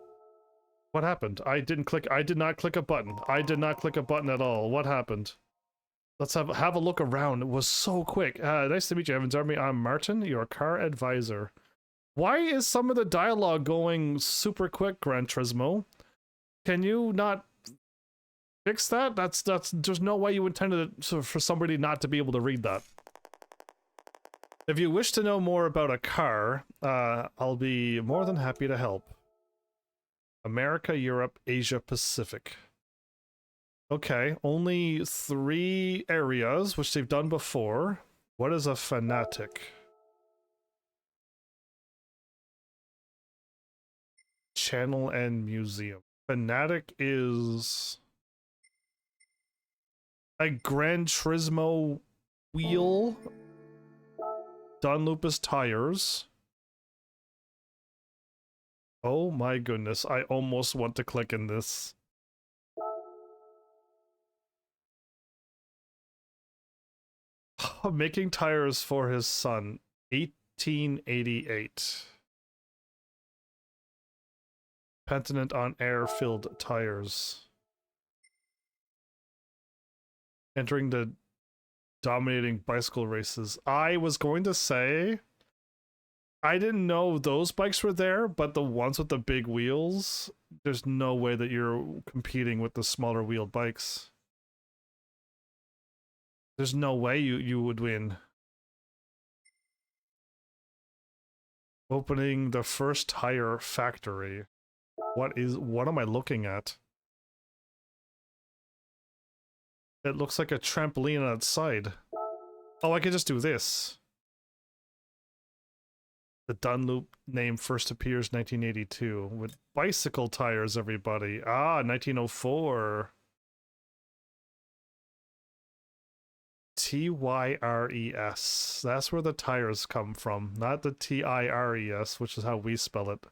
What happened? I did not click a button. I did not click a button at all. What happened? Let's have a look around. It was so quick. Nice to meet you, HEAVENSARMY. I'm Martin, your car advisor. Why is some of the dialogue going super quick, Gran Turismo? Can you not fix that? There's no way you intended it for somebody not to be able to read that. If you wish to know more about a car, I'll be more than happy to help. America, Europe, Asia, Pacific. Okay, only 3 areas, which they've done before. What is a fanatic? Channel and museum. Fanatic is a Gran Turismo wheel. Dunlopus tires. Oh my goodness, I almost want to click in this. Making tires for his son, 1888. Patent on air-filled tires. Entering the dominating bicycle races. I was going to say, I didn't know those bikes were there, but the ones with the big wheels, there's no way that you're competing with the smaller wheeled bikes. There's no way you would win. Opening the first tire factory. What am I looking at? It looks like a trampoline outside. Oh, I could just do this. The Dunlop name first appears 1982 with bicycle tires, everybody. Ah, 1904. T-Y-R-E-S. That's where the tires come from, not the T-I-R-E-S, which is how we spell it.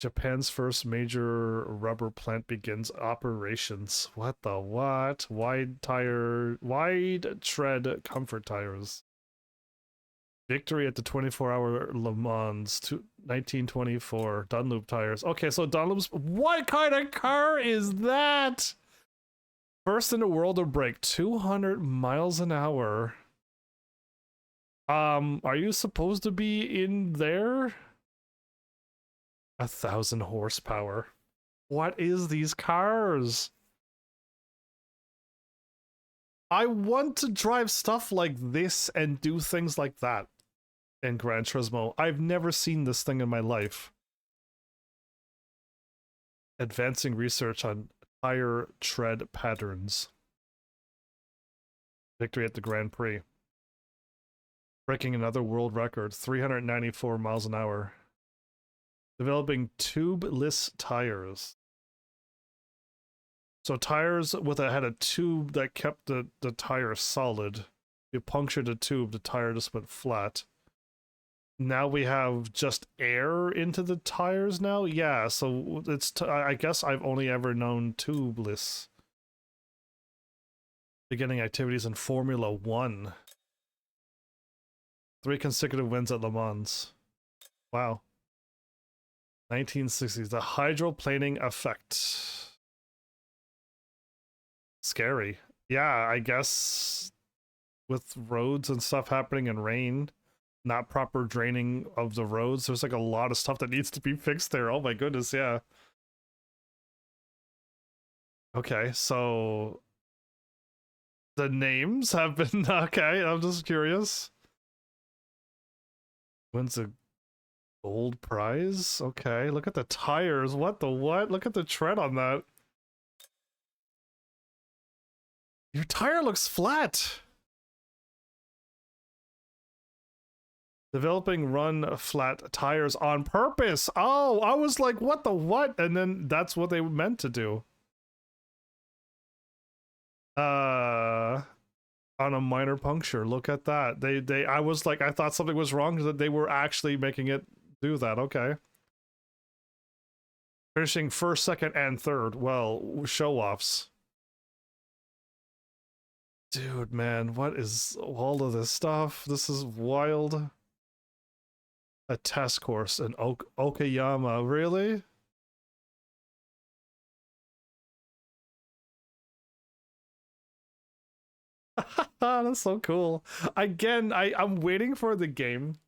Japan's first major rubber plant begins operations. What the what? Wide tread comfort tires. Victory at the 24-hour Le Mans 1924. Dunlop tires. Okay, so Dunlop's... What kind of car is that? First in the world to break 200 miles an hour. Are you supposed to be in there? 1,000 horsepower. What is these cars? I want to drive stuff like this and do things like that in Gran Turismo. I've never seen this thing in my life. Advancing research on tire tread patterns. Victory at the Grand Prix. Breaking another world record, 394 miles an hour. Developing tubeless tires. So tires had a tube that kept the tire solid. You punctured the tube, the tire just went flat. Now we have just air into the tires now? Yeah, so it's I guess I've only ever known tubeless. Beginning activities in Formula 1. 3 consecutive wins at Le Mans. Wow. 1960s, the hydroplaning effect. Scary. Yeah, I guess with roads and stuff happening in rain, not proper draining of the roads, there's like a lot of stuff that needs to be fixed there. Oh my goodness, yeah. Okay, so The names have been okay. I'm just curious. Wins a gold prize? Okay, look at the tires. What the what? Look at the tread on that. Your tire looks flat. Developing run flat tires on purpose. Oh, I was like, what the what? And then that's what they meant to do. On a minor puncture. Look at that. I was like, I thought something was wrong, that they were actually making it do that. Okay. Finishing first, second, and third. Well, show-offs. Dude, man, what is all of this stuff? This is wild. A test course in Okayama, really? That's so cool. Again, I'm waiting for a game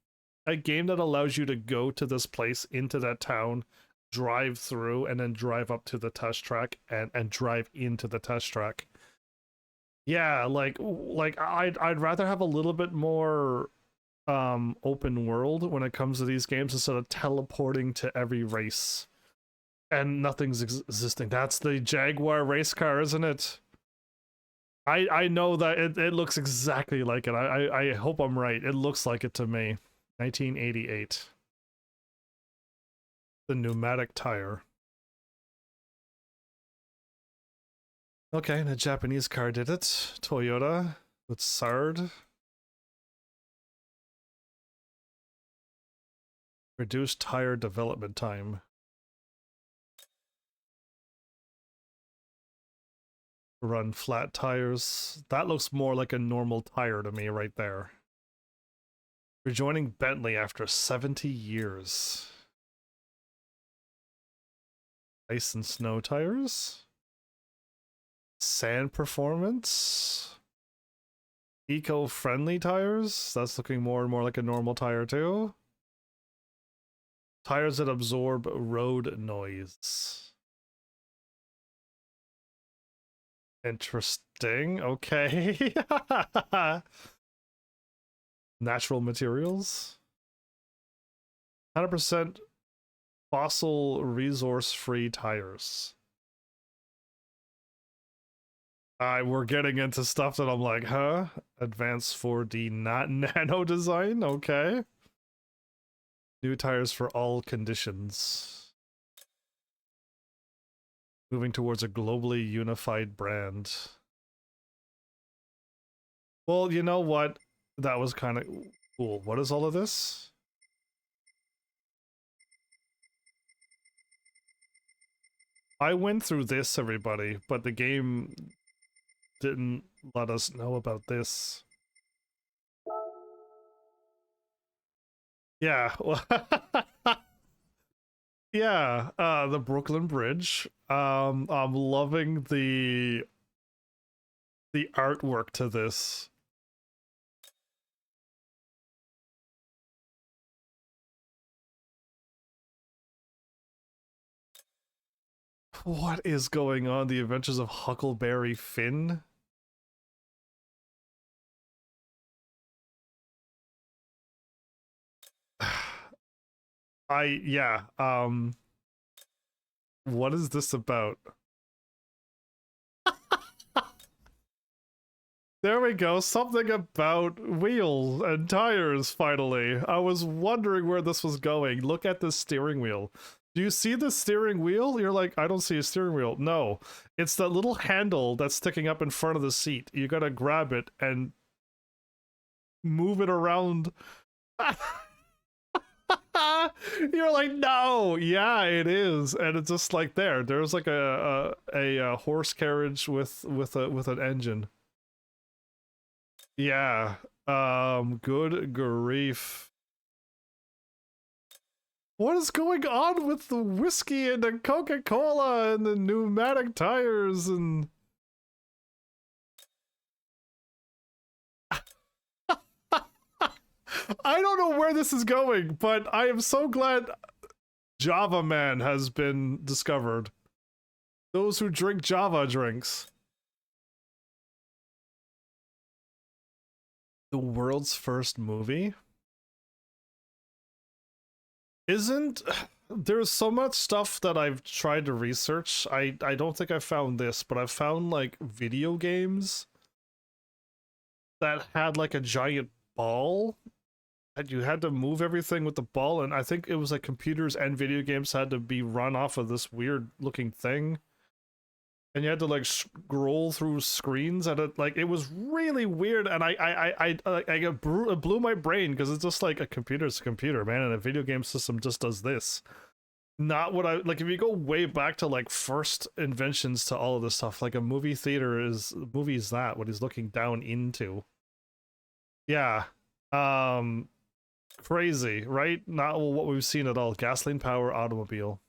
that allows you to go to this place, into that town, drive through, and then drive up to the test track and drive into the test track. Yeah, like I'd rather have a little bit more open world when it comes to these games instead of teleporting to every race and nothing's existing. That's the Jaguar race car, isn't it? I know that it looks exactly like it. I hope I'm right. It looks like it to me. 1988. The pneumatic tire. Okay, and a Japanese car did it. Toyota with SARD. Reduced tire development time. Run flat tires. That looks more like a normal tire to me right there. Rejoining Bentley after 70 years. Ice and snow tires. Sand performance. Eco-friendly tires. That's looking more and more like a normal tire too. Tires that absorb road noise. Interesting. Okay. Natural materials. 100% fossil resource-free tires. We're getting into stuff that I'm like, huh? Advanced 4D not nano design? Okay. New tires for all conditions. Moving towards a globally unified brand. Well, you know what? That was kind of cool. What is all of this? I went through this, everybody, but the game didn't let us know about this. Yeah. Yeah, the Brooklyn Bridge. I'm loving the artwork to this. What is going on? The Adventures of Huckleberry Finn? Yeah, what is this about? There we go, something about wheels and tires, finally. I was wondering where this was going. Look at the steering wheel. Do you see the steering wheel? You're like, I don't see a steering wheel. No, it's that little handle that's sticking up in front of the seat. You gotta grab it and move it around. You're like, no, yeah, it is, and it's just like there's like a horse carriage with an engine. Yeah, good grief. What is going on with the whiskey and the Coca-Cola and the pneumatic tires and I don't know where this is going, but I am so glad Java Man has been discovered. Those who drink Java drinks. The world's first movie? Isn't there's so much stuff that I've tried to research. I don't think I found this, but I've found like video games that had like a giant ball and you had to move everything with the ball, and I think it was like computers and video games had to be run off of this weird looking thing. And you had to like scroll through screens, and it was really weird, and it blew my brain because it's just like a computer's a computer, man, and a video game system just does this. Not what I like. If you go way back to like first inventions to all of this stuff, like a movie theater is that what he's looking down into. Yeah, crazy, right? Not what we've seen at all. Gasoline power automobile.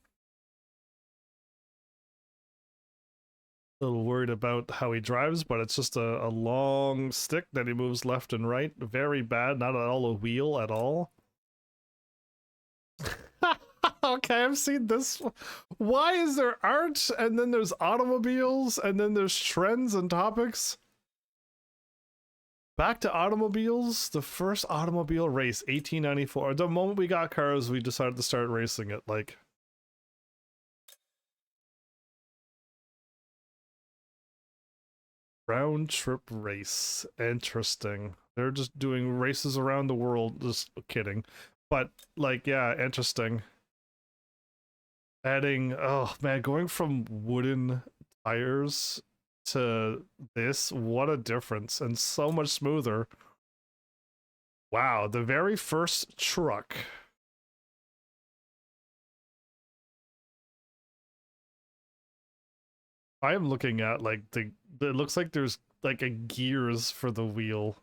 A little worried about how he drives, but it's just a long stick that he moves left and right. Very bad, not at all a wheel at all. Okay, I've seen this. Why is there art, and then there's automobiles, and then there's trends and topics? Back to automobiles, the first automobile race, 1894. The moment we got cars, we decided to start racing it, like... Round trip race. Interesting. They're just doing races around the world. Just kidding. But, like, yeah, interesting. Adding, oh man, going from wooden tires to this, what a difference. And so much smoother. Wow, the very first truck. I am looking at, like, it looks like there's, like, a gears for the wheel.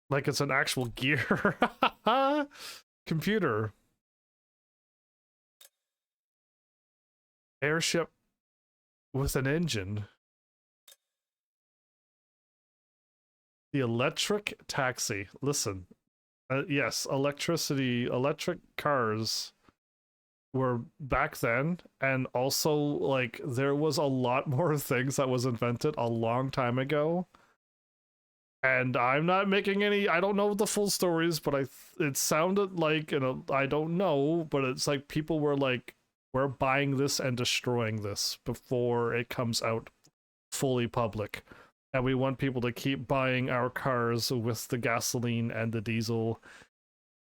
Like it's an actual gear. Computer. Airship with an engine. The electric taxi. Listen. Yes, electric cars were back then, and also like there was a lot more things that was invented a long time ago, and I'm not making any, I don't know the full stories, but it sounded like, you know, I don't know, but it's like people were like, we're buying this and destroying this before it comes out fully public, and we want people to keep buying our cars with the gasoline and the diesel.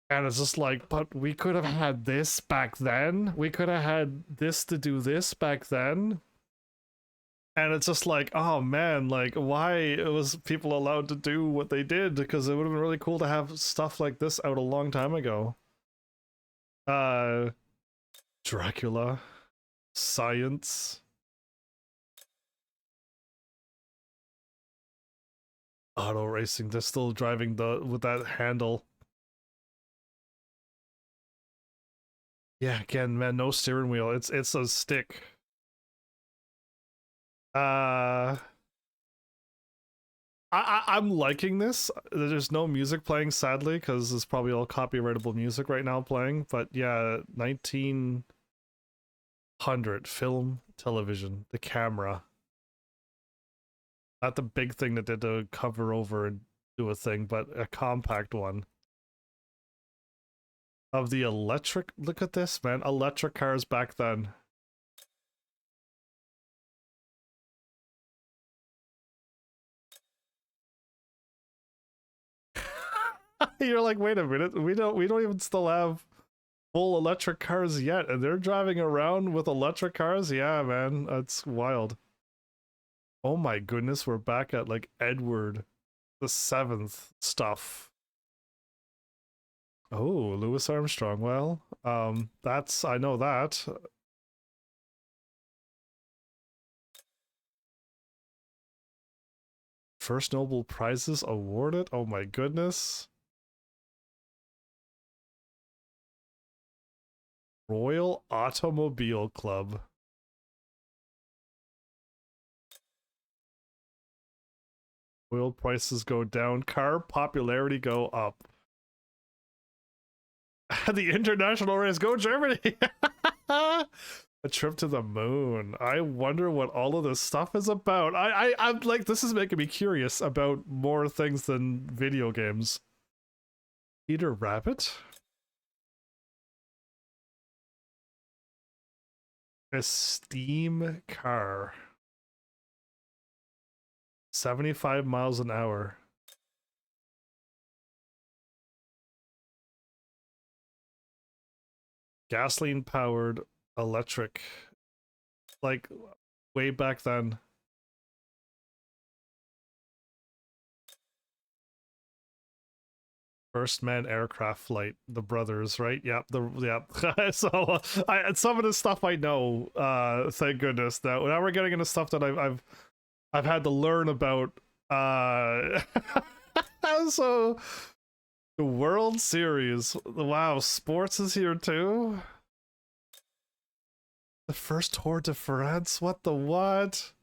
And it's just like, but we could have had this back then. We could have had this to do this back then. And it's just like, oh man, like why was people allowed to do what they did? Because it would have been really cool to have stuff like this out a long time ago. Dracula. Science. Auto racing. They're still driving with that handle. Yeah, again, man, no steering wheel. It's a stick. I'm liking this. There's no music playing, sadly, because it's probably all copyrightable music right now playing. But yeah, 1900 film, television, the camera. Not the big thing that did to cover over and do a thing, but a compact one. Of the electric, look at this, man. Electric cars back then. You're like, wait a minute, we don't even still have full electric cars yet, and they're driving around with electric cars? Yeah, man, that's wild. Oh my goodness, we're back at like Edward the Seventh stuff. Oh, Louis Armstrong. Well, that's, I know that. First Nobel Prizes awarded? Oh my goodness. Royal Automobile Club. Oil prices go down, car popularity go up. The international race, go Germany! A trip to the moon. I wonder what all of this stuff is about. I'm like, this is making me curious about more things than video games. Peter Rabbit? A steam car. 75 miles an hour. Gasoline powered electric. Like, way back then. First man aircraft flight, the brothers, right? Yep, So some of the stuff I know, thank goodness. Now we're getting into stuff that I've had to learn about. So the World Series. Wow, sports is here too. The first Tour de France. What the what?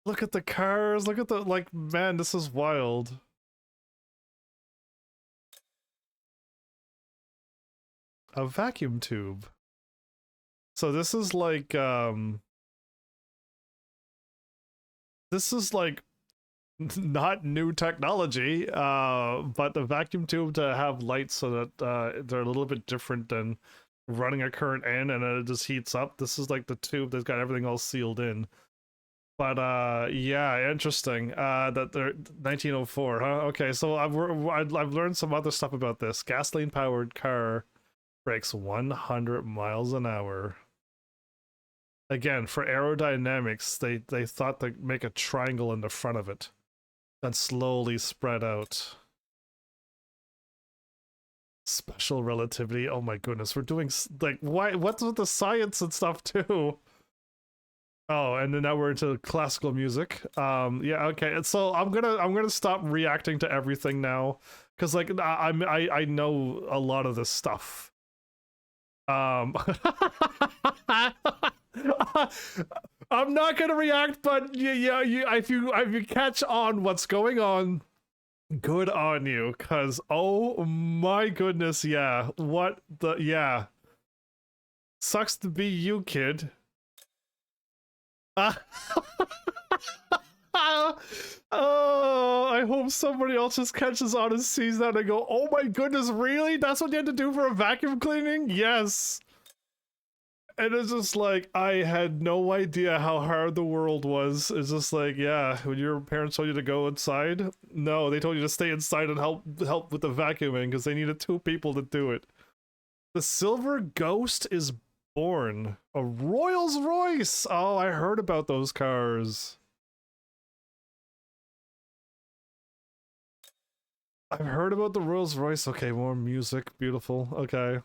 Look at the cars. Look at the, like, man, this is wild. A vacuum tube. So this is like not new technology, but the vacuum tube to have lights so that they're a little bit different than running a current in and it just heats up. This is like the tube that's got everything all sealed in. But yeah, interesting. That they're 1904, huh? Okay, so I've learned some other stuff about this. Gasoline powered car breaks 100 miles an hour. Again, for aerodynamics, they thought to make a triangle in the front of it and slowly spread out. Special relativity. Oh my goodness, we're doing like, why? What's with the science and stuff too? Oh, and then now we're into classical music. Yeah, okay. And so I'm gonna stop reacting to everything now, because like I know a lot of this stuff. I'm not gonna react, but yeah, if you catch on what's going on, good on you, cause oh my goodness, yeah, what the, yeah, sucks to be you, kid. Oh, I hope somebody else just catches on and sees that and go, oh my goodness, really? That's what you had to do for a vacuum cleaning? Yes. And it's just like, I had no idea how hard the world was. It's just like, yeah, when your parents told you to go inside, no, they told you to stay inside and help with the vacuuming because they needed 2 people to do it. The Silver Ghost is born. A Rolls Royce. Oh, I heard about those cars. I've heard about the Rolls Royce. Okay, more music. Beautiful. Okay.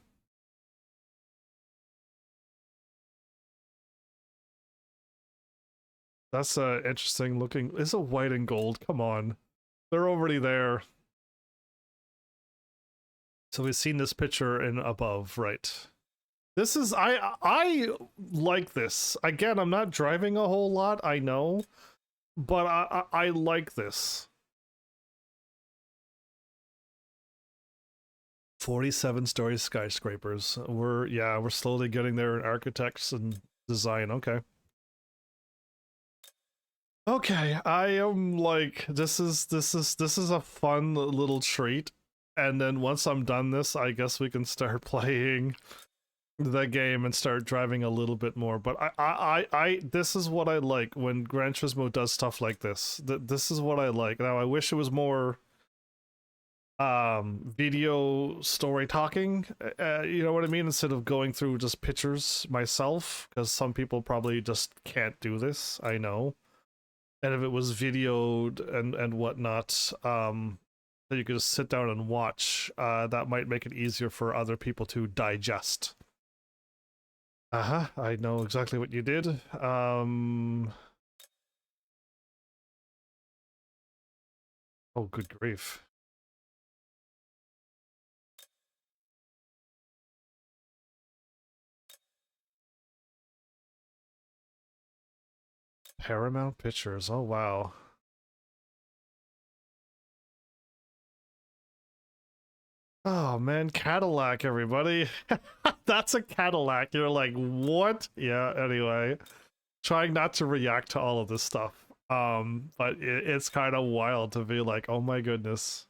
That's interesting looking. It's a white and gold. Come on. They're already there. So we've seen this picture in above, right? This is, I like this. Again, I'm not driving a whole lot, I know, but I like this. 47-story skyscrapers. We're slowly getting there in architects and design. Okay. Okay, I am like, this is a fun little treat. And then once I'm done this, I guess we can start playing the game and start driving a little bit more. But I this is what I like when Gran Turismo does stuff like this. This is what I like. Now I wish it was more video story talking, you know what I mean, instead of going through just pictures myself, because some people probably just can't do this, I know. And if it was videoed and whatnot, that you could just sit down and watch, that might make it easier for other people to digest. I know exactly what you did. Oh, good grief. Paramount Pictures, oh wow. Oh man, Cadillac, everybody. That's a Cadillac. You're like, what? Yeah, anyway. Trying not to react to all of this stuff. But it's kind of wild to be like, oh my goodness.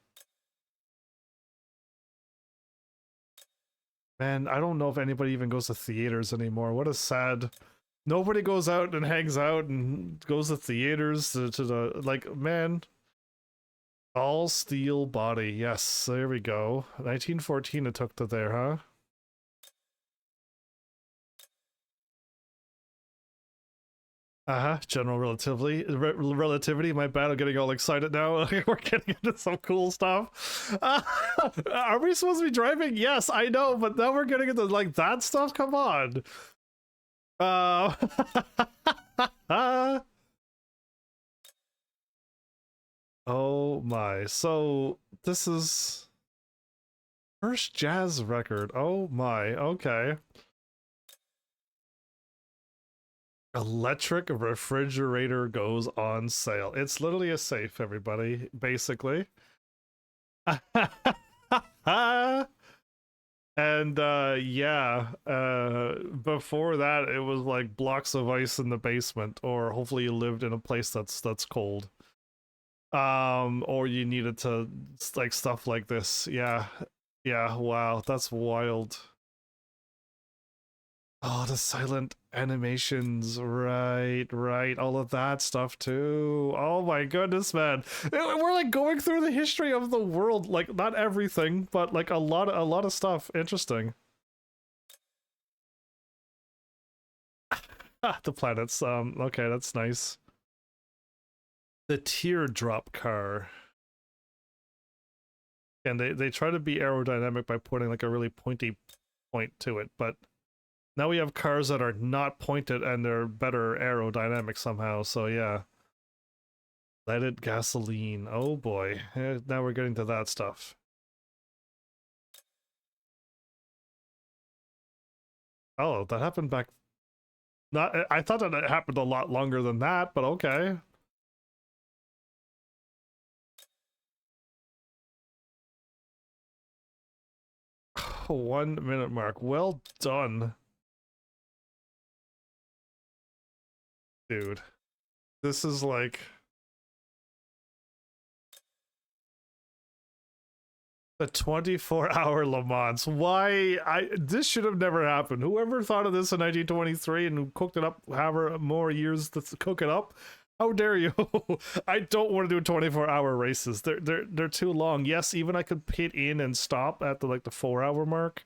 Man, I don't know if anybody even goes to theaters anymore. What a sad... Nobody goes out and hangs out and goes to theaters to the... Like, man... All steel body. Yes, there we go. 1914 it took to there, huh? General relativity. My bad, I'm getting all excited now. We're getting into some cool stuff. Are we supposed to be driving? Yes, I know, but now we're getting into like that stuff. Come on. Uh, oh my. So this is first jazz record. Oh my. Okay. Electric refrigerator goes on sale. It's literally a safe, everybody, basically. And yeah, before that it was like blocks of ice in the basement, or hopefully you lived in a place that's cold. Or you needed to like stuff like this. Yeah. Yeah, wow, that's wild. Oh, the silent animations, right, all of that stuff too. Oh my goodness, man. We're like going through the history of the world, like not everything, but like a lot of stuff. Interesting. The planets. Okay, that's nice. The teardrop car. And they try to be aerodynamic by putting like a really pointy point to it, but now we have cars that are not pointed and they're better aerodynamic somehow, so yeah. Leaded gasoline. Oh boy. Now we're getting to that stuff. Oh, that happened back... Not, I thought that it happened a lot longer than that, but okay. Oh, 1 minute mark. Well done. Dude. This is like... The 24-hour Le Mans. Why? This should have never happened. Whoever thought of this in 1923 and who cooked it up however more years to cook it up, how dare you? I don't want to do 24-hour races. They're too long. Yes, even I could pit in and stop at the like the 4-hour mark.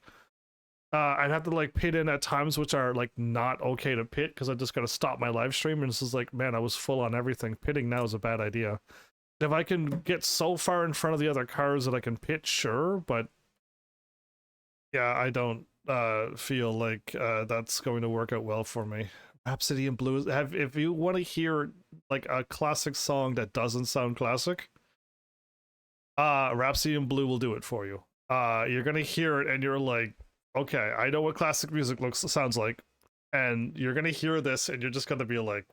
I'd have to like pit in at times which are like not okay to pit because I just got to stop my live stream, and this is like, man, I was full on everything. Pitting now is a bad idea. If I can get so far in front of the other cars that I can pit, sure, but yeah, I don't feel like that's going to work out well for me. Rhapsody in Blue. If you want to hear like a classic song that doesn't sound classic, Rhapsody in Blue will do it for you. You're gonna hear it and you're like, okay, I know what classic music sounds like, and you're gonna hear this and you're just gonna be like,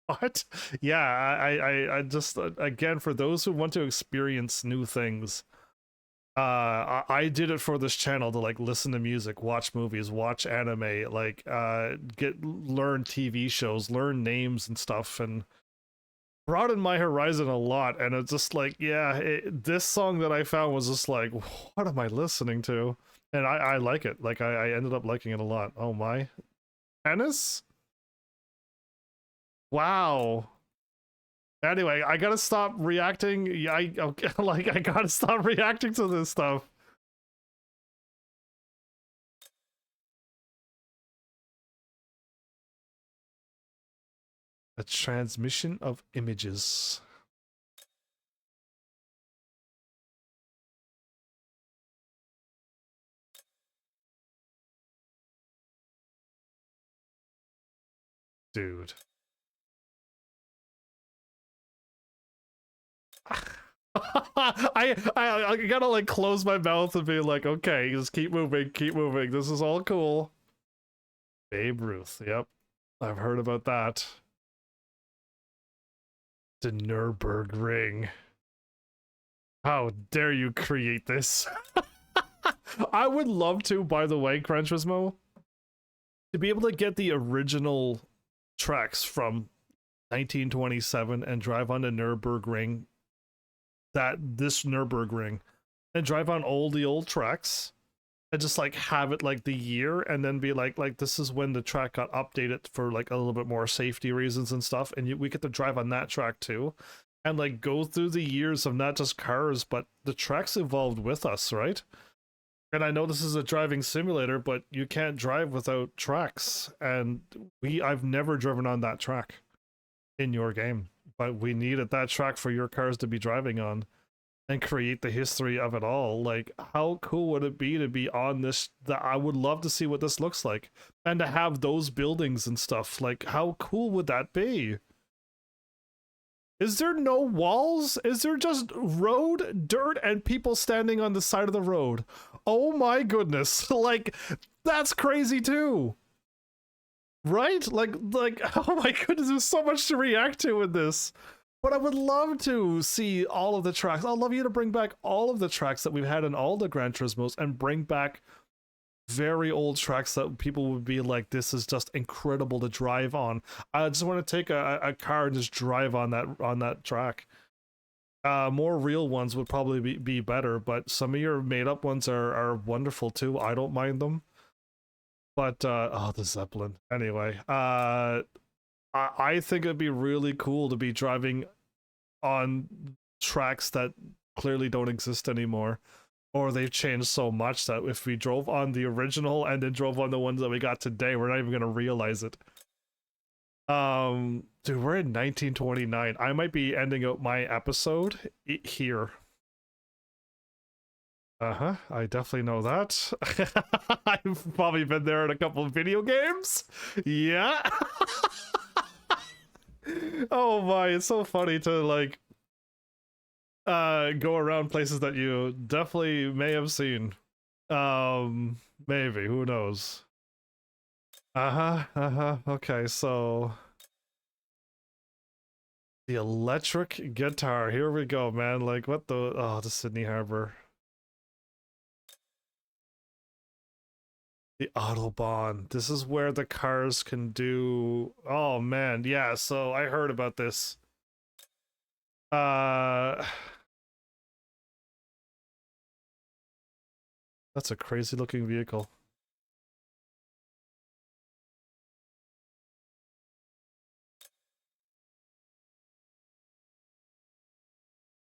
what? Yeah, I just again, for those who want to experience new things, I did it for this channel to like listen to music, watch movies, watch anime, like learn TV shows, learn names and stuff, and broaden my horizon a lot. And it's just like, yeah, this song that I found was just like, what am I listening to? And I like it. Like I ended up liking it a lot. Oh my, tennis. Wow. Anyway, I gotta stop reacting. Yeah, okay, like I gotta stop reacting to this stuff. A transmission of images. Dude. I gotta like close my mouth and be like, okay, just keep moving, keep moving. This is all cool. Babe Ruth, yep. I've heard about that. The Nürburgring. How dare you create this? I would love to, by the way, Gran Turismo, to be able to get the original tracks from 1927 and drive on the Nürburgring, this Nürburgring, and drive on all the old tracks and just like have it like the year and then be like this is when the track got updated for like a little bit more safety reasons and stuff, and we get to drive on that track too and like go through the years of not just cars but the tracks evolved with us, right? And I know this is a driving simulator, but you can't drive without tracks, and I've never driven on that track in your game, but we needed that track for your cars to be driving on and create the history of it all. Like, how cool would it be to be on this? That I would love to see what this looks like, and to have those buildings and stuff. Like, how cool would that be? Is there no walls? Is there just road, dirt, and people standing on the side of the road? Oh my goodness. Like, that's crazy too. Right? Like, oh my goodness, there's so much to react to in this. But I would love to see all of the tracks. I'd love you to bring back all of the tracks that we've had in all the Gran Turismos and bring back very old tracks that people would be like, this is just incredible to drive on. I just want to take a car and just drive on that track. More real ones would probably be better, but some of your made up ones are wonderful too. I don't mind them. But oh, the Zeppelin. Anyway, I think it'd be really cool to be driving on tracks that clearly don't exist anymore, or they've changed so much that if we drove on the original and then drove on the ones that we got today, we're not even gonna realize it. Dude, we're in 1929. I might be ending out my episode here. I definitely know that. I've probably been there in a couple of video games. Yeah. Oh my, it's so funny to like go around places that you definitely may have seen. Maybe, who knows. Okay, so the electric guitar, here we go, man. Like, what the, oh, the Sydney Harbor. The Autobahn. This is where the cars can do, oh man, yeah, so I heard about this. That's a crazy looking vehicle.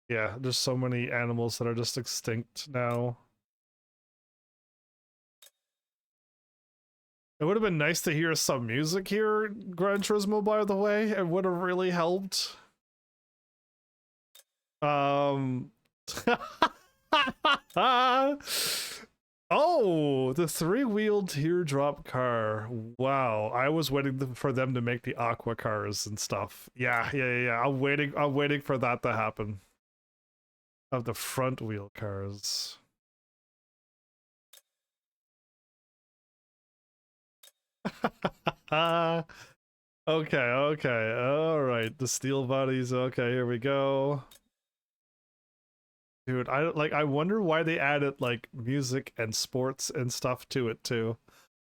Yeah, there's so many animals that are just extinct now. It would have been nice to hear some music here, Gran Turismo, by the way. It would have really helped. Oh, the three-wheeled teardrop car. Wow, I was waiting for them to make the aqua cars and stuff. Yeah. I'm waiting for that to happen. Of the front wheel cars. Okay. All right, the steel bodies. Okay, here we go. Dude, I wonder why they added like music and sports and stuff to it too.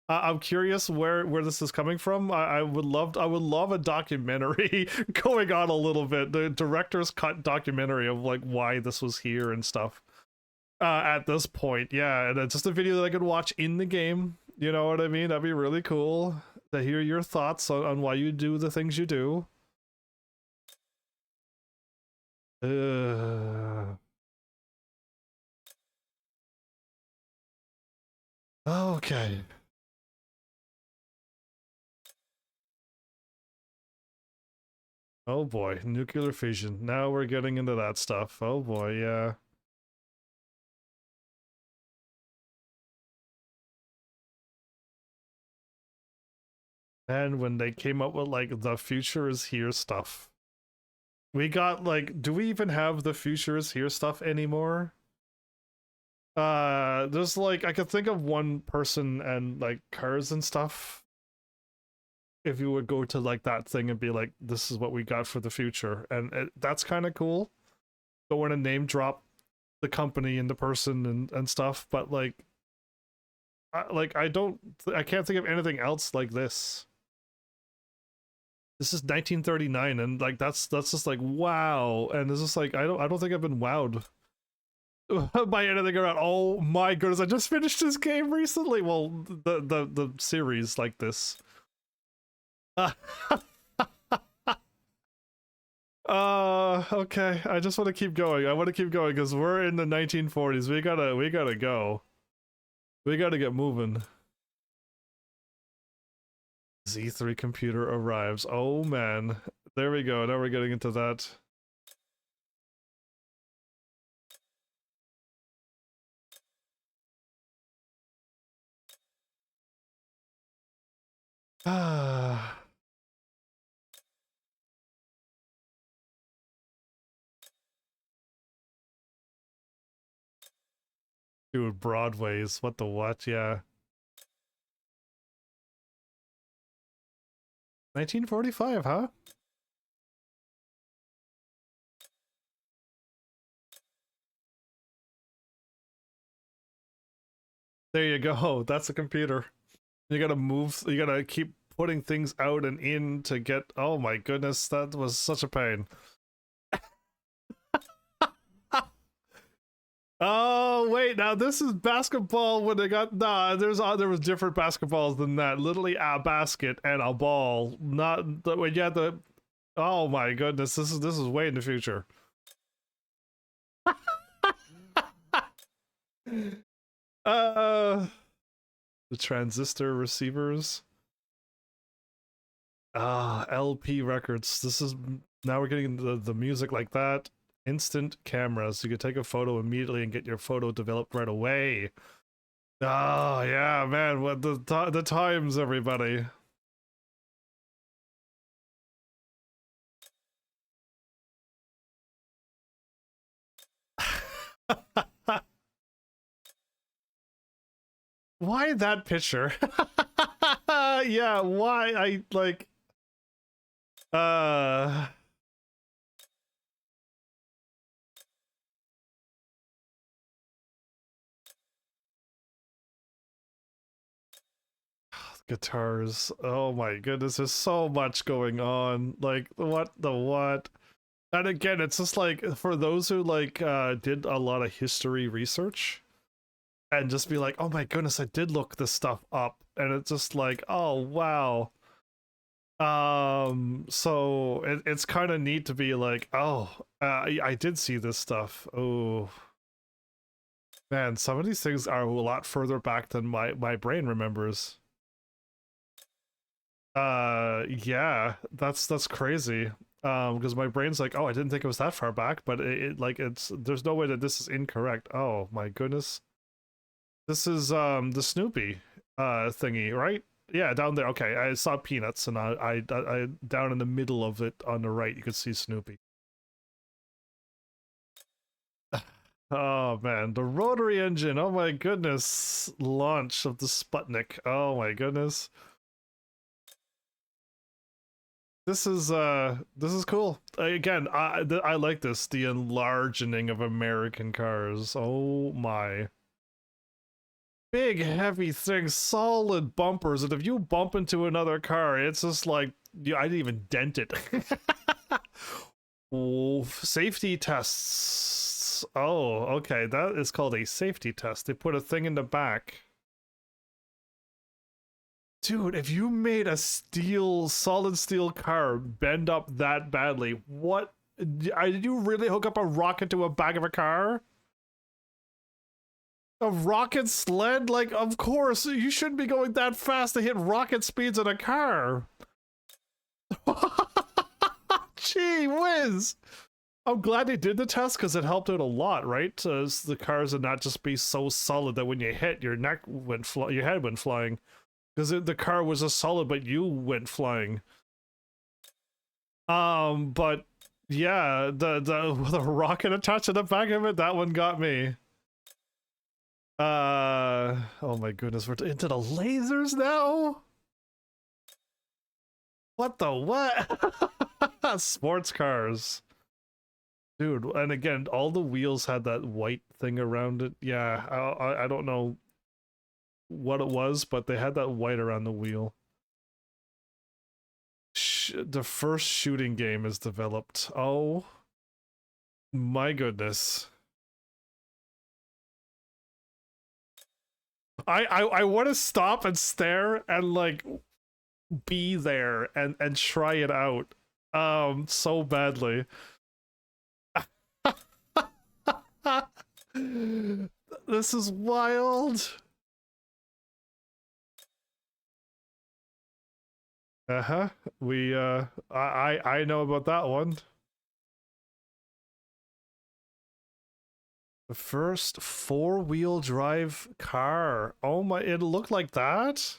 I'm curious where this is coming from. I would love a documentary going on a little bit. The director's cut documentary of like why this was here and stuff. At this point, yeah, and it's just a video that I could watch in the game. You know what I mean? That'd be really cool to hear your thoughts on why you do the things you do. Okay. Oh boy, nuclear fission. Now we're getting into that stuff. Oh boy, yeah. And when they came up with like the future is here stuff. We got like, do we even have the future is here stuff anymore? There's like, I could think of one person and like cars and stuff. If you would go to like that thing and be like, this is what we got for the future. And that's kind of cool. Don't want to name drop the company and the person and stuff, but like I can't think of anything else like this. This is 1939, and like that's just like wow, and it's just like I don't think I've been wowed by anything around. Oh my goodness, I just finished this game recently. Well, the series like this. Okay, I just want to keep going. I want to keep going because we're in the 1940s. We gotta go. We gotta get moving. Z3 computer arrives. Oh man. There we go. Now we're getting into that. Ah. Dude, Broadways. What the what? Yeah. 1945, huh? There you go. That's a computer. You gotta move. You gotta keep putting things out and in to get. Oh my goodness, that was such a pain. Oh wait, now this is basketball when they got there was different basketballs than that. Literally a basket and a ball. Not the when you had the. Oh my goodness, this is way in the future. The transistor receivers. LP records. This is now we're getting the music like that. Instant cameras. You can take a photo immediately and get your photo developed right away. Oh yeah, man. What the times, everybody. Why that picture? Yeah, why I like guitars. Oh my goodness, there's so much going on. Like what the what? And again, it's just like for those who like did a lot of history research and just be like, oh my goodness, I did look this stuff up, and it's just like, oh wow. So it's kind of neat to be like, oh, I did see this stuff. Oh man, some of these things are a lot further back than my brain remembers. Yeah, that's crazy. Because my brain's like, oh, I didn't think it was that far back, but it like it's there's no way that this is incorrect. Oh my goodness. This is the Snoopy thingy, right? Yeah, down there. Okay, I saw Peanuts, and I down in the middle of it on the right, you could see Snoopy. Oh man, the rotary engine. Oh my goodness, launch of the Sputnik. Oh my goodness. This is cool. Again, I like this, the enlarging of American cars. Oh my. Big heavy thing, solid bumpers, and if you bump into another car, it's just like I didn't even dent it. Oh, safety tests. Oh, okay, that is called a safety test. They put a thing in the back. Dude, if you made a solid steel car bend up that badly, what? Did you really hook up a rocket to a back of a car? A rocket sled? Like, of course, you shouldn't be going that fast to hit rocket speeds in a car. Gee whiz! I'm glad they did the test because it helped out a lot, right? The cars would not just be so solid that when you hit, your head went flying. Because the car was a solid, but you went flying. But yeah, the rocket attached to the back of it, that one got me. Oh my goodness, we're into the lasers now? What the what? Sports cars. Dude, and again, all the wheels had that white thing around it. Yeah, I don't know what it was, but they had that white around the wheel. The first shooting game is developed. Oh my goodness. I want to stop and stare and like be there and try it out so badly. This is wild. Uh-huh. I know about that one. The first four-wheel drive car. Oh my, it looked like that?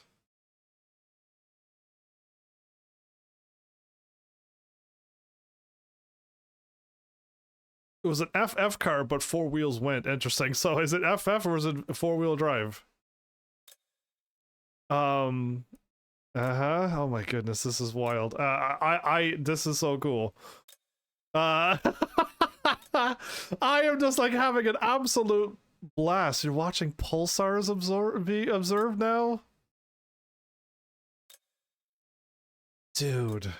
It was an FF car, but four wheels went. Interesting. So is it FF or is it four-wheel drive? Uh-huh. Oh my goodness, this is wild. This is so cool. I am just like having an absolute blast. You're watching pulsars be observed now? Dude.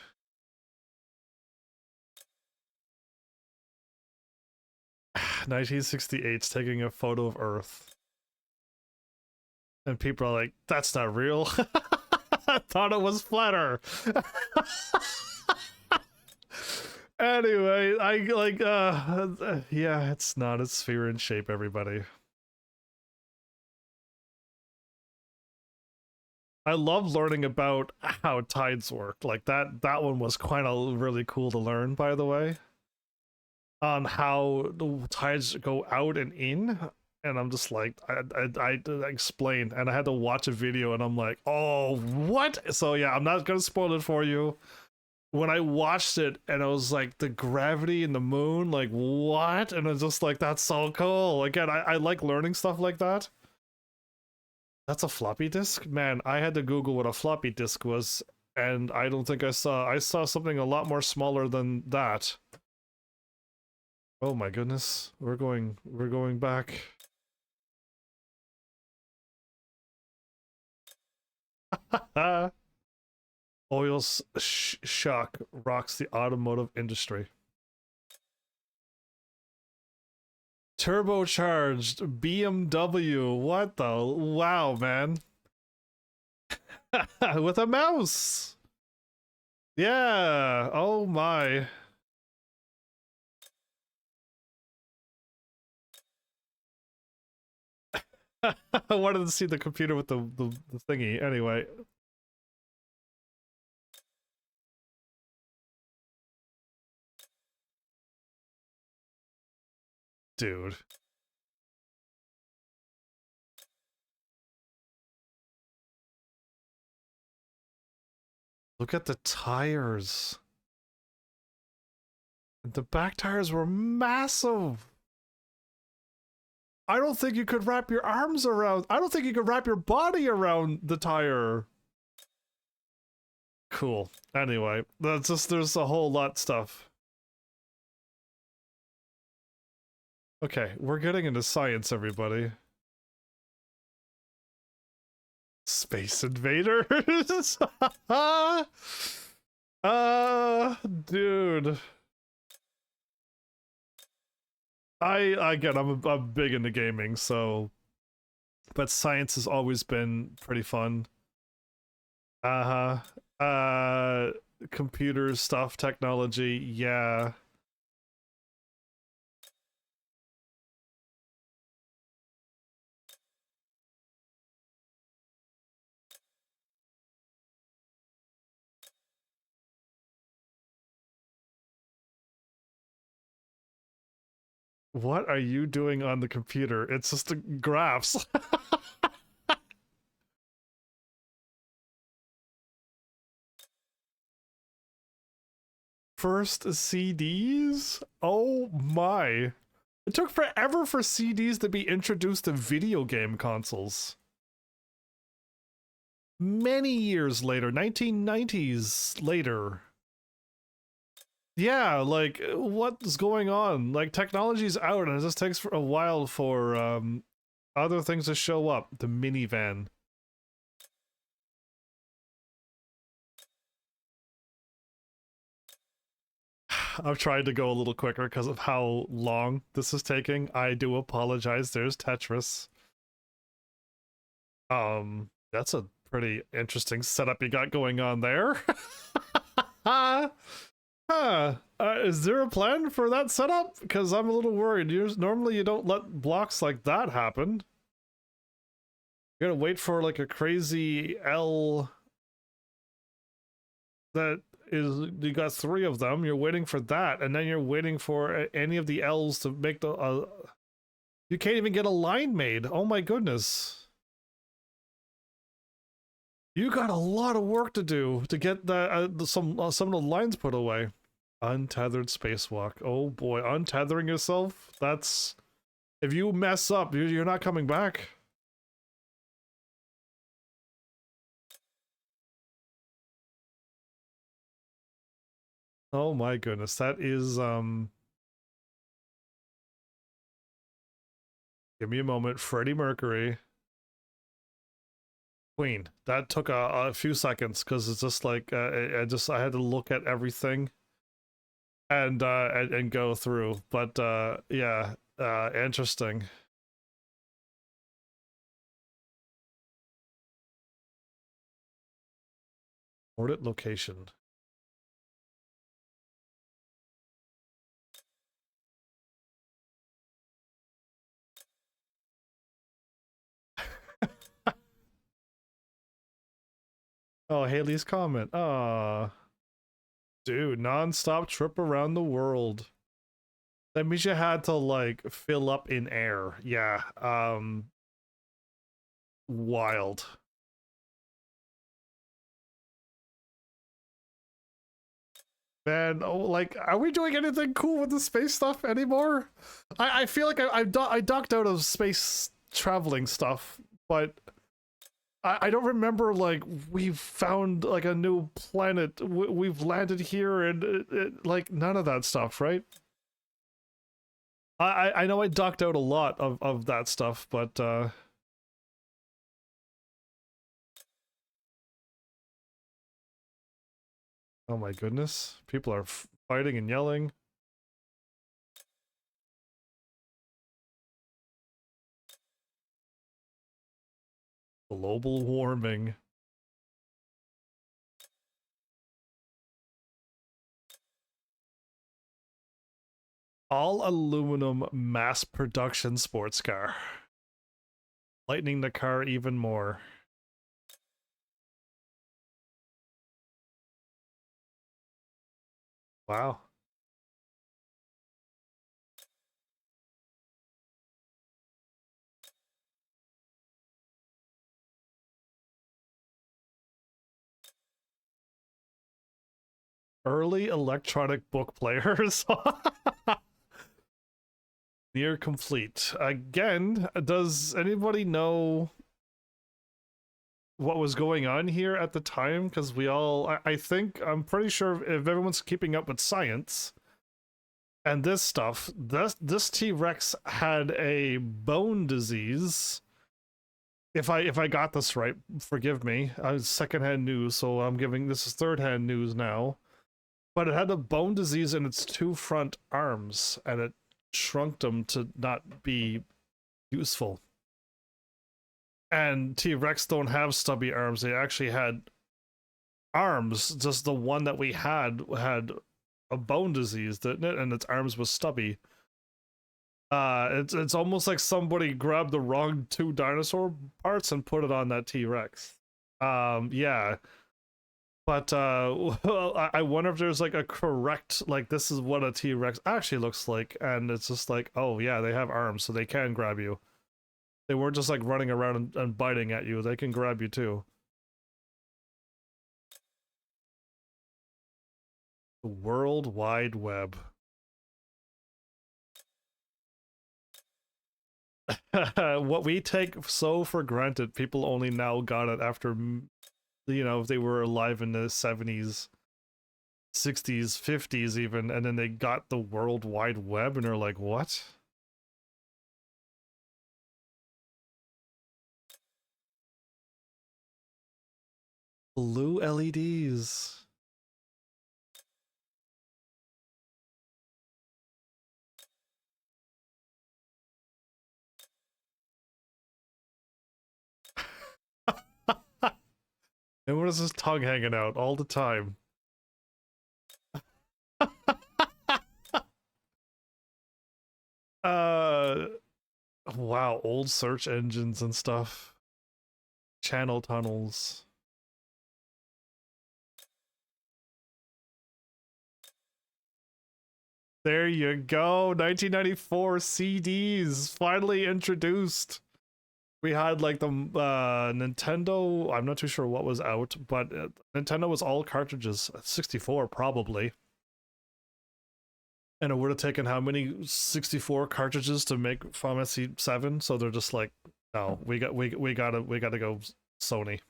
(1968's taking a photo of Earth. And people are like, that's not real. I thought it was flatter. Anyway, I like yeah, it's not a sphere in shape, everybody. I love learning about how tides work. Like that one was quite really cool to learn, by the way. On how the tides go out and in. And I'm just like, I explained, and I had to watch a video, and I'm like, oh, what? So yeah, I'm not gonna spoil it for you. When I watched it, and I was like, the gravity in the moon, like what? And it's just like, that's so cool. Again, I like learning stuff like that. That's a floppy disk? Man, I had to Google what a floppy disk was, and I don't think I saw something a lot more smaller than that. Oh my goodness, we're going back. Oil shock rocks the automotive industry. Turbocharged BMW. What the? Wow, man. With a mouse. Yeah. Oh my. I wanted to see the computer with the thingy. Anyway. Dude. Look at the tires. The back tires were massive. I don't think you could wrap your arms around. I don't think you could wrap your body around the tire. Cool. Anyway, that's just, there's a whole lot stuff. Okay, we're getting into science, everybody. Space invaders? Dude. Again, I'm big into gaming, so, but science has always been pretty fun. Computer stuff, technology, yeah. What are you doing on the computer? It's just graphs. First CDs? Oh my. It took forever for CDs to be introduced to video game consoles. Many years later, 1990s later. Yeah, like what's going on? Like technology's out and it just takes a while for other things to show up. The minivan. I've tried to go a little quicker because of how long this is taking. I do apologize. There's Tetris. That's a pretty interesting setup you got going on there. Is there a plan for that setup? Because I'm a little worried. Normally you don't let blocks like that happen. You gotta wait for like a crazy L that is, you got 3 of them, you're waiting for that, and then you're waiting for any of the L's to make the, you can't even get a line made. Oh my goodness. You got a lot of work to do to get that, some of the lines put away. Untethered spacewalk. Oh boy, untethering yourself? That's, if you mess up, you're not coming back. Oh my goodness, that is, give me a moment. Freddie Mercury. Queen. That took a few seconds because it's just like, I had to look at everything and go through. But yeah, interesting. Orbit location. Oh, Haley's comment. Dude, non-stop trip around the world. That means you had to like fill up in air. Yeah. Wild. Man, oh, like, are we doing anything cool with the space stuff anymore? I feel like I ducked out of space traveling stuff, but I don't remember like we've found like a new planet. We've landed here and like none of that stuff, right? I know I ducked out a lot of that stuff, but oh my goodness, people are fighting and yelling. Global warming. All aluminum mass production sports car. Lightening the car even more. Wow. Early electronic book players. Near complete. Again, does anybody know what was going on here at the time? Because we all, I think, I'm pretty sure if everyone's keeping up with science and this stuff, this T-Rex had a bone disease. If I got this right, forgive me. I was secondhand news, so I'm giving this is third-hand news now. But it had a bone disease in its 2 front arms, and it shrunk them to not be useful. And T-Rex don't have stubby arms. They actually had arms. Just the one that we had a bone disease, didn't it? And its arms was stubby. It's almost like somebody grabbed the wrong 2 dinosaur parts and put it on that T-Rex. Yeah. But well, I wonder if there's like a correct, like this is what a T-Rex actually looks like, and it's just like, oh yeah, they have arms, so they can grab you. They weren't just like running around and biting at you. They can grab you too. The World Wide Web. What we take so for granted, people only now got it after, you know, they were alive in the 70s. 60s, 50s even, and then they got the World Wide Web and they're like, what? Blue LEDs. And what is his tongue hanging out all the time? Wow, old search engines and stuff. Channel tunnels. There you go. 1994 CDs finally introduced. We had like the Nintendo. I'm not too sure what was out, but Nintendo was all cartridges. 64 probably. And it would have taken how many 64 cartridges to make Final Fantasy 7? So they're just like, no, we gotta go Sony.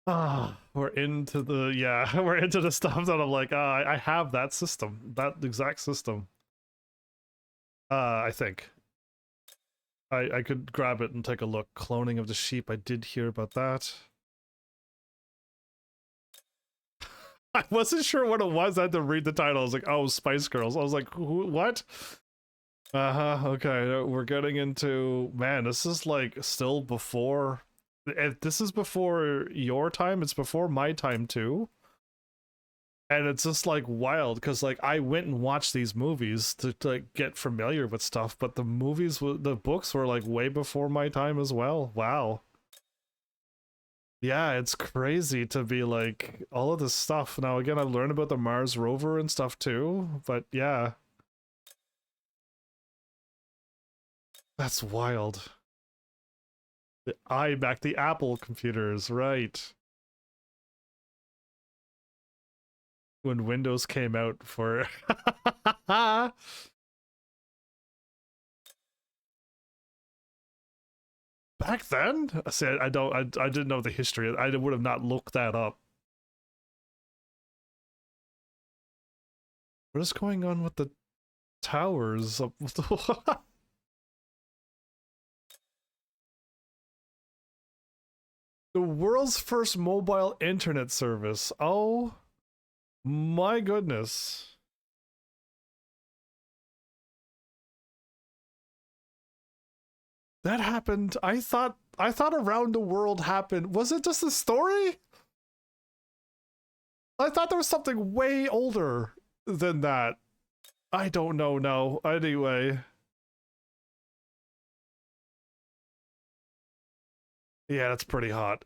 Ah, we're into the we're into the stuff that I'm like, I have that system, that exact system. I think I could grab it and take a look. Cloning of the sheep. I did hear about that. I wasn't sure what it was. I had to read the title. I was like, oh, Spice Girls. I was like, what? Uh-huh, okay. We're getting into... Man, this is like still before... This is before your time. It's before my time, too. And it's just like wild, because like I went and watched these movies to like get familiar with stuff, but the books were like way before my time as well. Wow. Yeah, it's crazy to be like all of this stuff. Now again, I learned about the Mars rover and stuff too, but yeah. That's wild. The iMac, the Apple computers, right. When Windows came out for back then? I said I didn't know the history. I would have not looked that up. What is going on with the towers? The world's first mobile internet service. Oh my goodness. That happened. I thought Around the World happened. Was it just a story? I thought there was something way older than that. I don't know now. Anyway. Yeah, that's pretty hot.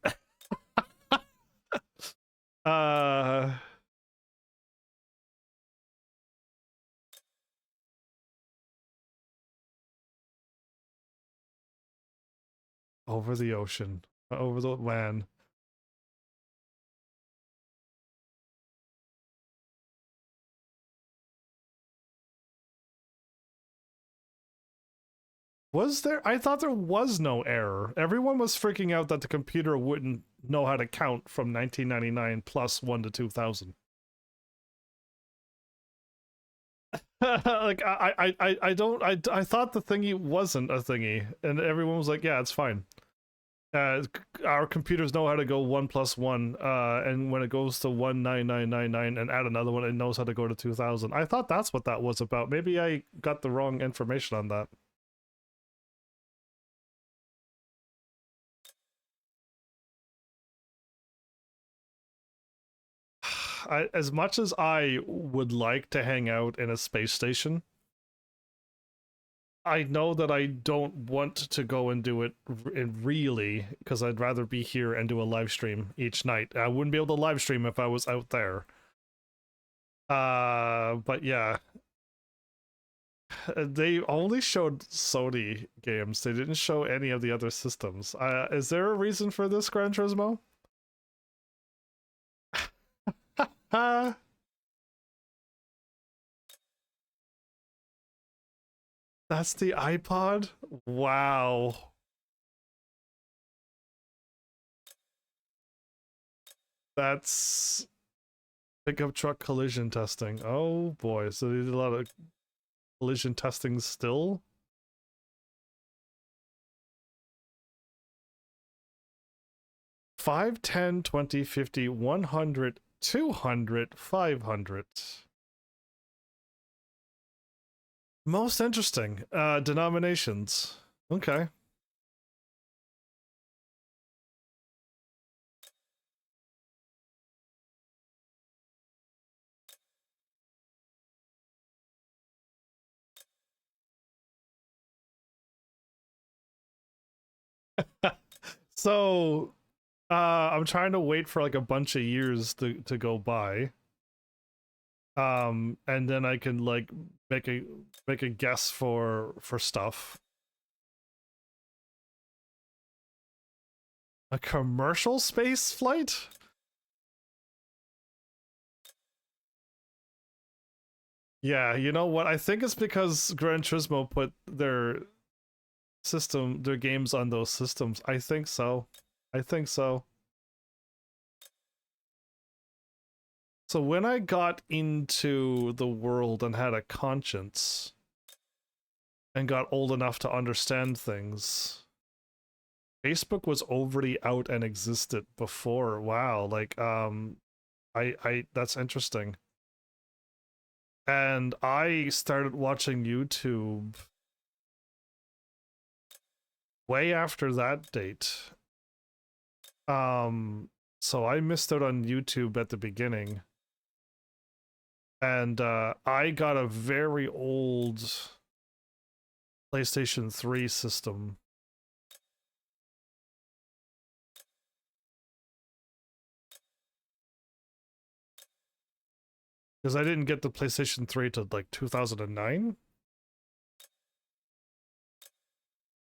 uh Over the ocean. Over the land. Was there? I thought there was no error. Everyone was freaking out that the computer wouldn't know how to count from 1999 plus 1 to 2000. Like I thought the thingy wasn't a thingy, and everyone was like, yeah, it's fine. Our computers know how to go 1 plus 1, and when it goes to 19999 and add another one, it knows how to go to 2000. I thought that's what that was about. Maybe I got the wrong information on that. As much as I would like to hang out in a space station, I know that I don't want to go and do it really, because I'd rather be here and do a live stream each night. I wouldn't be able to live stream if I was out there. But yeah. They only showed Sony games. They didn't show any of the other systems. Is there a reason for this, Gran Turismo? That's the iPod? Wow. That's Pickup truck collision testing. Oh boy, so they did a lot of collision testing still? Five, 10, 20, 50, 100, 200, 500. Most interesting. Denominations. Okay. So, I'm trying to wait for like a bunch of years to go by. And then I can like make a guess for stuff. A commercial space flight? Yeah, you know what? I think it's because Gran Turismo put their games on those systems. I think so. I think so. So when I got into the world and had a conscience and got old enough to understand things, Facebook was already out and existed before. Wow, like I that's interesting. And I started watching YouTube way after that date. So I missed out on YouTube at the beginning. And I got a very old PlayStation 3 system. Because I didn't get the PlayStation 3 till like 2009.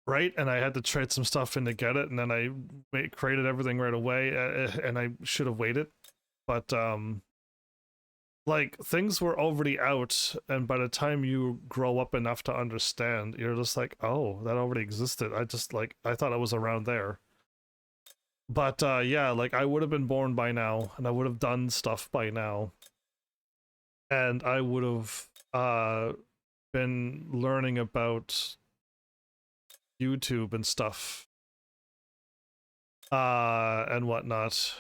Right? And I had to trade some stuff in to get it, and then I created everything right away, and I should have waited. But, like, things were already out, and by the time you grow up enough to understand, you're just like, oh, that already existed. I just, like, I thought it was around there. But, yeah, like, I would have been born by now, and I would have done stuff by now. And I would have, been learning about YouTube and stuff. And whatnot.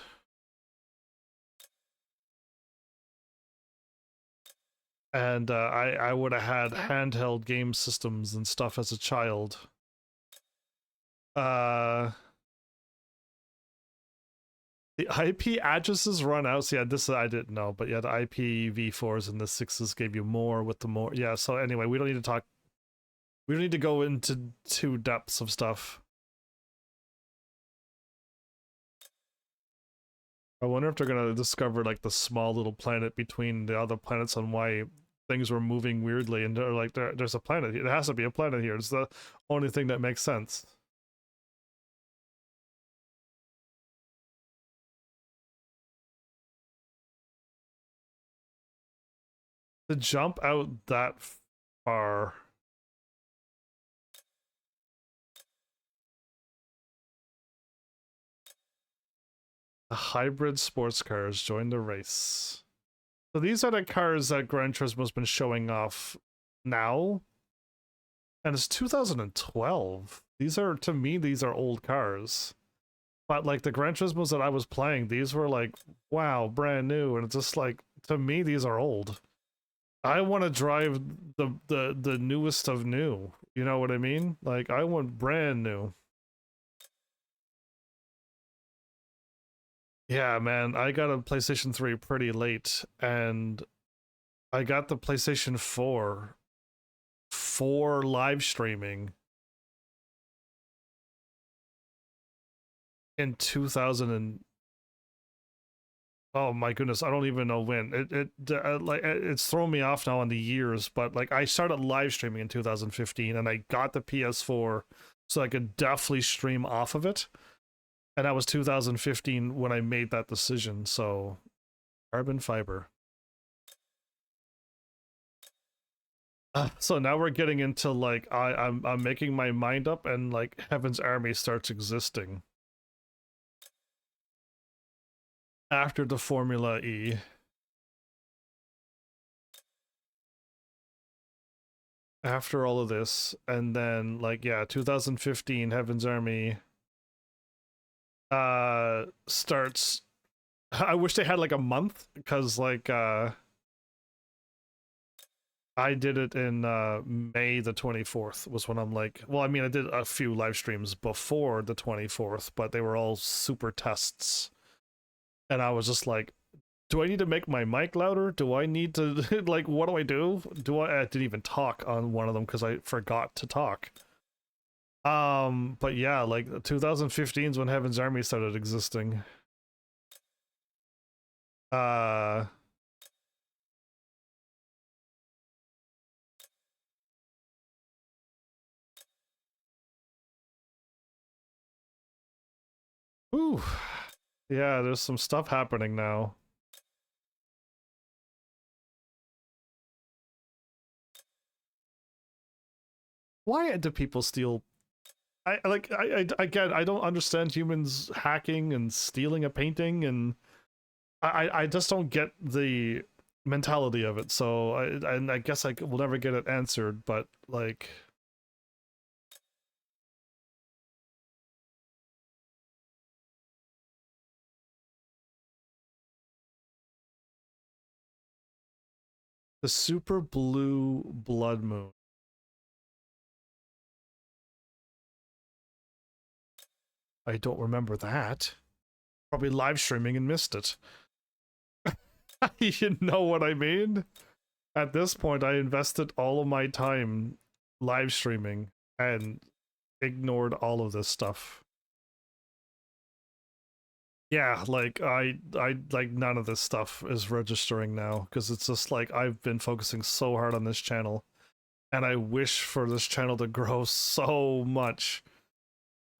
And I would have had handheld game systems and stuff as a child. The IP addresses run out. So yeah, this I didn't know, but yeah, the IPv4s and the 6s gave you more with the more. Yeah, so anyway, we don't need to talk. We don't need to go into too depths of stuff. I wonder if they're gonna discover like the small little planet between the other planets and why things were moving weirdly, and they're like, there's a planet here. There has to be a planet here. It's the only thing that makes sense. To jump out that far. The hybrid sports cars join the race. So these are the cars that Gran Turismo's been showing off now. And it's 2012. These are, to me, these are old cars. But like the Gran Turismos that I was playing, these were like, wow, brand new. And it's just like, to me, these are old. I want to drive the newest of new. You know what I mean? Like, I want brand new. Yeah, man, I got a PlayStation 3 pretty late, and I got the PlayStation 4 for live streaming in 2000 and oh my goodness, I don't even know when. Like it's thrown me off now on the years, but like I started live streaming in 2015, and I got the PS4 so I could definitely stream off of it. And that was 2015 when I made that decision. So, carbon fiber. So now we're getting into like I'm making my mind up, and like Heaven's Army starts existing after the Formula E. after all of this, and then like yeah, 2015 Heaven's Army starts. I wish they had like a month, because like I did it in May the 24th was when I'm like, well, I mean, I did a few live streams before the 24th, but they were all super tests. And I was just like, do I need to make my mic louder? Do I need to, like, what do I do? I didn't even talk on one of them because I forgot to talk. But yeah, like 2015 is when Heaven's Army started existing. Ooh. Yeah, there's some stuff happening now. Why do people steal? I again, I don't understand humans hacking and stealing a painting, and I just don't get the mentality of it. So I guess I will never get it answered. But like, the super blue blood moon. I don't remember that. Probably live streaming and missed it. You know what I mean? At this point, I invested all of my time live streaming and ignored all of this stuff. Yeah, like I like none of this stuff is registering now, because it's just like I've been focusing so hard on this channel, and I wish for this channel to grow so much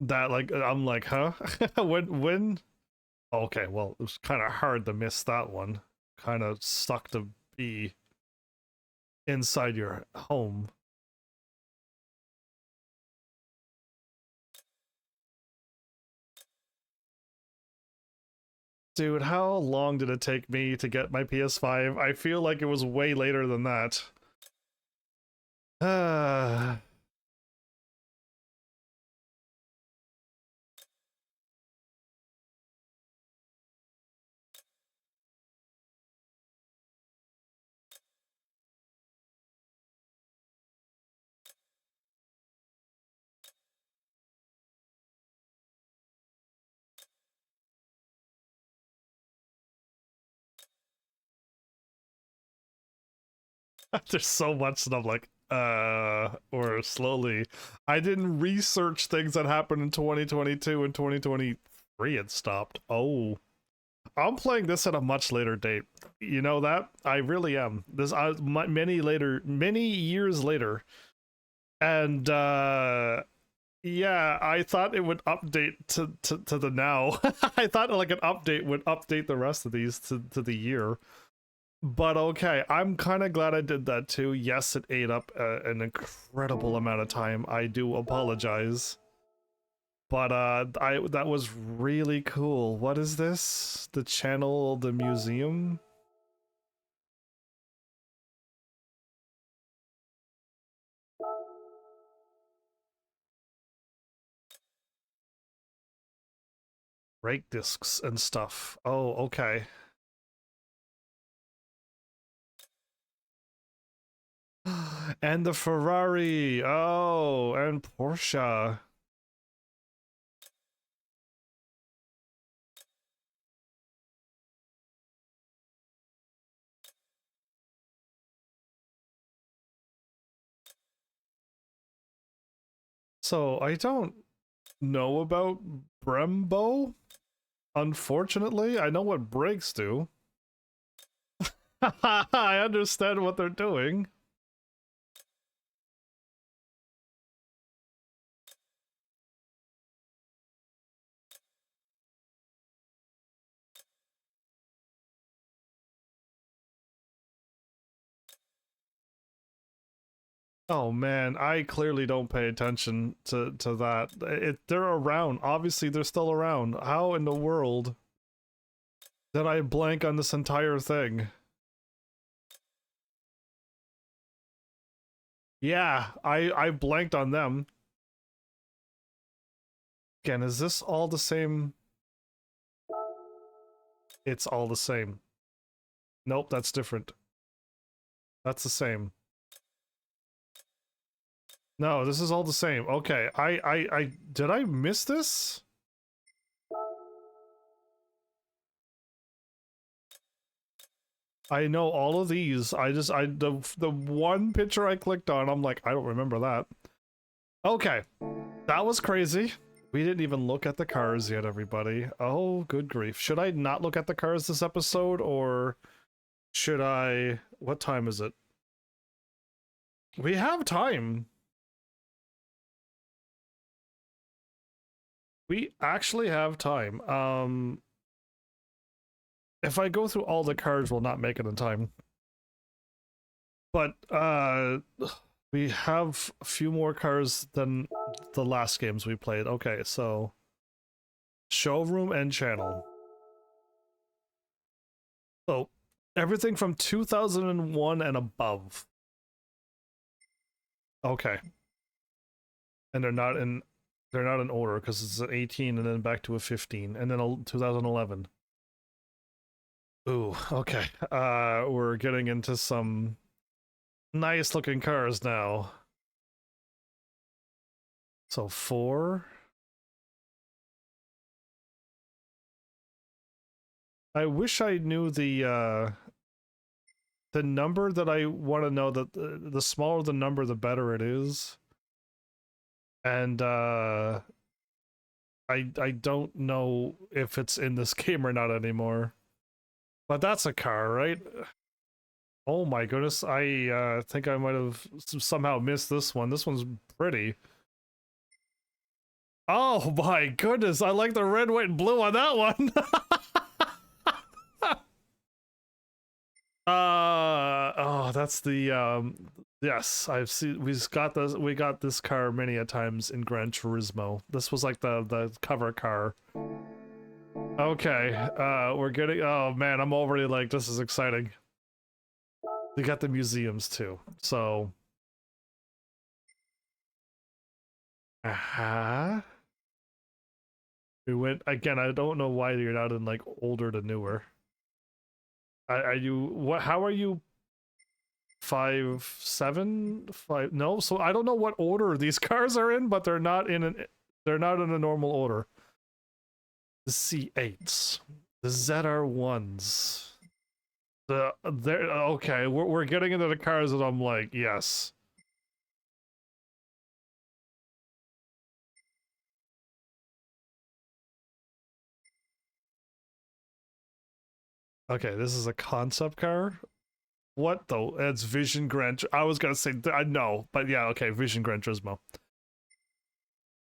that like I'm like, huh? when okay, well, it was kind of hard to miss that one. Kind of sucked to be inside your home. Dude, how long did it take me to get my PS5? I feel like it was way later than that. There's so much that I'm like, or slowly. I didn't research things that happened in 2022 and 2023 and stopped. Oh. I'm playing this at a much later date. You know that? I really am. This many years later. And yeah, I thought it would update to the now. I thought like an update would update the rest of these to the year. But okay, I'm kind of glad I did that too. Yes, it ate up an incredible amount of time. I do apologize. But that was really cool. What is this? The channel, the museum? Brake discs and stuff. Oh, okay. And the Ferrari. Oh, and Porsche. So I don't know about Brembo, unfortunately. I know what brakes do. I understand what they're doing. Oh man, I clearly don't pay attention to that. They're around. Obviously, they're still around. How in the world did I blank on this entire thing? Yeah, I blanked on them. Again, is this all the same? It's all the same. Nope, that's different. That's the same. No, this is all the same. Okay, I did I miss this? I know all of these. The one picture I clicked on, I'm like, I don't remember that. Okay, that was crazy. We didn't even look at the cars yet, everybody. Oh, good grief. Should I not look at the cars this episode, or should I? What time is it? We have time. We actually have time. If I go through all the cars, we'll not make it in time. But we have a few more cars than the last games we played. Okay, so showroom and channel. So everything from 2001 and above. Okay. And they're not in order because it's an 18 and then back to a 15 and then a 2011. Ooh, okay. We're getting into some nice looking cars now. So 4. I wish I knew the number that I want to know. That the smaller the number, the better it is. And I don't know if it's in this game or not anymore. But that's a car, right? Oh my goodness, I think I might have somehow missed this one. This one's pretty. Oh my goodness, I like the red, white, and blue on that one. Oh, that's the yes, I've seen we got this car many a times in Gran Turismo. This was like the cover car. Okay, we're getting, oh man, I'm already like, this is exciting. We got the museums too, so we went again. I don't know why you're not in like older to newer. Are you what? How are you? 5, 7, 5? No, so I don't know what order these cars are in, but they're not in a normal order. The C8s, the ZR1s, they're okay. We're getting into the cars that I'm like, yes. Okay, this is a concept car. What though? It's Vision Gran. I was gonna say I know, but yeah, okay, Vision Gran Turismo.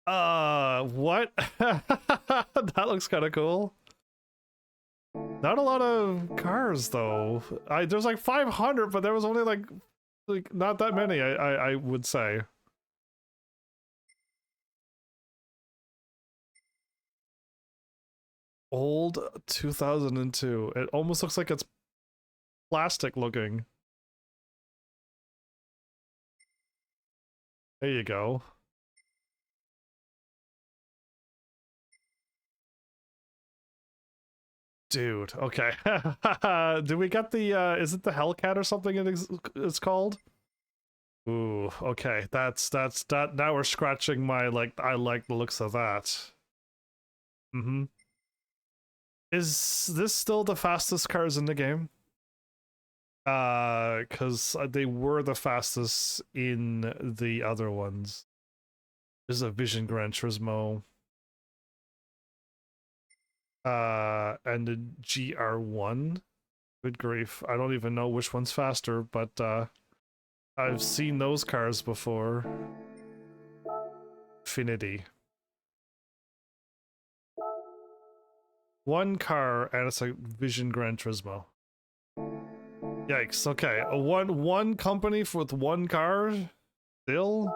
What? That looks kind of cool. Not a lot of cars though. There's like 500, but there was only like not that many. I would say. Old 2002. It almost looks like it's plastic looking. There you go. Dude, okay. Do we get the is it the Hellcat or something it's called? Ooh, okay. That now we're scratching my like I like the looks of that. Mm-hmm. Is this still the fastest cars in the game? Cuz they were the fastest in the other ones. This is a Vision Gran Turismo. And the GR1. Good grief. I don't even know which one's faster, but I've seen those cars before. Infinity. One car and it's a Vision Gran Turismo. Yikes. Okay, one company with one car still.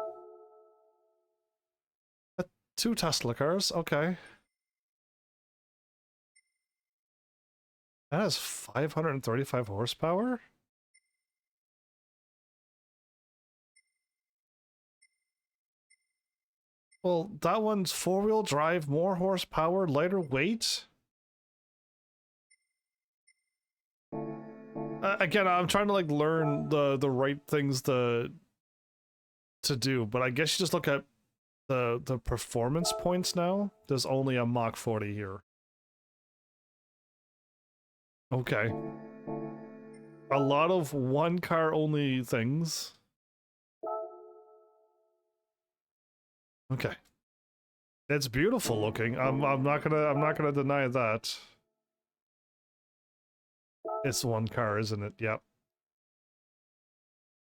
2 Tesla cars. Okay. That has 535 horsepower? Well, that one's four-wheel drive, more horsepower, lighter weight. Again, I'm trying to like learn the right things to do, but I guess you just look at the performance points now. There's only a Mach 40 here. Okay. A lot of one car only things. Okay. It's beautiful looking. I'm not gonna deny that. It's one car, isn't it? Yep.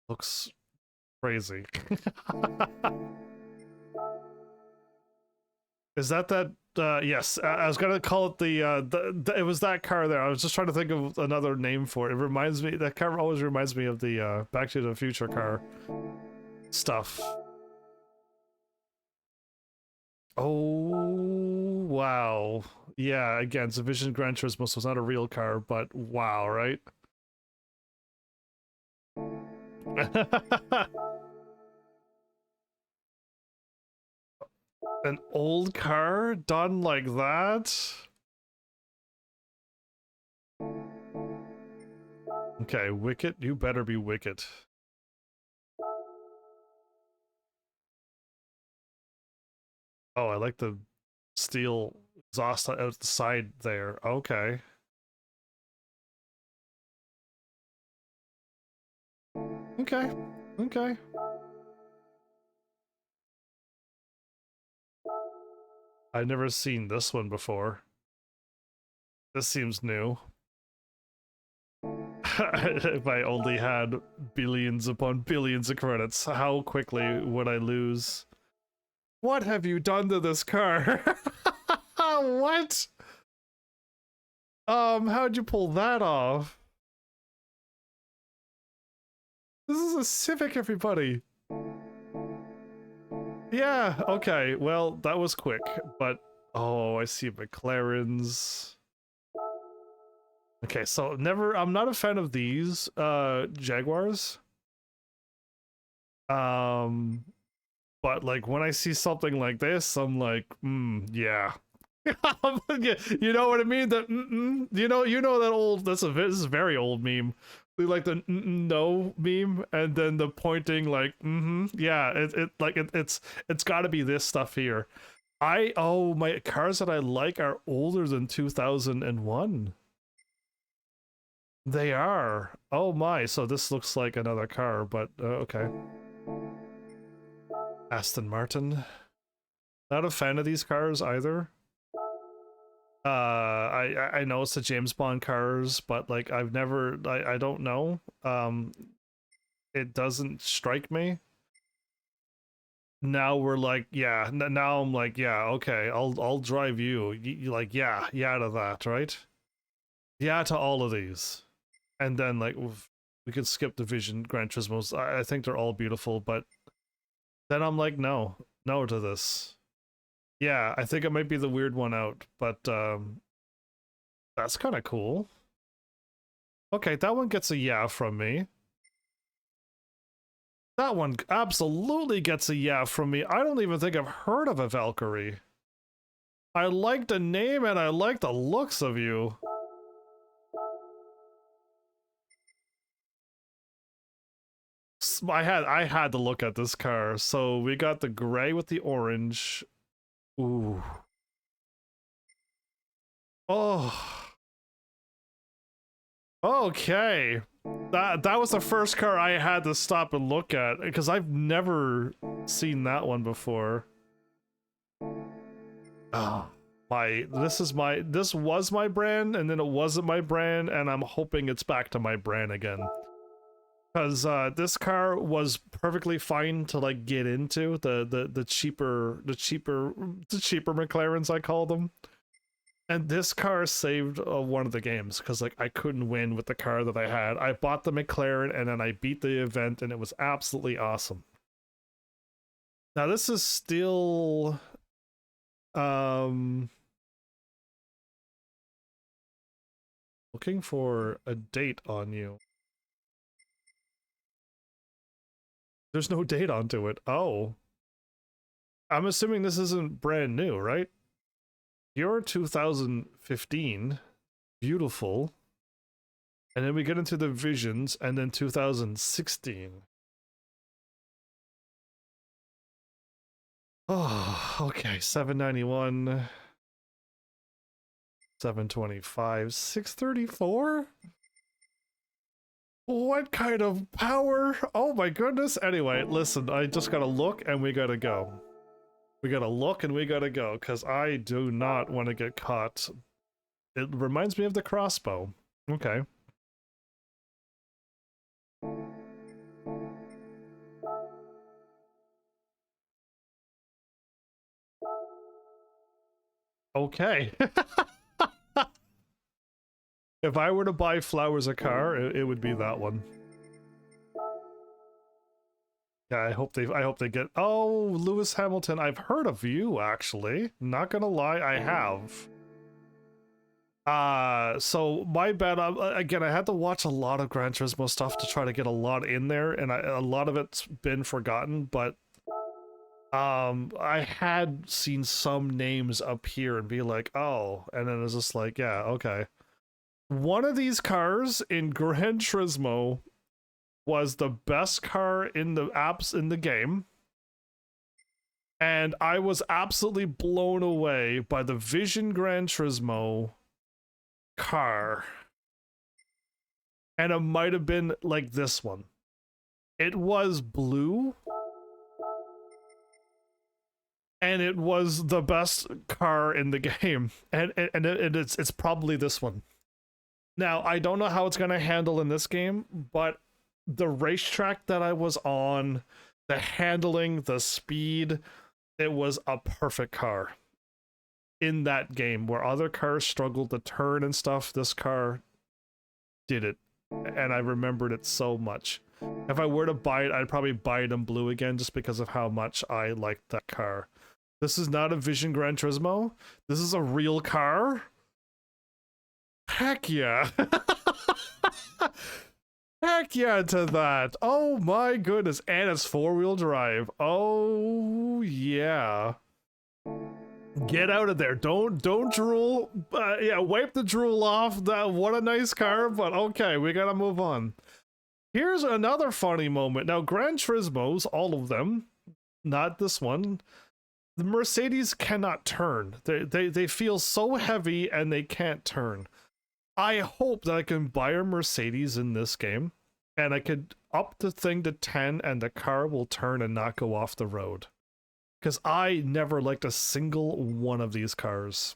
Looks crazy. Is that yes, I was gonna call it it was that car there. I was just trying to think of another name for it. It reminds me, that car always reminds me of the Back to the Future car stuff. Oh, wow. Yeah, again, it's a Vision Gran Turismo, so it's not a real car, but wow, right? An old car done like that? Okay, Wicket, you better be Wicket. Oh, I like the steel exhaust out the side there. Okay. Okay. Okay. I've never seen this one before. This seems new. If I only had billions upon billions of credits, how quickly would I lose? What have you done to this car? What? How'd you pull that off? This is a Civic, everybody. Yeah, okay, well, that was quick, but oh, I see McLarens. Okay, so I'm not a fan of these Jaguars. But like when I see something like this, I'm like, yeah. You know what I mean? That you know that old, this is a very old meme. We like the no meme, and then the pointing like yeah, it's got to be this stuff here. My cars that I like are older than 2001. They are. Oh my, so this looks like another car, but okay. Aston Martin. Not a fan of these cars either. I know it's the James Bond cars, but like I don't know. It doesn't strike me. Now we're like, yeah, now I'm like, yeah, okay, I'll drive you. You like, yeah to that, right? Yeah to all of these. And then like we could skip the Vision Gran Turismos. I think they're all beautiful, but then I'm like, no to this. Yeah, I think it might be the weird one out, but that's kind of cool. Okay, that one gets a yeah from me. That one absolutely gets a yeah from me. I don't even think I've heard of a Valkyrie. I like the name and I like the looks of you. I had to look at this car. So we got the gray with the orange. Ooh. Oh. Okay. That was the first car I had to stop and look at because I've never seen that one before. Oh, this was my brand and then it wasn't my brand and I'm hoping it's back to my brand again. Because this car was perfectly fine to like get into the cheaper McLarens, I call them. And this car saved one of the games because like I couldn't win with the car that I had. I bought the McLaren and then I beat the event and it was absolutely awesome. Now this is still looking for a date on you. There's no date onto it. Oh. I'm assuming this isn't brand new, right? You're 2015. Beautiful. And then we get into the Visions, and then 2016. Oh, okay. 791. 725. 634? What kind of power? Oh my goodness. Anyway, listen, I just gotta look and we gotta go. We gotta look and we gotta go, because I do not want to get caught. It reminds me of the crossbow. Okay. Okay. If I were to buy Flowers a car, it would be that one. Yeah, I hope they get. Oh, Lewis Hamilton, I've heard of you actually. Not gonna lie, I have. So my bad. Again, I had to watch a lot of Gran Turismo stuff to try to get a lot in there, and a lot of it's been forgotten. But I had seen some names appear and be like, oh, and then it's just like, yeah, okay. One of these cars in Gran Turismo was the best car in the apps in the game, and I was absolutely blown away by the Vision Gran Turismo car. And it might have been like this one. It was blue, and it was the best car in the game, and it's probably this one. Now, I don't know how it's going to handle in this game, but the racetrack that I was on, the handling, the speed, it was a perfect car. In that game, where other cars struggled to turn and stuff, this car did it. And I remembered it so much. If I were to buy it, I'd probably buy it in blue again just because of how much I liked that car. This is not a Vision Gran Turismo. This is a real car. Heck yeah. Heck yeah to that. Oh my goodness. And it's 4-wheel drive. Oh yeah. Get out of there. Don't drool. Yeah, wipe the drool off. What a nice car, but okay, we gotta move on. Here's another funny moment. Now, Gran Turismos, all of them, not this one, the Mercedes cannot turn. They feel so heavy and they can't turn. I hope that I can buy a Mercedes in this game, and I could up the thing to 10 and the car will turn and not go off the road. Because I never liked a single one of these cars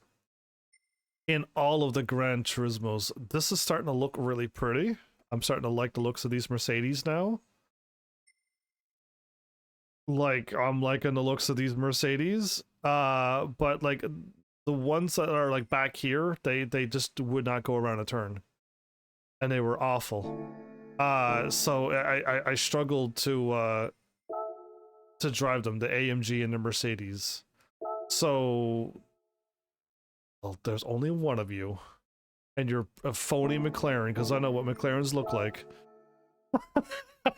in all of the Gran Turismos. This is starting to look really pretty. I'm starting to like the looks of these Mercedes now. Like, I'm liking the looks of these Mercedes. But like the ones that are like back here, they just would not go around a turn. And they were awful. So I struggled to drive them, the AMG and the Mercedes. So, well, there's only one of you, and you're a phony McLaren, because I know what McLarens look like.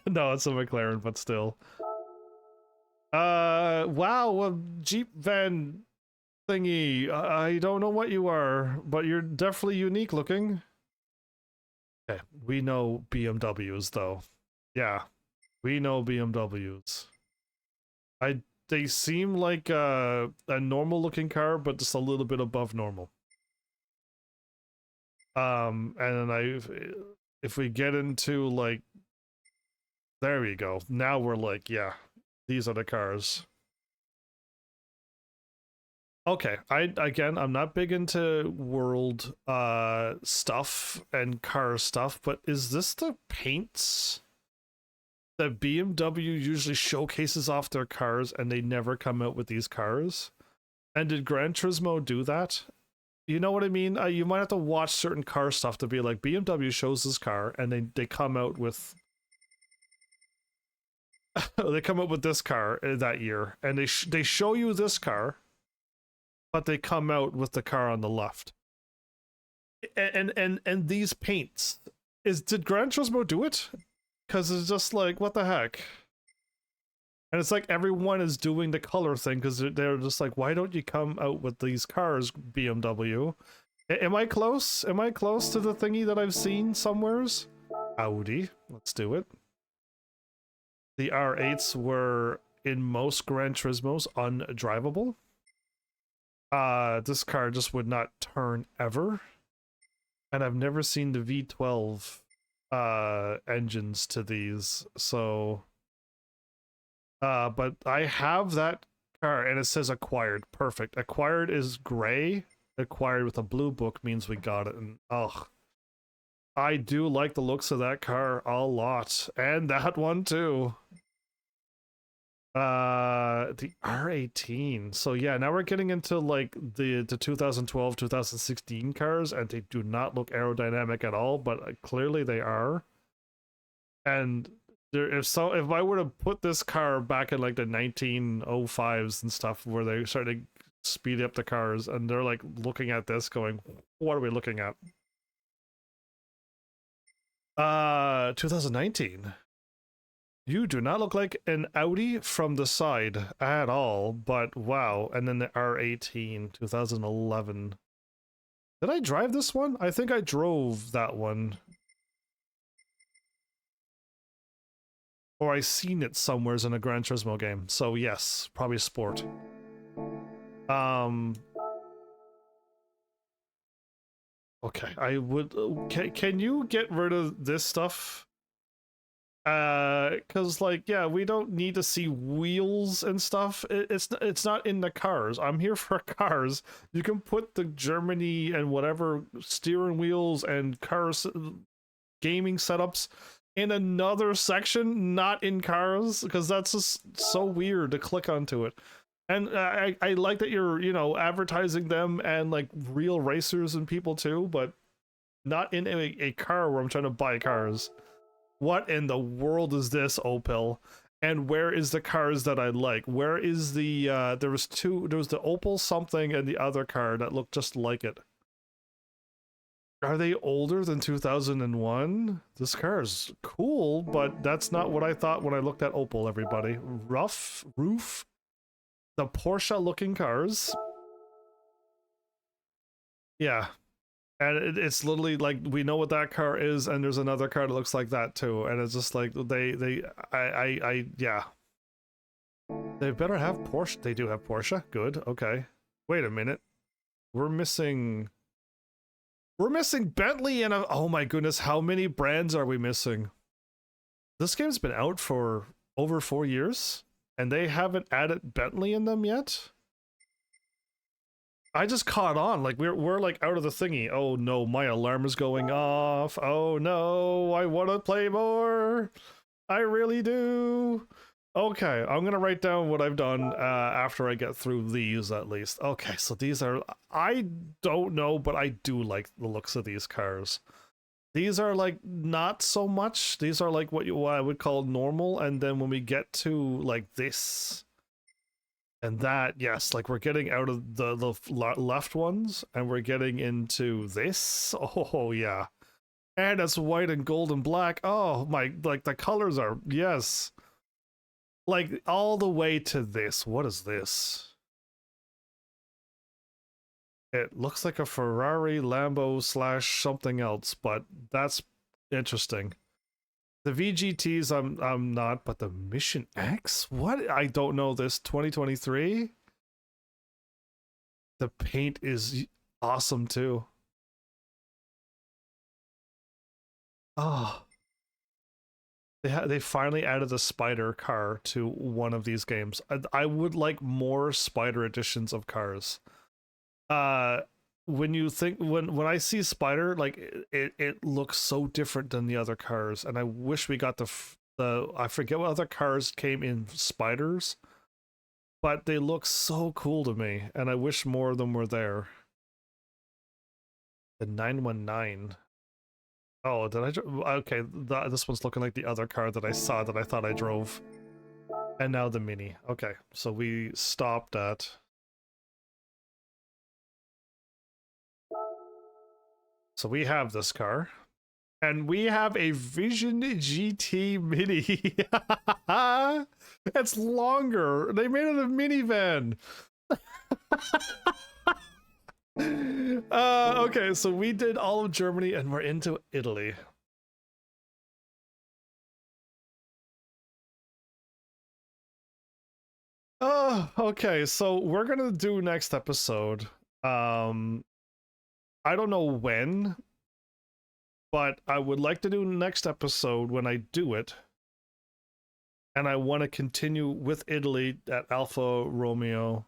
No, it's a McLaren, but still. Wow, a Jeep van thingy. I don't know what you are, but you're definitely unique looking. Okay, we know BMWs though. Yeah, we know BMWs. They seem like a normal looking car, but just a little bit above normal. And then if we get into like, there we go. Now we're like, yeah, these are the cars. Okay, I'm not big into world stuff and car stuff, but is this the paints that BMW usually showcases off their cars and they never come out with these cars? And did Gran Turismo do that? You know what I mean? You might have to watch certain car stuff to be like, BMW shows this car and they come out with they come up with this car that year, and they show you this car, but they come out with the car on the left. And these paints, did Gran Turismo do it? Because it's just like, what the heck? And it's like everyone is doing the color thing because they're just like, why don't you come out with these cars, BMW? Am I close? Am I close to the thingy that I've seen somewheres? Audi. Let's do it. The R8s were, in most Gran Turismos, undrivable. This car just would not turn ever. And I've never seen the V12 engines to these, so... but I have that car, and it says acquired. Perfect. Acquired is gray. Acquired with a blue book means we got it, and ugh. I do like the looks of that car a lot, and that one too. The R18. So yeah, now we're getting into like the 2012, 2016 cars, and they do not look aerodynamic at all, but clearly they are. And if I were to put this car back in like the 1905s and stuff, where they started to speed up the cars, and they're like looking at this going, what are we looking at? 2019. You do not look like an Audi from the side at all, but wow. And then the R18, 2011. Did I drive this one? I think I drove that one. Or I seen it somewheres in a Gran Turismo game. So yes, probably sport. Okay, I would... Can you get rid of this stuff? Because like, yeah, we don't need to see wheels and stuff. It's not in the cars. I'm here for cars. You can put the Germany and whatever steering wheels and cars gaming setups in another section, not in cars, because that's just so weird to click onto it. And I like that you're, you know, advertising them and like real racers and people too, but not in a car where I'm trying to buy cars. What in the world is this, Opel? And where is the cars that I like? Where is the there was the Opel something and the other car that looked just like it. Are they older than 2001? This car is cool, but that's not what I thought when I looked at Opel, everybody. Rough roof. The Porsche looking cars. Yeah. And it's literally like, we know what that car is, and there's another car that looks like that too. And it's just like, yeah. They better have Porsche. They do have Porsche. Good. Okay. Wait a minute. We're missing Bentley and oh my goodness, how many brands are we missing? This game's been out for over 4 years, and they haven't added Bentley in them yet? I just caught on, like we're like out of the thingy. Oh no, my alarm is going off. Oh no, I want to play more. I really do. Okay, I'm gonna write down what I've done after I get through these at least. Okay, so these are, I don't know, but I do like the looks of these cars. These are like not so much. These are like what I would call normal, and then when we get to like this and that, yes, like we're getting out of the left ones and we're getting into this. Oh yeah. And it's white and gold and black. Oh my, like the colors are, yes. Like all the way to this. What is this? It looks like a Ferrari, Lambo / something else, but that's interesting. The VGTs I'm not, but the Mission X? What? I don't know this. 2023? The paint is awesome too. Oh. They finally added a spider car to one of these games. I would like more spider editions of cars. When you think when I see spider, like it looks so different than the other cars, and I wish we got the I forget what other cars came in spiders, but they look so cool to me, and I wish more of them were there. The 919. Oh, did I? Okay, this one's looking like the other car that I saw that I thought I drove. And now the Mini. Okay, so we stopped at... So we have this car. And we have a Vision GT Mini. It's longer. They made it a minivan. Okay, so we did all of Germany and we're into Italy. Oh, okay, so we're gonna do next episode. I don't know when, but I would like to do next episode when I do it. And I want to continue with Italy at Alfa Romeo.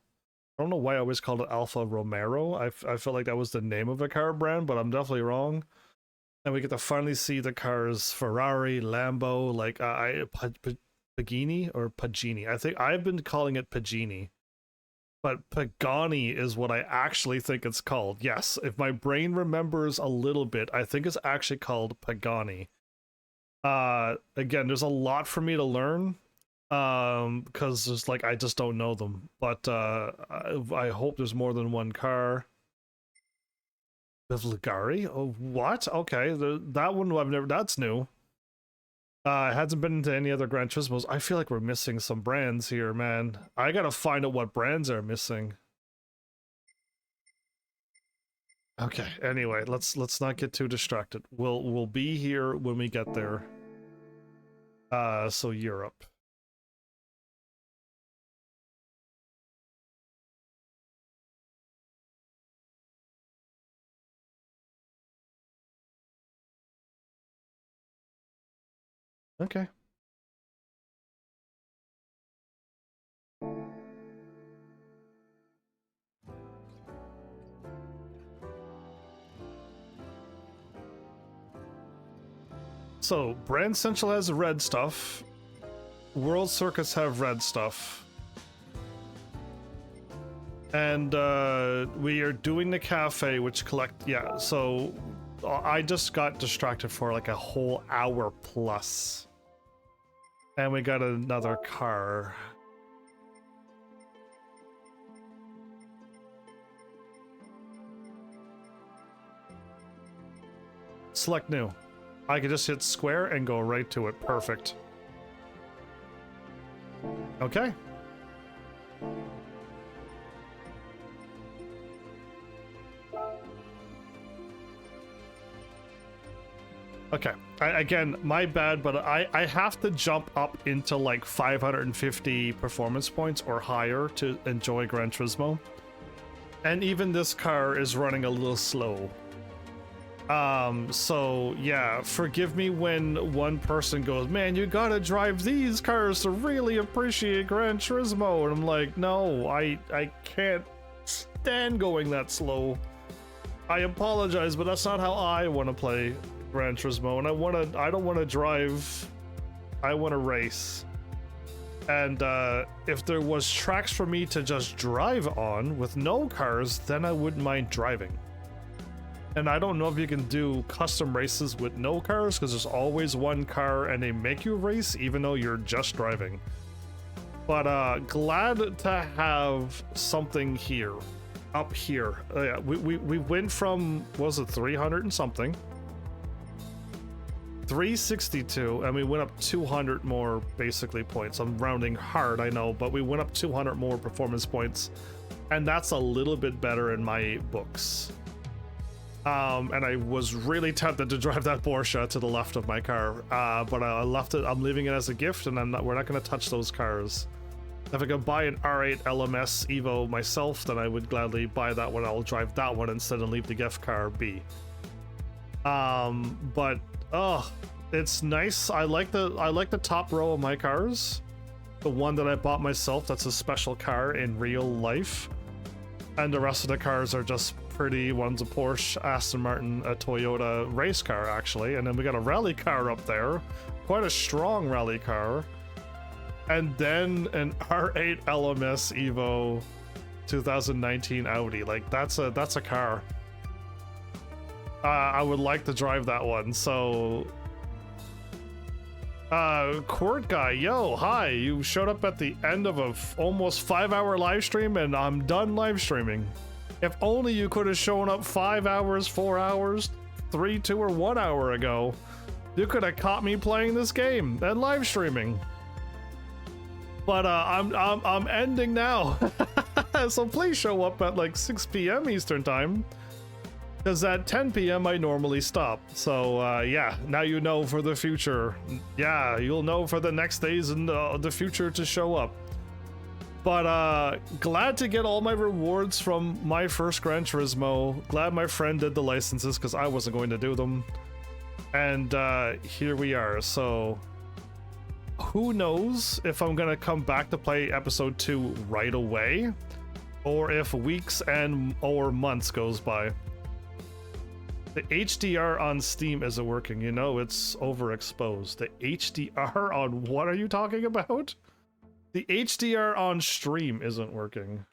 I don't know why I always called it Alfa Romero. I felt like that was the name of a car brand, but I'm definitely wrong. And we get to finally see the cars Ferrari, Lambo, like Pagini or Pagini. I think I've been calling it Pagini. But Pagani is what I actually think it's called. Yes, if my brain remembers a little bit, I think it's actually called Pagani. Again, there's a lot for me to learn. Because there's like I just don't know them. But I hope there's more than one car. Ligari? Oh, what? Okay, that one I've never. That's new. It hasn't been into any other Gran Turismos. I feel like we're missing some brands here, man. I gotta find out what brands are missing. Okay, anyway, let's not get too distracted. We'll be here when we get there. So Europe. Okay. So, Brand Central has red stuff. World Circuits have red stuff. And we are doing the cafe, which yeah, so I just got distracted for like a whole hour plus. And we got another car. Select new. I can just hit square and go right to it. Perfect. Okay. Okay, again, my bad, but I have to jump up into like 550 performance points or higher to enjoy Gran Turismo. And even this car is running a little slow. So yeah, forgive me when one person goes, man, you gotta drive these cars to really appreciate Gran Turismo. And I'm like, no, I can't stand going that slow. I apologize, but that's not how I want to play Gran Turismo, and I don't want to drive, I want to race. And if there was tracks for me to just drive on with no cars, then I wouldn't mind driving. And I don't know if you can do custom races with no cars, because there's always one car and they make you race even though you're just driving. But glad to have something here, up here. Yeah, we went from, what was it, 300 and something, 362, and we went up 200 more basically points. I'm rounding hard, I know, but we went up 200 more performance points, and that's a little bit better in my books. And I was really tempted to drive that Porsche to the left of my car, but I left it. I'm leaving it as a gift, and we're not going to touch those cars. If I could buy an R8 LMS Evo myself, then I would gladly buy that one. I'll drive that one instead and leave the gift car be. But oh, it's nice. I like the top row of my cars. The one that I bought myself, that's a special car in real life. And the rest of the cars are just pretty. One's a Porsche, Aston Martin, a Toyota race car actually, and then we got a rally car up there, quite a strong rally car, and then an R8 LMS Evo 2019 Audi. Like that's a car. I would like to drive that one. So Court Guy, yo, hi, you showed up at the end of a almost 5-hour live stream, and I'm done live streaming. If only you could have shown up 5 hours, 4 hours, 3, 2, or 1 hour ago, you could have caught me playing this game and live streaming. But I'm ending now. So please show up at like 6 p.m. Eastern time, because at 10 p.m. I normally stop. So yeah, now you know for the future. Yeah, you'll know for the next days in the future to show up. But glad to get all my rewards from my first Gran Turismo. Glad my friend did the licenses because I wasn't going to do them. And here we are. So who knows if I'm gonna come back to play episode 2 right away, or if weeks or months goes by. The HDR on Steam isn't working. You know, it's overexposed. The HDR on what are you talking about? The HDR on stream isn't working.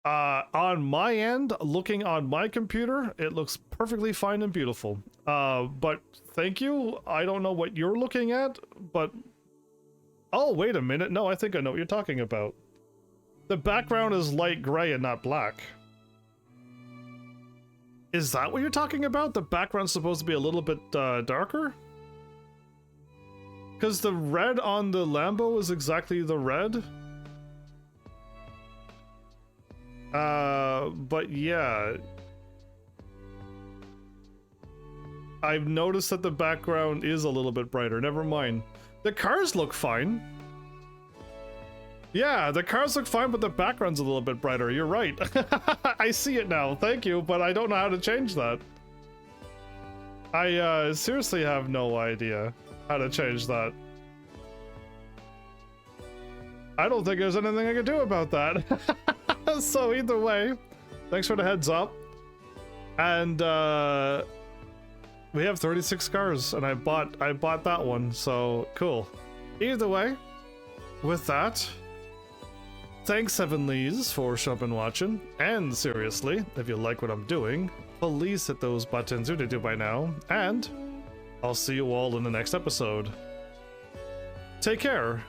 On my end, looking on my computer, it looks perfectly fine and beautiful. But thank you. I don't know what you're looking at, but... Oh, wait a minute. No, I think I know what you're talking about. The background is light gray and not black. Is that what you're talking about? The background's supposed to be a little bit darker? Because the red on the Lambo is exactly the red. But yeah. I've noticed that the background is a little bit brighter. Never mind. The cars look fine. Yeah, the cars look fine, but the background's a little bit brighter. You're right. I see it now. Thank you, but I don't know how to change that. I seriously have no idea how to change that. I don't think there's anything I can do about that. So either way, thanks for the heads up. And we have 36 cars, and I bought that one, so cool. Either way, with that, thanks Heavenlies for showing and watching. And seriously, if you like what I'm doing, please hit those buttons you did do by now, and I'll see you all in the next episode. Take care.